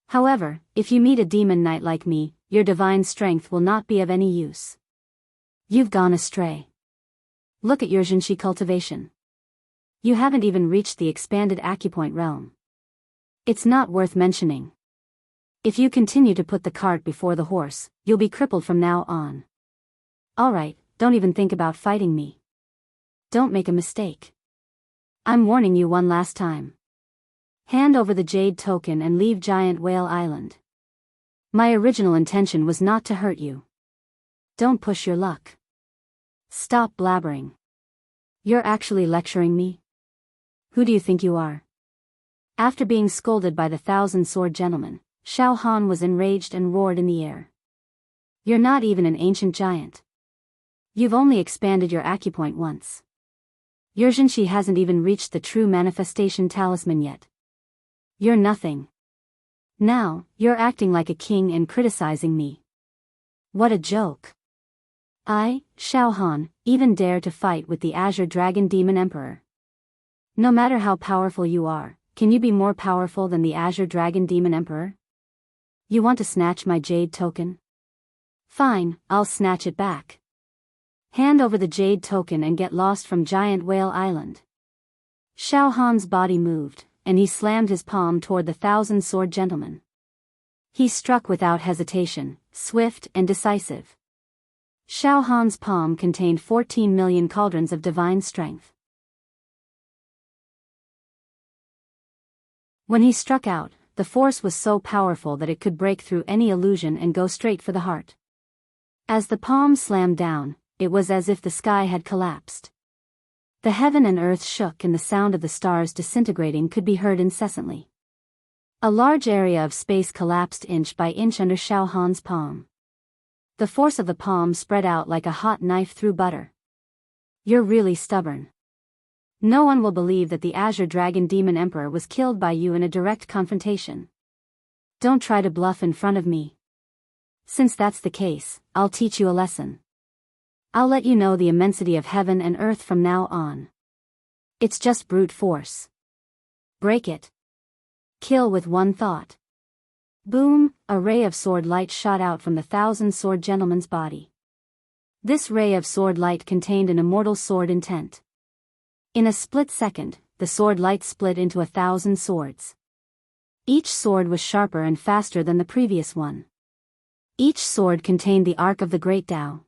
Speaker 1: However, if you meet a demon knight like me, your divine strength will not be of any use. You've gone astray. Look at your Qinqi cultivation. You haven't even reached the expanded acupoint realm. It's not worth mentioning. If you continue to put the cart before the horse, you'll be crippled from now on. Alright, don't even think about fighting me. Don't make a mistake. I'm warning you one last time. Hand over the jade token and leave Giant Whale Island. My original intention was not to hurt you. Don't push your luck. Stop blabbering. You're actually lecturing me? Who do you think you are? After being scolded by the Thousand Sword Gentleman, Xiao Han was enraged and roared in the air. You're not even an ancient giant. You've only expanded your acupoint once. Your Qinqi hasn't even reached the true manifestation talisman yet. You're nothing. Now, you're acting like a king and criticizing me. What a joke. I, Xiao Han, even dare to fight with the Azure Dragon Demon Emperor. No matter how powerful you are, can you be more powerful than the Azure Dragon Demon Emperor? You want to snatch my jade token? Fine, I'll snatch it back. Hand over the jade token and get lost from Giant Whale Island. Xiao Han's body moved, and he slammed his palm toward the Thousand Sword Gentleman. He struck without hesitation, swift and decisive. Xiao Han's palm contained 14 million cauldrons of divine strength. When he struck out, the force was so powerful that it could break through any illusion and go straight for the heart. As the palm slammed down, it was as if the sky had collapsed. The heaven and earth shook and the sound of the stars disintegrating could be heard incessantly. A large area of space collapsed inch by inch under Xiao Han's palm. The force of the palm spread out like a hot knife through butter. You're really stubborn. No one will believe that the Azure Dragon Demon Emperor was killed by you in a direct confrontation. Don't try to bluff in front of me. Since that's the case, I'll teach you a lesson. I'll let you know the immensity of heaven and earth from now on. It's just brute force. Break it. Kill with one thought. Boom, a ray of sword light shot out from the 1,000-sword gentleman's body. This ray of sword light contained an immortal sword intent. In a split second, the sword light split into 1,000 swords. Each sword was sharper and faster than the previous one. Each sword contained the arc of the Great Tao.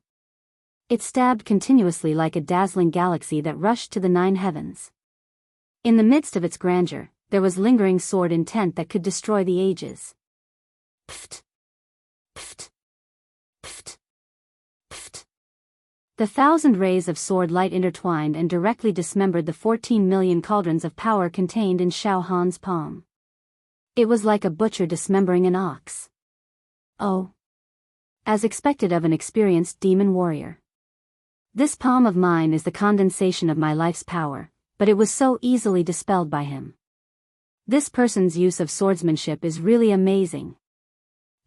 Speaker 1: It stabbed continuously like a dazzling galaxy that rushed to the 9 heavens. In the midst of its grandeur, there was lingering sword intent that could destroy the ages. Pft! Pft! Pft! Pft! The 1,000 rays of sword light intertwined and directly dismembered the 14 million cauldrons of power contained in Xiao Han's palm. It was like a butcher dismembering an ox. Oh! As expected of an experienced demon warrior. This palm of mine is the condensation of my life's power, but it was so easily dispelled by him. This person's use of swordsmanship is really amazing.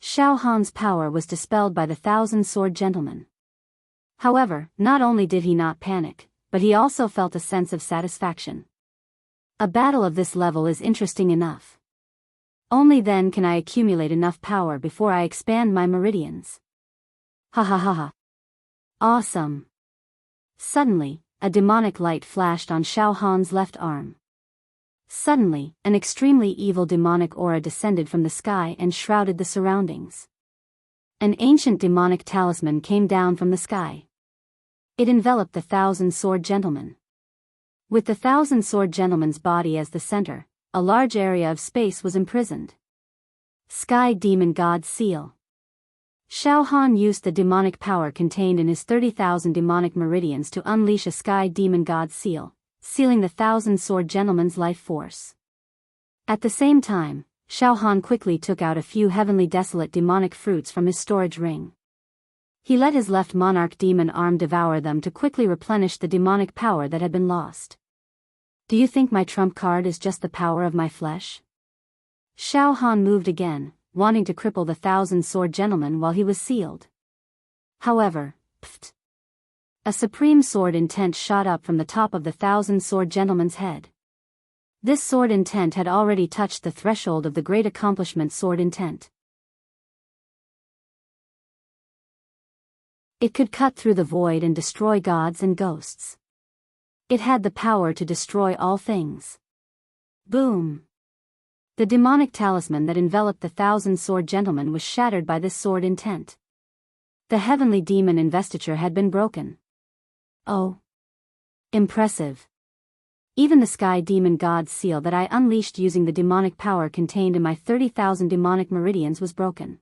Speaker 1: Xiao Han's power was dispelled by the 1,000-sword gentleman. However, not only did he not panic, but he also felt a sense of satisfaction. A battle of this level is interesting enough. Only then can I accumulate enough power before I expand my meridians. Ha ha ha ha. Awesome. Suddenly, a demonic light flashed on Xiao Han's left arm. Suddenly, an extremely evil demonic aura descended from the sky and shrouded the surroundings. An ancient demonic talisman came down from the sky. It enveloped the 1,000-sword gentleman. With the 1,000-sword gentleman's body as the center, a large area of space was imprisoned. Sky Demon God Seal. Xiao Han used the demonic power contained in his 30,000 demonic meridians to unleash a Sky Demon God Seal, sealing the 1,000-sword gentleman's life force. At the same time, Xiao Han quickly took out a few heavenly desolate demonic fruits from his storage ring. He let his left monarch demon arm devour them to quickly replenish the demonic power that had been lost. Do you think my trump card is just the power of my flesh? Xiao Han moved again, wanting to cripple the 1,000-sword gentleman while he was sealed. However, pft! A supreme sword intent shot up from the top of the 1,000-sword gentleman's head. This sword intent had already touched the threshold of the great accomplishment sword intent. It could cut through the void and destroy gods and ghosts. It had the power to destroy all things. Boom! The demonic talisman that enveloped the 1,000-sword gentleman was shattered by this sword intent. The heavenly demon investiture had been broken. Oh! Impressive. Even the Sky Demon God Seal that I unleashed using the demonic power contained in my 30,000 demonic meridians was broken.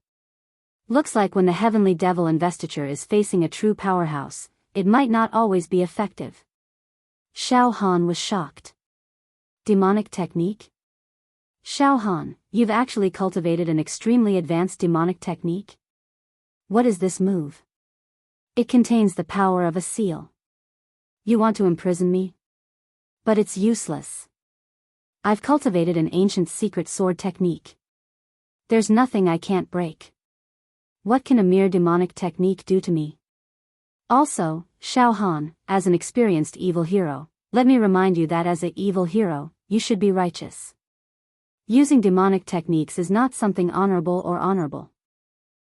Speaker 1: Looks like when the heavenly devil investiture is facing a true powerhouse, it might not always be effective. Xiao Han was shocked. Demonic technique? Xiao Han, you've actually cultivated an extremely advanced demonic technique? What is this move? It contains the power of a seal. You want to imprison me? But it's useless. I've cultivated an ancient secret sword technique. There's nothing I can't break. What can a mere demonic technique do to me? Also, Xiao Han, as an experienced evil hero, let me remind you that as an evil hero, you should be righteous. Using demonic techniques is not something honorable.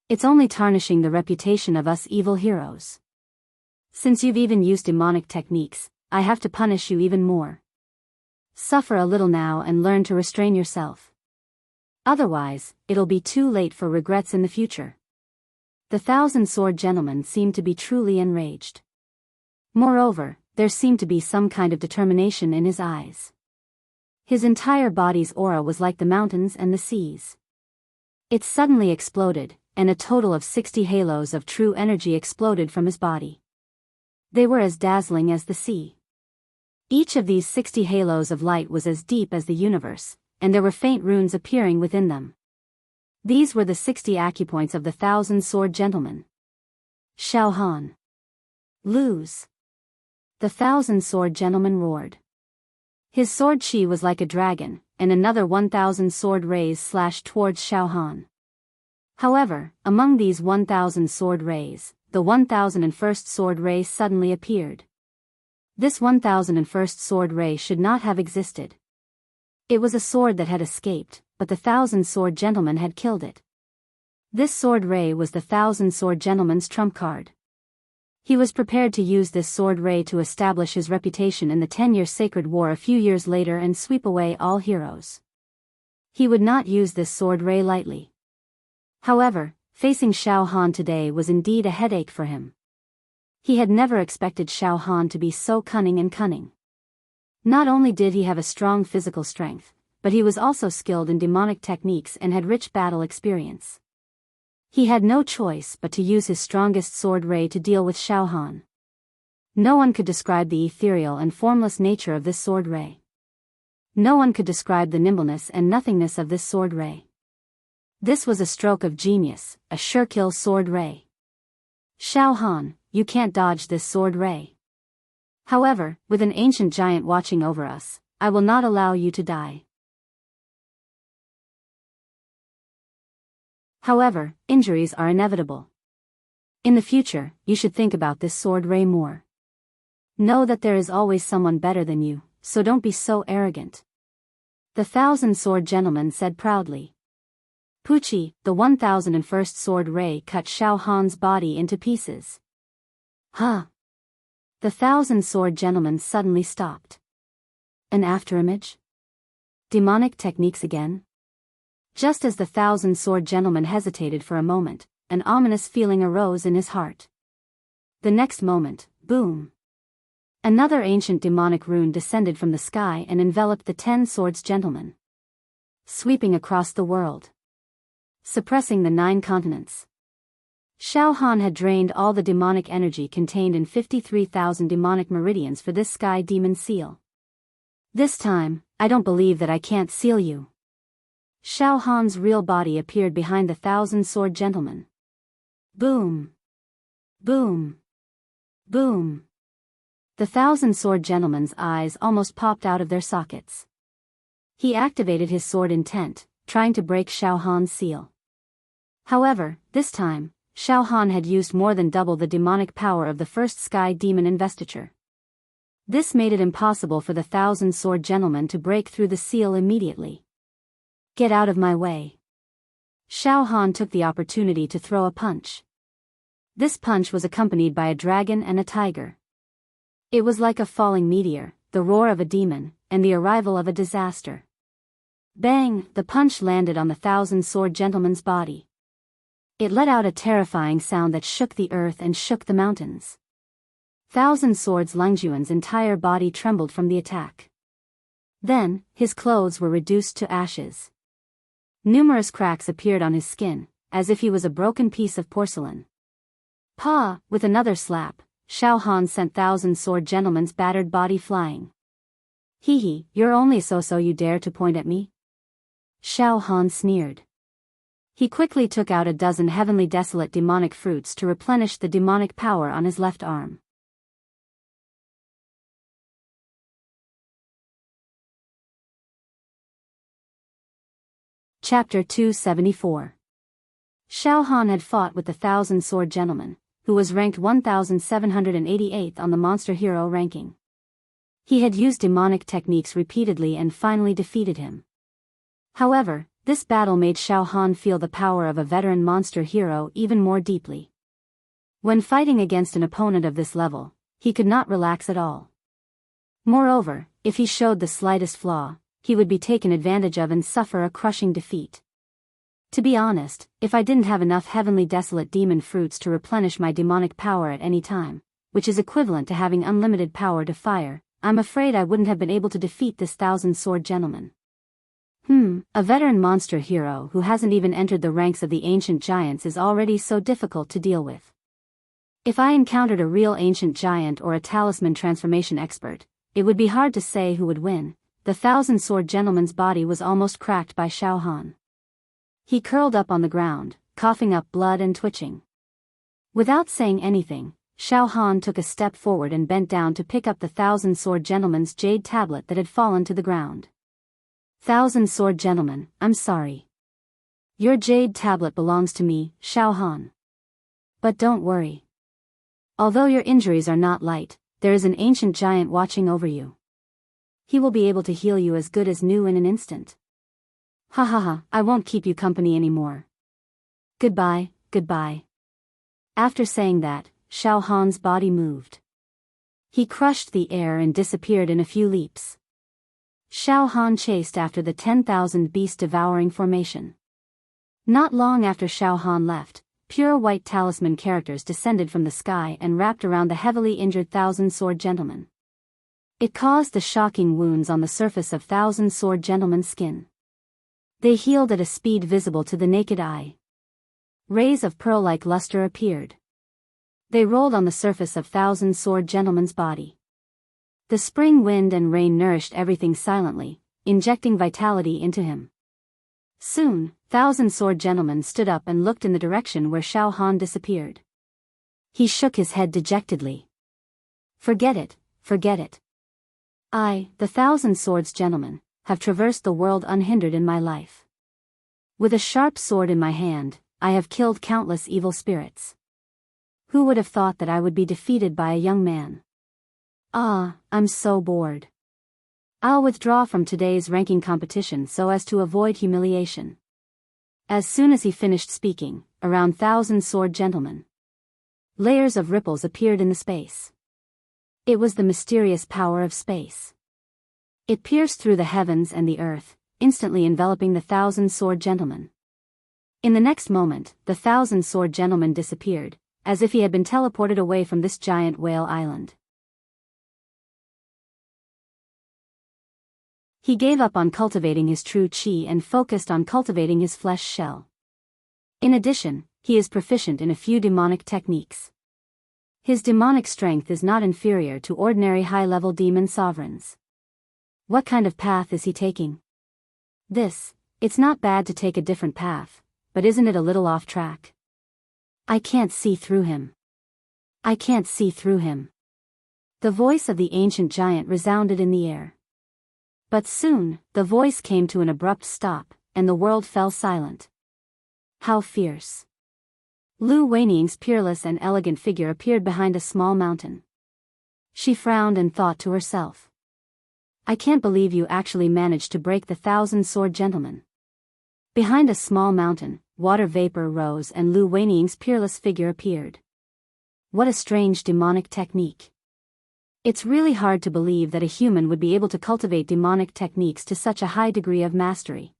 Speaker 1: It's only tarnishing the reputation of us evil heroes. Since you've even used demonic techniques, I have to punish you even more. Suffer a little now and learn to restrain yourself. Otherwise, it'll be too late for regrets in the future. The 1,000-sword gentleman seemed to be truly enraged. Moreover, there seemed to be some kind of determination in his eyes. His entire body's aura was like the mountains and the seas. It suddenly exploded, and a total of 60 halos of true energy exploded from his body. They were as dazzling as the sea. Each of these 60 halos of light was as deep as the universe, and there were faint runes appearing within them. These were the 60 acupoints of the 1,000-sword gentleman. Xiao Han. Lose. The 1,000-sword gentleman roared. His sword chi was like a dragon, and another 1,000 sword rays slashed towards Xiao Han. However, among these 1,000 sword rays, the 1,001st sword ray suddenly appeared. This 1,001st sword ray should not have existed. It was a sword that had escaped, but the 1,000-sword gentleman had killed it. This sword ray was the 1,000-sword gentleman's trump card. He was prepared to use this sword ray to establish his reputation in the 10-year Sacred War a few years later and sweep away all heroes. He would not use this sword ray lightly. However, facing Xiao Han today was indeed a headache for him. He had never expected Xiao Han to be so cunning and cunning. Not only did he have a strong physical strength, but he was also skilled in demonic techniques and had rich battle experience. He had no choice but to use his strongest sword ray to deal with Xiao Han. No one could describe the ethereal and formless nature of this sword ray. No one could describe the nimbleness and nothingness of this sword ray. This was a stroke of genius, a sure-kill sword ray. Xiao Han, you can't dodge this sword ray. However, with an ancient giant watching over us, I will not allow you to die. However, injuries are inevitable. In the future, you should think about this sword ray more. Know that there is always someone better than you, so don't be so arrogant. The 1,000-sword gentleman said proudly. Puchi, the 1,001st sword ray cut Xiao Han's body into pieces. Huh? The 1,000-sword gentleman suddenly stopped. An afterimage? Demonic techniques again? Just as the 1,000-sword gentleman hesitated for a moment, an ominous feeling arose in his heart. The next moment, boom! Another ancient demonic rune descended from the sky and enveloped the 10-swords gentleman, sweeping across the world, suppressing the 9 continents. Xiao Han had drained all the demonic energy contained in 53,000 demonic meridians for this sky demon seal. This time, I don't believe that I can't seal you. Xiao Han's real body appeared behind the 1,000-sword gentleman. Boom! Boom! Boom! The 1,000-sword gentleman's eyes almost popped out of their sockets. He activated his sword intent, trying to break Xiao Han's seal. However, this time, Xiao Han had used more than double the demonic power of the first sky demon investiture. This made it impossible for the 1,000-sword gentleman to break through the seal immediately. Get out of my way. Xiao Han took the opportunity to throw a punch. This punch was accompanied by a dragon and a tiger. It was like a falling meteor, the roar of a demon, and the arrival of a disaster. Bang! The punch landed on the 1,000-sword gentleman's body. It let out a terrifying sound that shook the earth and shook the mountains. 1,000 Swords Lungjuan's entire body trembled from the attack. Then, his clothes were reduced to ashes. Numerous cracks appeared on his skin, as if he was a broken piece of porcelain. Pa! With another slap, Xiao Han sent 1,000-sword gentleman's battered body flying. Hee hee, you're only so you dare to point at me? Xiao Han sneered. He quickly took out a dozen heavenly desolate demonic fruits to replenish the demonic power on his left arm. Chapter 274. Xiao Han had fought with the 1,000-sword gentleman, who was ranked 1,788th on the monster hero ranking. He had used demonic techniques repeatedly and finally defeated him. However, this battle made Xiao Han feel the power of a veteran monster hero even more deeply. When fighting against an opponent of this level, he could not relax at all. Moreover, if he showed the slightest flaw, he would be taken advantage of and suffer a crushing defeat. To be honest, if I didn't have enough heavenly desolate demon fruits to replenish my demonic power at any time, which is equivalent to having unlimited power to fire, I'm afraid I wouldn't have been able to defeat this 1,000-sword gentleman. A veteran monster hero who hasn't even entered the ranks of the ancient giants is already so difficult to deal with. If I encountered a real ancient giant or a talisman transformation expert, it would be hard to say who would win, the thousand-sword gentleman's body was almost cracked by Xiao Han. He curled up on the ground, coughing up blood and twitching. Without saying anything, Xiao Han took a step forward and bent down to pick up the thousand-sword gentleman's jade tablet that had fallen to the ground. Thousand-sword gentleman, I'm sorry. Your jade tablet belongs to me, Xiao Han. But don't worry. Although your injuries are not light, there is an ancient giant watching over you. He will be able to heal you as good as new in an instant. Ha ha ha, I won't keep you company anymore. Goodbye, goodbye. After saying that, Xiao Han's body moved. He crushed the air and disappeared in a few leaps. Xiao Han chased after the 10,000 beast-devouring formation. Not long after Xiao Han left, pure white talisman characters descended from the sky and wrapped around the heavily injured thousand-sword gentleman. It caused the shocking wounds on the surface of thousand-sword gentleman's skin. They healed at a speed visible to the naked eye. Rays of pearl-like luster appeared. They rolled on the surface of thousand-sword gentleman's body. The spring wind and rain nourished everything silently, injecting vitality into him. Soon, thousand-sword gentleman stood up and looked in the direction where Xiao Han disappeared. He shook his head dejectedly. Forget it, forget it. I, the thousand swords gentleman, have traversed the world unhindered in my life. With a sharp sword in my hand, I have killed countless evil spirits. Who would have thought that I would be defeated by a young man? Ah, I'm so bored. I'll withdraw from today's ranking competition so as to avoid humiliation. As soon as he finished speaking, around thousand-sword gentlemen, layers of ripples appeared in the space. It was the mysterious power of space. It pierced through the heavens and the earth, instantly enveloping the thousand-sword gentleman. In the next moment, the thousand-sword gentleman disappeared, as if he had been teleported away from this giant whale island. He gave up on cultivating his true chi and focused on cultivating his flesh shell. In addition, he is proficient in a few demonic techniques. His demonic strength is not inferior to ordinary high-level demon sovereigns. What kind of path is he taking? It's not bad to take a different path, but isn't it a little off track? I can't see through him. I can't see through him. The voice of the ancient giant resounded in the air. But soon, the voice came to an abrupt stop, and the world fell silent. How fierce! Lu Weiniang's peerless and elegant figure appeared behind a small mountain. She frowned and thought to herself. I can't believe you actually managed to break the thousand-sword gentleman. Behind a small mountain, water vapor rose and Lu Weiniang's peerless figure appeared. What a strange demonic technique. It's really hard to believe that a human would be able to cultivate demonic techniques to such a high degree of mastery.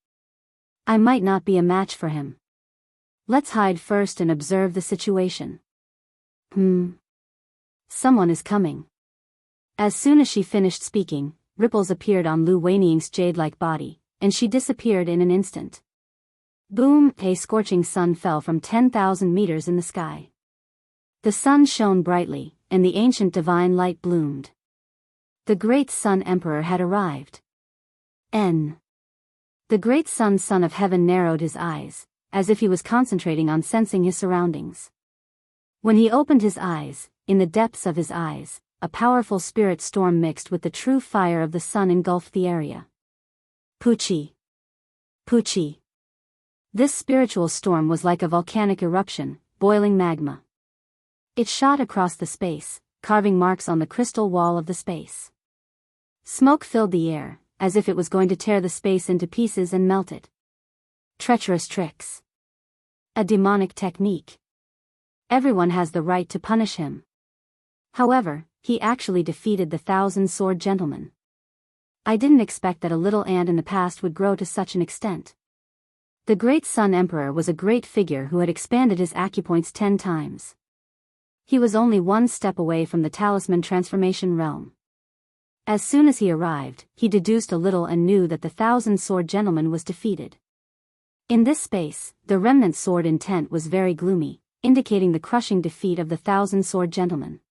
Speaker 1: I might not be a match for him. Let's hide first and observe the situation. Someone is coming. As soon as she finished speaking, ripples appeared on Lu Weiniang's jade-like body, and she disappeared in an instant. Boom! A scorching sun fell from 10,000 meters in the sky. The sun shone brightly, and the ancient divine light bloomed. The great Sun Emperor had arrived. The great Sun Son of Heaven narrowed his eyes, as if he was concentrating on sensing his surroundings. When he opened his eyes, in the depths of his eyes, a powerful spirit storm mixed with the true fire of the sun engulfed the area. Puchi! Puchi! This spiritual storm was like a volcanic eruption, boiling magma. It shot across the space, carving marks on the crystal wall of the space. Smoke filled the air, as if it was going to tear the space into pieces and melt it. Treacherous tricks. A demonic technique. Everyone has the right to punish him. However, he actually defeated the thousand-sword gentleman. I didn't expect that a little ant in the past would grow to such an extent. The great Sun Emperor was a great figure who had expanded his acupoints 10 times. He was only one step away from the talisman transformation realm. As soon as he arrived, he deduced a little and knew that the thousand-sword gentleman was defeated. In this space, the remnant sword intent was very gloomy, indicating the crushing defeat of the thousand-sword gentleman.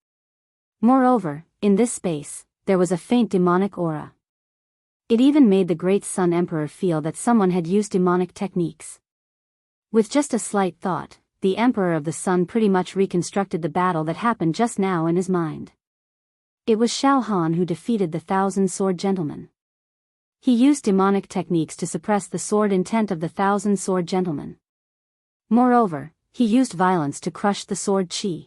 Speaker 1: Moreover, in this space, there was a faint demonic aura. It even made the great Sun Emperor feel that someone had used demonic techniques. With just a slight thought, the Emperor of the Sun pretty much reconstructed the battle that happened just now in his mind. It was Xiao Han who defeated the Thousand Sword Gentleman. He used demonic techniques to suppress the sword intent of the Thousand Sword Gentleman. Moreover, he used violence to crush the sword chi.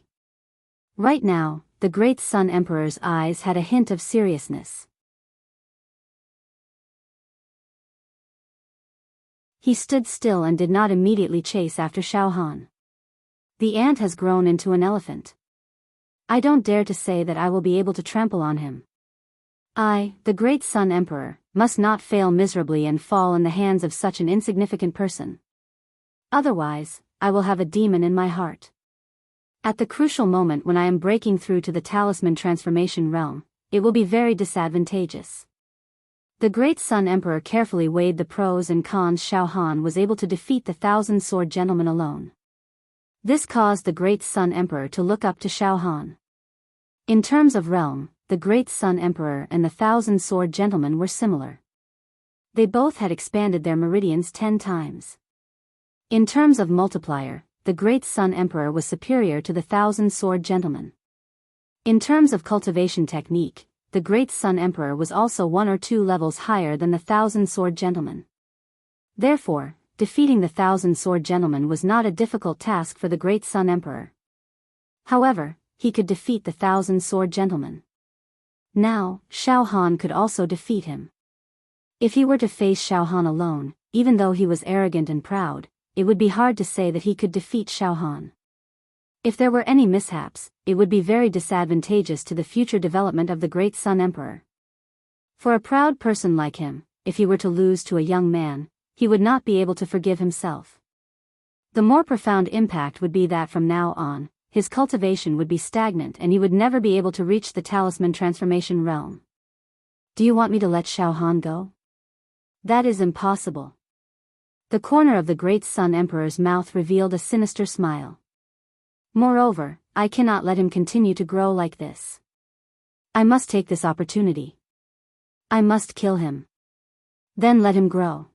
Speaker 1: Right now, the great Sun Emperor's eyes had a hint of seriousness. He stood still and did not immediately chase after Xiao Han. The ant has grown into an elephant. I don't dare to say that I will be able to trample on him. I, the great Sun Emperor, must not fail miserably and fall in the hands of such an insignificant person. Otherwise, I will have a demon in my heart. At the crucial moment when I am breaking through to the talisman transformation realm, it will be very disadvantageous. The great Sun Emperor carefully weighed the pros and cons. Xiao Han was able to defeat the Thousand Sword Gentleman alone. This caused the great Sun Emperor to look up to Xiao Han. In terms of realm, the great Sun Emperor and the Thousand Sword Gentleman were similar. They both had expanded their meridians 10 times. In terms of multiplier, the great Sun Emperor was superior to the Thousand Sword Gentleman. In terms of cultivation technique, the great Sun Emperor was also 1 or 2 levels higher than the Thousand Sword Gentleman. Therefore, defeating the Thousand Sword Gentleman was not a difficult task for the great Sun Emperor. However, he could defeat the Thousand Sword Gentleman. Now, Xiao Han could also defeat him. If he were to face Xiao Han alone, even though he was arrogant and proud, it would be hard to say that he could defeat Xiao Han. If there were any mishaps, it would be very disadvantageous to the future development of the great Sun Emperor. For a proud person like him, if he were to lose to a young man, he would not be able to forgive himself. The more profound impact would be that from now on, his cultivation would be stagnant and he would never be able to reach the talisman transformation realm. Do you want me to let Xiao Han go? That is impossible. The corner of the great Sun Emperor's mouth revealed a sinister smile. Moreover, I cannot let him continue to grow like this. I must take this opportunity. I must kill him. Then let him grow.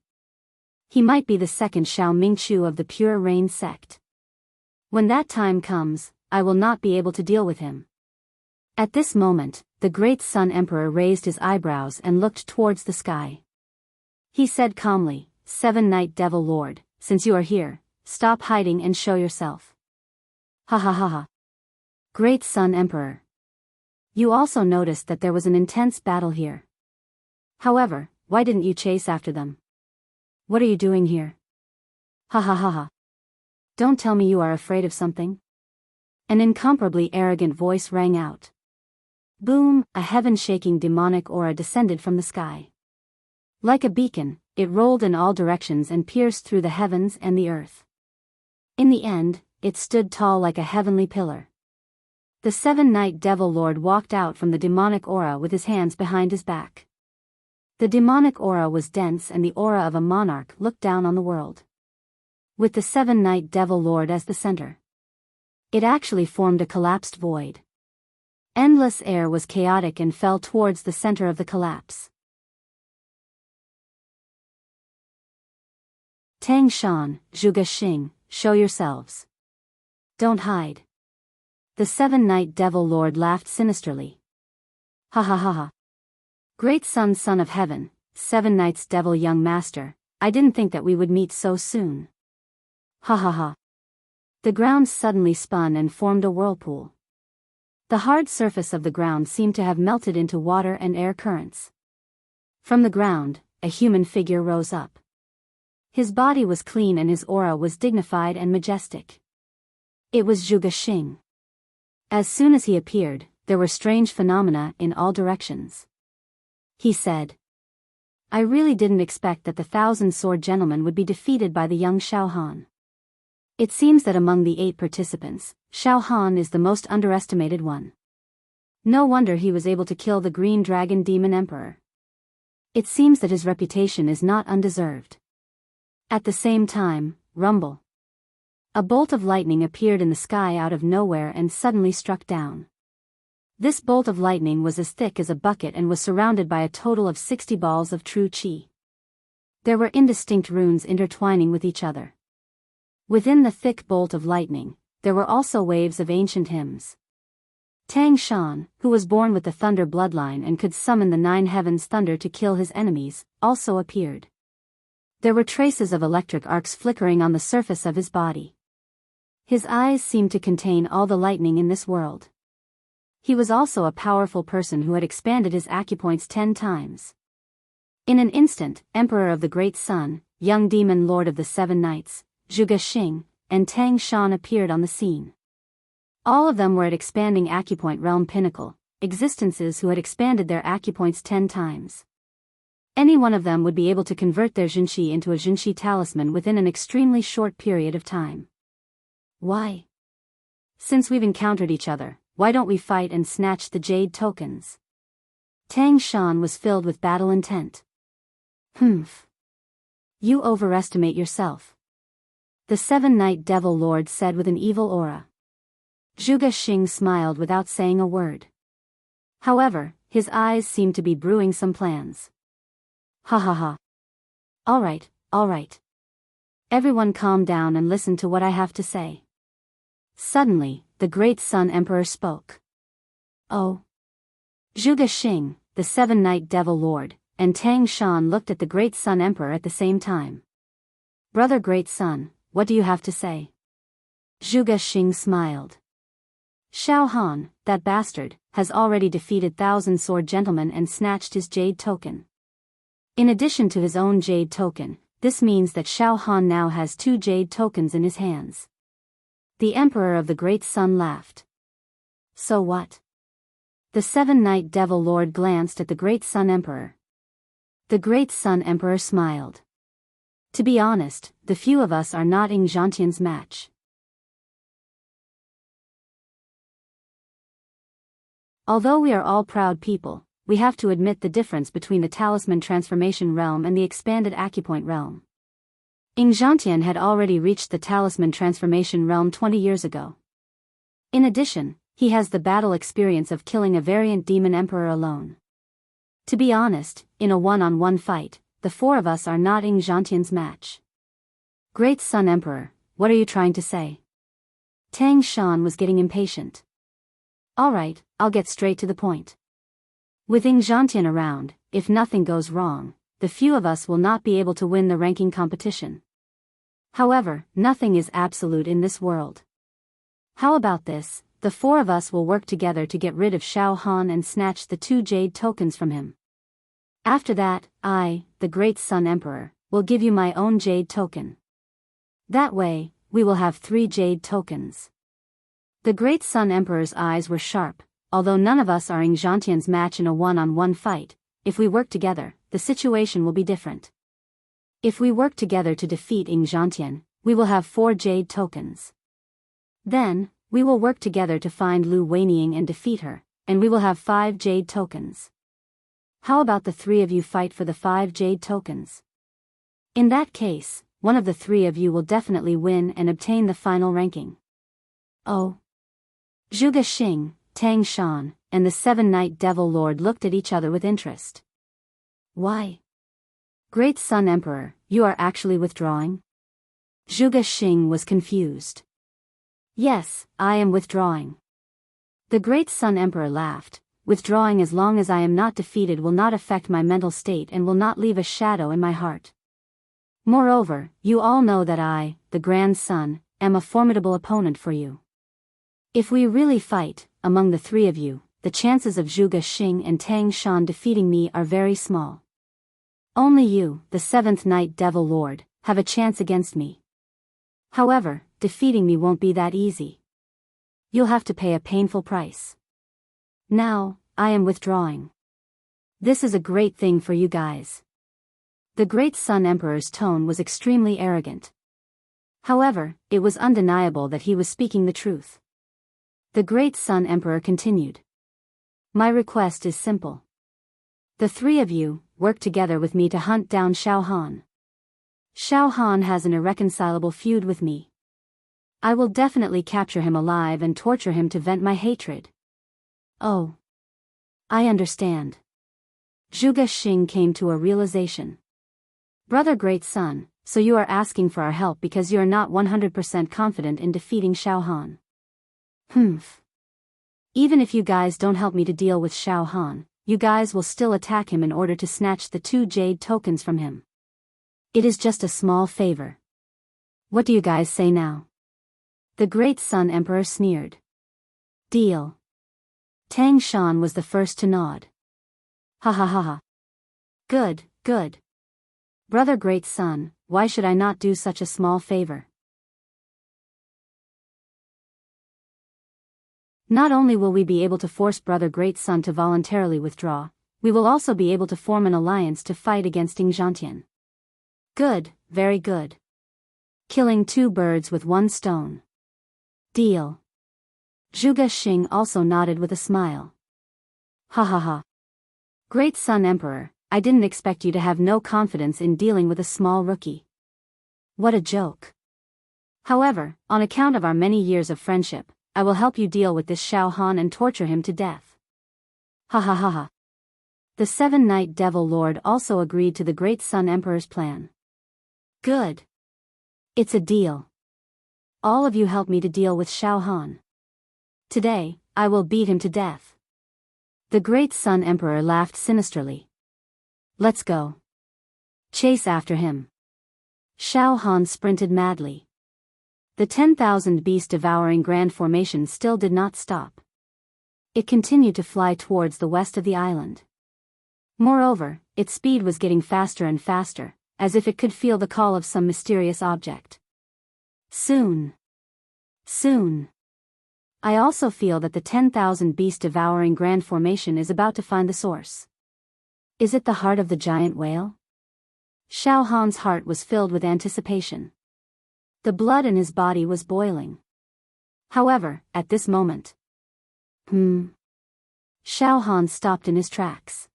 Speaker 1: He might be the second Xiao Mingchu of the Pure Rain sect. When that time comes, I will not be able to deal with him. At this moment, the great Sun Emperor raised his eyebrows and looked towards the sky. He said calmly, Seven-Night Devil Lord, since you are here, stop hiding and show yourself. Ha ha ha ha. Great Sun Emperor. You also noticed that there was an intense battle here. However, why didn't you chase after them? What are you doing here? Ha ha ha ha. Don't tell me you are afraid of something. An incomparably arrogant voice rang out. Boom, a heaven-shaking demonic aura descended from the sky. Like a beacon, it rolled in all directions and pierced through the heavens and the earth. In the end, it stood tall like a heavenly pillar. The Seven-Night Devil Lord walked out from the demonic aura with his hands behind his back. The demonic aura was dense and the aura of a monarch looked down on the world. With the Seven-Night Devil Lord as the center. It actually formed a collapsed void. Endless air was chaotic and fell towards the center of the collapse. Tang Shan, Zhuge Xing, show yourselves. Don't hide. The Seven-Night Devil Lord laughed sinisterly. Ha ha ha ha. Great Son of Heaven, Seven Knights Devil Young Master, I didn't think that we would meet so soon. Ha ha ha. The ground suddenly spun and formed a whirlpool. The hard surface of the ground seemed to have melted into water and air currents. From the ground, a human figure rose up. His body was clean and his aura was dignified and majestic. It was Zhuge Xing. As soon as he appeared, there were strange phenomena in all directions. He said, I really didn't expect that the Thousand Sword Gentleman would be defeated by the young Xiao Han. It seems that among the 8 participants, Xiao Han is the most underestimated one. No wonder he was able to kill the Green Dragon Demon Emperor. It seems that his reputation is not undeserved. At the same time, rumble. A bolt of lightning appeared in the sky out of nowhere and suddenly struck down. This bolt of lightning was as thick as a bucket and was surrounded by a total of 60 balls of true qi. There were indistinct runes intertwining with each other. Within the thick bolt of lightning, there were also waves of ancient hymns. Tang Shan, who was born with the thunder bloodline and could summon the 9 heavens thunder to kill his enemies, also appeared. There were traces of electric arcs flickering on the surface of his body. His eyes seemed to contain all the lightning in this world. He was also a powerful person who had expanded his acupoints 10 times. In an instant, Emperor of the Great Sun, young demon lord of the 7 Nights, Zhuge Xing, and Tang Shan appeared on the scene. All of them were at expanding acupoint realm pinnacle, existences who had expanded their acupoints 10 times. Any one of them would be able to convert their Jinshi into a Jinshi talisman within an extremely short period of time. Why? Since we've encountered each other, why don't we fight and snatch the jade tokens? Tang Shan was filled with battle intent. Humph. You overestimate yourself. The 7-Night Devil Lord said with an evil aura. Zhuge Xing smiled without saying a word. However, his eyes seemed to be brewing some plans. Ha ha ha. All right. Everyone calm down and listen to what I have to say. Suddenly, the Great Sun Emperor spoke. Oh. Zhuge Xing, the 7-Night Devil Lord, and Tang Shan looked at the Great Sun Emperor at the same time. Brother Great Sun, what do you have to say? Zhuge Xing smiled. Xiao Han, that bastard, has already defeated 1,000 sword gentlemen and snatched his jade token. In addition to his own jade token, this means that Xiao Han now has 2 jade tokens in his hands. The Emperor of the Great Sun laughed. So what? The 7-Night Devil Lord glanced at the Great Sun Emperor. The Great Sun Emperor smiled. To be honest, the few of us are not Ying Zhantian's match. Although we are all proud people, we have to admit the difference between the Talisman Transformation Realm and the Expanded Acupoint Realm. Ying Zhantian had already reached the Talisman Transformation Realm 20 years ago. In addition, he has the battle experience of killing a variant demon emperor alone. To be honest, in a one-on-one fight, the 4 of us are not Ying Zhantian's match. Great Sun Emperor, what are you trying to say? Tang Shan was getting impatient. Alright, I'll get straight to the point. With Ying Zhantian around, if nothing goes wrong, the few of us will not be able to win the ranking competition. However, nothing is absolute in this world. How about this, the 4 of us will work together to get rid of Xiao Han and snatch the 2 jade tokens from him. After that, I, the Great Sun Emperor, will give you my own jade token. That way, we will have 3 jade tokens. The Great Sun Emperor's eyes were sharp. Although none of us are Ying Zhantian's match in a one-on-one fight, if we work together, the situation will be different. If we work together to defeat Ying Zhantian, we will have 4 jade tokens. Then, we will work together to find Lu Weiniang and defeat her, and we will have 5 jade tokens. How about the 3 of you fight for the 5 jade tokens? In that case, one of the 3 of you will definitely win and obtain the final ranking. Oh. Zhuge Xing, Tang Shan, and the 7-Night Devil Lord looked at each other with interest. Why? Great Sun Emperor, you are actually withdrawing? Zhuge Xing was confused. Yes, I am withdrawing. The Great Sun Emperor laughed. Withdrawing as long as I am not defeated will not affect my mental state and will not leave a shadow in my heart. Moreover, you all know that I, the Grand Sun, am a formidable opponent for you. If we really fight, among the 3 of you, the chances of Zhuge Xing and Tang Shan defeating me are very small. Only you, the 7th-Night Devil Lord, have a chance against me. However, defeating me won't be that easy. You'll have to pay a painful price. Now, I am withdrawing. This is a great thing for you guys. The Great Sun Emperor's tone was extremely arrogant. However, it was undeniable that he was speaking the truth. The Great Sun Emperor continued. My request is simple. The 3 of you, work together with me to hunt down Xiao Han. Xiao Han has an irreconcilable feud with me. I will definitely capture him alive and torture him to vent my hatred. Oh. I understand. Zhuge Xing came to a realization. Brother Great Sun, so you are asking for our help because you are not 100% confident in defeating Xiao Han. Humph. Even if you guys don't help me to deal with Xiao Han, you guys will still attack him in order to snatch the 2 jade tokens from him. It is just a small favor. What do you guys say now? The Great Sun Emperor sneered. Deal. Tang Shan was the first to nod. Ha ha ha ha. Good, good. Brother Great Sun, why should I not do such a small favor? Not only will we be able to force Brother Great Sun to voluntarily withdraw, we will also be able to form an alliance to fight against Ying Zhantian. Good, very good. Killing 2 birds with 1 stone. Deal. Zhuge Xing also nodded with a smile. Ha ha ha. Great Sun Emperor, I didn't expect you to have no confidence in dealing with a small rookie. What a joke. However, on account of our many years of friendship, I will help you deal with this Xiao Han and torture him to death. Ha ha ha ha. The 7-Night Devil Lord also agreed to the Great Sun Emperor's plan. Good. It's a deal. All of you help me to deal with Xiao Han. Today, I will beat him to death. The Great Sun Emperor laughed sinisterly. Let's go. Chase after him. Xiao Han sprinted madly. The 10,000 beast-devouring grand formation still did not stop. It continued to fly towards the west of the island. Moreover, its speed was getting faster and faster, as if it could feel the call of some mysterious object. Soon. Soon. I also feel that the 10,000 beast-devouring grand formation is about to find the source. Is it the heart of the giant whale? Xiao Han's heart was filled with anticipation. The blood in his body was boiling. However, at this moment, Xiao Han stopped in his tracks.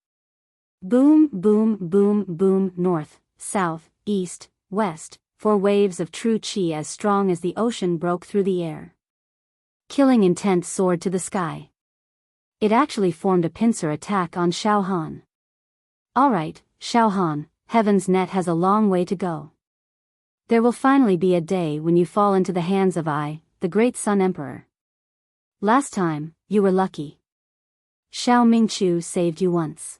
Speaker 1: Boom, boom, boom, boom, north, south, east, west, 4 waves of true qi as strong as the ocean broke through the air. Killing intent soared to the sky. It actually formed a pincer attack on Xiao Han. Alright, Xiao Han, Heaven's Net has a long way to go. There will finally be a day when you fall into the hands of I, the Great Sun Emperor. Last time, you were lucky. Xiao Mingqiu saved you once.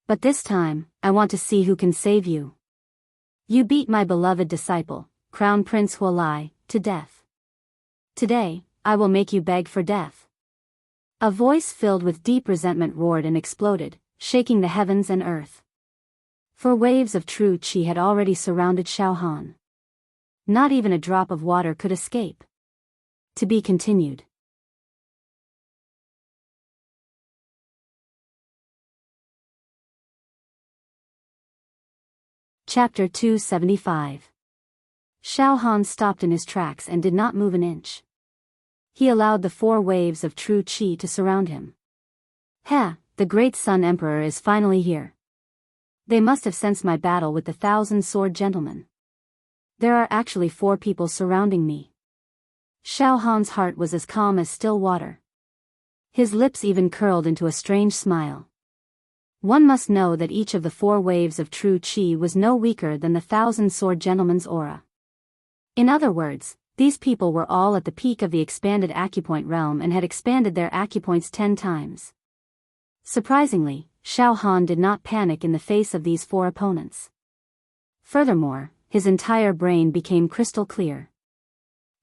Speaker 1: But this time, I want to see who can save you. You beat my beloved disciple, Crown Prince Huolai, to death. Today, I will make you beg for death. A voice filled with deep resentment roared and exploded, shaking the heavens and earth. 4 waves of true qi had already surrounded Xiao Han. Not even a drop of water could escape. To be continued. Chapter 275. Xiao Han stopped in his tracks and did not move an inch. He allowed the 4 waves of true qi to surround him. Ha, the Great Sun Emperor is finally here. They must have sensed my battle with the 1,000-sword gentleman. There are actually 4 people surrounding me. Xiao Han's heart was as calm as still water. His lips even curled into a strange smile. One must know that each of the 4 waves of true qi was no weaker than the 1,000-sword gentleman's aura. In other words, these people were all at the peak of the expanded acupoint realm and had expanded their acupoints 10 times. Surprisingly, Xiao Han did not panic in the face of these 4 opponents. Furthermore, his entire brain became crystal clear.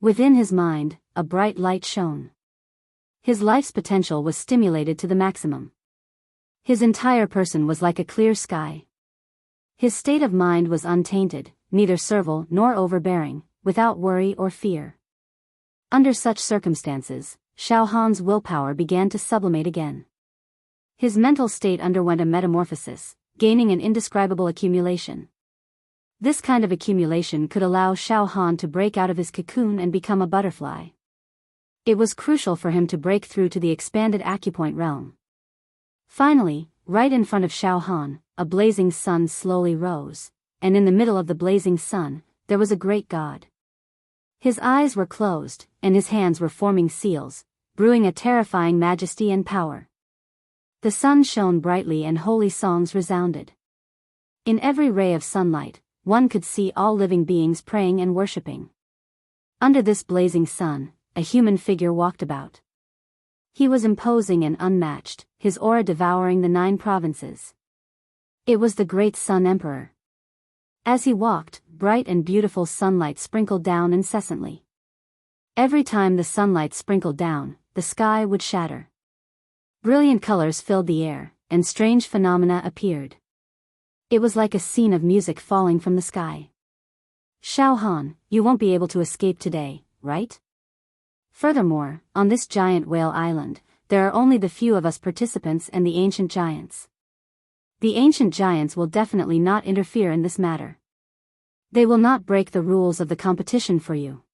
Speaker 1: Within his mind, a bright light shone. His life's potential was stimulated to the maximum. His entire person was like a clear sky. His state of mind was untainted, neither servile nor overbearing, without worry or fear. Under such circumstances, Xiao Han's willpower began to sublimate again. His mental state underwent a metamorphosis, gaining an indescribable accumulation. This kind of accumulation could allow Xiao Han to break out of his cocoon and become a butterfly. It was crucial for him to break through to the expanded acupoint realm. Finally, right in front of Xiao Han, a blazing sun slowly rose, and in the middle of the blazing sun, there was a great god. His eyes were closed, and his hands were forming seals, brewing a terrifying majesty and power. The sun shone brightly and holy songs resounded. In every ray of sunlight, one could see all living beings praying and worshipping. Under this blazing sun, a human figure walked about. He was imposing and unmatched, his aura devouring the 9 provinces. It was the great Sun Emperor. As he walked, bright and beautiful sunlight sprinkled down incessantly. Every time the sunlight sprinkled down, the sky would shatter. Brilliant colors filled the air, and strange phenomena appeared. It was like a scene of music falling from the sky. Xiao Han, you won't be able to escape today, right? Furthermore, on this giant whale island, there are only the few of us participants and the ancient giants. The ancient giants will definitely not interfere in this matter. They will not break the rules of the competition for you.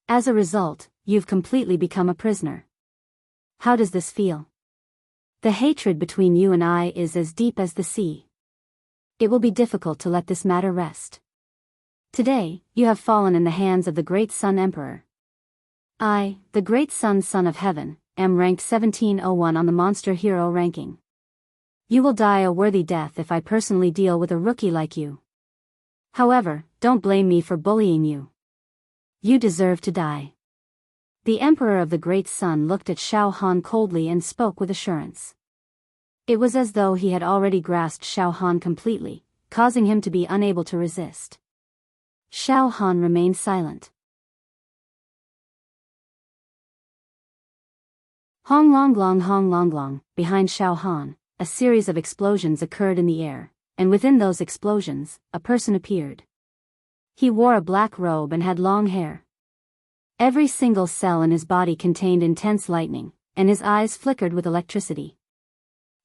Speaker 1: As a result, you've completely become a prisoner. How does this feel? The hatred between you and I is as deep as the sea. It will be difficult to let this matter rest. Today, you have fallen in the hands of the great Sun Emperor. I, the great Son of Heaven, am ranked 1701 on the Monster Hero ranking. You will die a worthy death if I personally deal with a rookie like you. However, don't blame me for bullying you. You deserve to die. The Emperor of the Great Sun looked at Xiao Han coldly and spoke with assurance. It was as though he had already grasped Xiao Han completely, causing him to be unable to resist. Xiao Han remained silent. Hong long long, behind Xiao Han, a series of explosions occurred in the air, and within those explosions, a person appeared. He wore a black robe and had long hair. Every single cell in his body contained intense lightning, and his eyes flickered with electricity.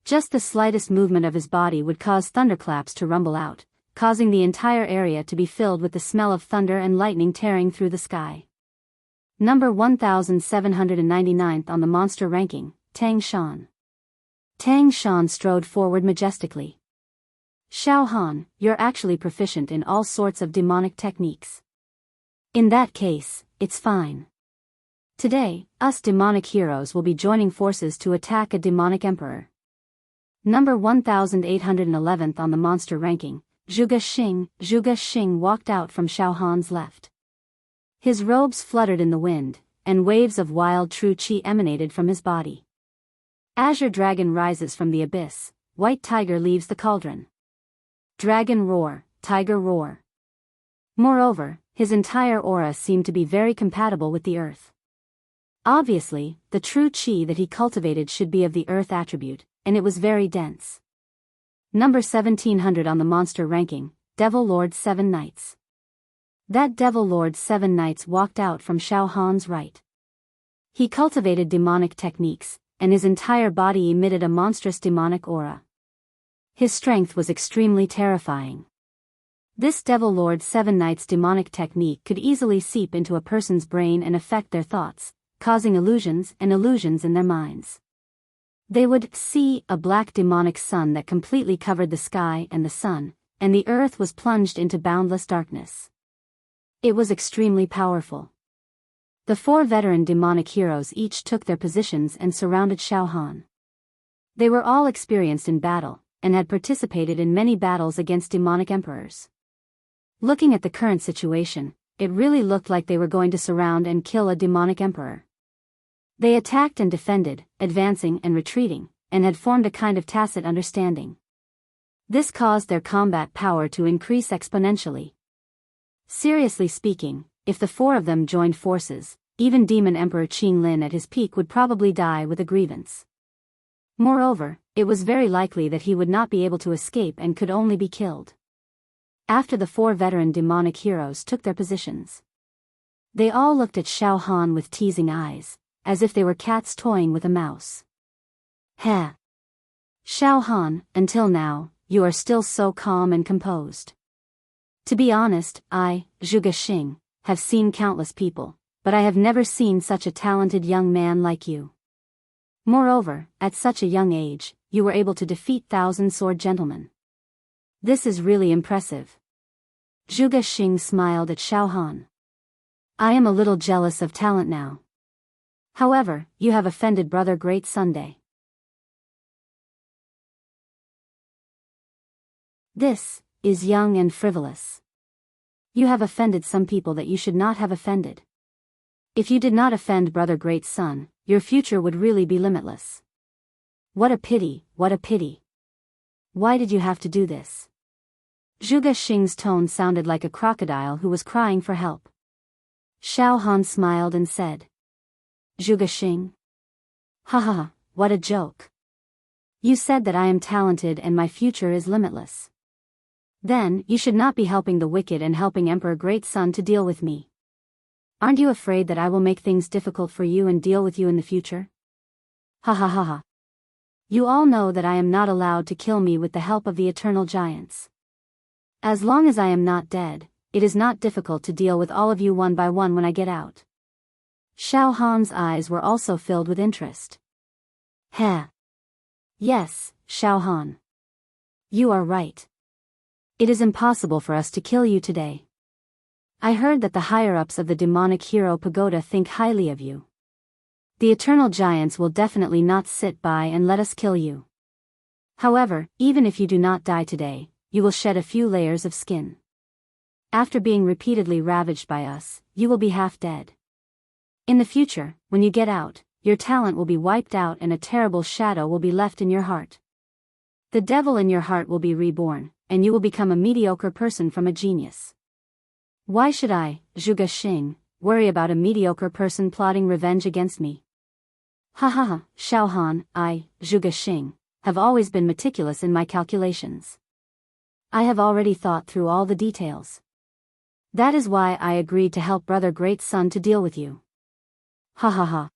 Speaker 1: Just the slightest movement of his body would cause thunderclaps to rumble out, causing the entire area to be filled with the smell of thunder and lightning tearing through the sky. Number 1799th on the monster ranking, Tang Shan. Tang Shan strode forward majestically. Xiao Han, you're actually proficient in all sorts of demonic techniques. In that case, it's fine. Today, us demonic heroes will be joining forces to attack a demonic emperor. Number 1811th on the monster ranking, Zhuge Xing walked out from Xiao Han's left. His robes fluttered in the wind, and waves of wild true qi emanated from his body. Azure dragon rises from the abyss, white tiger leaves the cauldron. Dragon roar, tiger roar. Moreover, his entire aura seemed to be very compatible with the earth. Obviously, the true qi that he cultivated should be of the earth attribute, and it was very dense. Number 1700 on the monster ranking, Devil Lord 7 Knights. That Devil Lord 7 Knights walked out from Xiao Han's right. He cultivated demonic techniques, and his entire body emitted a monstrous demonic aura. His strength was extremely terrifying. This Devil Lord 7 Knights demonic technique could easily seep into a person's brain and affect their thoughts, causing illusions in their minds. They would see a black demonic sun that completely covered the sky and the sun, and the earth was plunged into boundless darkness. It was extremely powerful. The 4 veteran demonic heroes each took their positions and surrounded Xiao Han. They were all experienced in battle, and had participated in many battles against demonic emperors. Looking at the current situation, it really looked like they were going to surround and kill a demonic emperor. They attacked and defended, advancing and retreating, and had formed a kind of tacit understanding. This caused their combat power to increase exponentially. Seriously speaking, if the 4 of them joined forces, even Demon Emperor Qing Lin at his peak would probably die with a grievance. Moreover, it was very likely that he would not be able to escape and could only be killed. After the 4 veteran demonic heroes took their positions, they all looked at Xiao Han with teasing eyes, as if they were cats toying with a mouse. Heh! Xiao Han, until now, you are still so calm and composed. To be honest, I, Zhuge Xing, have seen countless people, but I have never seen such a talented young man like you. Moreover, at such a young age, you were able to defeat 1,000 sword gentlemen. This is really impressive. Zhuge Xing smiled at Xiao Han. I am a little jealous of talent now. However, you have offended Brother Great Sunday. This is young and frivolous. You have offended some people that you should not have offended. If you did not offend Brother Great Sun, your future would really be limitless. What a pity, what a pity. Why did you have to do this? Zhuge Xing's tone sounded like a crocodile who was crying for help. Xiao Han smiled and said, Zhuge Xing? Ha ha ha, what a joke. You said that I am talented and my future is limitless. Then, you should not be helping the wicked and helping Emperor Great Sun to deal with me. Aren't you afraid that I will make things difficult for you and deal with you in the future? Ha ha ha ha. You all know that I am not allowed to kill me with the help of the eternal giants. As long as I am not dead, it is not difficult to deal with all of you one by one when I get out. Xiao Han's eyes were also filled with interest. Heh. Yes, Xiao Han. You are right. It is impossible for us to kill you today. I heard that the higher-ups of the demonic hero pagoda think highly of you. The eternal giants will definitely not sit by and let us kill you. However, even if you do not die today, you will shed a few layers of skin. After being repeatedly ravaged by us, you will be half dead. In the future, when you get out, your talent will be wiped out and a terrible shadow will be left in your heart. The devil in your heart will be reborn, and you will become a mediocre person from a genius. Why should I, Zhuge Xing, worry about a mediocre person plotting revenge against me? Ha ha ha, Xiao Han, I, Zhuge Xing, have always been meticulous in my calculations. I have already thought through all the details. That is why I agreed to help Brother Great Sun to deal with you. Ha ha ha.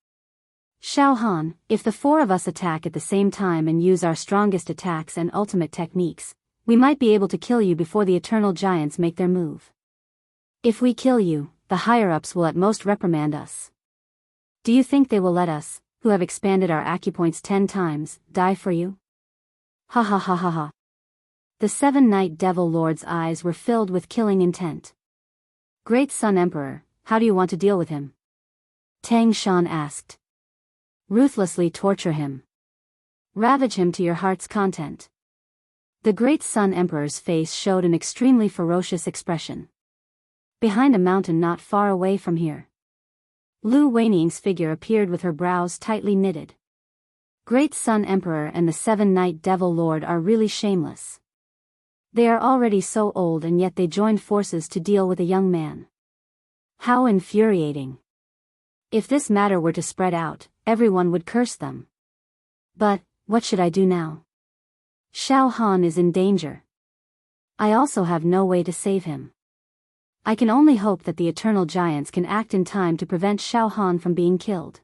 Speaker 1: Xiao Han, if the four of us attack at the same time and use our strongest attacks and ultimate techniques, we might be able to kill you before the eternal giants make their move. If we kill you, the higher-ups will at most reprimand us. Do you think they will let us, who have expanded our acupoints 10 times, die for you? Ha ha ha ha ha. The 7 Night Devil Lord's eyes were filled with killing intent. Great Sun Emperor, how do you want to deal with him? Tang Shan asked. Ruthlessly torture him. Ravage him to your heart's content. The Great Sun Emperor's face showed an extremely ferocious expression. Behind a mountain not far away from here, Lu Weining's figure appeared with her brows tightly knitted. Great Sun Emperor and the 7 Night Devil Lord are really shameless. They are already so old and yet they joined forces to deal with a young man. How infuriating. If this matter were to spread out, everyone would curse them. But, what should I do now? Xiao Han is in danger. I also have no way to save him. I can only hope that the eternal giants can act in time to prevent Xiao Han from being killed.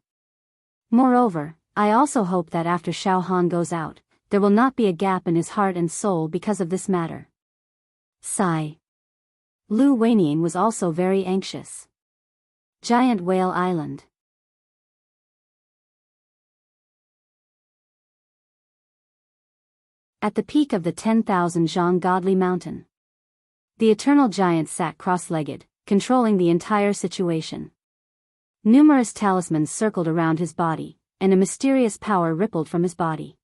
Speaker 1: Moreover, I also hope that after Xiao Han goes out, there will not be a gap in his heart and soul because of this matter. Sigh. Lu Weining was also very anxious. Giant Whale Island. At the peak of the 10,000 Zhang Godly Mountain, the eternal giant sat cross-legged, controlling the entire situation. Numerous talismans circled around his body, and a mysterious power rippled from his body.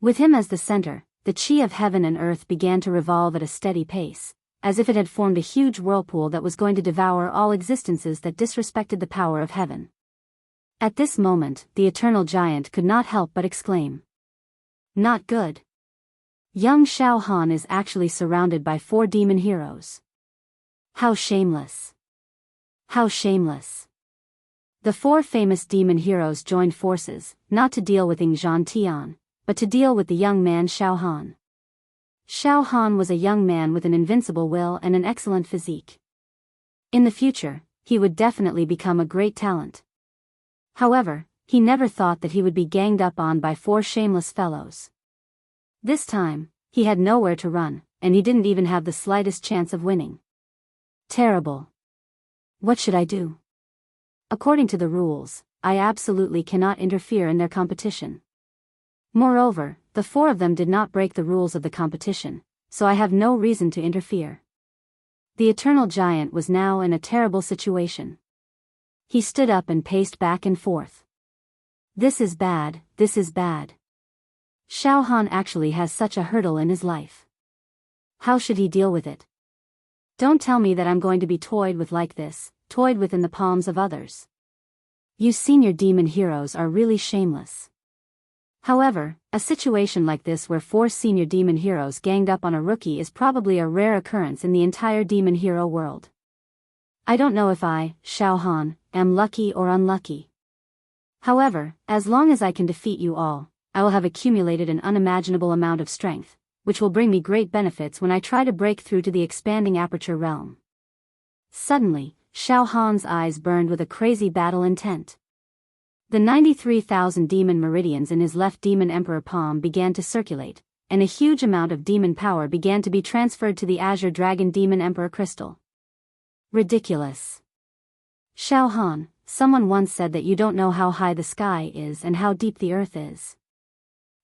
Speaker 1: With him as the center, the chi of heaven and earth began to revolve at a steady pace, as if it had formed a huge whirlpool that was going to devour all existences that disrespected the power of heaven. At this moment, the eternal giant could not help but exclaim. Not good. Young Xiao Han is actually surrounded by 4 demon heroes. How shameless. How shameless. The 4 famous demon heroes joined forces, not to deal with Yingzhan Tian, but to deal with the young man Xiao Han. Xiao Han was a young man with an invincible will and an excellent physique. In the future, he would definitely become a great talent. However, he never thought that he would be ganged up on by 4 shameless fellows. This time, he had nowhere to run, and he didn't even have the slightest chance of winning. Terrible. What should I do? According to the rules, I absolutely cannot interfere in their competition. Moreover, the 4 of them did not break the rules of the competition, so I have no reason to interfere. The eternal giant was now in a terrible situation. He stood up and paced back and forth. This is bad, this is bad. Xiao Han actually has such a hurdle in his life. How should he deal with it? Don't tell me that I'm going to be toyed with like this, toyed with in the palms of others. You senior demon heroes are really shameless. However, a situation like this where 4 senior demon heroes ganged up on a rookie is probably a rare occurrence in the entire demon hero world. I don't know if I, Xiao Han, am lucky or unlucky. However, as long as I can defeat you all, I will have accumulated an unimaginable amount of strength, which will bring me great benefits when I try to break through to the expanding aperture realm. Suddenly, Xiao Han's eyes burned with a crazy battle intent. The 93,000 demon meridians in his left demon emperor palm began to circulate, and a huge amount of demon power began to be transferred to the azure dragon demon emperor crystal. Ridiculous. Xiao Han, someone once said that you don't know how high the sky is and how deep the earth is.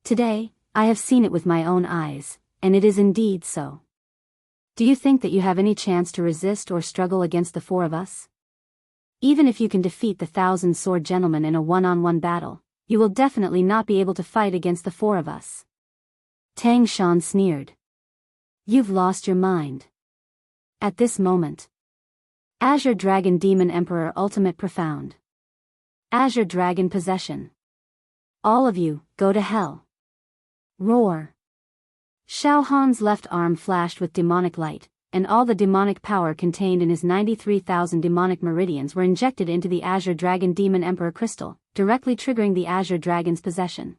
Speaker 1: Today, I have seen it with my own eyes, and it is indeed so. Do you think that you have any chance to resist or struggle against the 4 of us? Even if you can defeat the 1,000 sword gentlemen in a one-on-one battle, you will definitely not be able to fight against the 4 of us. Tang Shan sneered. You've lost your mind. At this moment, Azure Dragon Demon Emperor Ultimate Profound. Azure Dragon Possession. All of you, go to hell. Roar. Xiao Han's left arm flashed with demonic light, and all the demonic power contained in his 93,000 demonic meridians were injected into the Azure Dragon Demon Emperor crystal, directly triggering the Azure Dragon's possession.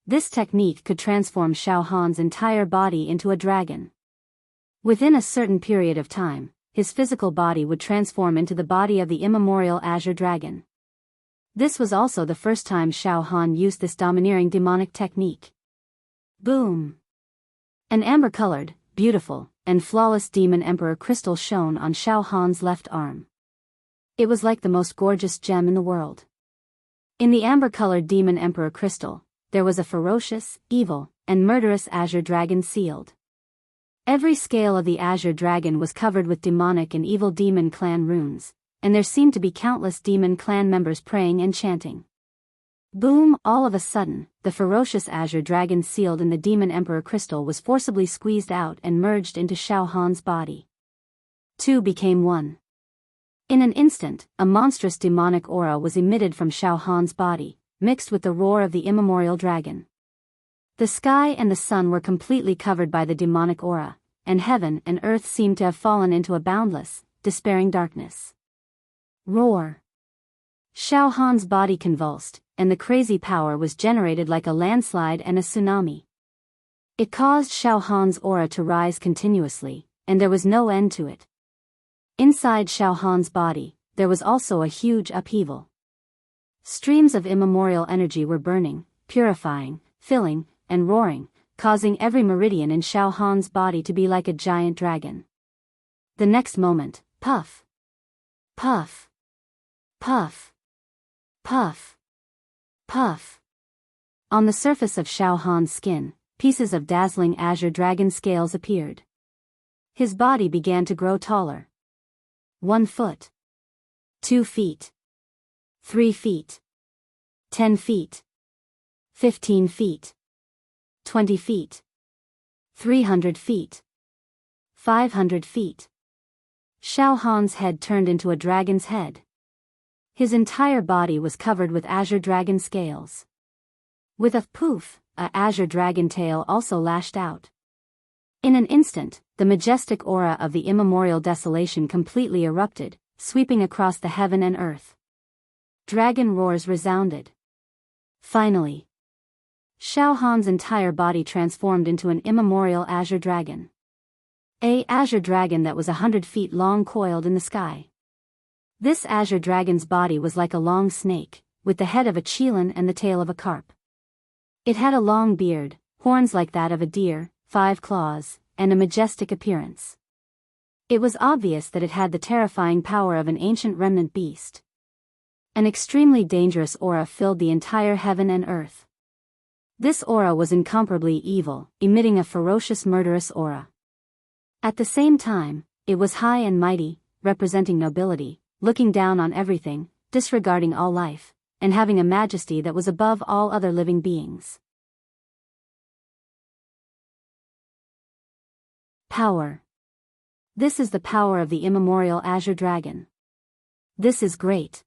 Speaker 1: This technique could transform Xiao Han's entire body into a dragon. Within a certain period of time, his physical body would transform into the body of the immemorial Azure Dragon. This was also the first time Xiao Han used this domineering demonic technique. Boom! An amber-colored, beautiful, and flawless Demon Emperor crystal shone on Xiao Han's left arm. It was like the most gorgeous gem in the world. In the amber-colored Demon Emperor crystal, there was a ferocious, evil, and murderous Azure Dragon sealed. Every scale of the Azure Dragon was covered with demonic and evil demon clan runes, and there seemed to be countless demon clan members praying and chanting. Boom! All of a sudden, the ferocious Azure Dragon sealed in the Demon Emperor crystal was forcibly squeezed out and merged into Xiao Han's body. 2 became 1. In an instant, a monstrous demonic aura was emitted from Xiao Han's body, mixed with the roar of the immemorial dragon. The sky and the sun were completely covered by the demonic aura, and heaven and earth seemed to have fallen into a boundless, despairing darkness. Roar! Xiao Han's body convulsed, and the crazy power was generated like a landslide and a tsunami. It caused Xiao Han's aura to rise continuously, and there was no end to it. Inside Xiao Han's body, there was also a huge upheaval. Streams of immemorial energy were burning, purifying, filling, and roaring, causing every meridian in Xiao Han's body to be like a giant dragon. The next moment, puff! Puff! Puff! Puff! Puff! On the surface of Xiao Han's skin, pieces of dazzling azure dragon scales appeared. His body began to grow taller. 1 foot. 2 feet. 3 feet. 10 feet. 15 feet. 20 feet. 300 feet. 500 feet. Xiao Han's head turned into a dragon's head. His entire body was covered with azure dragon scales. With a poof, a azure dragon tail also lashed out. In an instant, the majestic aura of the immemorial desolation completely erupted, sweeping across the heaven and earth. Dragon roars resounded. Finally, Xiao Han's entire body transformed into an immemorial azure dragon. A azure dragon that was 100 feet long coiled in the sky. This azure dragon's body was like a long snake, with the head of a qilin and the tail of a carp. It had a long beard, horns like that of a deer, 5 claws, and a majestic appearance. It was obvious that it had the terrifying power of an ancient remnant beast. An extremely dangerous aura filled the entire heaven and earth. This aura was incomparably evil, emitting a ferocious murderous aura. At the same time, It was high and mighty, representing nobility, looking down on everything, disregarding all life, and having a majesty that was above all other living beings. Power. This is the power of the immemorial azure dragon. This is great.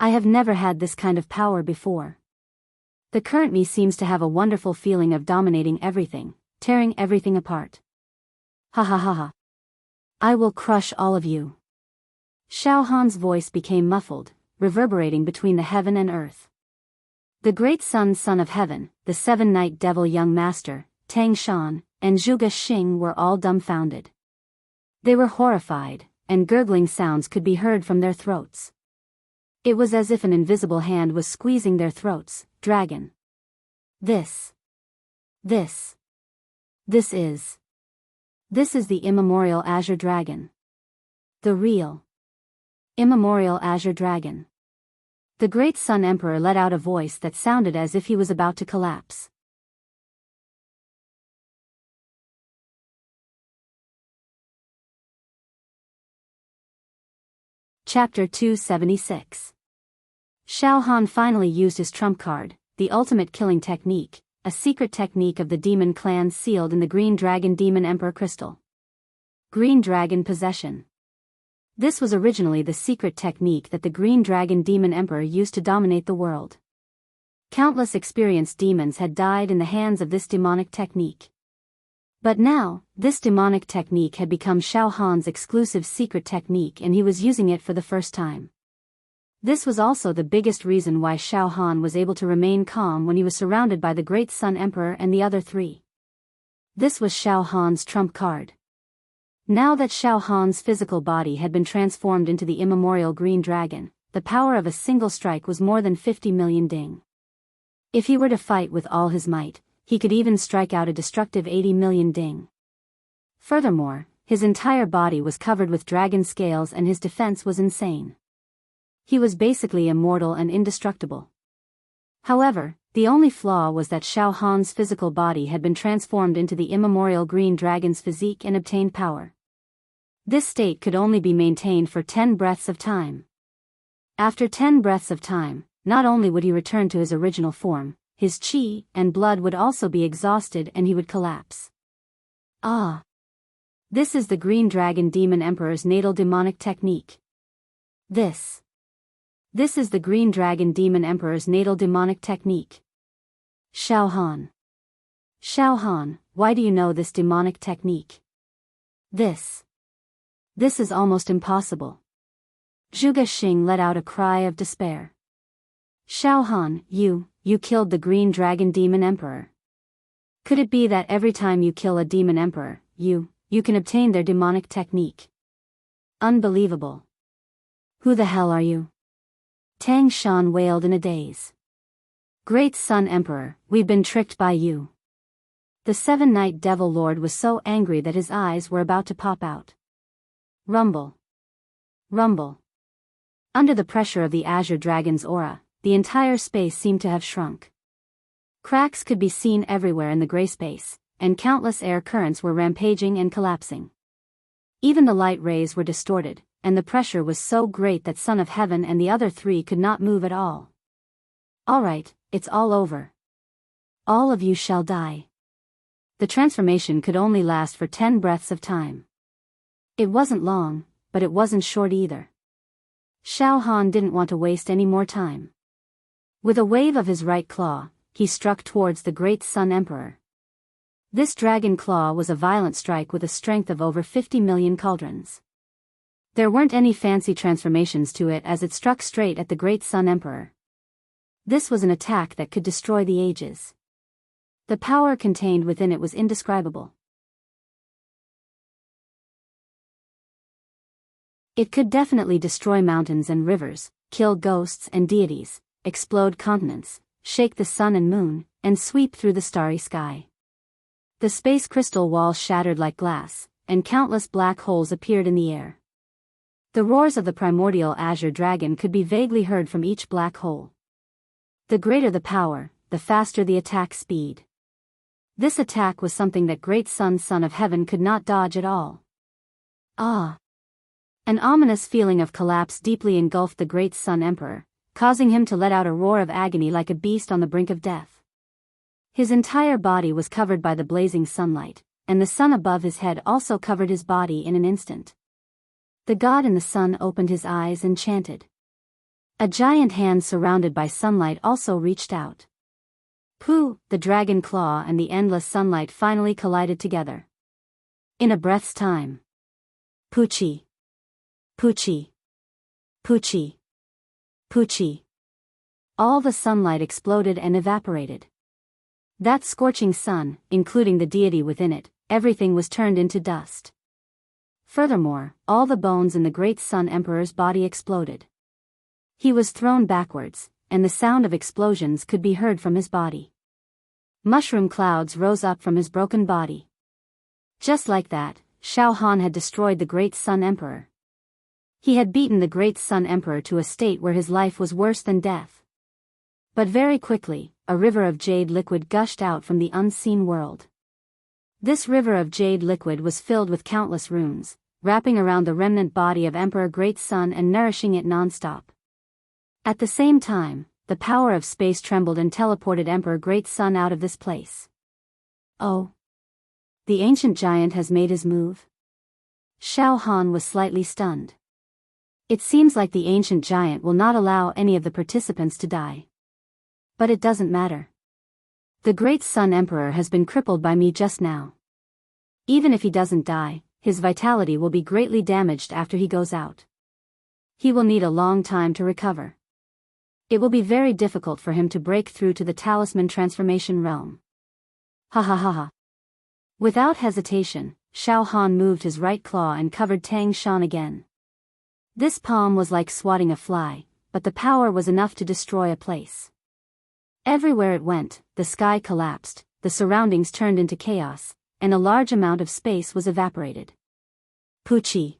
Speaker 1: I have never had this kind of power before. The current me seems to have a wonderful feeling of dominating everything, tearing everything apart. Ha ha ha ha. I will crush all of you. Xiao Han's voice became muffled, reverberating between the heaven and earth. The great son of heaven, the seven-night devil young master, Tang Shan, and Zhuge Xing were all dumbfounded. They were horrified, and gurgling sounds could be heard from their throats. It was as if an invisible hand was squeezing their throats. Dragon. This is the immemorial azure dragon. The real immemorial azure dragon. The great Sun Emperor let out a voice that sounded as if he was about to collapse. Chapter 276. Xiao Han finally used his trump card, the ultimate killing technique, a secret technique of the demon clan sealed in the Green Dragon Demon Emperor Crystal. Green Dragon Possession. This was originally the secret technique that the Green Dragon Demon Emperor used to dominate the world. Countless experienced demons had died in the hands of this demonic technique. But now, this demonic technique had become Xiao Han's exclusive secret technique and he was using it for the first time. This was also the biggest reason why Xiao Han was able to remain calm when he was surrounded by the Great Sun Emperor and the other three. This was Xiao Han's trump card. Now that Xiao Han's physical body had been transformed into the immemorial Green Dragon, the power of a single strike was more than 50 million ding. If he were to fight with all his might, he could even strike out a destructive 80 million ding. Furthermore, his entire body was covered with dragon scales and his defense was insane. He was basically immortal and indestructible. However, the only flaw was that Xiao Han's physical body had been transformed into the immemorial Green Dragon's physique and obtained power. This state could only be maintained for 10 breaths of time. After 10 breaths of time, not only would he return to his original form, his qi and blood would also be exhausted and he would collapse. Ah! This is the Green Dragon Demon Emperor's natal demonic technique. This is the Green Dragon Demon Emperor's natal demonic technique. Xiao Han. Xiao Han, why do you know this demonic technique? This is almost impossible. Zhuge Xing let out a cry of despair. Xiao Han, you killed the Green Dragon Demon Emperor. Could it be that every time you kill a Demon Emperor, you can obtain their demonic technique? Unbelievable. Who the hell are you? Tang Shan wailed in a daze. Great Sun Emperor, we've been tricked by you. The seven-night devil lord was so angry that his eyes were about to pop out. Rumble. Rumble. Under the pressure of the azure dragon's aura, the entire space seemed to have shrunk. Cracks could be seen everywhere in the gray space, and countless air currents were rampaging and collapsing. Even the light rays were distorted, and the pressure was so great that Son of Heaven and the other three could not move at all. Alright, it's all over. All of you shall die. The transformation could only last for 10 breaths of time. It wasn't long, but it wasn't short either. Xiao Han didn't want to waste any more time. With a wave of his right claw, he struck towards the Great Sun Emperor. This dragon claw was a violent strike with a strength of over 50 million cauldrons. There weren't any fancy transformations to it as it struck straight at the Great Sun Emperor. This was an attack that could destroy the ages. The power contained within it was indescribable. It could definitely destroy mountains and rivers, kill ghosts and deities, explode continents, shake the sun and moon, and sweep through the starry sky. The space crystal walls shattered like glass, and countless black holes appeared in the air. The roars of the primordial azure dragon could be vaguely heard from each black hole. The greater the power, the faster the attack speed. This attack was something that Great Son of Heaven could not dodge at all. Ah! An ominous feeling of collapse deeply engulfed the great Sun Emperor, causing him to let out a roar of agony like a beast on the brink of death. His entire body was covered by the blazing sunlight, and the sun above his head also covered his body in an instant. The god in the sun opened his eyes and chanted. A giant hand surrounded by sunlight also reached out. Pooh! The dragon claw and the endless sunlight finally collided together. In a breath's time. Poochie! Poochie! Poochie! Poochie! All the sunlight exploded and evaporated. That scorching sun, including the deity within it, everything was turned into dust. Furthermore, all the bones in the great Sun Emperor's body exploded. He was thrown backwards, and the sound of explosions could be heard from his body. Mushroom clouds rose up from his broken body. Just like that, Xiao Han had destroyed the great Sun Emperor. He had beaten the great Sun Emperor to a state where his life was worse than death. But very quickly, a river of jade liquid gushed out from the unseen world. This river of jade liquid was filled with countless runes, wrapping around the remnant body of Emperor Great Sun and nourishing it non-stop. At the same time, the power of space trembled and teleported Emperor Great Sun out of this place. Oh! The ancient giant has made his move? Xiao Han was slightly stunned. It seems like the ancient giant will not allow any of the participants to die. But it doesn't matter. The great Sun Emperor has been crippled by me just now. Even if he doesn't die, his vitality will be greatly damaged after he goes out. He will need a long time to recover. It will be very difficult for him to break through to the talisman transformation realm. Ha ha ha ha. Without hesitation, Xiao Han moved his right claw and covered Tang Shan again. This palm was like swatting a fly, but the power was enough to destroy a place. Everywhere it went, the sky collapsed, the surroundings turned into chaos, and a large amount of space was evaporated. Poochie!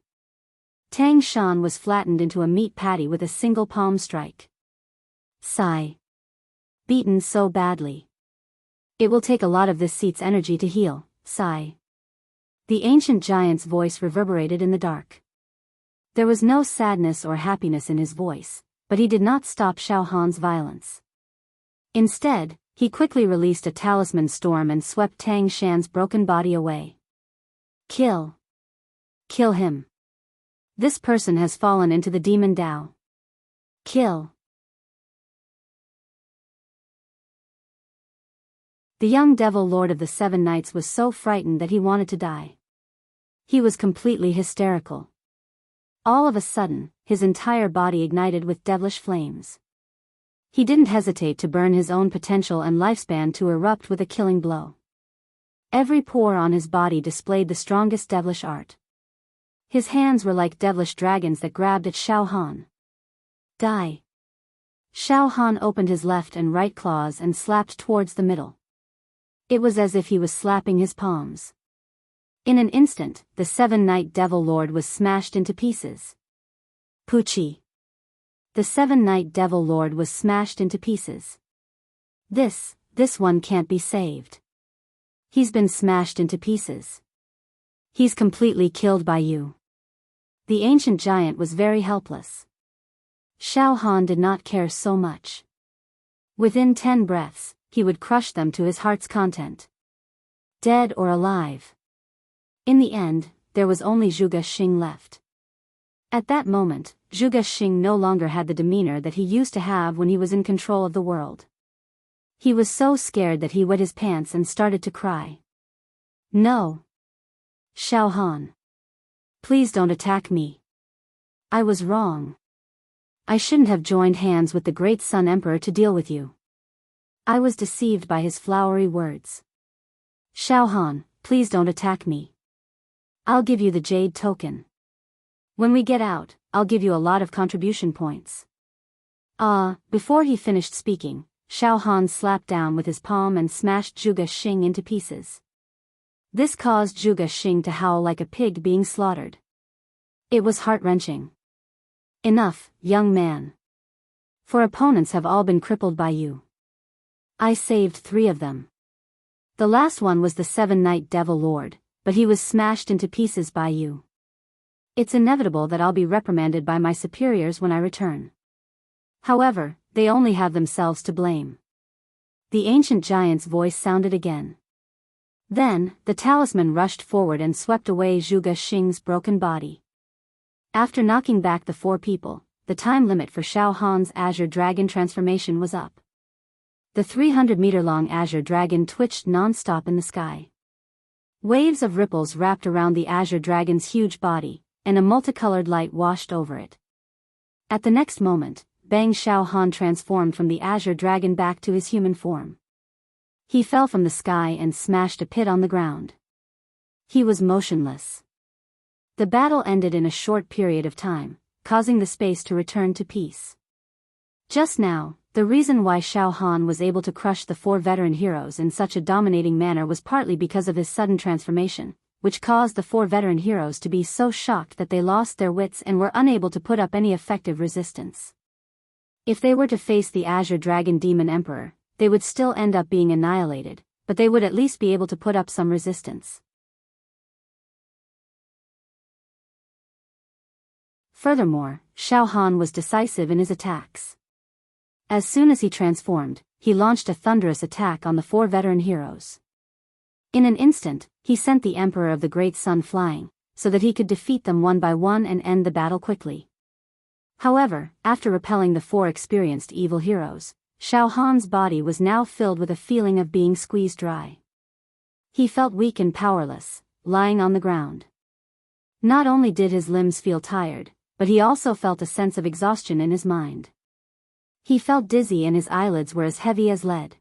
Speaker 1: Tang Shan was flattened into a meat patty with a single palm strike. Sigh. Beaten so badly. It will take a lot of this seat's energy to heal, sigh. The ancient giant's voice reverberated in the dark. There was no sadness or happiness in his voice, but he did not stop Xiao Han's violence. Instead, he quickly released a talisman storm and swept Tang Shan's broken body away. Kill. Kill him. This person has fallen into the demon Dao. Kill. The young devil lord of the Seven Knights was so frightened that he wanted to die. He was completely hysterical. All of a sudden, his entire body ignited with devilish flames. He didn't hesitate to burn his own potential and lifespan to erupt with a killing blow. Every pore on his body displayed the strongest devilish art. His hands were like devilish dragons that grabbed at Xiao Han. Die. Xiao Han opened his left and right claws and slapped towards the middle. It was as if he was slapping his palms. In an instant, the Seven-Night Devil Lord was smashed into pieces. Poochie. The Seven-Night Devil Lord was smashed into pieces. This one can't be saved. He's been smashed into pieces. He's completely killed by you. The ancient giant was very helpless. Xiao Han did not care so much. Within 10 breaths, he would crush them to his heart's content. Dead or alive. In the end, there was only Zhuge Xing left. At that moment, Zhuge Xing no longer had the demeanor that he used to have when he was in control of the world. He was so scared that he wet his pants and started to cry. No. Xiao Han. Please don't attack me. I was wrong. I shouldn't have joined hands with the great Sun Emperor to deal with you. I was deceived by his flowery words. Xiao Han, please don't attack me. I'll give you the jade token. When we get out, I'll give you a lot of contribution points. Before he finished speaking, Xiao Han slapped down with his palm and smashed Zhuge Xing into pieces. This caused Zhuge Xing to howl like a pig being slaughtered. It was heart-wrenching. Enough, young man. For opponents have all been crippled by you. I saved 3 of them. The last one was the Seven-Night Devil Lord, but he was smashed into pieces by you. It's inevitable that I'll be reprimanded by my superiors when I return. However, they only have themselves to blame. The ancient giant's voice sounded again. Then, the talisman rushed forward and swept away Zhuge Xing's broken body. After knocking back the four people, the time limit for Xiao Han's azure dragon transformation was up. The 300-meter-long azure dragon twitched non-stop in the sky. Waves of ripples wrapped around the azure dragon's huge body, and a multicolored light washed over it. At the next moment, Bang Xiao Han transformed from the azure dragon back to his human form. He fell from the sky and smashed a pit on the ground. He was motionless. The battle ended in a short period of time, causing the space to return to peace. Just now, the reason why Xiao Han was able to crush the four veteran heroes in such a dominating manner was partly because of his sudden transformation, which caused the four veteran heroes to be so shocked that they lost their wits and were unable to put up any effective resistance. If they were to face the Azure Dragon Demon Emperor, they would still end up being annihilated, but they would at least be able to put up some resistance. Furthermore, Xiao Han was decisive in his attacks. As soon as he transformed, he launched a thunderous attack on the four veteran heroes. In an instant, he sent the Emperor of the Great Sun flying, so that he could defeat them one by one and end the battle quickly. However, after repelling the four experienced evil heroes, Xiao Han's body was now filled with a feeling of being squeezed dry. He felt weak and powerless, lying on the ground. Not only did his limbs feel tired, but he also felt a sense of exhaustion in his mind. He felt dizzy and his eyelids were as heavy as lead.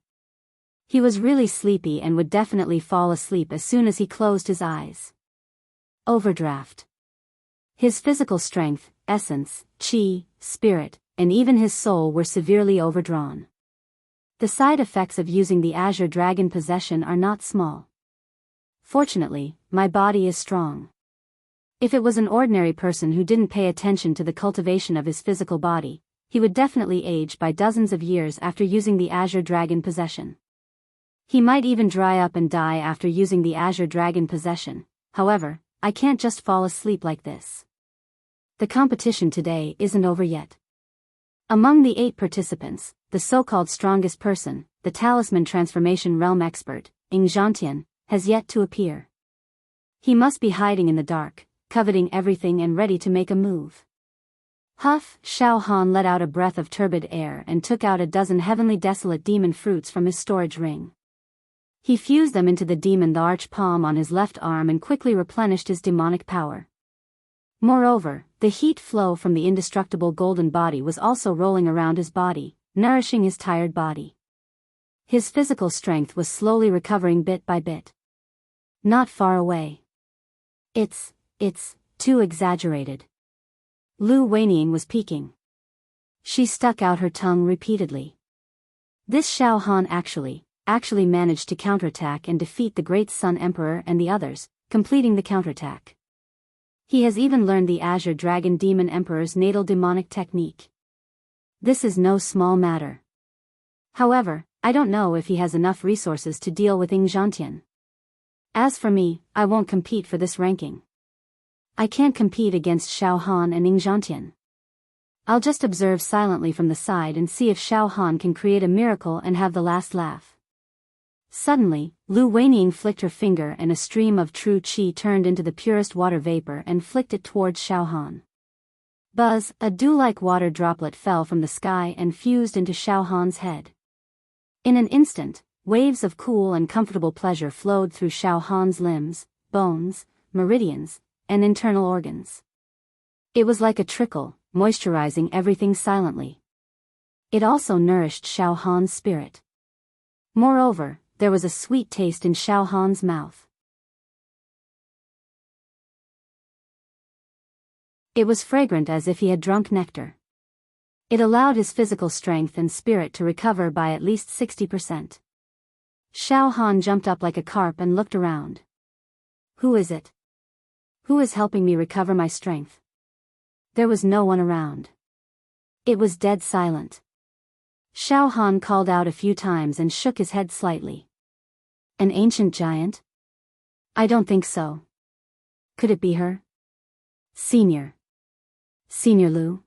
Speaker 1: He was really sleepy and would definitely fall asleep as soon as he closed his eyes. Overdraft. His physical strength, essence, chi, spirit, and even his soul were severely overdrawn. The side effects of using the Azure Dragon possession are not small. Fortunately, my body is strong. If it was an ordinary person who didn't pay attention to the cultivation of his physical body, he would definitely age by dozens of years after using the Azure Dragon possession. He might even dry up and die after using the Azure Dragon possession. However, I can't just fall asleep like this. The competition today isn't over yet. Among the 8 participants, the so-called strongest person, the Talisman Transformation Realm expert, Zhantian, has yet to appear. He must be hiding in the dark, coveting everything and ready to make a move. Huff, Xiao Han let out a breath of turbid air and took out a dozen heavenly desolate demon fruits from his storage ring. He fused them into the demon the arch palm on his left arm and quickly replenished his demonic power. Moreover, the heat flow from the indestructible golden body was also rolling around his body, nourishing his tired body. His physical strength was slowly recovering bit by bit. Not far away. It's too exaggerated. Lu Weining was peeking. She stuck out her tongue repeatedly. This Xiao Han actually managed to counterattack and defeat the Great Sun Emperor and the others, completing the counterattack. He has even learned the Azure Dragon Demon Emperor's natal demonic technique. This is no small matter. However, I don't know if he has enough resources to deal with Zhantian. As for me, I won't compete for this ranking. I can't compete against Xiao Han and Zhantian. I'll just observe silently from the side and see if Xiao Han can create a miracle and have the last laugh. Suddenly, Lu Weining flicked her finger and a stream of true qi turned into the purest water vapor and flicked it towards Xiao Han. Buzz, a dew-like water droplet fell from the sky and fused into Xiao Han's head. In an instant, waves of cool and comfortable pleasure flowed through Xiao Han's limbs, bones, meridians, and internal organs. It was like a trickle, moisturizing everything silently. It also nourished Xiao Han's spirit. Moreover, there was a sweet taste in Xiao Han's mouth. It was fragrant as if he had drunk nectar. It allowed his physical strength and spirit to recover by at least 60%. Xiao Han jumped up like a carp and looked around. Who is it? Who is helping me recover my strength? There was no one around. It was dead silent. Xiao Han called out a few times and shook his head slightly. An ancient giant? I don't think so. Could it be her? Senior. Senior Lu?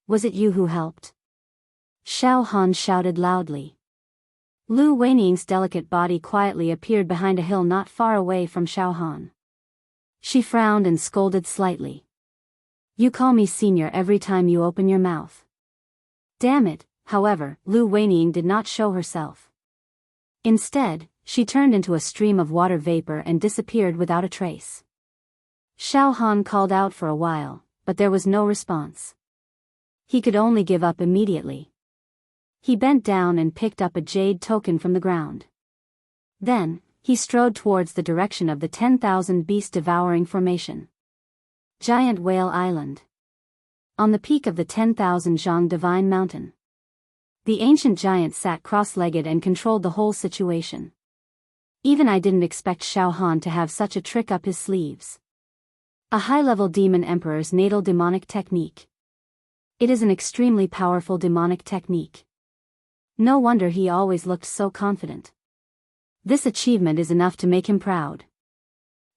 Speaker 1: Was it you who helped? Xiao Han shouted loudly. Lu Weiniang's delicate body quietly appeared behind a hill not far away from Xiao Han. She frowned and scolded slightly. You call me senior every time you open your mouth. Damn it, however, Lu Weiniang did not show herself. Instead, she turned into a stream of water vapor and disappeared without a trace. Xiao Han called out for a while, but there was no response. He could only give up immediately. He bent down and picked up a jade token from the ground. Then, he strode towards the direction of the 10,000 beast-devouring formation. Giant Whale Island. On the peak of the 10,000 Zhang Divine Mountain. The ancient giant sat cross-legged and controlled the whole situation. Even I didn't expect Xiao Han to have such a trick up his sleeves. A high-level demon emperor's natal demonic technique. It is an extremely powerful demonic technique. No wonder he always looked so confident. This achievement is enough to make him proud.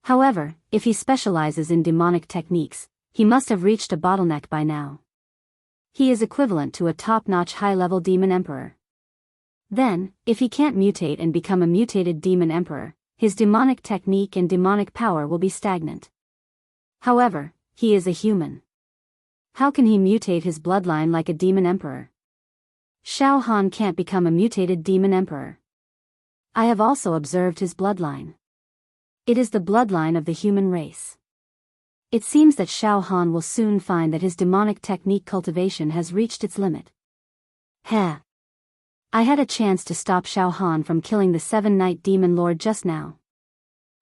Speaker 1: However, if he specializes in demonic techniques, he must have reached a bottleneck by now. He is equivalent to a top-notch high-level demon emperor. Then, if he can't mutate and become a mutated demon emperor, his demonic technique and demonic power will be stagnant. However, he is a human. How can he mutate his bloodline like a demon emperor? Xiao Han can't become a mutated demon emperor. I have also observed his bloodline. It is the bloodline of the human race. It seems that Xiao Han will soon find that his demonic technique cultivation has reached its limit. Heh. I had a chance to stop Xiao Han from killing the 7-Night Demon Lord just now.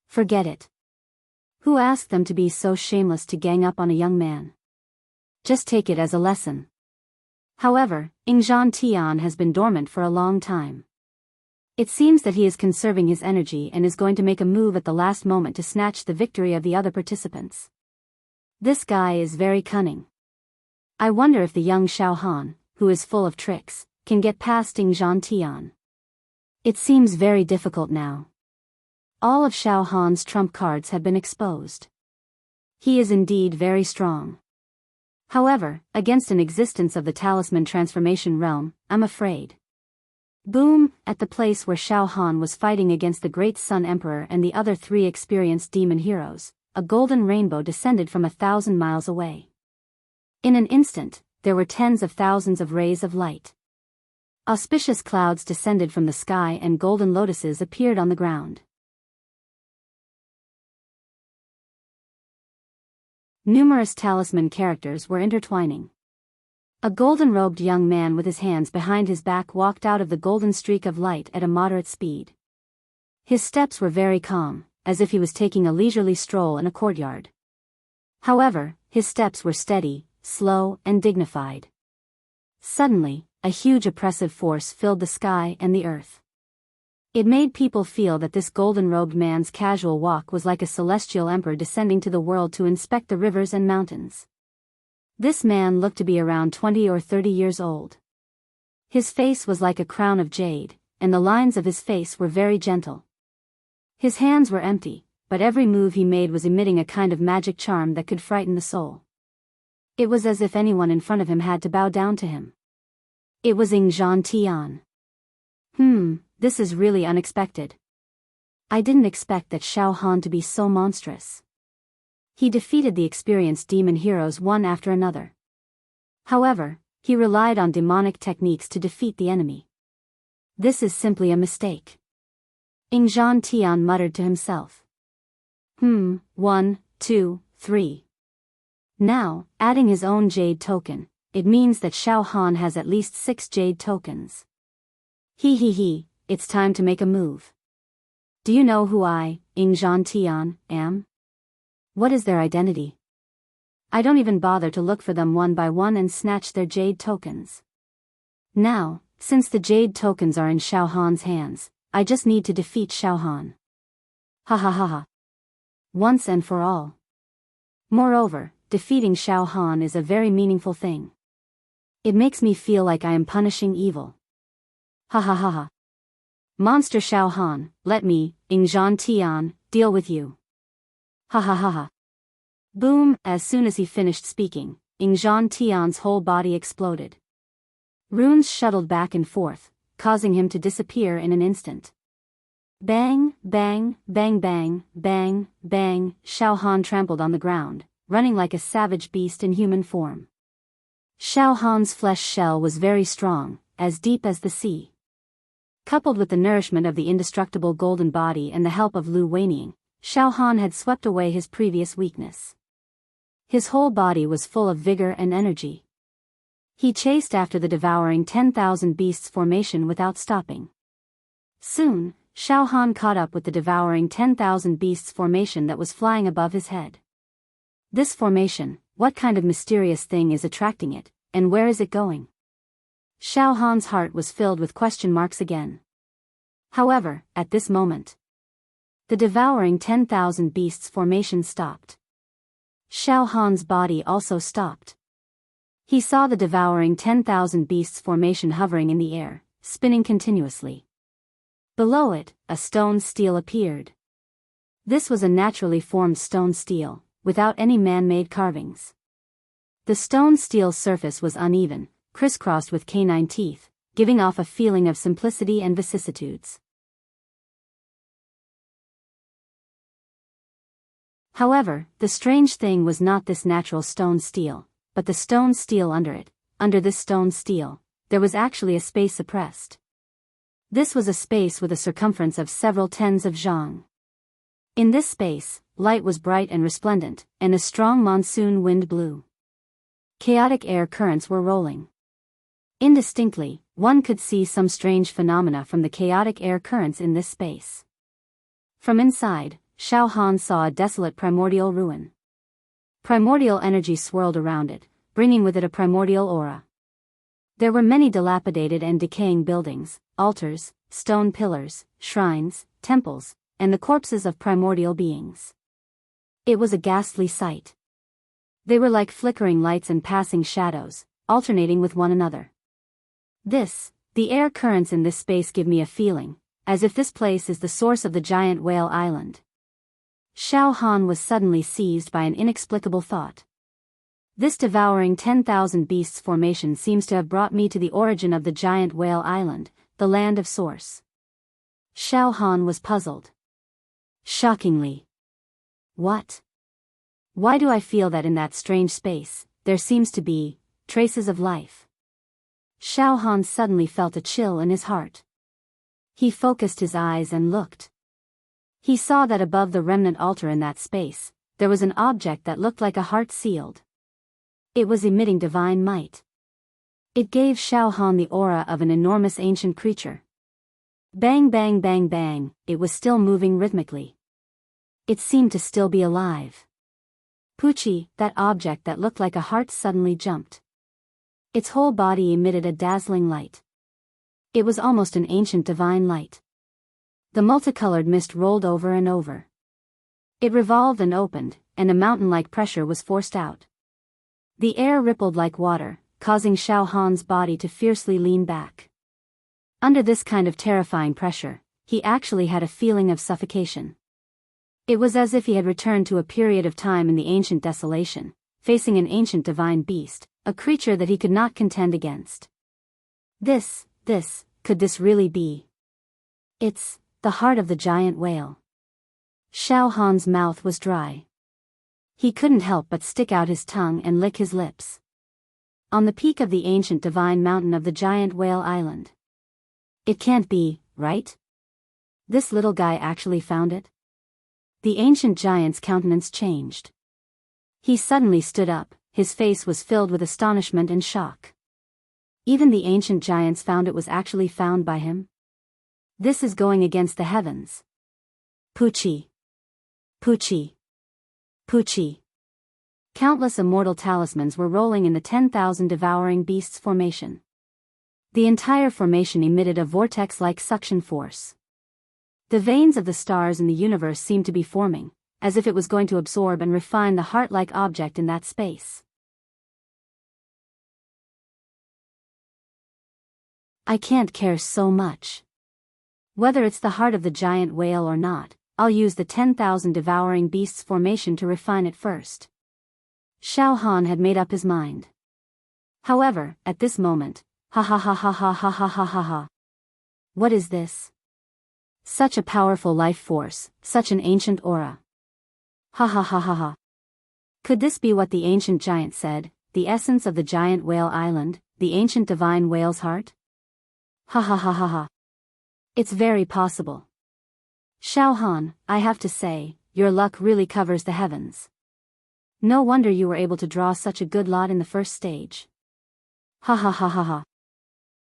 Speaker 1: Forget it. Who asked them to be so shameless to gang up on a young man? Just take it as a lesson. However, Ingzhan Tian has been dormant for a long time. It seems that he is conserving his energy and is going to make a move at the last moment to snatch the victory of the other participants. This guy is very cunning. I wonder if the young Xiao Han, who is full of tricks, can get past Ingzhan Tian. It seems very difficult now. All of Xiao Han's trump cards have been exposed. He is indeed very strong. However, against an existence of the talisman transformation realm, I'm afraid. Boom! At the place where Xiao Han was fighting against the Great Sun Emperor and the other 3 experienced demon heroes, a golden rainbow descended from 1,000 miles away. In an instant, there were tens of thousands of rays of light. Auspicious clouds descended from the sky and golden lotuses appeared on the ground. Numerous talisman characters were intertwining. A golden-robed young man with his hands behind his back walked out of the golden streak of light at a moderate speed. His steps were very calm, as if he was taking a leisurely stroll in a courtyard. However, his steps were steady, slow, and dignified. Suddenly, a huge oppressive force filled the sky and the earth. It made people feel that this golden-robed man's casual walk was like a celestial emperor descending to the world to inspect the rivers and mountains. This man looked to be around 20 or 30 years old. His face was like a crown of jade, and the lines of his face were very gentle. His hands were empty, but every move he made was emitting a kind of magic charm that could frighten the soul. It was as if anyone in front of him had to bow down to him. It was Ingzhan Tian. This is really unexpected. I didn't expect that Xiao Han to be so monstrous. He defeated the experienced demon heroes one after another. However, he relied on demonic techniques to defeat the enemy. This is simply a mistake. Ingzhan Tian muttered to himself. 1, 2, 3. Now, adding his own jade token, it means that Xiao Han has at least 6 jade tokens. It's time to make a move. Do you know who I, Ingzhan Tian, am? What is their identity? I don't even bother to look for them one by one and snatch their jade tokens. Now, since the jade tokens are in Xiao Han's hands, I just need to defeat Xiao Han. Ha. Once and for all. Moreover, defeating Xiao Han is a very meaningful thing. It makes me feel like I am punishing evil. Ha. Monster Xiao Han, let me, Ingzhan Tian, deal with you. Ha. Boom! As soon as he finished speaking, Ingzhan Tian's whole body exploded. Runes shuttled back and forth, causing him to disappear in an instant. Bang, bang, bang bang, bang, bang, Xiao Han trampled on the ground, running like a savage beast in human form. Xiao Han's flesh shell was very strong, as deep as the sea. Coupled with the nourishment of the indestructible golden body and the help of Lu Weining, Xiao Han had swept away his previous weakness. His whole body was full of vigor and energy. He chased after the devouring 10,000 beasts formation without stopping. Soon, Xiao Han caught up with the devouring 10,000 beasts formation that was flying above his head. This formation, what kind of mysterious thing is attracting it, and where is it going? Xiao Han's heart was filled with question marks again. However, at this moment, the devouring 10,000 beasts formation stopped. Xiao Han's body also stopped. He saw the devouring 10,000 beasts formation hovering in the air, spinning continuously. Below it, a stone stele appeared. This was a naturally formed stone stele, without any man-made carvings. The stone stele's surface was uneven, crisscrossed with canine teeth, giving off a feeling of simplicity and vicissitudes. However, the strange thing was not this natural stone stele, but the stone stele under it. Under this stone stele, there was actually a space suppressed. This was a space with a circumference of several tens of zhang. In this space, light was bright and resplendent, and a strong monsoon wind blew. Chaotic air currents were rolling. Indistinctly, one could see some strange phenomena from the chaotic air currents in this space. From inside, Xiao Han saw a desolate primordial ruin. Primordial energy swirled around it, bringing with it a primordial aura. There were many dilapidated and decaying buildings, altars, stone pillars, shrines, temples, and the corpses of primordial beings. It was a ghastly sight. They were like flickering lights and passing shadows, alternating with one another. The air currents in this space give me a feeling, as if this place is the source of the giant whale island. Xiao Han was suddenly seized by an inexplicable thought. This devouring 10,000 beasts formation seems to have brought me to the origin of the giant whale island, the land of source. Xiao Han was puzzled. Shockingly. What? Why do I feel that in that strange space, there seems to be traces of life? Xiao Han suddenly felt a chill in his heart. He focused his eyes and looked. He saw that above the remnant altar in that space, there was an object that looked like a heart sealed. It was emitting divine might. It gave Xiao Han the aura of an enormous ancient creature. Bang bang bang bang, it was still moving rhythmically. It seemed to still be alive. Pucci, that object that looked like a heart suddenly jumped. Its whole body emitted a dazzling light. It was almost an ancient divine light. The multicolored mist rolled over and over. It revolved and opened, and a mountain-like pressure was forced out. The air rippled like water, causing Xiao Han's body to fiercely lean back. Under this kind of terrifying pressure, he actually had a feeling of suffocation. It was as if he had returned to a period of time in the ancient desolation, facing an ancient divine beast, a creature that he could not contend against. Could this really be? It's the heart of the giant whale. Xiao Han's mouth was dry. He couldn't help but stick out his tongue and lick his lips. On the peak of the ancient divine mountain of the giant whale island. It can't be, right? This little guy actually found it? The ancient giant's countenance changed. He suddenly stood up, his face was filled with astonishment and shock. Even the ancient giants found it was actually found by him? This is going against the heavens. Pucci. Pucci. Pucci. Countless immortal talismans were rolling in the 10,000 devouring beasts formation. The entire formation emitted a vortex-like suction force. The veins of the stars in the universe seemed to be forming, as if it was going to absorb and refine the heart-like object in that space. I can't care so much. Whether it's the heart of the giant whale or not, I'll use the 10,000 devouring beasts formation to refine it first. Xiao Han had made up his mind. However, at this moment, ha ha ha ha ha ha ha ha ha ha. What is this? Such a powerful life force, such an ancient aura. Ha ha ha ha ha. Could this be what the ancient giant said, the essence of the giant whale island, the ancient divine whale's heart? Ha ha ha ha ha. It's very possible. Xiao Han, I have to say, your luck really covers the heavens. No wonder you were able to draw such a good lot in the first stage. Ha ha ha ha ha.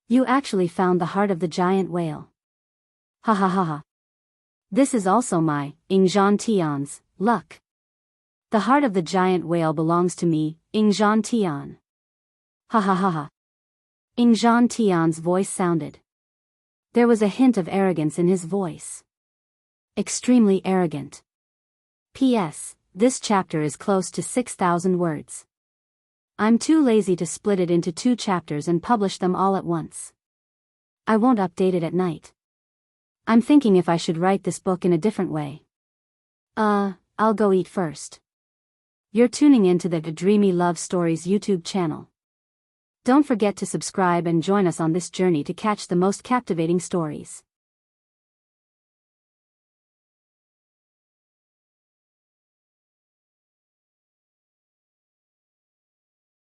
Speaker 1: You actually found the heart of the giant whale. Ha ha ha ha. This is also my, Ingzhan Tian's, luck. The heart of the giant whale belongs to me, Ingzhan Tian. Ha ha ha ha. Ingzhan Tian's voice sounded. There was a hint of arrogance in his voice. Extremely arrogant. P.S. This chapter is close to 6,000 words. I'm too lazy to split it into 2 chapters and publish them all at once. I won't update it at night. I'm thinking if I should write this book in a different way. I'll go eat first. You're tuning into the Dreamy Love Stories YouTube channel. Don't forget to subscribe and join us on this journey to catch the most captivating stories.